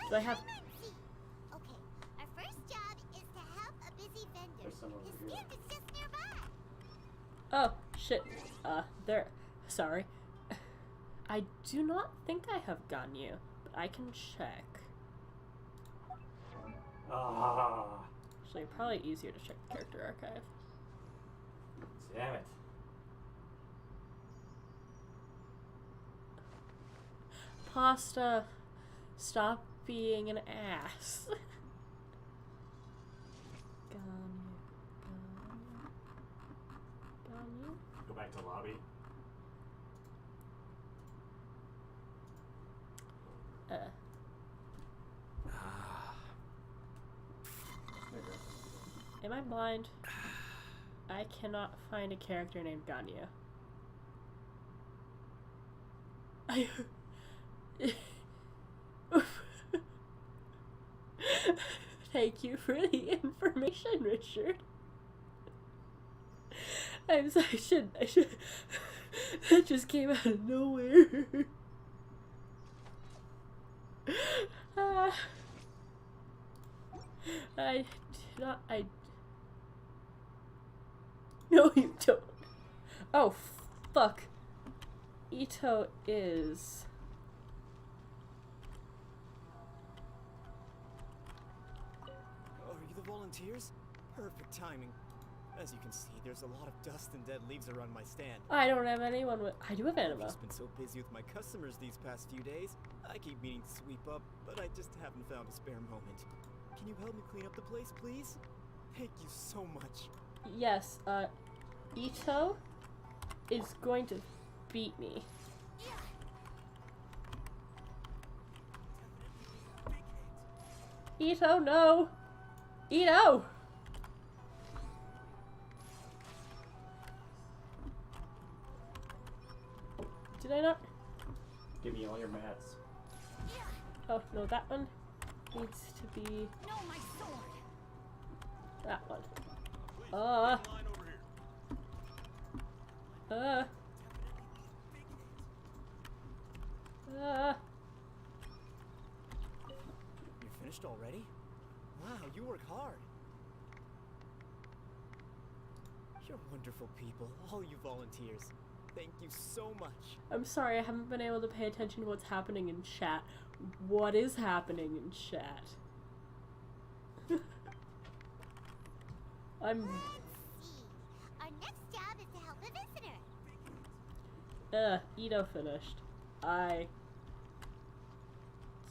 Do I have... Okay, our first job is to help a busy vendor. His stand is just nearby. Oh, shit. There. Sorry. I do not think I have gotten you, but I can check. Actually, probably easier to check the character archive. Damn it. Pasta, stop being an ass. Go back to lobby. Am I blind? I cannot find a character named Ganyu. Thank you for the information, Richard. I'm sorry, I should that just came out of nowhere. No, you don't. Oh, fuck. Ito is... Are you the volunteers? Perfect timing. As you can see, there's a lot of dust and dead leaves around my stand. I don't have anyone with... I do have anima. I've just been so busy with my customers these past few days. I keep meaning to sweep up, but I just haven't found a spare moment. Can you help me clean up the place, please? Thank you so much. Yes, Ito is going to beat me. Ito, no! Ito! Did I not? Give me all your mats. Oh, no, that one needs to be... No, my sword! That one. You're finished already? Wow, you work hard. You're wonderful people, all you volunteers. Thank you so much. I'm sorry, I haven't been able to pay attention to what's happening in chat. What is happening in chat? I'm... Let's see. Our next job is to help a visitor. Ito finished. I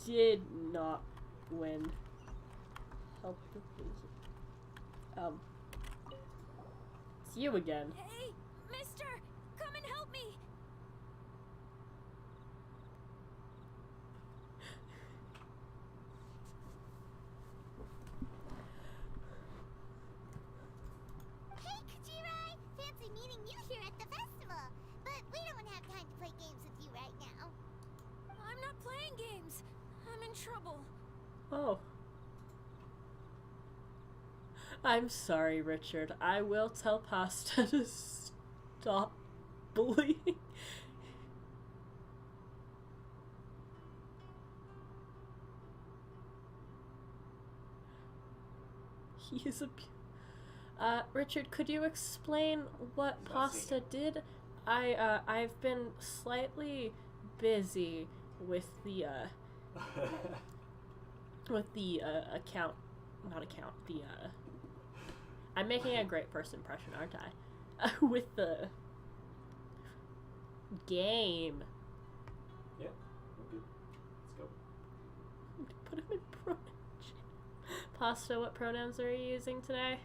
did not win. Help the visitor. It's you again. Hey, mister! Come and help me! Hey, Kujirai! Fancy meeting you here at the festival. But we don't have time to play games with you right now. I'm not playing games. I'm in trouble. Oh. I'm sorry, Richard. I will tell Pasta to stop bullying. He is a... Richard, could you explain what Pasta did? I've been slightly busy with the, account, not account, the, I'm making a great first impression, aren't I? With the game. Yep, we're good. Let's go. Put him in pronoun. Pasta, what pronouns are you using today?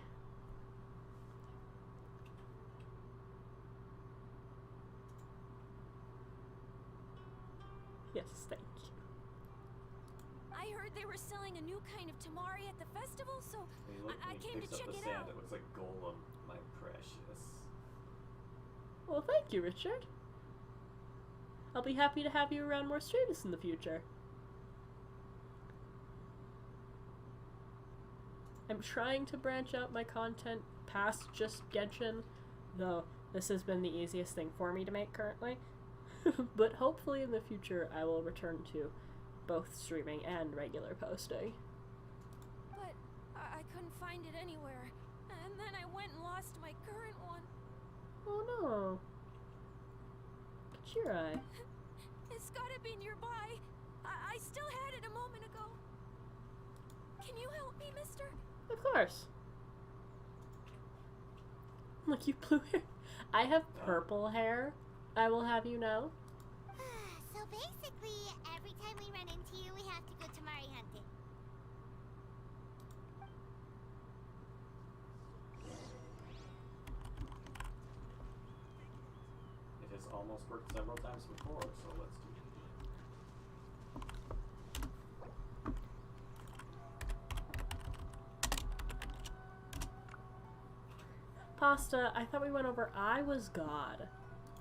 Yes, thank you. I heard they were selling a new kind of tamari at the festival, so I came to check it out. It looks like Golem, my precious. Well, thank you, Richard. I'll be happy to have you around more streams in the future. I'm trying to branch out my content past just Genshin, though this has been the easiest thing for me to make currently. But hopefully in the future I will return to both streaming and regular posting. But I couldn't find it anywhere, and then I went and lost my current one. Oh no. Kujirai. It's gotta be nearby. I still had it a moment ago. Can you help me, mister? Of course. Look, you blue hair. I have purple hair, I will have you know. So basically, every time we run into you, we have to go tamari hunting. It has almost worked several times before, so let's do it. Pasta, I thought we went over I was God.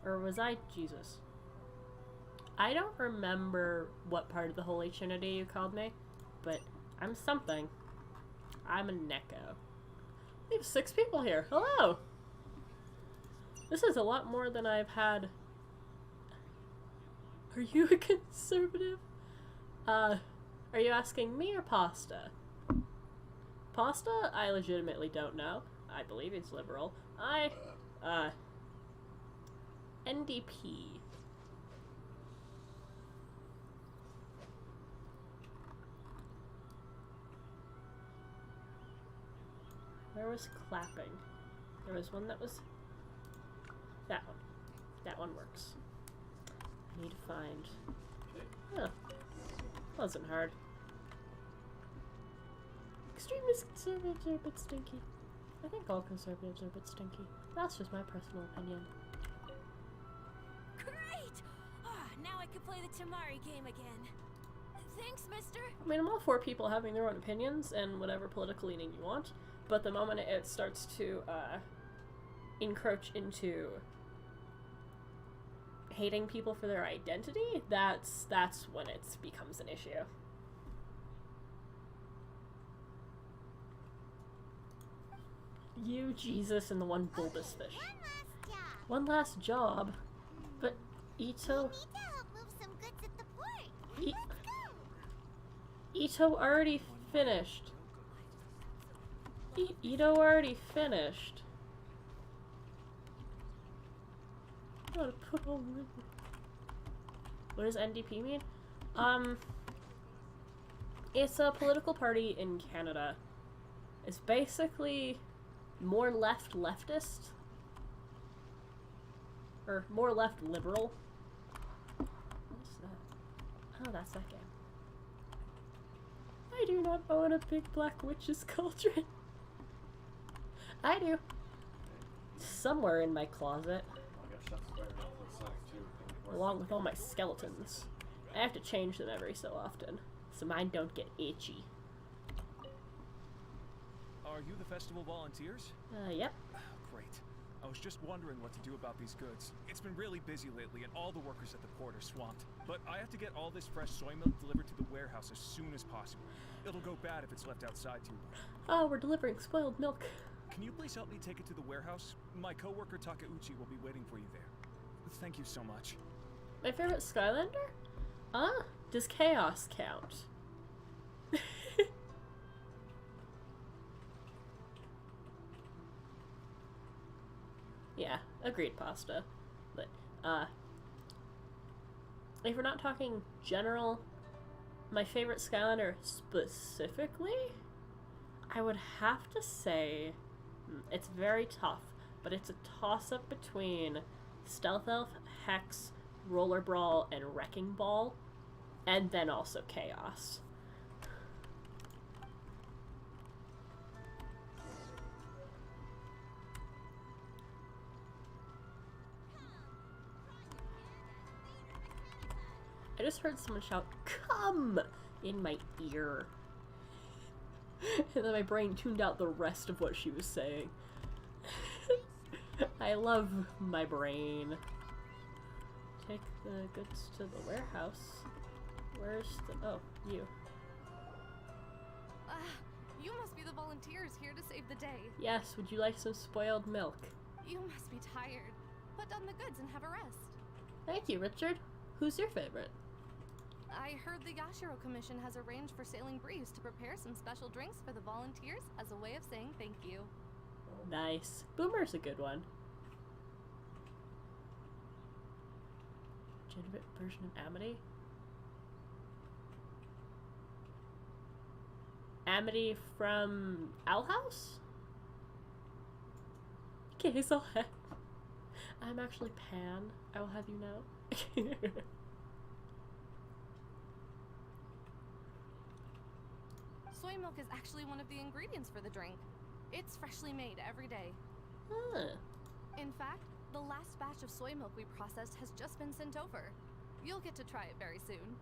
Or was I Jesus? I don't remember what part of the Holy Trinity you called me, but I'm something. I'm a Neko. We have 6 people here. Hello! This is a lot more than I've had. Are you a conservative? Are you asking me or Pasta? Pasta? I legitimately don't know. I believe he's liberal. NDP. Where was clapping? There was one that was... that one. That one works. I need to find... Huh. Wasn't hard. Extremist conservatives are a bit stinky. I think all conservatives are a bit stinky. That's just my personal opinion. Great! Now I can play the Tamari game again. Thanks, mister. I mean, I'm all for people having their own opinions and whatever political leaning you want, but the moment it starts to encroach into hating people for their identity, that's when it becomes an issue. You, Jesus, and the one bulbous fish. One last job. But Ito... We need to help move some goods at the port. Let's go! Ito already finished. Ito already finished. gotta put all in. What does NDP mean? It's a political party in Canada. It's basically more leftist. Or more left liberal. What's that? Oh, that's that game. I do not own a big black witch's cauldron. I do. Somewhere in my closet. Along with all my skeletons. I have to change them every so often, so mine don't get itchy. Are you the festival volunteers? Yep. Great. I was just wondering what to do about these goods. It's been really busy lately, and all the workers at the port are swamped. But I have to get all this fresh soy milk delivered to the warehouse as soon as possible. It'll go bad if it's left outside too long. Oh, we're delivering spoiled milk. Can you please help me take it to the warehouse? My coworker Takeuchi will be waiting for you there. Thank you so much. My favorite Skylander? Does chaos count? Yeah, agreed, pasta. But, if we're not talking general, my favorite Skylander specifically, I would have to say, it's very tough, but it's a toss-up between Stealth Elf, Hex, Roller Brawl, and Wrecking Ball, and then also Chaos. I just heard someone shout, "Come!" in my ear. And then my brain tuned out the rest of what she was saying. I love my brain. Take the goods to the warehouse. Where's the... oh, you. You must be the volunteers here to save the day. Yes, would you like some spoiled milk? You must be tired. Put down the goods and have a rest. Thank you, Richard. Who's your favorite? I heard the Yashiro Commission has arranged for Sailing Breeze to prepare some special drinks for the volunteers as a way of saying thank you. Nice. Boomer's a good one. Legitimate version of Amity? Amity from Owl House? Okay, so I'm actually Pan. I will have you know. Soy milk is actually one of the ingredients for the drink. It's freshly made every day. Huh. In fact, the last batch of soy milk we processed has just been sent over. You'll get to try it very soon.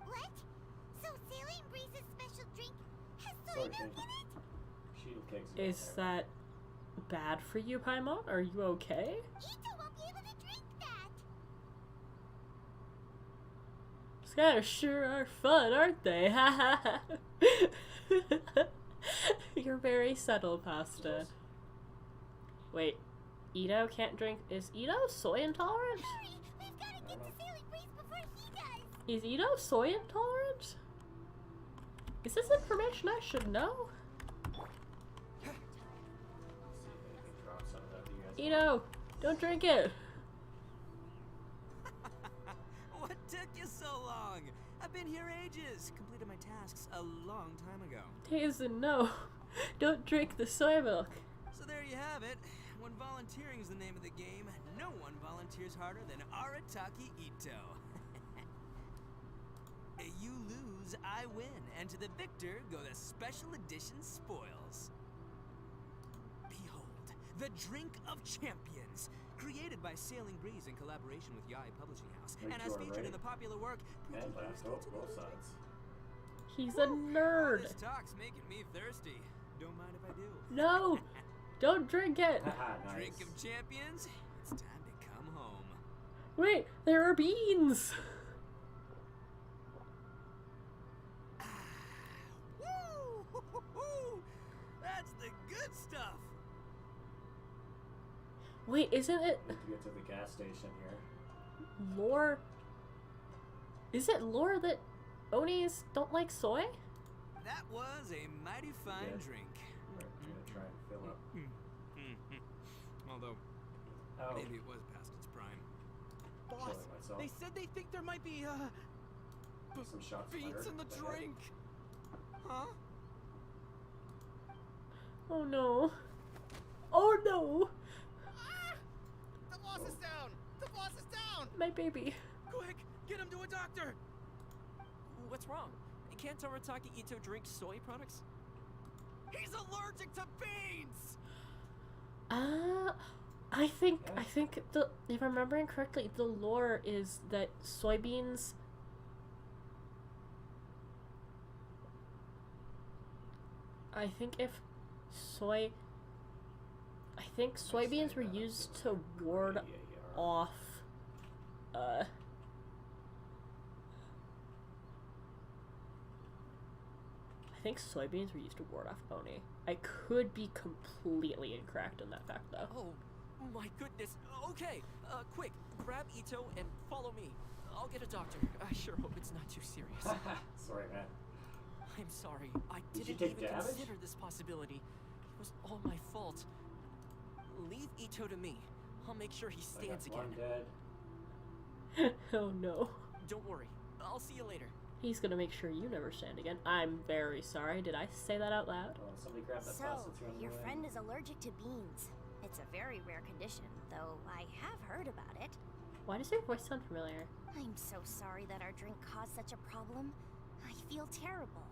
What? So Sailing Breeze's special drink has soy milk in it? Is that bad for you, Paimon? Are you okay? Ito won't be able to drink that. Guys sure are fun, aren't they? You're very subtle, Pasta. Wait, Ito can't drink. Is Ito soy intolerant? Hurry! We've got to get to Sailing Breeze before he does. Is Ito soy intolerant? Is this information I should know? Ito, don't drink it. What took you so long? I've been here ages. Completed my tasks a long time ago. Tazen, no. Don't drink the soy milk. So there you have it. When volunteering is the name of the game, no one volunteers harder than Arataki Ito. You lose, I win, and to the victor go the special edition spoils. Behold, the Drink of Champions, created by Sailing Breeze in collaboration with Yai Publishing House, and as featured in the popular work. And last hope, both sides. He's a nerd. This talk's making me thirsty. Don't mind if I do. No, don't drink it. Nice. Drink of Champions, it's time to come home. Wait, there are beans. Woo! That's the good stuff. Wait, isn't it We have to get to the gas station here. lore? Is it lore that Onis don't like soy? That was a mighty fine drink. We're gonna try and fill up. Although, Oh. Maybe it was past its prime. Boss, they said they think there might be, some shots beats in the drink. Huh? Oh no. Oh no. Ah! The boss is down! The boss is down! My baby. Quick, get him to a doctor. What's wrong? Can't Arataki Ito drink soy products? He's allergic to beans. I think if I'm remembering correctly, the lore is that soybeans. I think soybeans were used to ward off. I think soybeans were used to ward off Oni. I could be completely incorrect in that fact, though. Oh, my goodness. Okay, quick, grab Ito and follow me. I'll get a doctor. I sure hope it's not too serious. Sorry, man. I'm sorry. I Did you didn't take even damage? consider this possibility. It was all my fault. Leave Ito to me. I'll make sure he stands again. Dead. Oh no. Don't worry. I'll see you later. He's gonna make sure you never stand again. I'm very sorry. Did I say that out loud? Oh, somebody grab that So, boss that's running your away. friend is allergic to beans. It's a very rare condition, though I have heard about it. Why does your voice sound familiar? I'm so sorry that our drink caused such a problem. I feel terrible.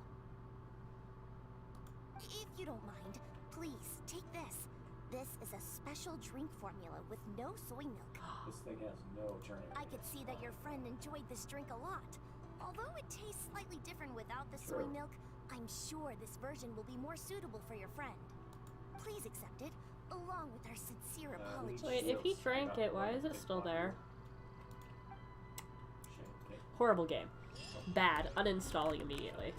If you don't mind, please take this. This is a special drink formula with no soy milk. This thing has no turning. I could see that your friend enjoyed this drink a lot. Although it tastes slightly different without the soy milk, I'm sure this version will be more suitable for your friend. Please accept it, along with our sincere apologies. Wait, if he drank it, why is it still there? Horrible game. Bad. Uninstalling immediately.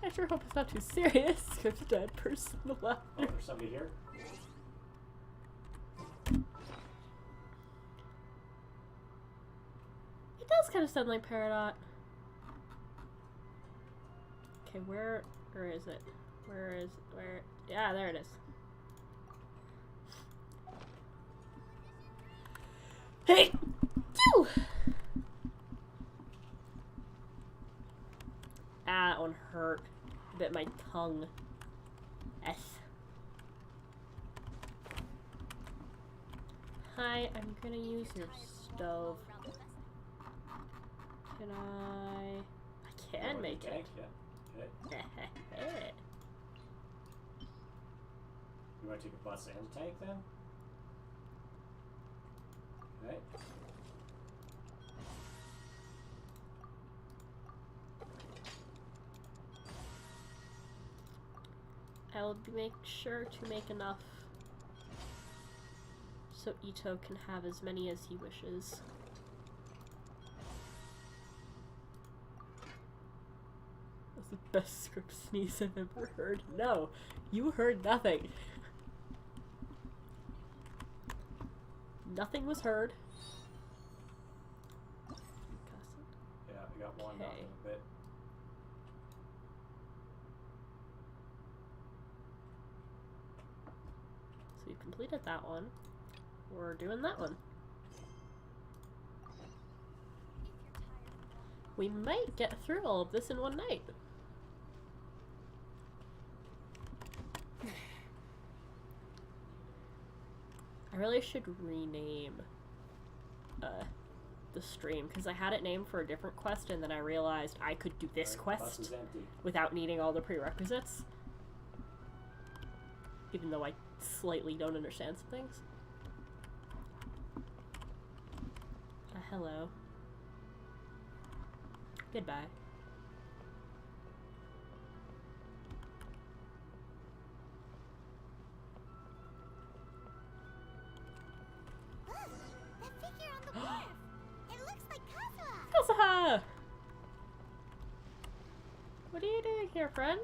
I sure hope it's not too serious. There's a dead person left. Oh, there's somebody here. It does kind of sound like Peridot. Okay, where is it? Where? Yeah, there it is. Hey! Phew! Ah, that one hurt. Bit my tongue. S. Hi, I'm gonna use your stove. Can I can make it. Yeah. Okay. You want to take a bus and a tank then? Okay. I'll make sure to make enough so Ito can have as many as he wishes. That's the best script sneeze I've ever heard. No, you heard nothing. Nothing was heard. Yeah, I got one down in a bit. So we've completed that one. We're doing that one. We might get through all of this in one night. I really should rename the stream, because I had it named for a different quest and then I realized I could do this quest without needing all the prerequisites. Even though I slightly don't understand some things. Hello. Goodbye. That figure on the wharf! It looks like Kazuha! Kazuha! What are you doing here, friend?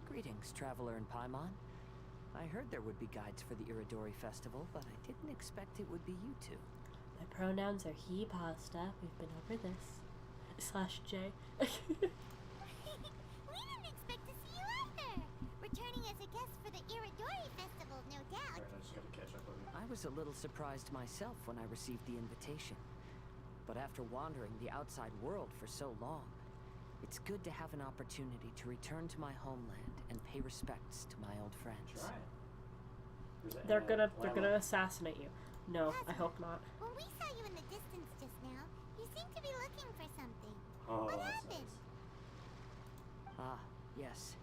Greetings, traveler in Paimon. I I heard there would be guides for the Iridori Festival, but I didn't expect it would be you two. My pronouns are he, pasta. We've been over this. /J. We didn't expect to see you either. Returning as a guest for the Iridori Festival, no doubt. I just gotta catch up with you. I was a little surprised myself when I received the invitation. But after wandering the outside world for so long, it's good to have an opportunity to return to my homeland and pay respects to my old friends. They're gonna assassinate you. No, I hope not. When we saw you in the distance just now, you seemed to be looking for something. Oh, what that's happened? Ah, yes.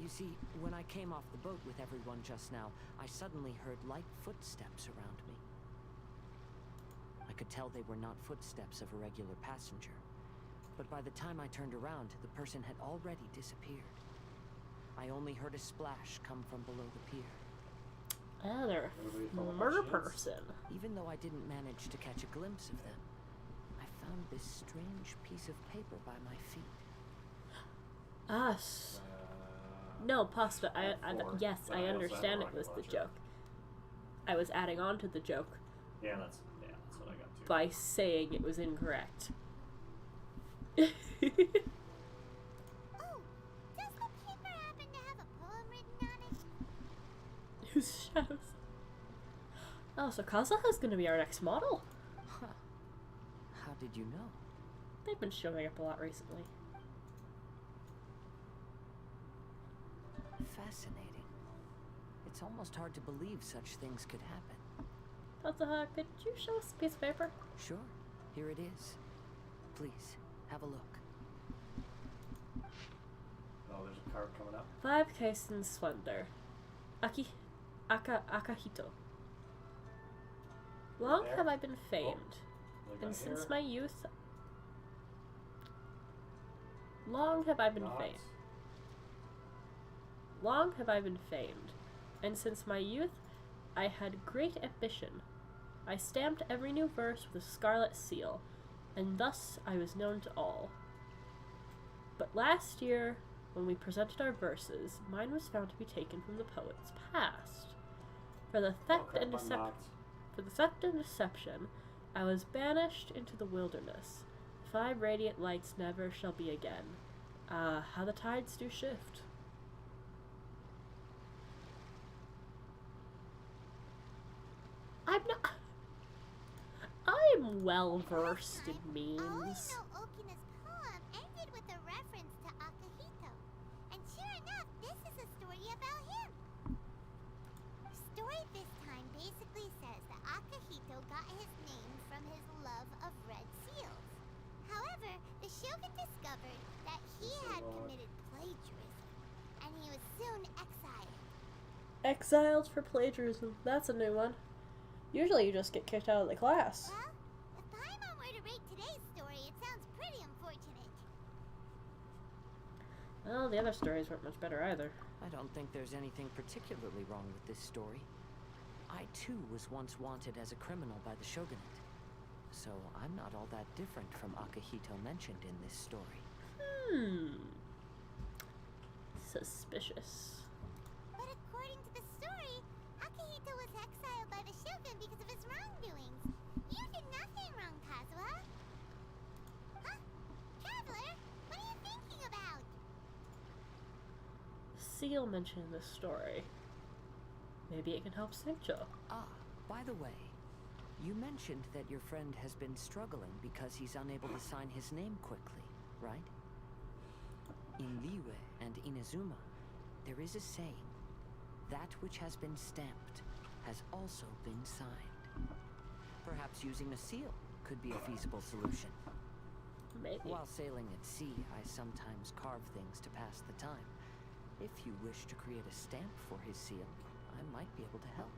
You see, when I came off the boat with everyone just now, I suddenly heard light footsteps around me. I could tell they were not footsteps of a regular passenger. But by the time I turned around, the person had already disappeared. I only heard a splash come from below the pier. Oh, they're a murder person. Even though I didn't manage to catch a glimpse of them, I found this strange piece of paper by my feet. Us. No, pasta. Yes, I understand it was the joke. I was adding on to the joke. Yeah, that's what I got too. By saying it was incorrect. Oh, does the paper happen to have a poem written on it? Whose shadows? Oh, so Kazuha's gonna be our next model. Huh. How did you know? They've been showing up a lot recently. Fascinating. It's almost hard to believe such things could happen. Kazuha, could you show us a piece of paper? Sure. Here it is. Please, have a look. Oh, there's a card coming up. 5 Kaisen Splendor. Akahito. Long have I been famed, and since my youth... Long have I been famed. Long have I been famed, and since my youth I had great ambition. I stamped every new verse with a scarlet seal, and thus I was known to all. But last year, when we presented our verses, mine was found to be taken from the poet's past. For the theft and deception, I was banished into the wilderness. 5 radiant lights never shall be again. Ah, how the tides do shift. I'm well versed in memes. I always know Okina's poem ended with a reference to Akahito. And sure enough, this is a story about him. The story this time basically says that Akahito got his name from his love of red seals. However, the shogun discovered that he had committed plagiarism, and he was soon exiled. Exiled for plagiarism. That's a new one. Usually you just get kicked out of the class. Well, if Paimon were to rate today's story, it sounds pretty unfortunate. Well, the other stories weren't much better either. I don't think there's anything particularly wrong with this story. I too was once wanted as a criminal by the shogunate. So I'm not all that different from Akahito mentioned in this story. Suspicious. But according to the story, Akahito was exiled by the shogun because of his wrongdoings. You did nothing wrong, Kazuha. Huh? Traveler, what are you thinking about? Seal mentioned in this story. Maybe it can help Sancho. Ah, by the way, you mentioned that your friend has been struggling because he's unable to sign his name quickly, right? In Liyue and Inazuma, there is a saying, that which has been stamped has also been signed. Perhaps using a seal could be a feasible solution. Maybe. While sailing at sea, I sometimes carve things to pass the time. If you wish to create a stamp for his seal, I might be able to help.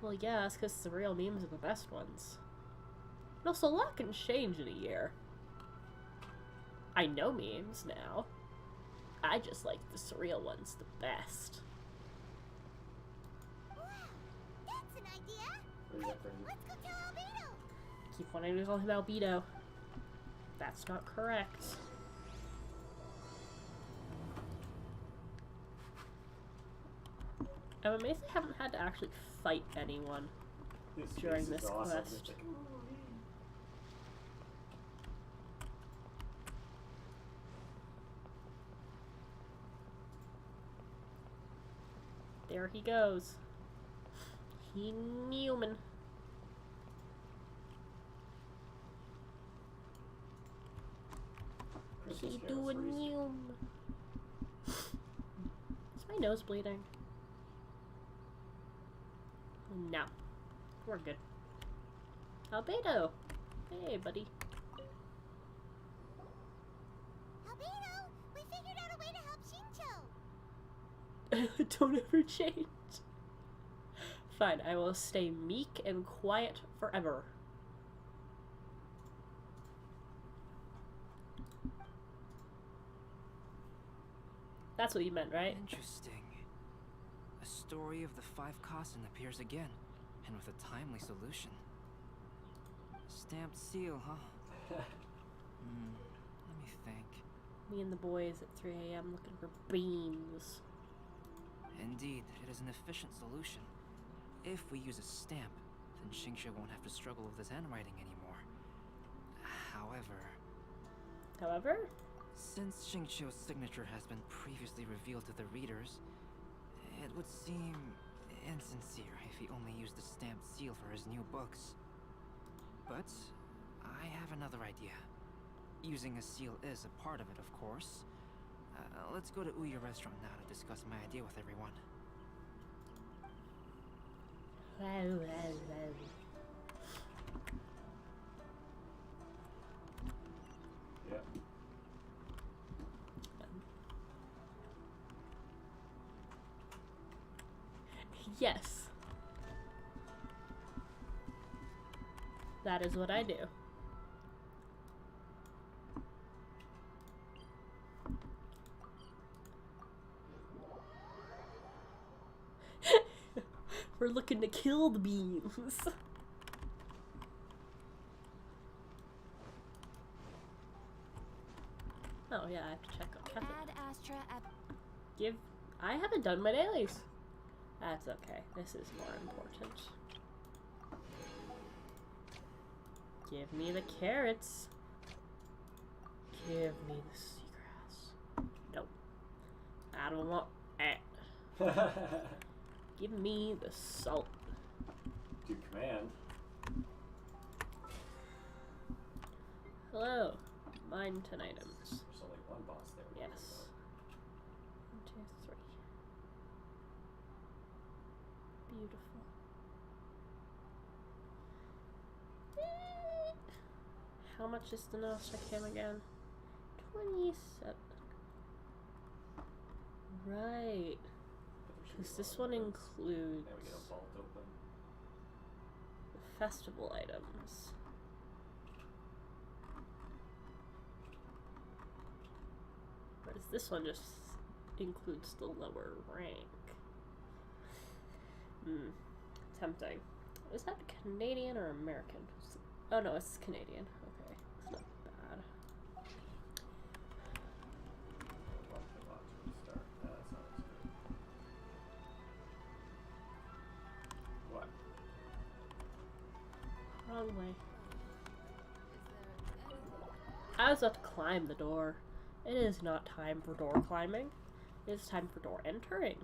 Well, yeah, that's because the real memes are the best ones. And also, a lot can change in a year. I know memes now. I just like the surreal ones the best. Wow, that's an idea. Let's go tell Albedo. Keep wanting to call him Albedo. That's not correct. I'm amazed I haven't had to actually fight anyone during this quest. There he goes. He Newman. He doing Newman. Is my nose bleeding? No. We're good. Albedo! Hey, buddy. Albedo, we figured out a way to help Shincho. Don't ever change. Fine, I will stay meek and quiet forever. That's what you meant, right? Interesting. A story of the 5 Kasen appears again, and with a timely solution. Stamped seal, huh? Let me think. Me and the boys at 3 a.m. looking for beans. Indeed, it is an efficient solution. If we use a stamp, then Xingqiu won't have to struggle with his handwriting anymore. However? Since Xingqiu's signature has been previously revealed to the readers, it would seem insincere if he only used the stamped seal for his new books. But I have another idea. Using a seal is a part of it, of course. Let's go to Uyu Restaurant now to discuss my idea with everyone. Yep. Yes. That is what I do. We're looking to kill the beans. Oh yeah, I have to check on Kevin. Ad Astra I haven't done my dailies. That's okay. This is more important. Give me the carrots. Give me the seagrass. Nope. I don't want that. Give me the salt. Do command. Hello. Mine 10 items. There's only one boss there. Yes. 1, 2, 3. Beautiful. How much is the Nostra again? 27. Right. Because this one includes Now we get a vault open. festival items. Whereas this one just includes the lower rank. Tempting. Is that Canadian or American? Oh no, it's Canadian. Okay, it's not bad. What? Wrong way. I was about to climb the door. It is not time for door climbing. It is time for door entering.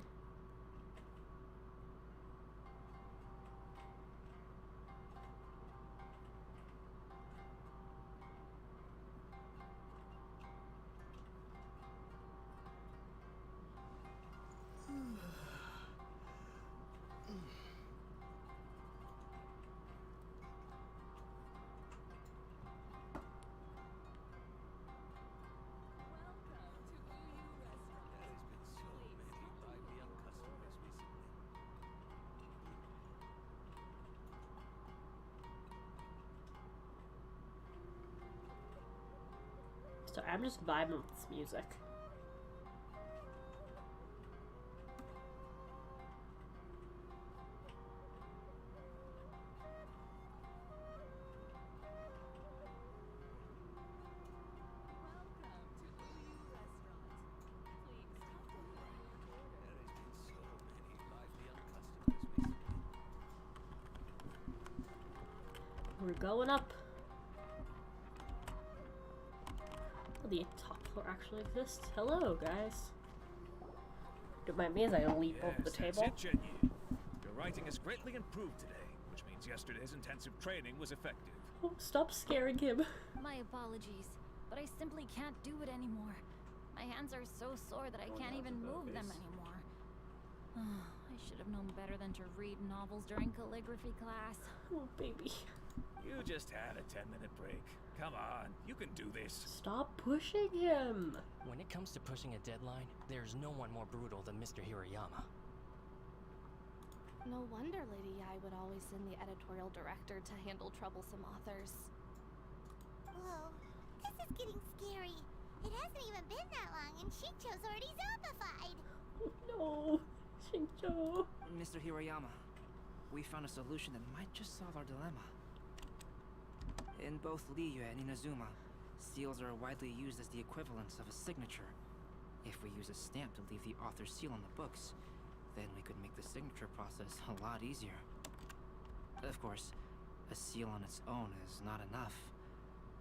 So I'm just vibing with this music. We're going up. Oh, the top floor actually exists. Hello, guys. Don't mind me as I leap over the table. That's it, Jenny. Your writing has greatly improved today, which means yesterday's intensive training was effective. Oh, stop scaring him. My apologies, but I simply can't do it anymore. My hands are so sore that I can't even move them anymore. I should have known better than to read novels during calligraphy class. Oh, baby. You just had a 10-minute break. Come on, you can do this. Stop pushing him. When it comes to pushing a deadline, there's no one more brutal than Mr. Hirayama. No wonder Lady Yai would always send the editorial director to handle troublesome authors. Whoa, this is getting scary. It hasn't even been that long and Shincho's already zombified. No, Shincho. Mr. Hirayama, we found a solution that might just solve our dilemma. In both Liyue and Inazuma, seals are widely used as the equivalents of a signature. If we use a stamp to leave the author's seal on the books, then we could make the signature process a lot easier. Of course, a seal on its own is not enough.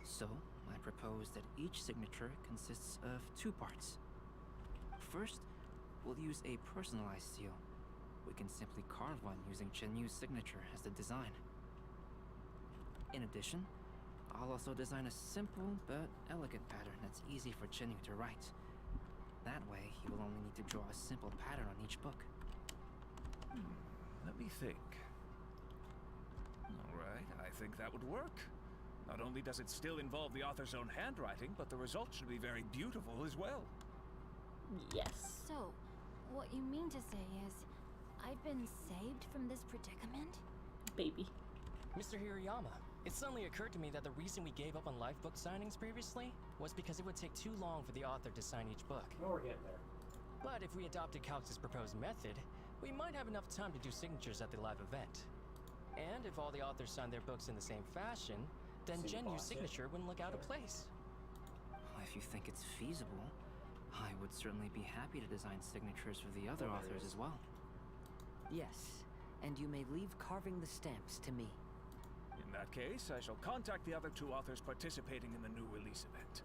So, I propose that each signature consists of 2 parts. First, we'll use a personalized seal. We can simply carve one using Chenyu's signature as the design. In addition, I'll also design a simple but elegant pattern that's easy for Chenyu to write. That way, he will only need to draw a simple pattern on each book. Let me think. Alright, I think that would work. Not only does it still involve the author's own handwriting, but the result should be very beautiful as well. Yes. So, what you mean to say is, I've been saved from this predicament? Baby. Mr. Hirayama, it suddenly occurred to me that the reason we gave up on live book signings previously was because it would take too long for the author to sign each book. Oh, we're getting there. But if we adopted Calx's proposed method, we might have enough time to do signatures at the live event. And if all the authors signed their books in the same fashion, then Genyu's signature wouldn't look out of place. If you think it's feasible, I would certainly be happy to design signatures for the other authors as well. Yes, and you may leave carving the stamps to me. In that case, I shall contact the other 2 authors participating in the new release event.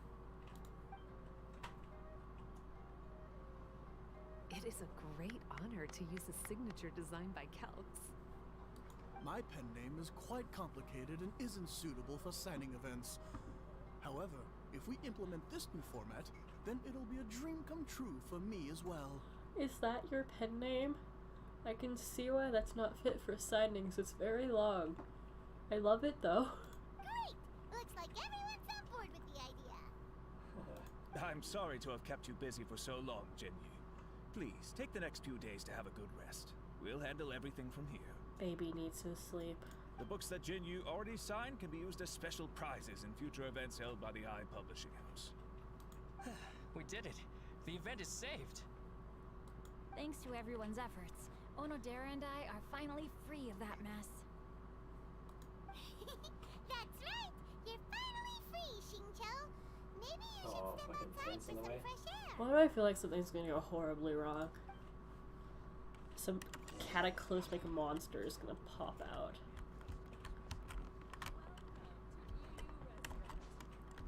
It is a great honor to use a signature designed by Calx. My pen name is quite complicated and isn't suitable for signing events. However, if we implement this new format, then it'll be a dream come true for me as well. Is that your pen name? I can see why that's not fit for signings. It's very long. I love it though. Great! Looks like everyone's on board with the idea. I'm sorry to have kept you busy for so long, Genyu. Please, take the next few days to have a good rest. We'll handle everything from here. Baby needs his sleep. The books that Genyu already signed can be used as special prizes in future events held by the Eye Publishing House. We did it. The event is saved. Thanks to everyone's efforts, Onodera and I are finally free of that mess. That's right! You're finally free, Shincho! Maybe you should step outside for some fresh air! Why do I feel like something's gonna go horribly wrong? Some cataclysmic monster is gonna pop out.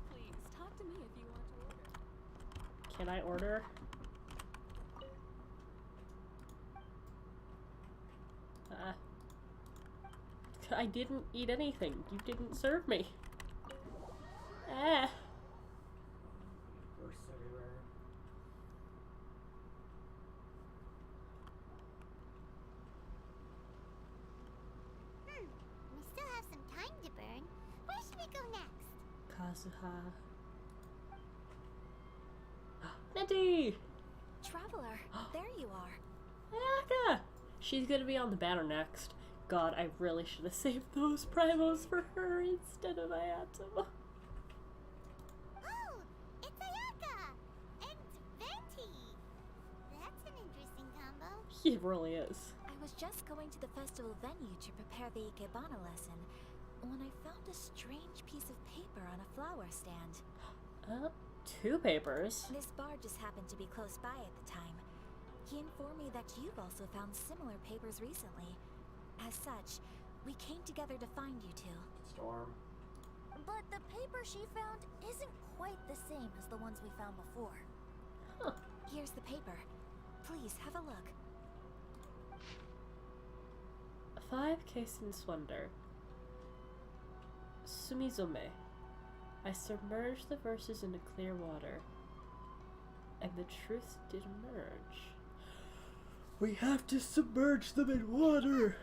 Please, talk to me if you want to order. Can I order? I didn't eat anything. You didn't serve me. Ah. Bursts everywhere. We still have some time to burn. Where should we go next? Kazuha. Nettie! Traveler, there you are. Ayaka! She's gonna be on the banner next. God, I really should have saved those primos for her instead of Ayato. Oh, it's Ayaka! And Venti! That's an interesting combo. He really is. I was just going to the festival venue to prepare the Ikebana lesson when I found a strange piece of paper on a flower stand. 2 papers. This bard just happened to be close by at the time. He informed me that you've also found similar papers recently. As such, We came together to find you two. Storm. But the paper she found isn't quite the same as the ones we found before. Huh. Here's the paper. Please, have a look. 5 Kaisen Swonder. Sumizome. I submerged the verses into clear water, and the truth did emerge. We have to submerge them in water!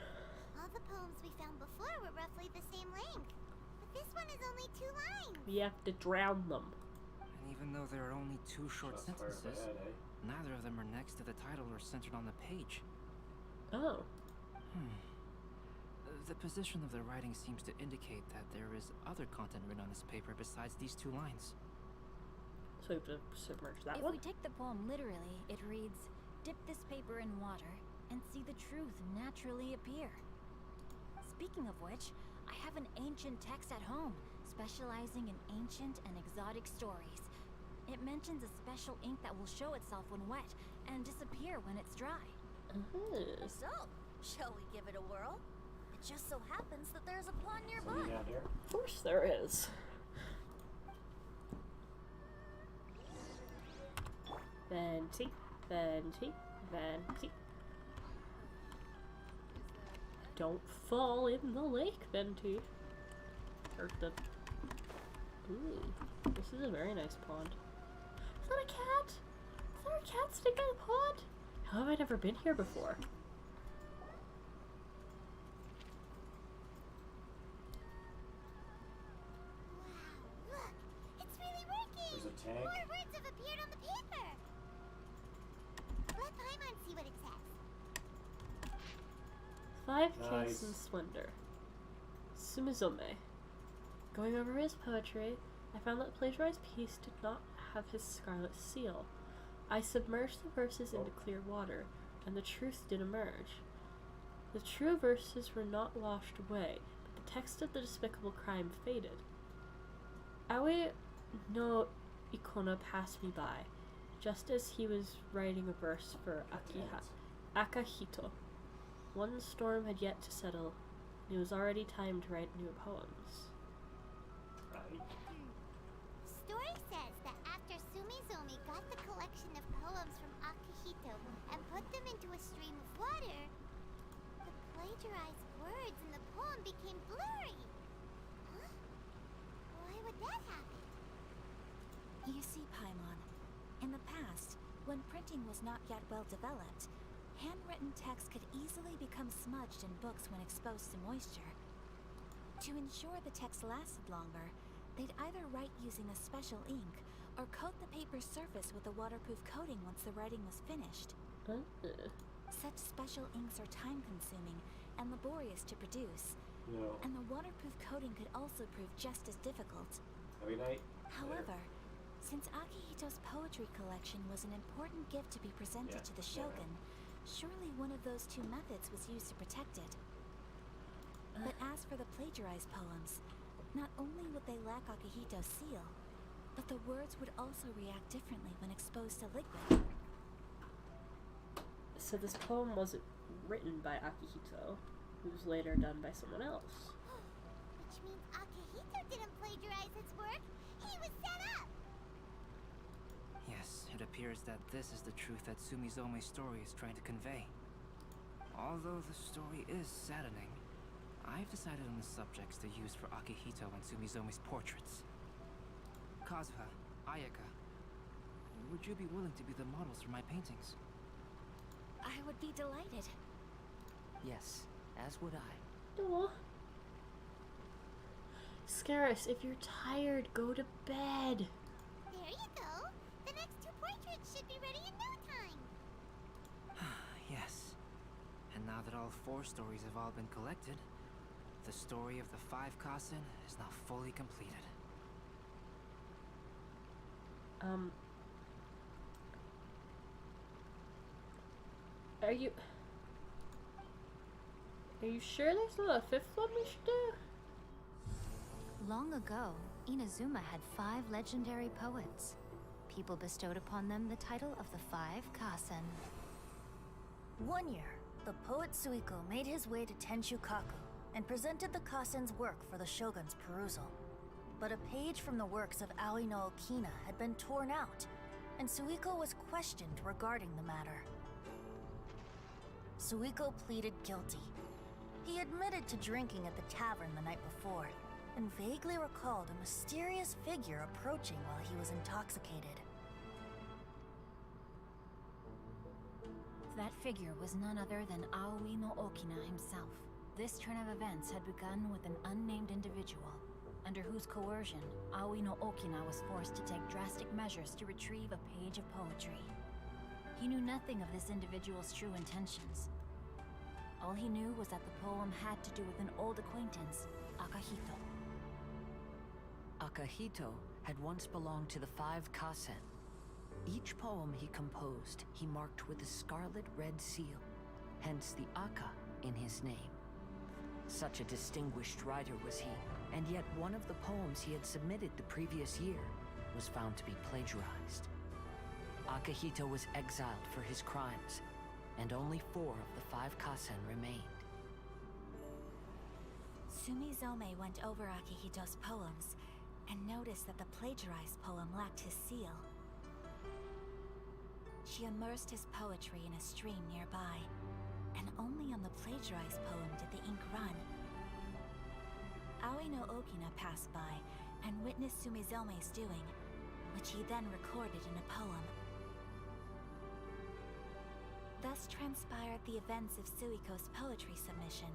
All the poems we found before were roughly the same length, but this one is only 2 lines. We have to drown them. And even though there are only 2 short sentences, neither of them are next to the title or centered on the page. Oh. The position of the writing seems to indicate that there is other content written on this paper besides these 2 lines. So we have to submerge that If one? we take the poem literally, it reads, "Dip this paper in water and see the truth naturally appear." Speaking of which, I have an ancient text at home, specializing in ancient and exotic stories. It mentions a special ink that will show itself when wet and disappear when it's dry. So, shall we give it a whirl? It just so happens that there's a pond nearby. Of course there is. Venti, Venti, Venti. Don't fall in the lake, Venti. Or the... Ooh, this is a very nice pond. Is that a cat? Is there a cat sitting by the pond? How have I never been here before? Look, it's really working! There's a tank. More words have appeared on the paper! Let Paimon see what it says. 5 Nice. Kaisen Swonder. Sumizome. Going over his poetry, I found that the plagiarized piece did not have his scarlet seal. I submerged the verses into clear water, and the truth did emerge. The true verses were not washed away, but the text of the despicable crime faded. Aoi no Ikona passed me by, just as he was writing a verse for Akahito. One storm had yet to settle, and it was already time to write new poems. Story says that after Sumizomi got the collection of poems from Akihito and put them into a stream of water, the plagiarized words in the poem became blurry. Huh? Why would that happen? You see, Paimon, in the past, when printing was not yet well developed, handwritten text could easily become smudged in books when exposed to moisture. To ensure the text lasted longer, they'd either write using a special ink or coat the paper's surface with a waterproof coating once the writing was finished. Such special inks are time-consuming and laborious to produce, and the waterproof coating could also prove just as difficult. However, since Akihito's poetry collection was an important gift to be presented to the Shogun, surely one of those 2 methods was used to protect it. But as for the plagiarized poems, not only would they lack Akihito's seal, but the words would also react differently when exposed to liquid. So this poem wasn't written by Akihito, it was later done by someone else. Which means Akihito didn't plagiarize his work. He was set up. Yes, it appears that this is the truth that Sumizome's story is trying to convey. Although the story is saddening, I've decided on the subjects to use for Akihito and Sumizome's portraits. Kazuha, Ayaka, would you be willing to be the models for my paintings? I would be delighted. Yes, as would I. Aw. Scarus, if you're tired, go to bed. There you go. The next 2 portraits should be ready in no time. Yes. And now that all 4 stories have all been collected, the story of the 5 Kasen is now fully completed. Are you sure there's not a 5th one we should do? Long ago, Inazuma had 5 legendary poets. People bestowed upon them the title of the 5 Kasen. One year, the poet Suiko made his way to Tenshukaku and presented the Kasen's work for the Shogun's perusal. But a page from the works of Aoi no Okina had been torn out, and Suiko was questioned regarding the matter. Suiko pleaded guilty. He admitted to drinking at the tavern the night before, and vaguely recalled a mysterious figure approaching while he was intoxicated. That figure was none other than Aoi no Okina himself. This turn of events had begun with an unnamed individual, under whose coercion, Aoi no Okina was forced to take drastic measures to retrieve a page of poetry. He knew nothing of this individual's true intentions. All he knew was that the poem had to do with an old acquaintance, Akahito. Akahito had once belonged to the 5 Kasen. Each poem he composed, he marked with a scarlet red seal, hence the Aka in his name. Such a distinguished writer was he, and yet one of the poems he had submitted the previous year was found to be plagiarized. Akahito was exiled for his crimes, and only 4 of the 5 Kasen remained. Sumizome went over Akihito's poems and noticed that the plagiarized poem lacked his seal. She immersed his poetry in a stream nearby, and only on the plagiarized poem did the ink run. Aoi no Okina passed by and witnessed Sumizome's doing, which he then recorded in a poem. Thus transpired the events of Suiko's poetry submission,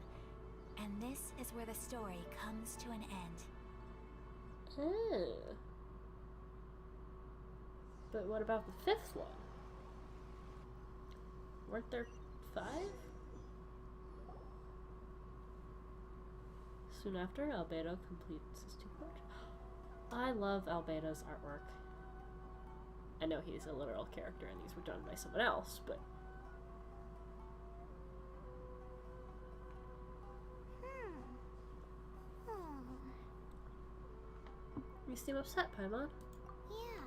and this is where the story comes to an end. But what about the 5th one? Weren't there 5? Soon after, Albedo completes his 2 poetry. I love Albedo's artwork. I know he's a literal character and these were done by someone else, but you seem upset, Paimon. Yeah.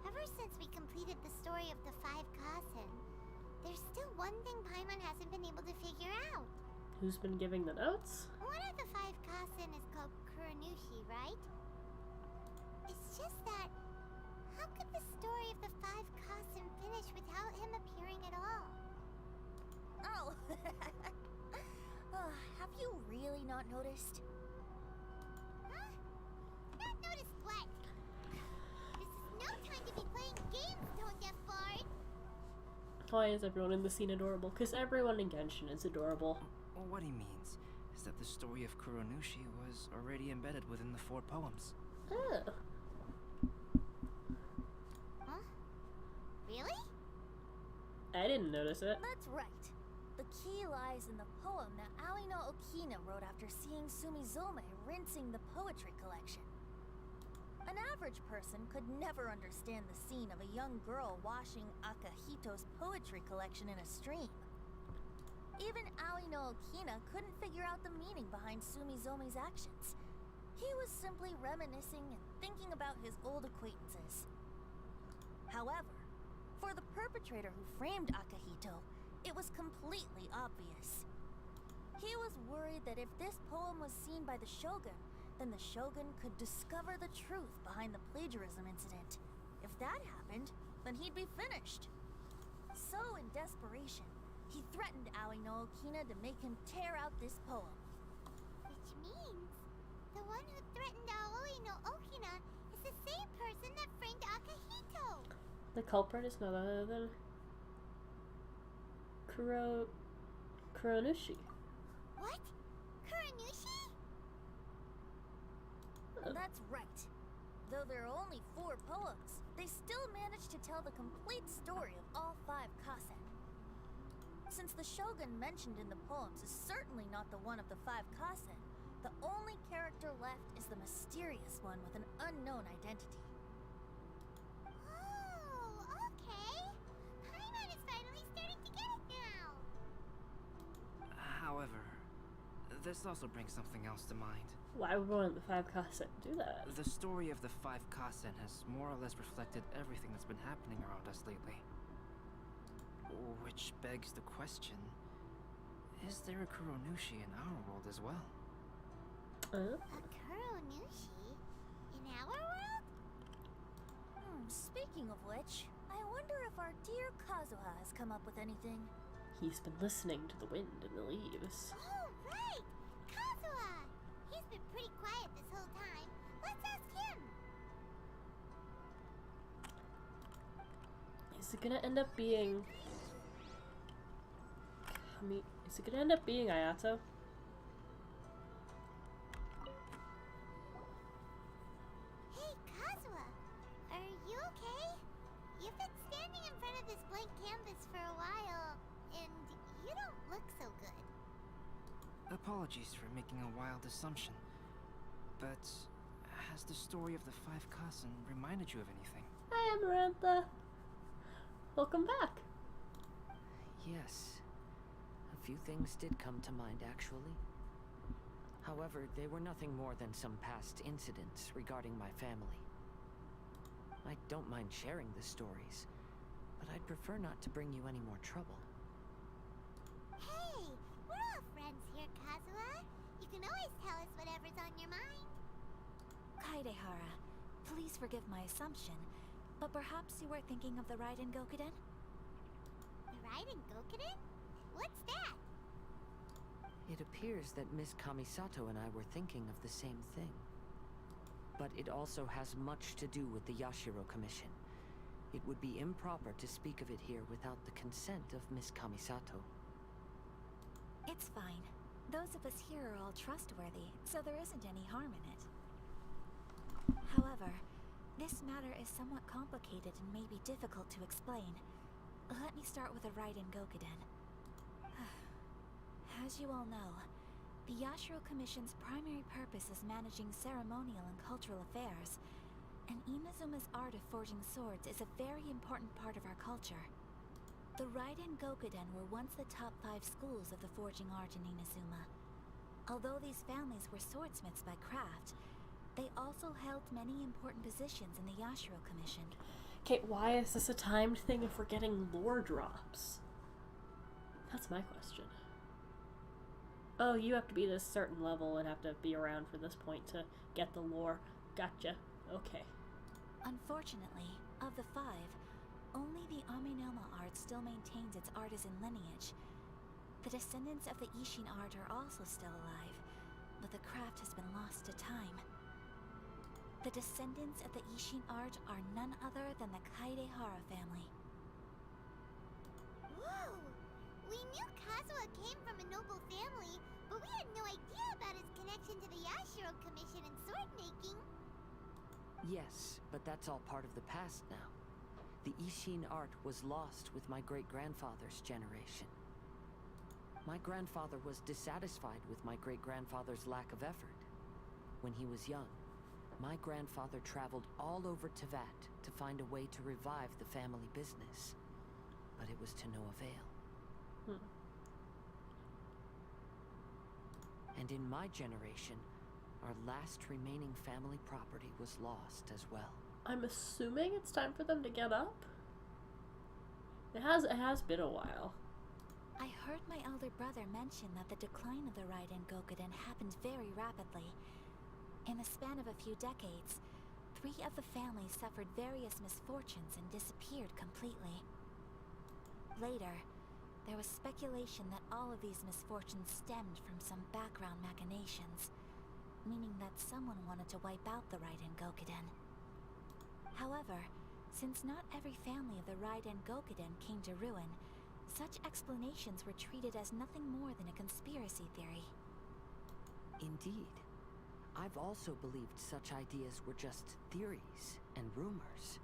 Ever since we completed the story of the 5 Kasen, there's still one thing Paimon hasn't been able to figure out. Who's been giving the notes? One of the 5 Kasen is called Kuranushi, right? It's just that, how could the story of the 5 Kasen finish without him appearing at all? Oh! Have you really not noticed? Huh? Not noticed what? This is no time to be playing games, Tone Deaf Bard! Why is everyone in the scene adorable? Because everyone in Genshin is adorable. Well, what he means is that the story of Kuronushi was already embedded within the 4 poems. Oh. Huh? Really? I didn't notice it. That's right. The key lies in the poem that Aoi no Okina wrote after seeing Sumizome rinsing the poetry collection. An average person could never understand the scene of a young girl washing Akahito's poetry collection in a stream. Even Aoi no Okina couldn't figure out the meaning behind Sumizome's actions. He was simply reminiscing and thinking about his old acquaintances. However, for the perpetrator who framed Akahito, it was completely obvious. He was worried that if this poem was seen by the Shogun, then the Shogun could discover the truth behind the plagiarism incident. If that happened, then he'd be finished. So in desperation, he threatened Aoi no Okina to make him tear out this poem. Which means, the one who threatened Aoi no Okina is the same person that framed Akahito! The culprit is none other than Kuronushi. What? Kuranushi? That's right. Though there are only 4 poems, they still managed to tell the complete story of all 5 Kasen. Since the Shogun mentioned in the poems is certainly not the one of the 5 Kasen, the only character left is the mysterious one with an unknown identity. Oh, okay. Paimon is finally starting to get it now. However, this also brings something else to mind. Why would one of the 5 Kasen do that? The story of the 5 Kasen has more or less reflected everything that's been happening around us lately. Which begs the question, is there a Kuronushi in our world as well? A Kuronushi? In our world? Speaking of which, I wonder if our dear Kazuha has come up with anything. He's been listening to the wind and the leaves. Oh, right! Kazuha! He's been pretty quiet this whole time. Let's ask him. Is it gonna end up being... is it gonna end up being Ayato? Hey, Kazuha! Are you okay? You've been standing in front of this blank canvas for a while, and you don't look so good. Apologies for making a wild assumption, but has the story of the 5 Kasen reminded you of anything? Hi, Amarantha. Welcome back. Yes. A few things did come to mind, actually. However, they were nothing more than some past incidents regarding my family. I don't mind sharing the stories, but I'd prefer not to bring you any more trouble. Hey, we're all friends here, Kazuha. You can always tell us whatever's on your mind. Kaidehara, please forgive my assumption, but perhaps you were thinking of the Raiden Gokuden? The Raiden Gokuden? What's that? It appears that Miss Kamisato and I were thinking of the same thing. But it also has much to do with the Yashiro Commission. It would be improper to speak of it here without the consent of Miss Kamisato. It's fine. Those of us here are all trustworthy, so there isn't any harm in it. However, this matter is somewhat complicated and may be difficult to explain. Let me start with the Raiden Gokuden. As you all know, the Yashiro Commission's primary purpose is managing ceremonial and cultural affairs, and Inazuma's art of forging swords is a very important part of our culture. The Raiden Gokuden were once the top 5 schools of the forging art in Inazuma. Although these families were swordsmiths by craft, they also held many important positions in the Yashiro Commission. Okay, why is this a timed thing if we're getting lore drops? That's my question. Oh, you have to be this certain level and have to be around for this point to get the lore. Gotcha. Okay. Unfortunately, of the 5, only the Aminoma art still maintains its artisan lineage. The descendants of the Ishin art are also still alive, but the craft has been lost to time. The descendants of the Ishin art are none other than the Kaidehara family. Whoa! We knew Kazuha came from a noble family, but we had no idea about his connection to the Yashiro Commission and sword making. Yes, but that's all part of the past now. The Ishin art was lost with my great-grandfather's generation. My grandfather was dissatisfied with my great-grandfather's lack of effort. When he was young, my grandfather traveled all over Tevat to find a way to revive the family business. But it was to no avail. And in my generation, our last remaining family property was lost as well. I'm assuming it's time for them to get up? It has been a while. I heard my elder brother mention that the decline of the Raiden Gokuden happened very rapidly. In the span of a few decades, 3 of the families suffered various misfortunes and disappeared completely. Later, there was speculation that all of these misfortunes stemmed from some background machinations, meaning that someone wanted to wipe out the Raiden Gokuden. However, since not every family of the Raiden Gokuden came to ruin, such explanations were treated as nothing more than a conspiracy theory. Indeed. I've also believed such ideas were just theories and rumors.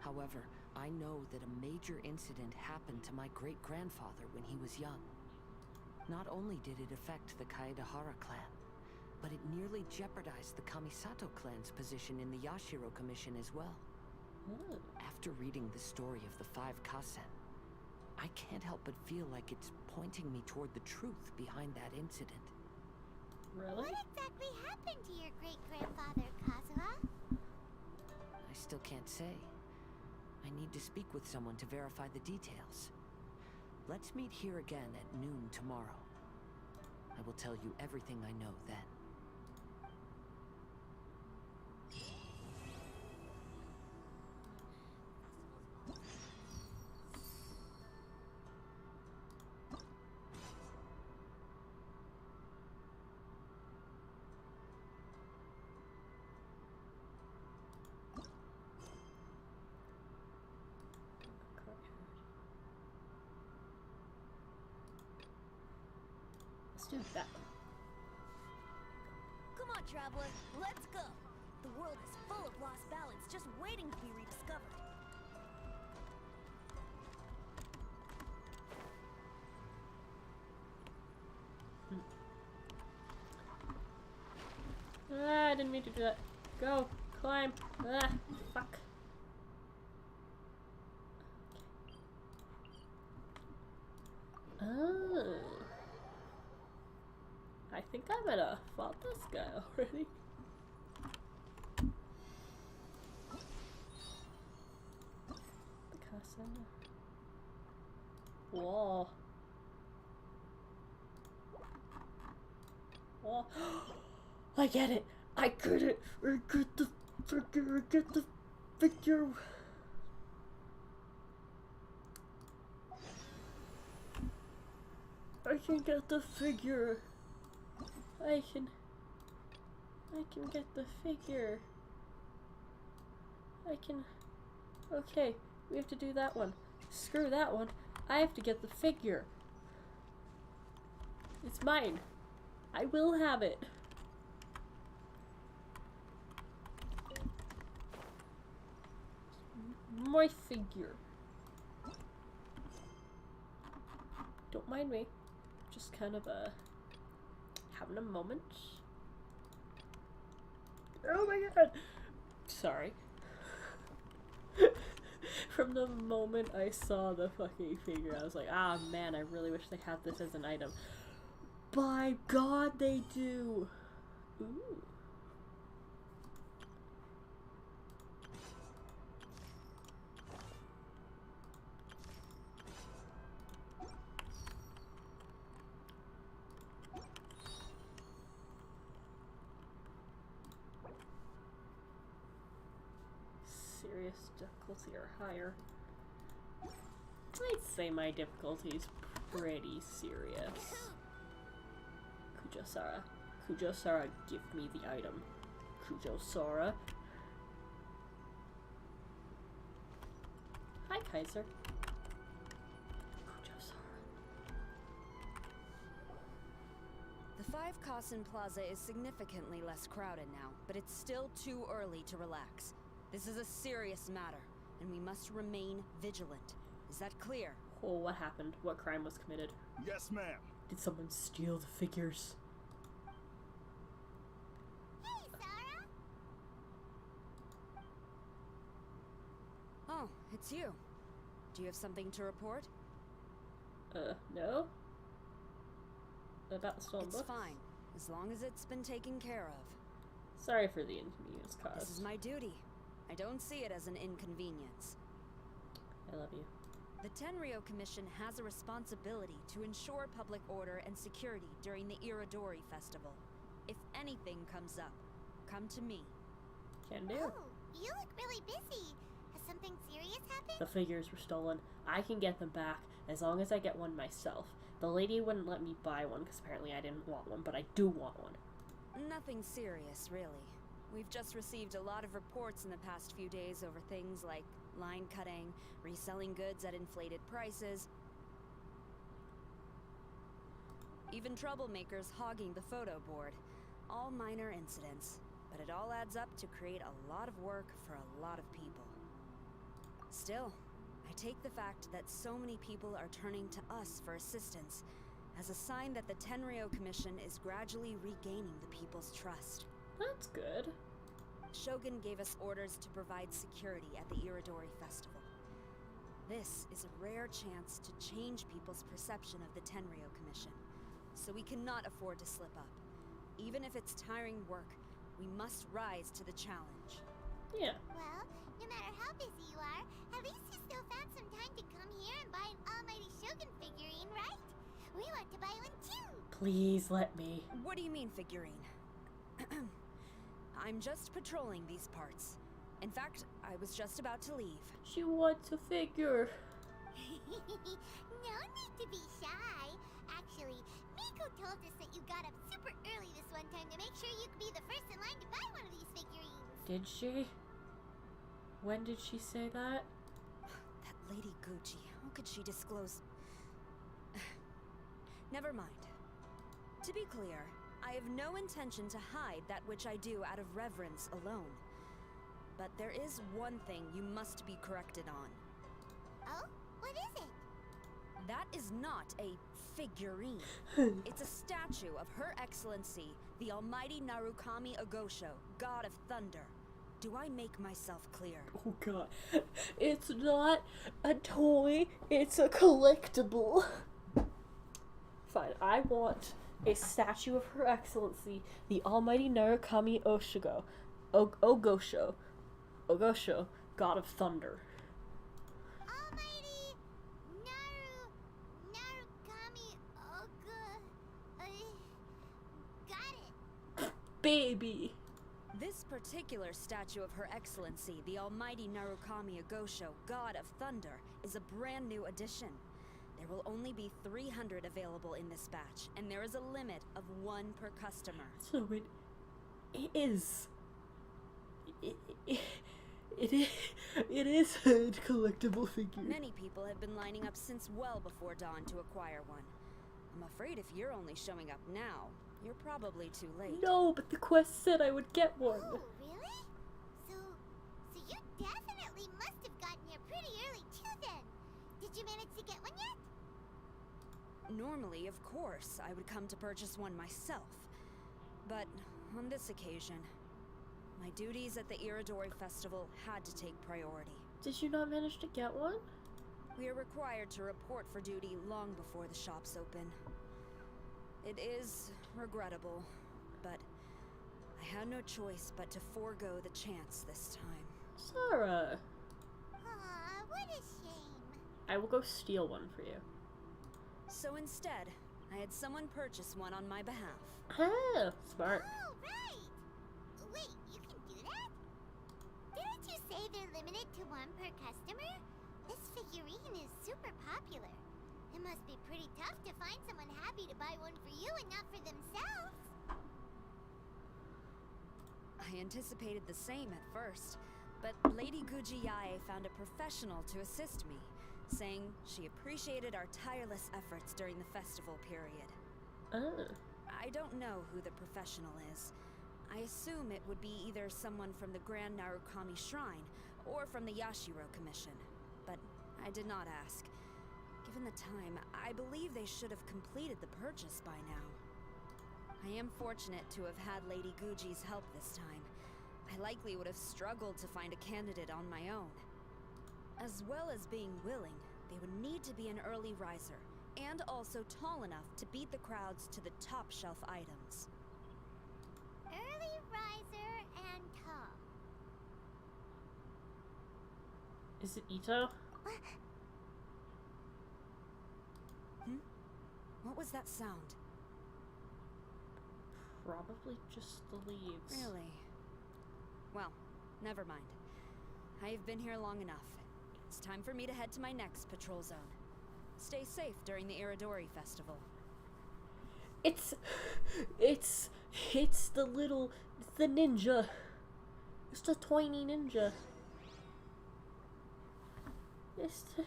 However, I know that a major incident happened to my great-grandfather when he was young. Not only did it affect the Kaedehara clan, but it nearly jeopardized the Kamisato clan's position in the Yashiro Commission as well. After reading the story of the 5 Kasen, I can't help but feel like it's pointing me toward the truth behind that incident. Really? What exactly happened to your great-grandfather, Kazuha? I still can't say. I need to speak with someone to verify the details. Let's meet here again at noon tomorrow. I will tell you everything I know then. do that. Come on, traveler, let's go. The world is full of lost ballads just waiting to be rediscovered. Ah, I didn't mean to do that. Go, climb. Ah, fuck. Oh. I think I might have fought this guy already. The cousin. Whoa. Whoa. I get it! I get it! I get the figure! I get the figure! I can get the figure! I can get the figure. Okay, we have to do that one. Screw that one. I have to get the figure. It's mine. I will have it. My figure. Don't mind me. Just kind of having a moment. Oh my god! Sorry. From the moment I saw the fucking figure, I was like, ah man, I really wish they had this as an item. By God, they do! Ooh. Serious difficulty or higher. I'd say my difficulty is pretty serious. Kujo-Sara. Kujo-Sara, give me the item. Kujo-Sara. Hi, Kaiser. Kujo-Sara. The 5 Kasen Plaza is significantly less crowded now, but it's still too early to relax. This is a serious matter, and we must remain vigilant. Is that clear? Oh, what happened? What crime was committed? Yes, ma'am. Did someone steal the figures? Hey, Sara! Oh, it's you. Do you have something to report? No? About the stolen It's books? fine, as long as it's been taken care of. Sorry for the inconvenience caused. This is my duty. I don't see it as an inconvenience. I love you. The Tenryo Commission has a responsibility to ensure public order and security during the Irodori Festival. If anything comes up, come to me. Can do. Oh, you look really busy. Has something serious happened? The figures were stolen. I can get them back as long as I get one myself. The lady wouldn't let me buy one because apparently I didn't want one, but I do want one. Nothing serious, really. We've just received a lot of reports in the past few days over things like line cutting, reselling goods at inflated prices, even troublemakers hogging the photo board. All minor incidents, but it all adds up to create a lot of work for a lot of people. Still, I take the fact that so many people are turning to us for assistance as a sign that the Tenryo Commission is gradually regaining the people's trust. That's good. Shogun gave us orders to provide security at the Irodori Festival. This is a rare chance to change people's perception of the Tenryo Commission, so we cannot afford to slip up. Even if it's tiring work, we must rise to the challenge. Yeah. Well, no matter how busy you are, at least you still found some time to come here and buy an almighty Shogun figurine, right? We want to buy one too! Please let me. What do you mean, figurine? I'm just patrolling these parts. In fact, I was just about to leave. She wants a figure. No need to be shy. Actually, Miko told us that you got up super early this one time to make sure you could be the first in line to buy one of these figurines. Did she? When did she say that? That Lady Gucci, how could she disclose? Never mind. To be clear, I have no intention to hide that which I do out of reverence alone. But there is one thing you must be corrected on. Oh? What is it? That is not a figurine. It's a statue of Her Excellency, the Almighty Narukami Agosho, God of Thunder. Do I make myself clear? Oh god. It's not a toy, it's a collectible. Fine, I want a statue of Her Excellency, the Almighty Narukami Ogosho, God of Thunder. Almighty Narukami got it. Baby! This particular statue of Her Excellency, the Almighty Narukami Agosho, God of Thunder, is a brand new addition. There will only be 300 available in this batch, and there is a limit of 1 per customer. So it is a collectible figure. Many people have been lining up since well before dawn to acquire one. I'm afraid if you're only showing up now, you're probably too late. No, but the quest said I would get one. Oh, really? So you definitely must have gotten here pretty early too then. Did you manage to get one yet? Normally, of course, I would come to purchase one myself. But on this occasion, my duties at the Iridori Festival had to take priority. Did you not manage to get one? We are required to report for duty long before the shops open. It is regrettable, but I had no choice but to forego the chance this time. Sarah! Aw, what a shame. I will go steal one for you. So instead, I had someone purchase one on my behalf. Ah, smart. Oh, right. Wait, you can do that? Didn't you say they're limited to 1 per customer? This figurine is super popular. It must be pretty tough to find someone happy to buy one for you and not for themselves. I anticipated the same at first, but Lady Gujiyae found a professional to assist me, saying she appreciated our tireless efforts during the festival period. Oh. I don't know who the professional is. I assume it would be either someone from the Grand Narukami Shrine or from the Yashiro Commission, but I did not ask. Given the time, I believe they should have completed the purchase by now. I am fortunate to have had Lady Guji's help this time. I likely would have struggled to find a candidate on my own. As well as being willing, they would need to be an early riser, and also tall enough to beat the crowds to the top shelf items. Early riser and tall. Is it Ito? What was that sound? Probably just the leaves. Really? Well, never mind. I've been here long enough. It's time for me to head to my next patrol zone. Stay safe during the Iridori Festival. It's the ninja. It's the tiny ninja. It's the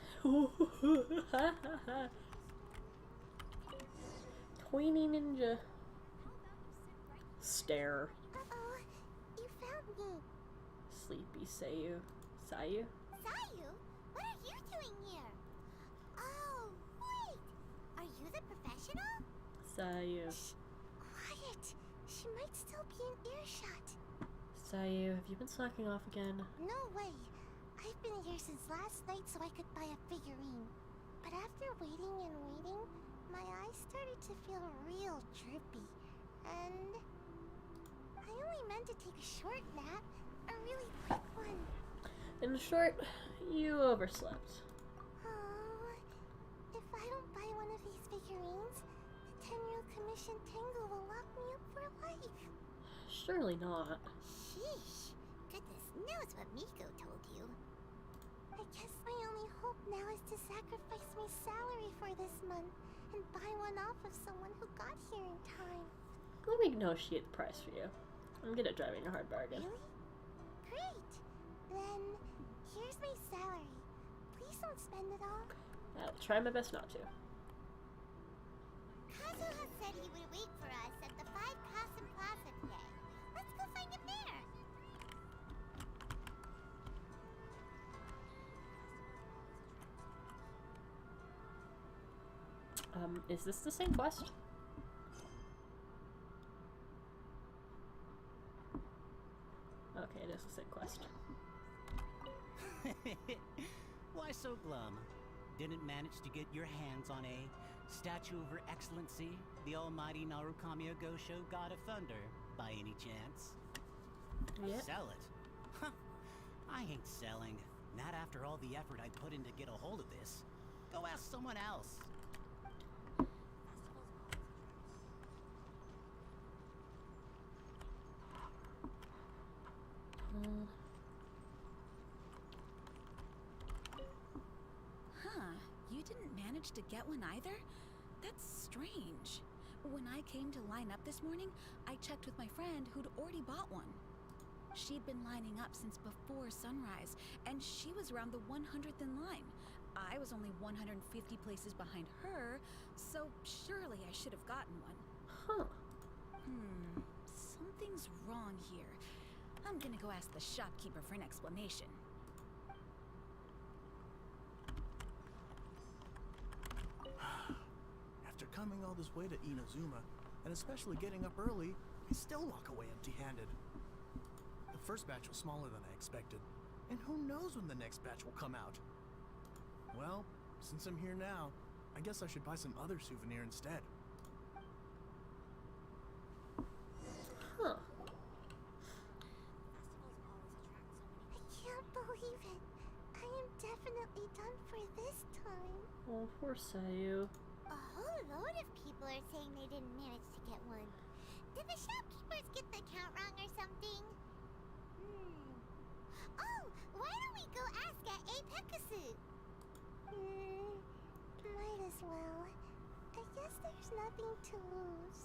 tiny ninja. Stare. Uh-oh, you found me. Sleepy Sayu. Sayu? Sayu? What are you doing here? Oh, wait! Are you the professional? Sayu. Shh! Quiet! She might still be in earshot. Sayu, have you been slacking off again? No way! I've been here since last night so I could buy a figurine. But after waiting and waiting, my eyes started to feel real droopy. And I only meant to take a short nap, a really quick one. In short, you overslept. Oh, if I don't buy one of these figurines, the 10-year commission Tengu will lock me up for life. Surely not. Sheesh. Goodness knows what Miko told you. I guess my only hope now is to sacrifice my salary for this month and buy one off of someone who got here in time. Let me negotiate the price for you. I'm good at driving a hard bargain. Really? Great! Then, here's my salary. Please don't spend it all. I'll try my best not to. Kazuha said he would wait for us at the 5 Kasen Plaza today. Let's go find him there. Is this the same quest? Okay, it is the same quest. Why so glum? Didn't manage to get your hands on a statue of Her Excellency, the almighty Narukami Gosho, God of Thunder, by any chance? Yeah. Sell it? Huh. I ain't selling. Not after all the effort I put in to get a hold of this. Go ask someone else. Huh, you didn't manage to get one either? That's strange. When I came to line up this morning, I checked with my friend who'd already bought one. She'd been lining up since before sunrise, and she was around the 100th in line. I was only 150 places behind her, so surely I should have gotten one. Huh. Something's wrong here. I'm gonna go ask the shopkeeper for an explanation. After coming all this way to Inazuma, and especially getting up early, I still walk away empty-handed. The first batch was smaller than I expected, and who knows when the next batch will come out. Well, since I'm here now, I guess I should buy some other souvenir instead. Huh. I can't believe it. I am definitely done for this time. Oh, poor Sayu. A whole load of people are saying they didn't manage to get one. Did the shopkeepers get the count wrong or something? Oh, why don't we go ask at Apekasu? Might as well. I guess there's nothing to lose.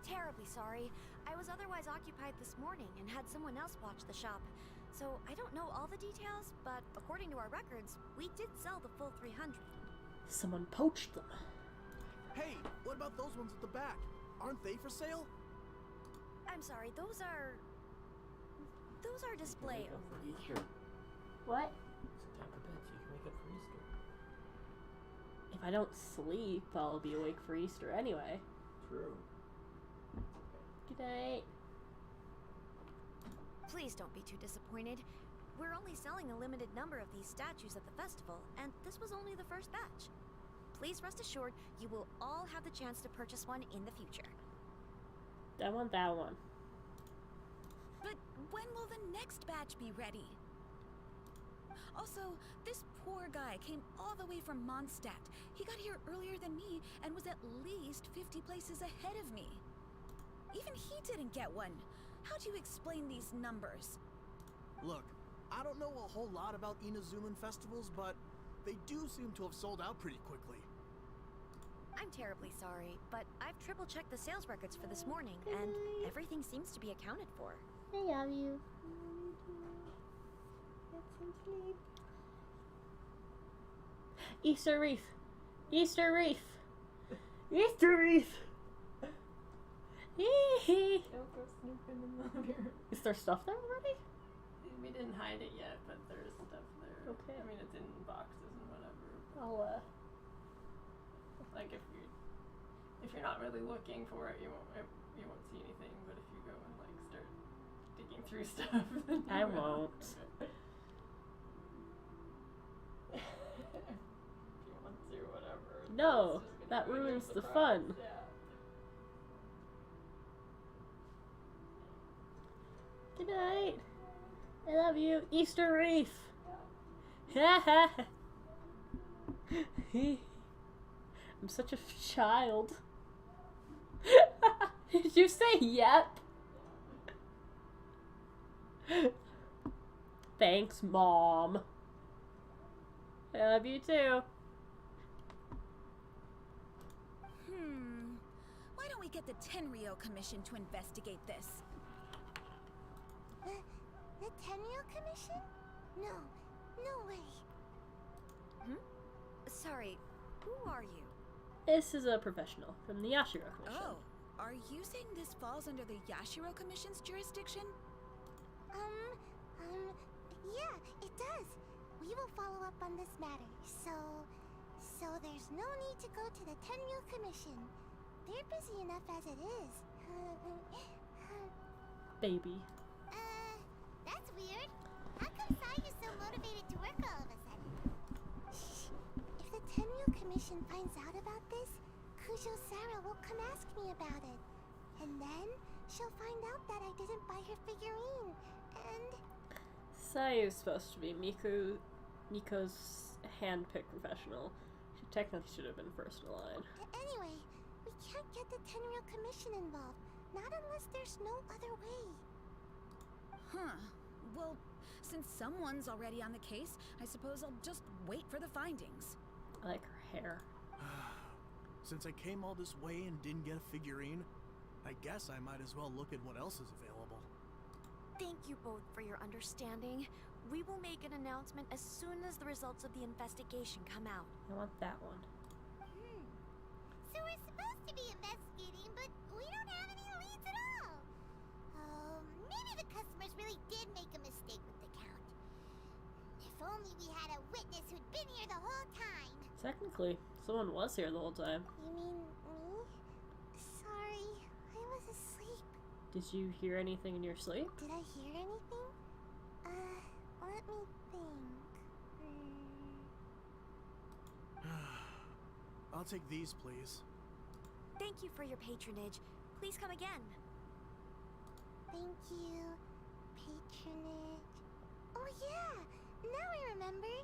Terribly sorry. I was otherwise occupied this morning and had someone else watch the shop. So I don't know all the details, but according to our records, we did sell the full 300. Someone poached them. Hey, what about those ones at the back? Aren't they for sale? I'm sorry, those are display only. What? It's a type of bets you can make up for Easter. If I don't sleep, I'll be awake for Easter anyway. True. Good night. Please don't be too disappointed. We're only selling a limited number of these statues at the festival, and this was only the first batch. Please rest assured, you will all have the chance to purchase one in the future. I want that one. But when will the next batch be ready? Also, this poor guy came all the way from Mondstadt. He got here earlier than me and was at least 50 places ahead of me. Even he didn't get one. How do you explain these numbers? Look, I don't know a whole lot about Inazuman festivals, but they do seem to have sold out pretty quickly. I'm terribly sorry, but I've triple-checked the sales records for this morning, and everything seems to be accounted for. I love you. Get some sleep. Easter wreath. Easter wreath. Easter wreath. Don't go snooping in the mirror. Is there stuff there already? We didn't hide it yet, but there's stuff there. Okay. I mean, it's in boxes and whatever. I'll Like if you're not really looking for it, you won't see anything. But if you go and like start digging through stuff, then I won't. If you want to, whatever. No, that ruins the fun. Yeah. Good night. I love you. Easter wreath. Ha I'm such a child. Did you say yep? Thanks, Mom. I love you too. Why don't we get the Tenryo Commission to investigate this? The Tenryou Commission? No, no way. Sorry, who are you? This is a professional from the Yashiro Commission. Oh, are you saying this falls under the Yashiro Commission's jurisdiction? Yeah, it does. We will follow up on this matter, so there's no need to go to the Tenryou Commission. They're busy enough as it is. Baby. That's weird. How come Sai is so motivated to work all of a sudden? Shh. If the Tenryou Commission finds out about this, Kujo Sarah will come ask me about it. And then she'll find out that I didn't buy her figurine. And Sai is supposed to be Miko's hand-picked professional. She technically should have been first in line. Anyway, we can't get the Tenryou Commission involved. Not unless there's no other way. Huh. Well, since someone's already on the case, I suppose I'll just wait for the findings. I like her hair. Since I came all this way and didn't get a figurine, I guess I might as well look at what else is available. Thank you both for your understanding. We will make an announcement as soon as the results of the investigation come out. I want that one. So we're supposed to be investigating, but we don't have any leads at all. Maybe the customers really did make a mistake with the count. If only we had a witness who'd been here the whole time. Technically, someone was here the whole time. You mean me? Sorry, I was asleep. Did you hear anything in your sleep? Did I hear anything? Let me think. I'll take these, please. Thank you for your patronage. Please come again. Thank you. Patronage. Oh yeah! Now I remember.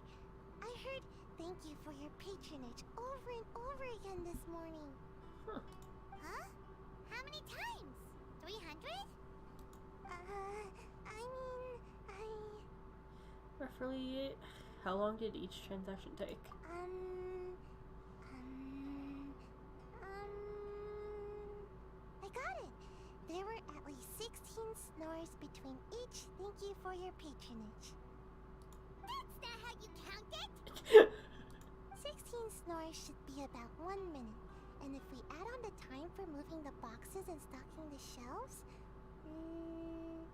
I heard thank you for your patronage over and over again this morning. Huh. Huh? How many times? 300? Roughly, how long did each transaction take? I got it. There were at least 16 snores between each thank you for your patronage. That's not how you count it! 16 snores should be about 1 minute. And if we add on the time for moving the boxes and stocking the shelves,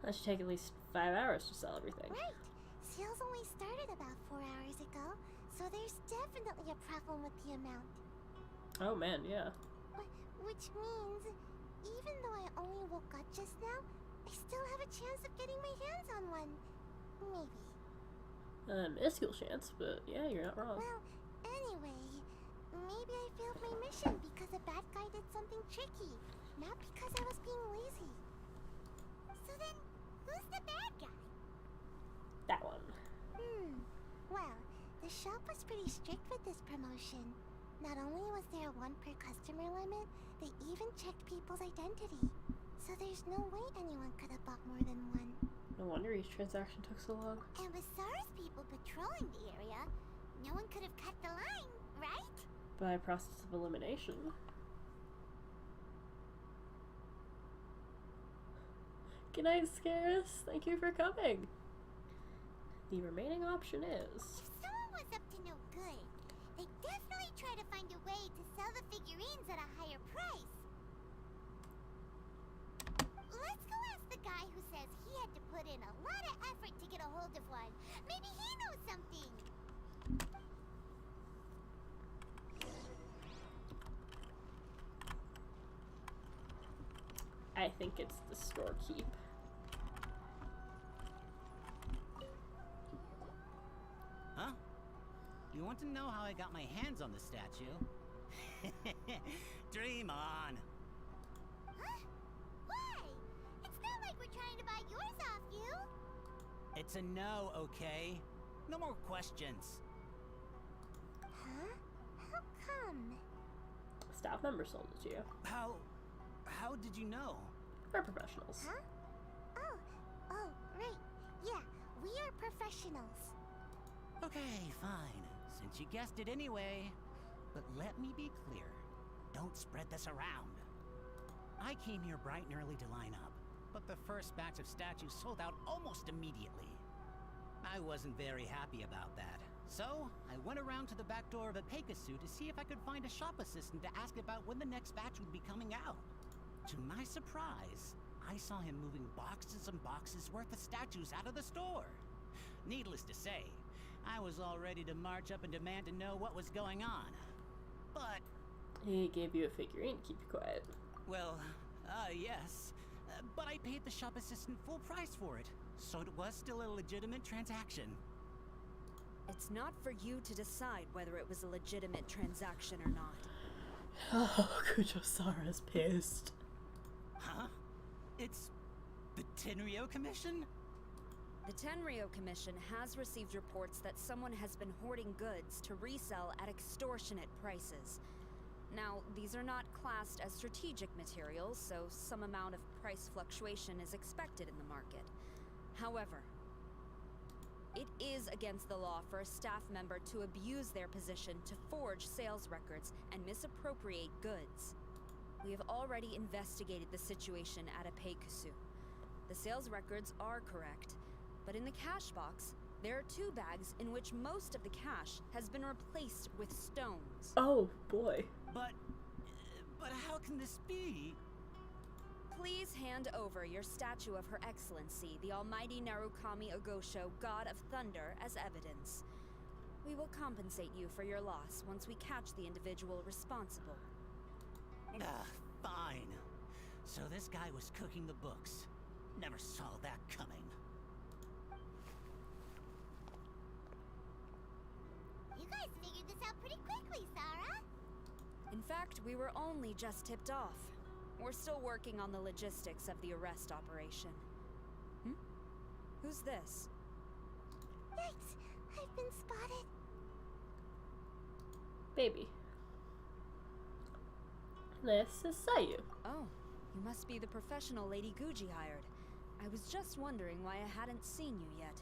That should take at least 5 hours to sell everything. Right. Sales only started about 4 hours ago, so there's definitely a problem with the amount. Oh man, yeah. Which means, even though I only woke up just now, I still have a chance of getting my hands on one. Maybe. Minuscule chance, but yeah, you're not wrong. Well, anyway, maybe I failed my mission because a bad guy did something tricky, not because I was being lazy. So then, who's the bad guy? That one. Well, the shop was pretty strict with this promotion. Not only was there a 1 per customer limit, they even checked people's identity. So there's no way anyone could have bought more than 1. No wonder each transaction took so long. And with SARS people patrolling the area, no one could have cut the line, right? By process of elimination. Good night, Scarus. Thank you for coming. The remaining option is... If someone was up to no good, they'd definitely try to find a way to sell the figurines at a higher price. Let's go ask the guy who says he had to put in a lot of effort to get a hold of one. Maybe he knows something. I think it's the storekeep. Huh? You want to know how I got my hands on the statue? Dream on! Huh? Why? It's not like we're trying to buy yours off you. It's a no, okay? No more questions. Huh? How come? Staff member sold it to you. How did you know? We're professionals. Huh? Oh, right. Yeah, we are professionals. Okay, fine. Since you guessed it anyway. But let me be clear. Don't spread this around. I came here bright and early to line up. but the first batch of statues sold out almost immediately. I wasn't very happy about that. So, I went around to the back door of a Pegasus to see if I could find a shop assistant to ask about when the next batch would be coming out. To my surprise, I saw him moving boxes and boxes worth of statues out of the store. Needless to say, I was all ready to march up and demand to know what was going on. But... he gave you a figurine to keep you quiet. Well, yes. But I paid the shop assistant full price for it, so it was still a legitimate transaction. It's not for you to decide whether it was a legitimate transaction or not. Oh, Kujo-sara's pissed. Huh? It's the Tenryo Commission? The Tenryo Commission has received reports that someone has been hoarding goods to resell at extortionate prices. Now, these are not classed as strategic materials, so some amount of price fluctuation is expected in the market. However, it is against the law for a staff member to abuse their position to forge sales records and misappropriate goods. We have already investigated the situation at Apeikusu. The sales records are correct, but in the cash box, there are 2 bags in which most of the cash has been replaced with stones. Oh boy. But how can this be? Please hand over your statue of Her Excellency, the Almighty Narukami Ogosho, God of Thunder, as evidence. We will compensate you for your loss once we catch the individual responsible. Fine. So this guy was cooking the books. Never saw that coming. You guys figured this out pretty quickly, Sarah. In fact, we were only just tipped off. We're still working on the logistics of the arrest operation. Who's this? Yikes! I've been spotted. Baby. This is Sayu. Oh, you must be the professional Lady Guji hired. I was just wondering why I hadn't seen you yet.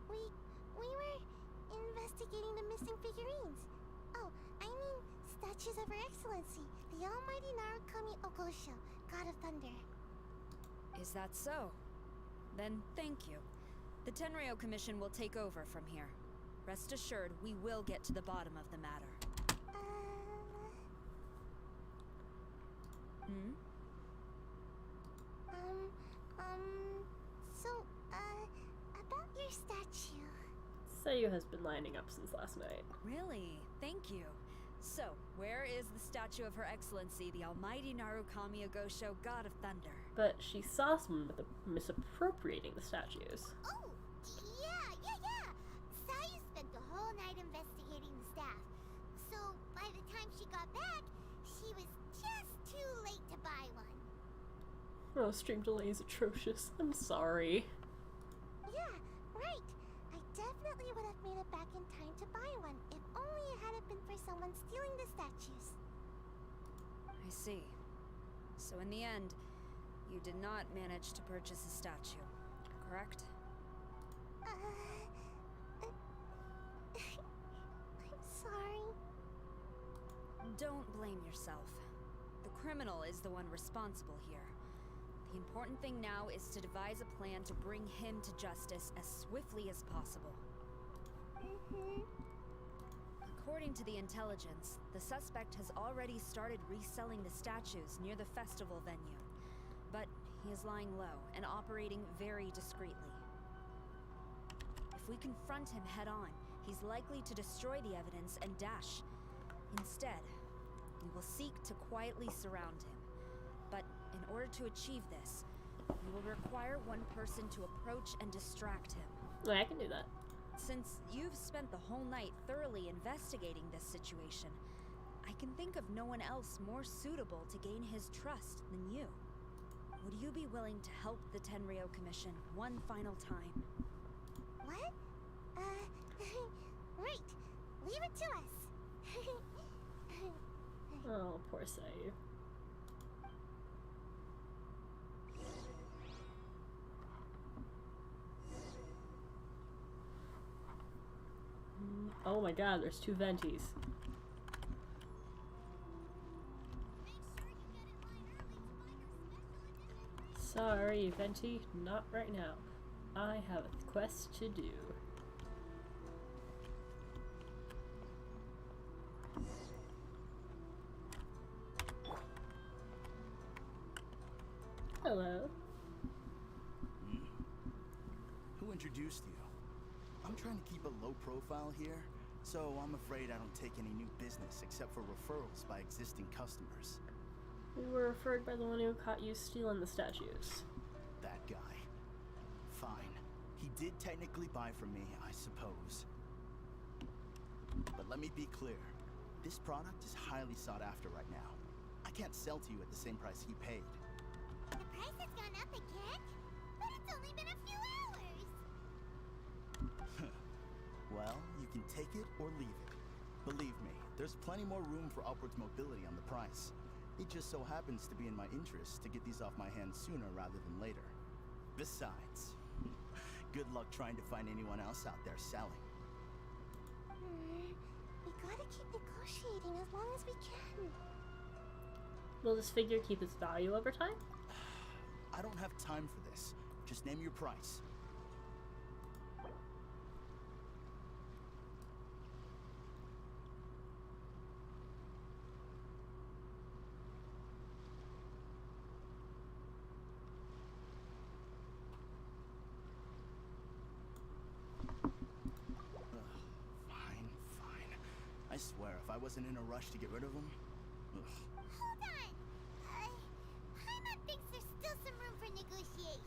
We were investigating the missing figurines. Oh, I mean, statues of Her Excellency, the Almighty Narukami Ogosho, God of Thunder. Is that so? Then thank you. The Tenryo Commission will take over from here. Rest assured, we will get to the bottom of the matter. About your statue. Sayu has been lining up since last night. Really? Thank you. So, where is the statue of Her Excellency, the Almighty Narukami Ogosho, God of Thunder? But she saw someone misappropriating the statues. Oh, yeah. Sayu spent the whole night investigating the staff. So, by the time she got back, she was just too late to buy one. Oh, stream delay is atrocious. I'm sorry. Yeah, right. I definitely would have made it back in time to buy one, if only it hadn't been for someone stealing the statues. I see. So in the end, you did not manage to purchase a statue, correct? I'm sorry. Don't blame yourself. The criminal is the one responsible here. The important thing now is to devise a plan to bring him to justice as swiftly as possible. According to the intelligence, the suspect has already started reselling the statues near the festival venue. But he is lying low and operating very discreetly. If we confront him head-on, he's likely to destroy the evidence and dash. Instead, we will seek to quietly surround him. But in order to achieve this, we will require one person to approach and distract him. Well, I can do that. Since you've spent the whole night thoroughly investigating this situation, I can think of no one else more suitable to gain his trust than you. Would you be willing to help the Tenryo Commission one final time? What? Right. Leave it to us. Oh, poor Sayu. Oh my god, there's 2 venties. Sorry, Venti, not right now. I have a quest to do. Hello. Who introduced you? I'm trying to keep a low profile here, so I'm afraid I don't take any new business except for referrals by existing customers. We were referred by the one who caught you stealing the statues. That guy. Fine. He did technically buy from me, I suppose. But let me be clear. This product is highly sought after right now. I can't sell to you at the same price he paid. The price has gone up again? But it's only been a few hours! Well, you can take it or leave it. Believe me, there's plenty more room for upwards mobility on the price. It just so happens to be in my interest to get these off my hands sooner rather than later. Besides, good luck trying to find anyone else out there selling. We gotta keep negotiating as long as we can. Will this figure keep its value over time? I don't have time for this. Just name your price. Fine. I swear, if I wasn't in a rush to get rid of him... Ugh. Hold on! Paimon thinks there's still some room for negotiation.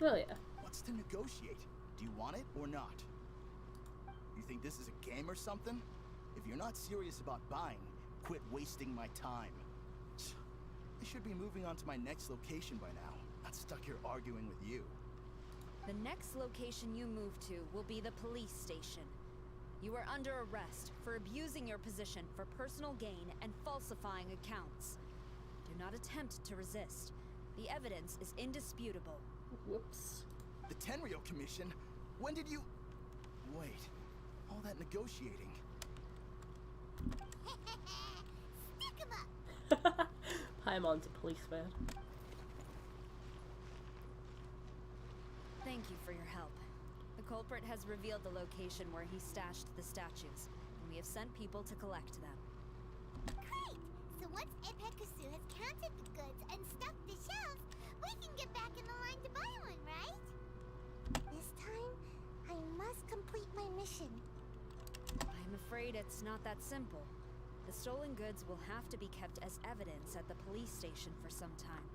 Oh yeah. What's to negotiate? Do you want it or not? You think this is a game or something? If you're not serious about buying, quit wasting my time. I should be moving on to my next location by now, not stuck here arguing with you. The next location you move to will be the police station. You are under arrest for abusing your position for personal gain and falsifying accounts. Do not attempt to resist. The evidence is indisputable. Whoops. The Tenryo Commission? When did you... Wait, all that negotiating. Stick 'em up! Paimon's a policeman. Thank you for your help. The culprit has revealed the location where he stashed the statues, and we have sent people to collect them. Great! So once Epekusu has counted the goods and stuffed the shelves, we can get back in the line to buy one, right? This time, I must complete my mission. I'm afraid it's not that simple. The stolen goods will have to be kept as evidence at the police station for some time.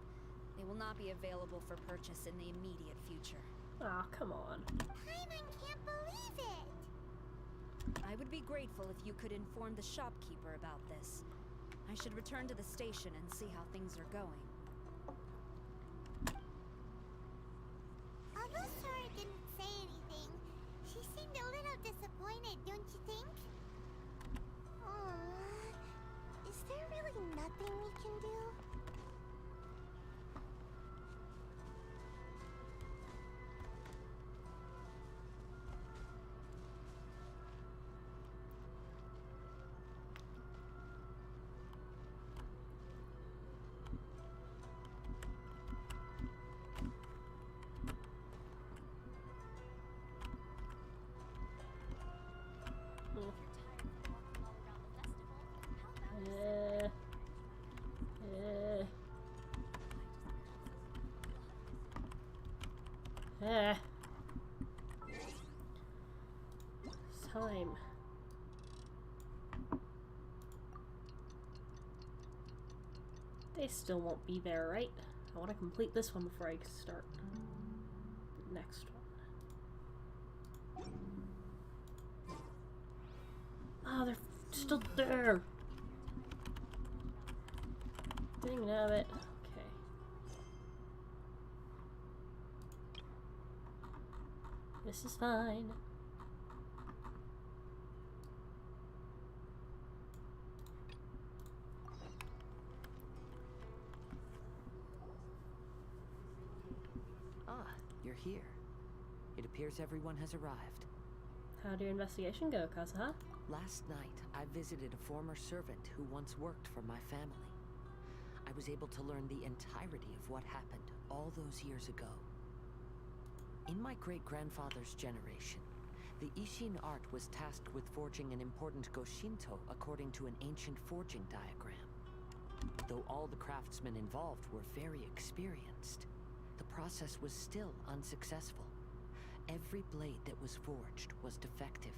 They will not be available for purchase in the immediate future. Ah, come on. Paimon can't believe it! I would be grateful if you could inform the shopkeeper about this. I should return to the station and see how things are going. Although Sora didn't say anything, she seemed a little disappointed, don't you think? Aww. Is there really nothing we can do? It's time. They still won't be there, right? I want to complete this one before I start the next one. Oh, they're still there. Dang nabbit. Okay. This is fine. Ah, you're here. It appears everyone has arrived. How'd your investigation go, Kazuha? Last night, I visited a former servant who once worked for my family. I was able to learn the entirety of what happened all those years ago. In my great-grandfather's generation, the Ishin art was tasked with forging an important Goshinto according to an ancient forging diagram. Though all the craftsmen involved were very experienced, the process was still unsuccessful. Every blade that was forged was defective.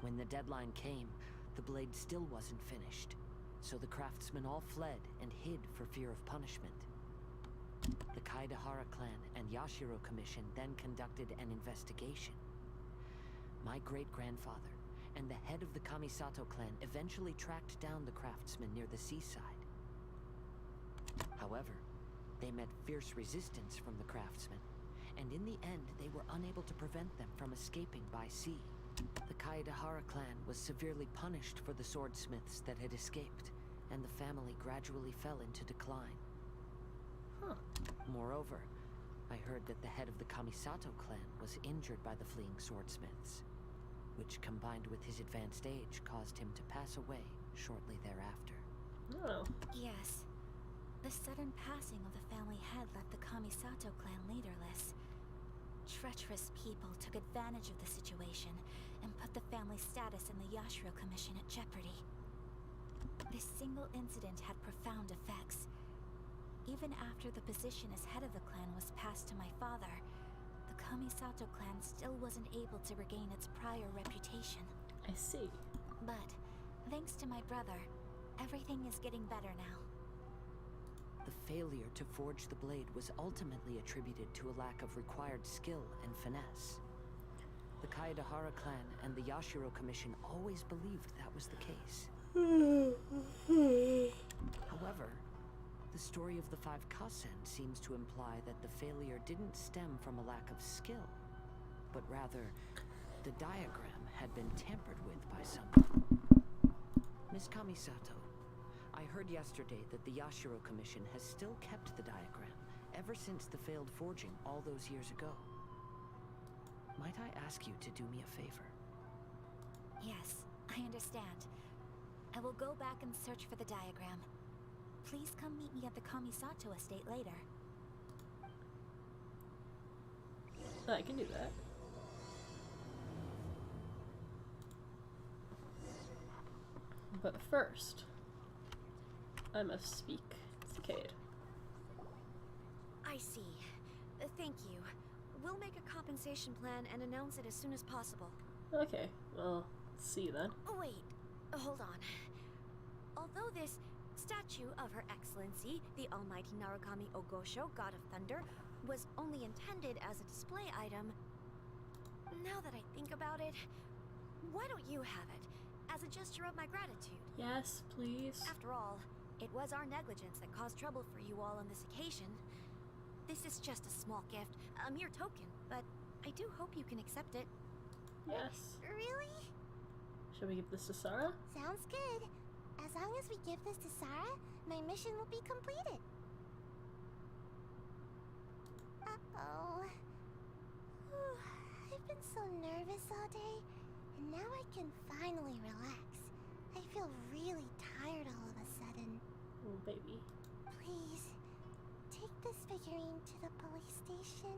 When the deadline came, the blade still wasn't finished, so the craftsmen all fled and hid for fear of punishment. The Kaidahara clan and Yashiro Commission then conducted an investigation. My great-grandfather and the head of the Kamisato clan eventually tracked down the craftsmen near the seaside. However, they met fierce resistance from the craftsmen, and in the end they were unable to prevent them from escaping by sea. The Kaidahara clan was severely punished for the swordsmiths that had escaped, and the family gradually fell into decline. Moreover, I heard that the head of the Kamisato clan was injured by the fleeing swordsmiths, which combined with his advanced age caused him to pass away shortly thereafter. Yes. The sudden passing of the family head left the Kamisato clan leaderless. Treacherous people took advantage of the situation and put the family status in the Yashiro Commission at jeopardy. This single incident had profound effects. Even after the position as head of the clan was passed to my father, the Kamisato clan still wasn't able to regain its prior reputation. I see. But, thanks to my brother, everything is getting better now. The failure to forge the blade was ultimately attributed to a lack of required skill and finesse. The Kaidahara clan and the Yashiro Commission always believed that was the case. However, the story of the 5 Kasen seems to imply that the failure didn't stem from a lack of skill, but rather, the diagram had been tampered with by someone. Miss Kamisato, I heard yesterday that the Yashiro Commission has still kept the diagram ever since the failed forging all those years ago. Might I ask you to do me a favor? Yes, I understand. I will go back and search for the diagram. Please come meet me at the Kamisato estate later. I can do that. But first, I must speak to Cade. I see. Thank you. We'll make a compensation plan and announce it as soon as possible. Okay, well, let's see then. Wait, hold on. Although this statue of Her Excellency, the Almighty Narukami Ogosho, God of Thunder, was only intended as a display item, now that I think about it, why don't you have it, as a gesture of my gratitude? Yes, please. After all, it was our negligence that caused trouble for you all on this occasion. This is just a small gift, a mere token, but I do hope you can accept it. Yes. Really? Should we give this to Sarah? Sounds good. As long as we give this to Sarah, my mission will be completed. Uh-oh. I've been so nervous all day, and now I can finally relax. I feel really tired all of a sudden. Oh, baby. Please, take this figurine to the police station.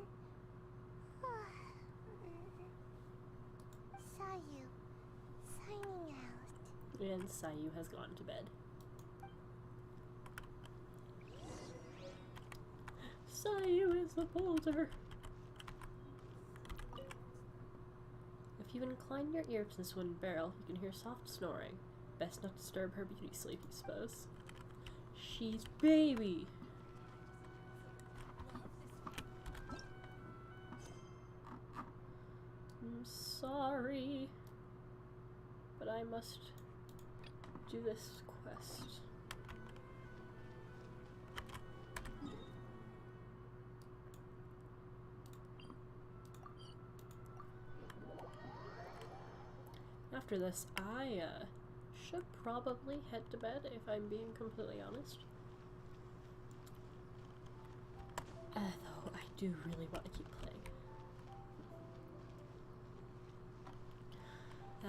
Sayu, signing out. And Sayu has gone to bed. Sayu is the boulder. If you incline your ear to this wooden barrel, you can hear soft snoring. Best not disturb her beauty sleep, you suppose. She's baby. I'm sorry, but I must do this quest. After this, I should probably head to bed if I'm being completely honest. Though I do really want to keep playing.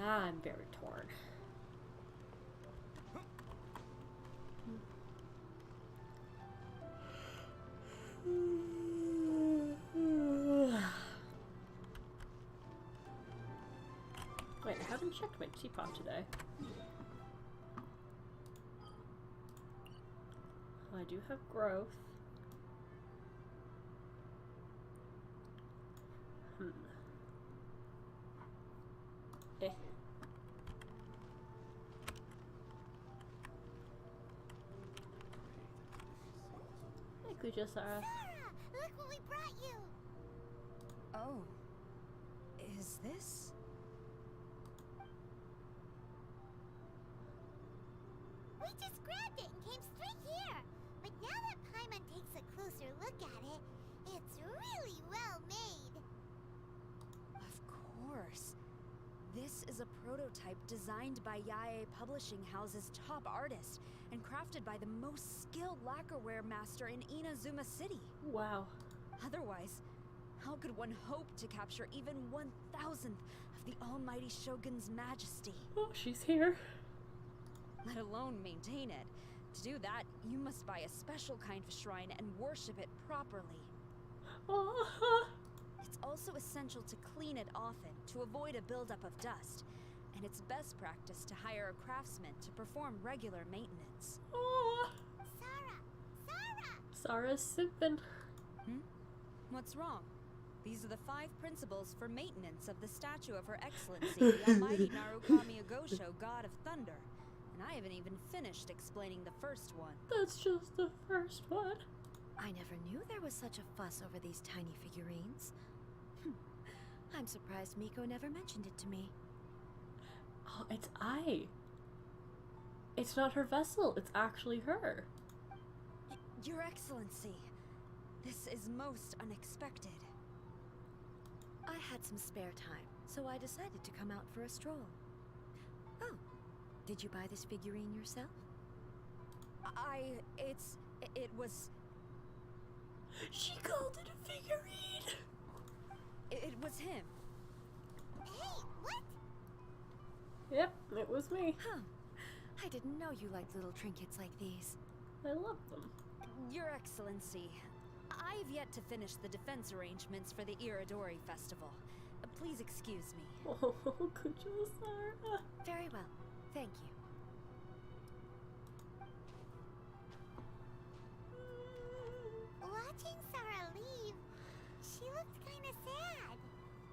I'm very torn. cracked my teapot today. I do have growth. Eh. Thank you, Sarah. Sarah, look what we brought you. Oh. Is this? We just grabbed it and came straight here. But now that Paimon takes a closer look at it, it's really well made. Of course. This is a prototype designed by Yae Publishing House's top artist and crafted by the most skilled lacquerware master in Inazuma City. Wow. Otherwise, how could one hope to capture even 1,000th of the almighty Shogun's majesty? Oh, she's here. Let alone maintain it. To do that, you must buy a special kind of shrine and worship it properly. It's also essential to clean it often to avoid a buildup of dust. And it's best practice to hire a craftsman to perform regular maintenance. Sarah's simping. What's wrong? These are the 5 principles for maintenance of the statue of Her Excellency, the Almighty Narukami Ogosho, God of Thunder. And I haven't even finished explaining the first one. That's just the first one. I never knew there was such a fuss over these tiny figurines. I'm surprised Miko never mentioned it to me. Oh, it's I. It's not her vessel, it's actually her. Your Excellency, this is most unexpected. I had some spare time, so I decided to come out for a stroll. Oh, did you buy this figurine yourself? It was... She called it a figurine! It was him. Hey, what? Yep, it was me. Huh. I didn't know you liked little trinkets like these. I love them. Your Excellency, I've yet to finish the defense arrangements for the Iridori Festival. Please excuse me. Oh, could you, Sarah? Very well. Thank you. Watching Sarah leave, she looked kind of sad.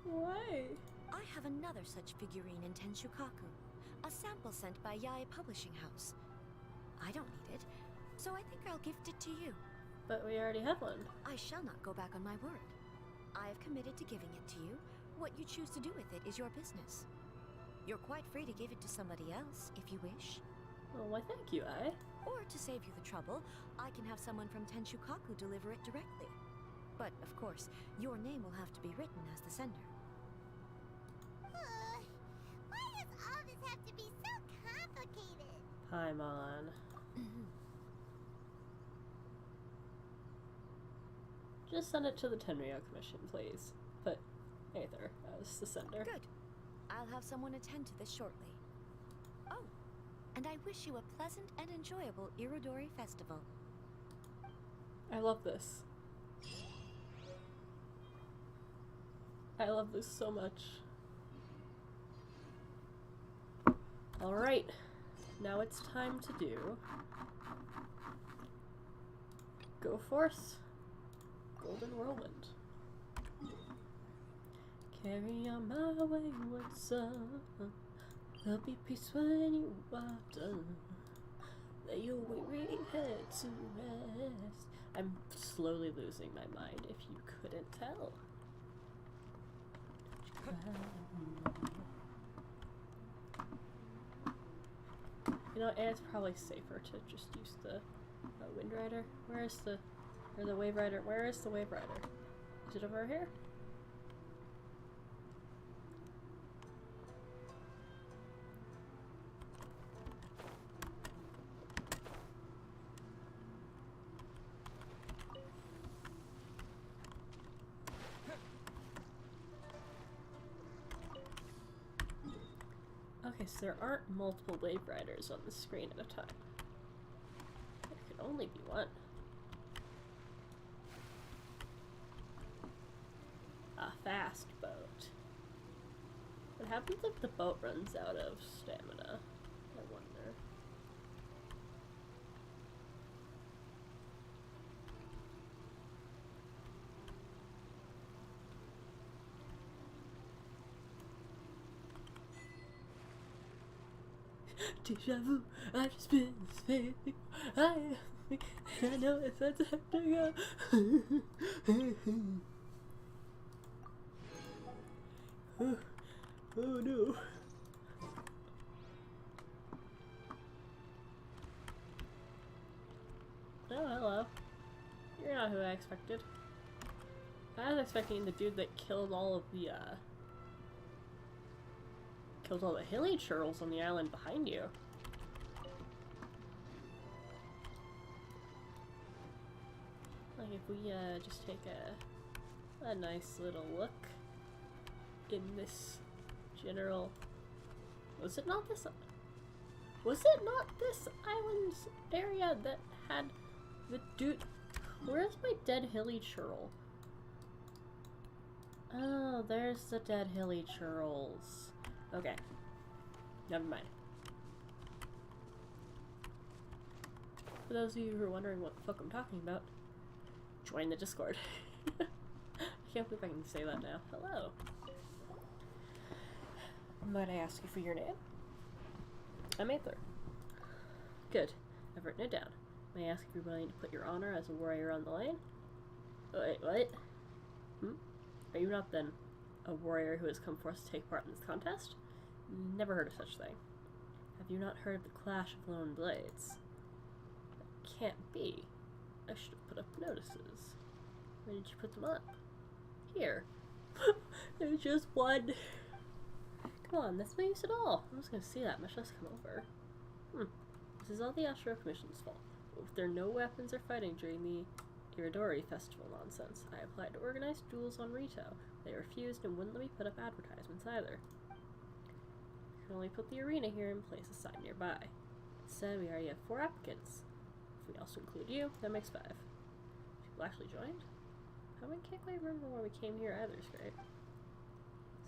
Why? I have another such figurine in Tenshukaku, a sample sent by Yae Publishing House. I don't need it, so I think I'll gift it to you. But we already have one. I shall not go back on my word. I have committed to giving it to you. What you choose to do with it is your business. You're quite free to give it to somebody else, if you wish. Oh, why thank you, I. Or to save you the trouble, I can have someone from Tenshukaku deliver it directly. But, of course, your name will have to be written as the sender. Why does all this have to be so complicated? Paimon. Just send it to the Tenryou Commission, please. Put Aether as the sender. Good. I'll have someone attend to this shortly. Oh, and I wish you a pleasant and enjoyable Irodori Festival. I love this. I love this so much. Alright, now it's time to do Go Force Golden Whirlwind. Carry on my wayward son, there'll be peace when you are done. Lay your weary head to rest. I'm slowly losing my mind if you couldn't tell. You know, and it's probably safer to just use the Wind Rider. Where is the, or the Wave Rider? Where is the Wave Rider? Is it over here? Okay, so there aren't multiple Wave Riders on the screen at a time. There can only be one. A fast boat. A What happens if the boat runs out of stamina? I wonder. Deja vu, I've just been saying, I know it's time to go. Oh no. Oh, hello. You're not who I expected. I was expecting the dude that killed all of the, hilly churls on the island behind you. Like, if we, just take a nice little look in this general... Was it not this island's area that had the dude... Where's my dead hilly churl? Oh, there's the dead hilly churls. Okay. Never mind. For those of you who are wondering what the fuck I'm talking about, join the Discord. I can't believe I can say that now. Hello. Might I ask you for your name? I'm Aether. Good. I've written it down. May I ask if you're willing to put your honor as a warrior on the line? Wait, what? Are you not then a warrior who has come forth to take part in this contest? Never heard of such thing. Have you not heard of the clash of lone blades? That can't be. I should have put up notices. Where did you put them up? Here. There's just one. Come on, that's no use at all. I'm just gonna see that, much less come over. This is all the Ashura Commission's fault. If there are no weapons or fighting during the Iridori Festival nonsense, I applied to organize duels on Rito. They refused and wouldn't let me put up advertisements either. You can only put the arena here and place a sign nearby. Instead, we already have 4 applicants. If we also include you, that makes 5. People actually joined? How I can't quite remember when we came here either, is great.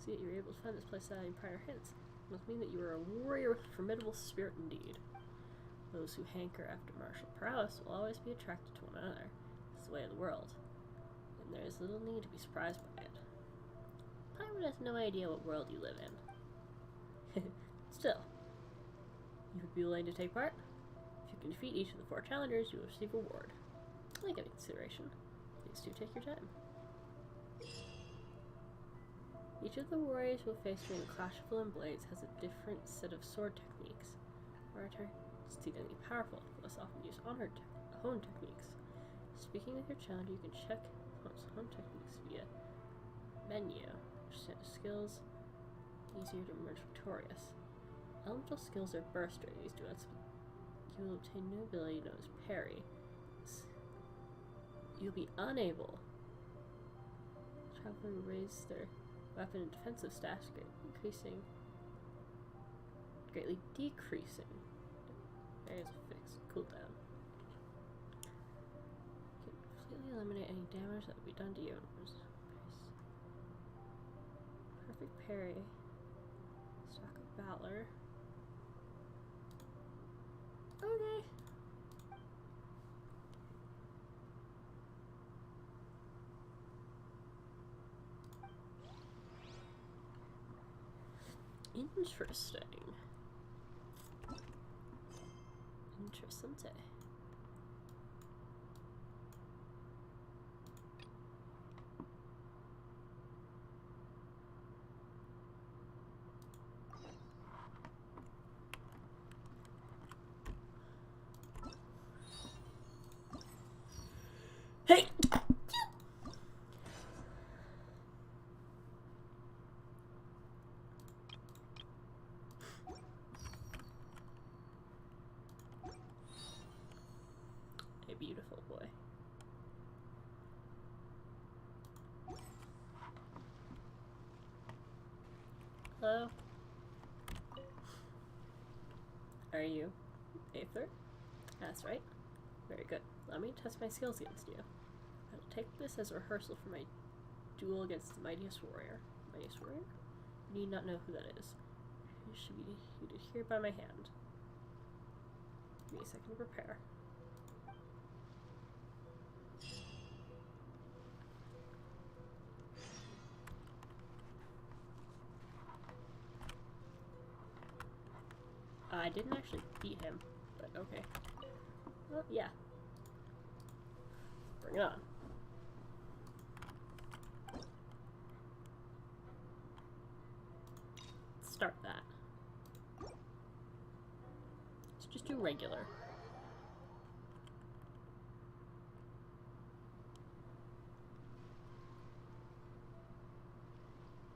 See that you were able to find this place without any prior hints. It must mean that you are a warrior with a formidable spirit indeed. Those who hanker after martial prowess will always be attracted to one another. It's the way of the world. And there is little need to be surprised by it. Pirate has no idea what world you live in. Still, you would be willing to take part? If you can defeat each of the 4 challengers, you will receive a reward. I give it consideration. Please do take your time. Each of the warriors who will face during the Clash of Lone Blades has a different set of sword techniques. Orator, exceedingly powerful, plus often use hone techniques. Speaking with your challenger, you can check hone techniques via menu, which set skills easier to emerge victorious. Elemental skills are burst during these duels. You will obtain new ability known as parry. You'll be unable. Traveler will raise their weapon and defensive stats, greatly decreasing. There's a fixed cooldown. You can completely eliminate any damage that would be done to you. Perfect parry. Stock of Valor. Okay. Interesting. Interessante. Hey! A beautiful boy. Hello? Are you Aether? That's right. Very good. Let me test my skills against you. I will take this as a rehearsal for my duel against the mightiest warrior. Mightiest warrior? Need not know who that is. You should be hooted here by my hand. Give me a second to prepare. I didn't actually beat him, but okay. Well, yeah. Bring it on. Start that. Let's just do regular.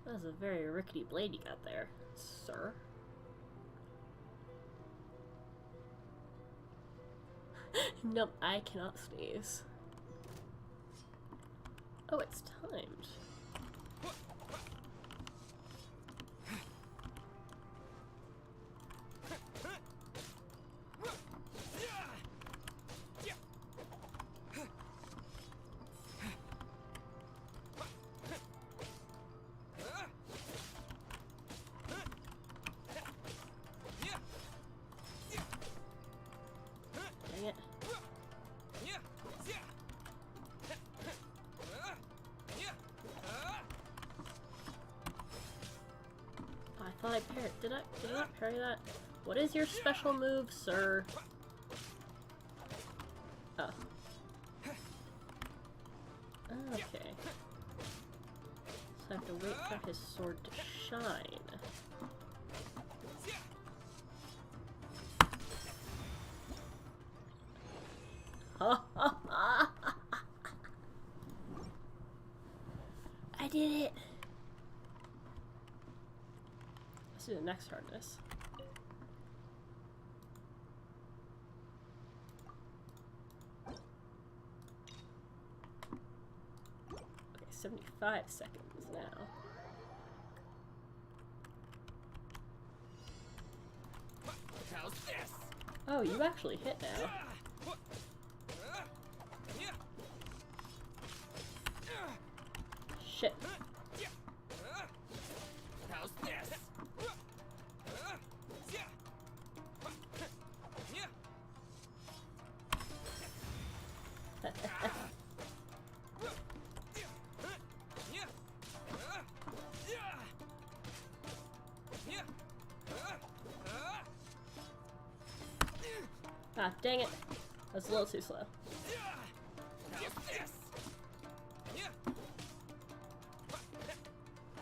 That was a very rickety blade you got there, sir. Nope, I cannot sneeze. Oh, it's timed. Dang it. I thought I parried. Did I not parry that? What is your special move, sir? Oh. Okay. So I have to wait for his sword to shine. I did it! Let's do the next hardness. Okay, 75 seconds now. How's this? Oh, you actually hit now. Shit. How's this? Ah, dang it. That's a little too slow.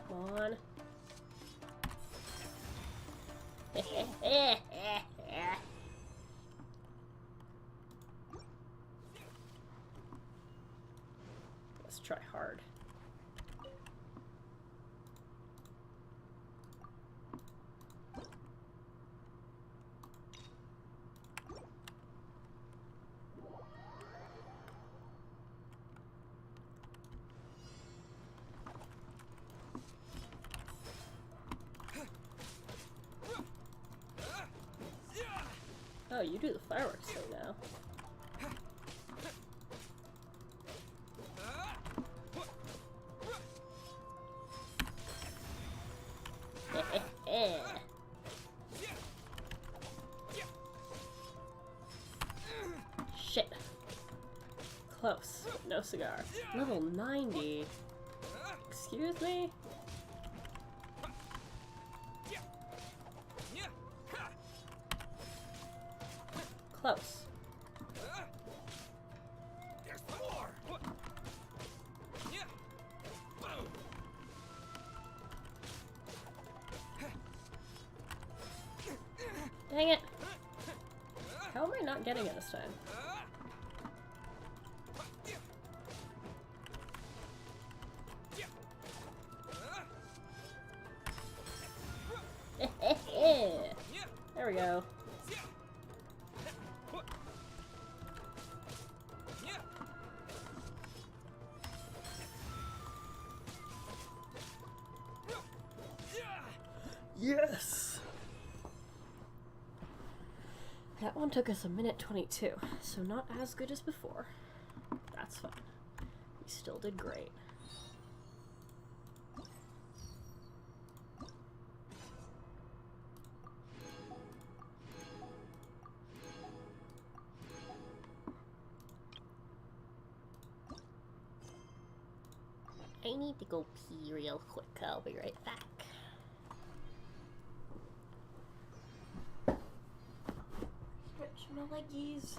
Come on. Let's try hard. Oh, you do the fireworks thing now. Shit. Close. No cigar. Level 90. Excuse me? Close. There's more. Dang it. How am I not getting it this time? There we go. Yes! That one took us 1:22, so not as good as before. That's fine. We still did great. I need to go pee real quick. I'll be right back. Stretch my leggies.